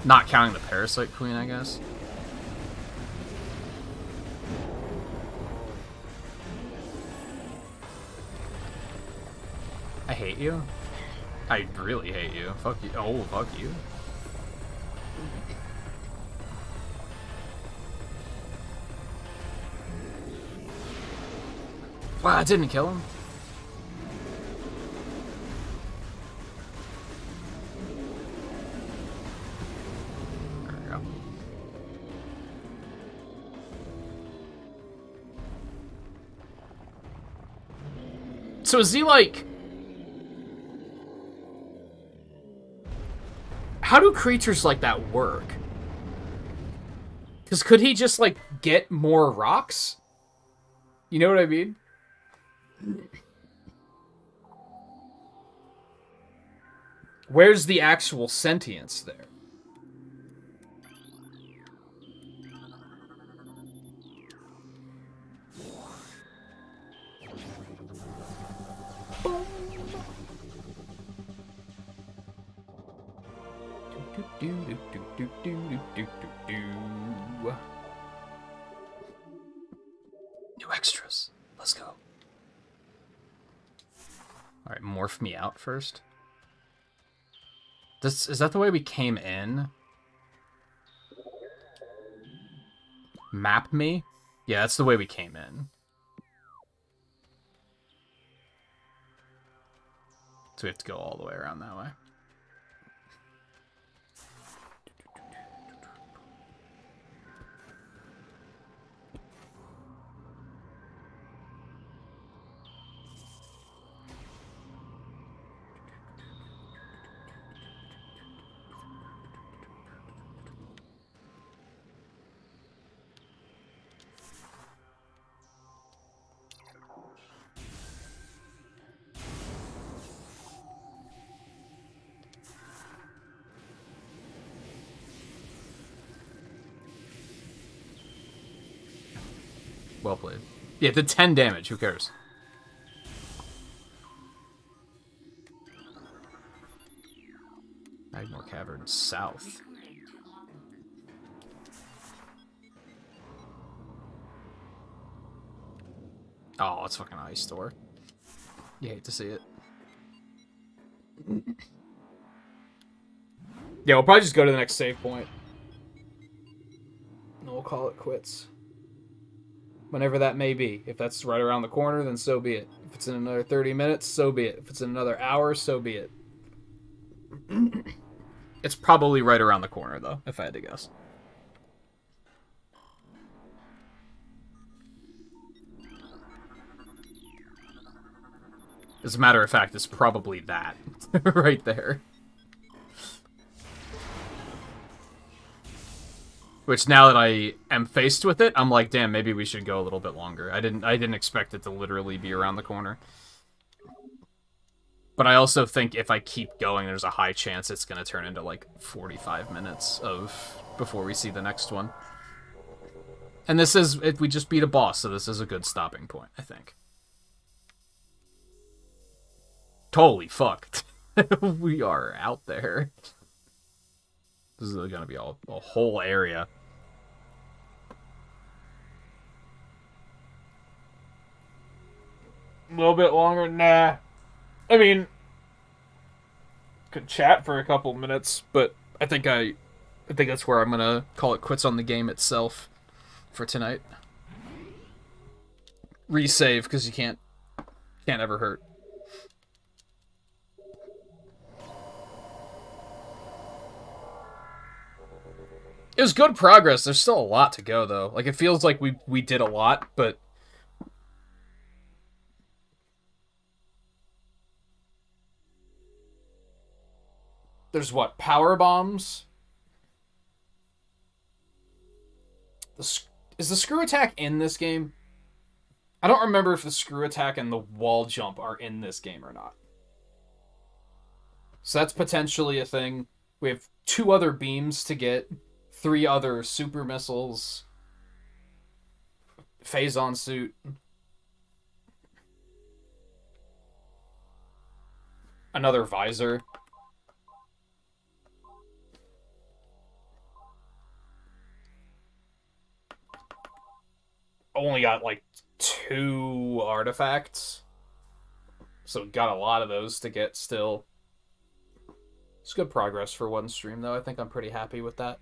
Not counting the Parasite Queen, I guess. I hate you. I really hate you. Fuck you. Oh, fuck you. Wow, I didn't kill him. There we go. So is he like... How do creatures like that work? Because could he just, like, get more rocks? You know what I mean? Where's the actual sentience there? New extras. Let's go. Alright, morph me out first. Is that the way we came in? Map me? Yeah, that's the way we came in. So we have to go all the way around that way. Well played. Yeah, did 10 damage. Who cares? Magmore Cavern south. Oh, it's fucking ice store. You hate to see it. Yeah, we'll probably just go to the next save point. And we'll call it quits. Whenever that may be. If that's right around the corner, then so be it. If it's in another 30 minutes, so be it. If it's in another hour, so be it. It's probably right around the corner, though, if I had to guess. As a matter of fact, it's probably that. Right there. Which, now that I am faced with it, I'm like, damn, maybe we should go a little bit longer. I didn't expect it to literally be around the corner. But I also think if I keep going, there's a high chance it's going to turn into, like, 45 minutes before we see the next one. And this is, we just beat a boss, so this is a good stopping point, I think. Holy fuck. We are out there. This is going to be a whole area. A little bit longer? Nah. I mean, could chat for a couple minutes, but I think that's where I'm going to call it quits on the game itself for tonight. Resave, because you can't ever hurt. It was good progress. There's still a lot to go, though. Like, it feels like we did a lot, but... There's what? Power bombs? Is the screw attack in this game? I don't remember if the screw attack and the wall jump are in this game or not. So that's potentially a thing. We have 2 other beams to get. 3 other super missiles. Phazon suit. Another visor. Only got like 2 artifacts. So got a lot of those to get still. It's good progress for one stream, though. I think I'm pretty happy with that.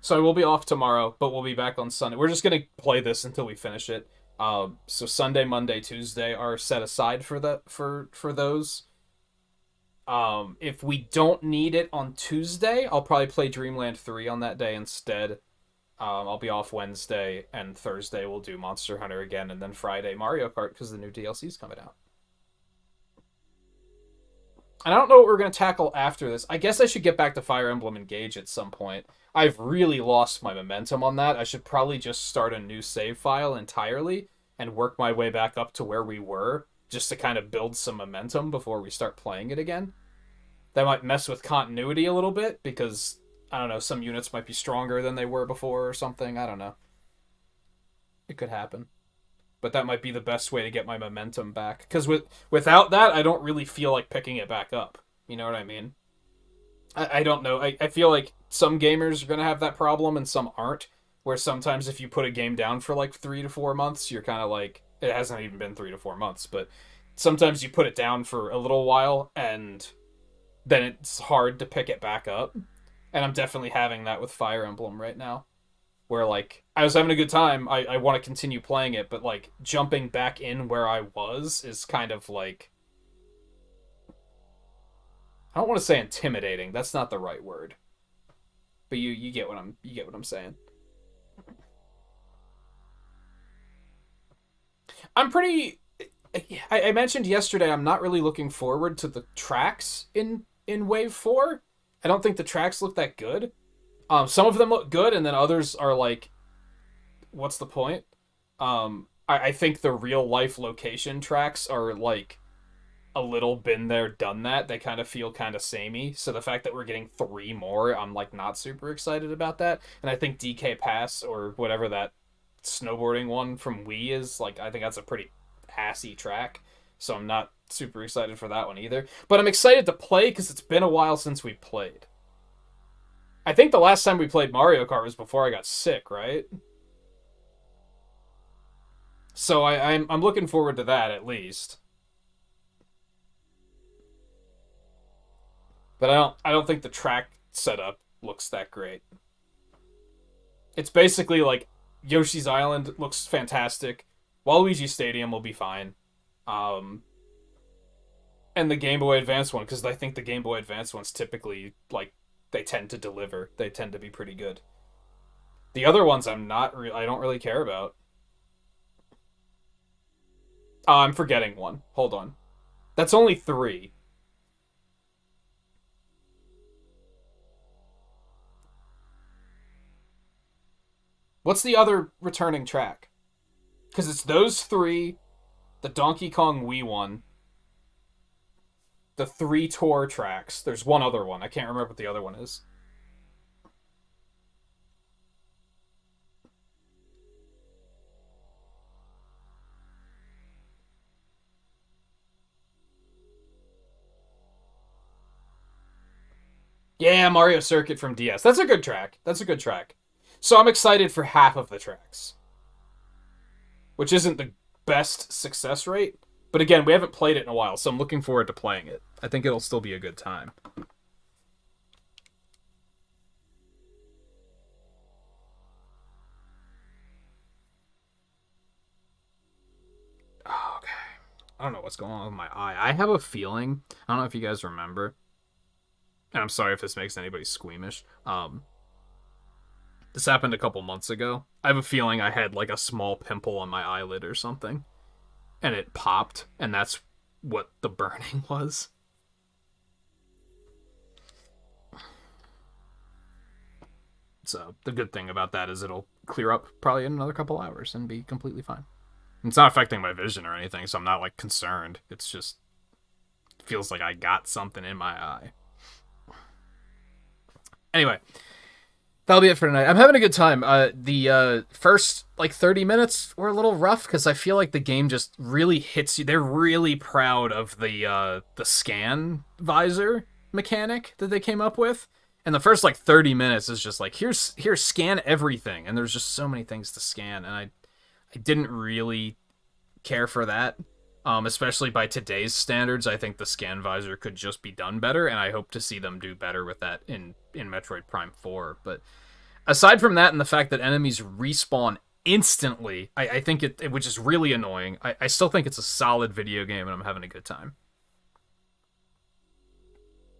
So I will be off tomorrow, but we'll be back on Sunday. We're just going to play this until we finish it. So Sunday, Monday, Tuesday are set aside for those. If we don't need it on Tuesday, I'll probably play Dreamland 3 on that day instead. I'll be off Wednesday, and Thursday we'll do Monster Hunter again, and then Friday Mario Kart, because the new DLC's coming out. And I don't know what we're going to tackle after this. I guess I should get back to Fire Emblem Engage at some point. I've really lost my momentum on that. I should probably just start a new save file entirely and work my way back up to where we were, just to kind of build some momentum before we start playing it again. That might mess with continuity a little bit, because, I don't know, some units might be stronger than they were before or something. I don't know. It could happen. But that might be the best way to get my momentum back. Because without that, I don't really feel like picking it back up. You know what I mean? I don't know. I feel like some gamers are going to have that problem and some aren't. Where sometimes if you put a game down for like 3 to 4 months, you're kind of like... It hasn't even been 3 to 4 months, but sometimes you put it down for a little while and then it's hard to pick it back up. And I'm definitely having that with Fire Emblem right now. Where, like, I was having a good time, I want to continue playing it, but, like, jumping back in where I was is kind of, like... I don't want to say intimidating, that's not the right word. But you get what I'm saying. I'm pretty... I mentioned yesterday I'm not really looking forward to the tracks in Wave 4. I don't think the tracks look that good. Some of them look good, and then others are like, what's the point? I think the real-life location tracks are, like, a little been there, done that. They kind of feel kind of samey. So the fact that we're getting 3 more, I'm, like, not super excited about that. And I think DK Pass, or whatever that snowboarding one from Wii is, like, I think that's a pretty assy track. So I'm not super excited for that one either. But I'm excited to play because it's been a while since we played. I think the last time we played Mario Kart was before I got sick, right? So I'm looking forward to that at least. But I don't think the track setup looks that great. It's basically like Yoshi's Island looks fantastic. Waluigi Stadium will be fine. And the Game Boy Advance one, because I think the Game Boy Advance one's typically like they tend to deliver. They tend to be pretty good. The other ones I don't really care about. I'm forgetting one. Hold on. That's only 3. What's the other returning track? Because it's those 3, the Donkey Kong Wii one, the 3 tour tracks. There's one other one. I can't remember what the other one is. Yeah, Mario Circuit from DS. That's a good track. That's a good track. So I'm excited for half of the tracks. Which isn't the best success rate. But again, we haven't played it in a while, so I'm looking forward to playing it. I think it'll still be a good time. Oh, okay. I don't know what's going on with my eye. I have a feeling, I don't know if you guys remember, and I'm sorry if this makes anybody squeamish. This happened a couple months ago. I have a feeling I had like a small pimple on my eyelid or something. And it popped, and that's what the burning was. So the good thing about that is it'll clear up probably in another couple hours and be completely fine. It's not affecting my vision or anything, so I'm not like concerned. It's just feels like I got something in my eye. Anyway, that'll be it for tonight. I'm having a good time. The first like 30 minutes were a little rough because I feel like the game just really hits you. They're really proud of the scan visor mechanic that they came up with. And the first like 30 minutes is just like here's scan everything, and there's just so many things to scan, and I didn't really care for that. Especially by today's standards, I think the scan visor could just be done better, and I hope to see them do better with that in Metroid Prime 4. But aside from that and the fact that enemies respawn instantly, I think it which is really annoying, I still think it's a solid video game, and I'm having a good time.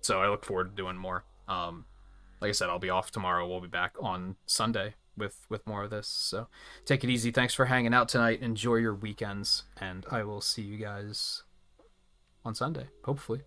So I look forward to doing more. Like I said, I'll be off tomorrow. We'll be back on Sunday with more of this. So take it easy. Thanks for hanging out tonight. Enjoy your weekends, and I will see you guys on Sunday, hopefully.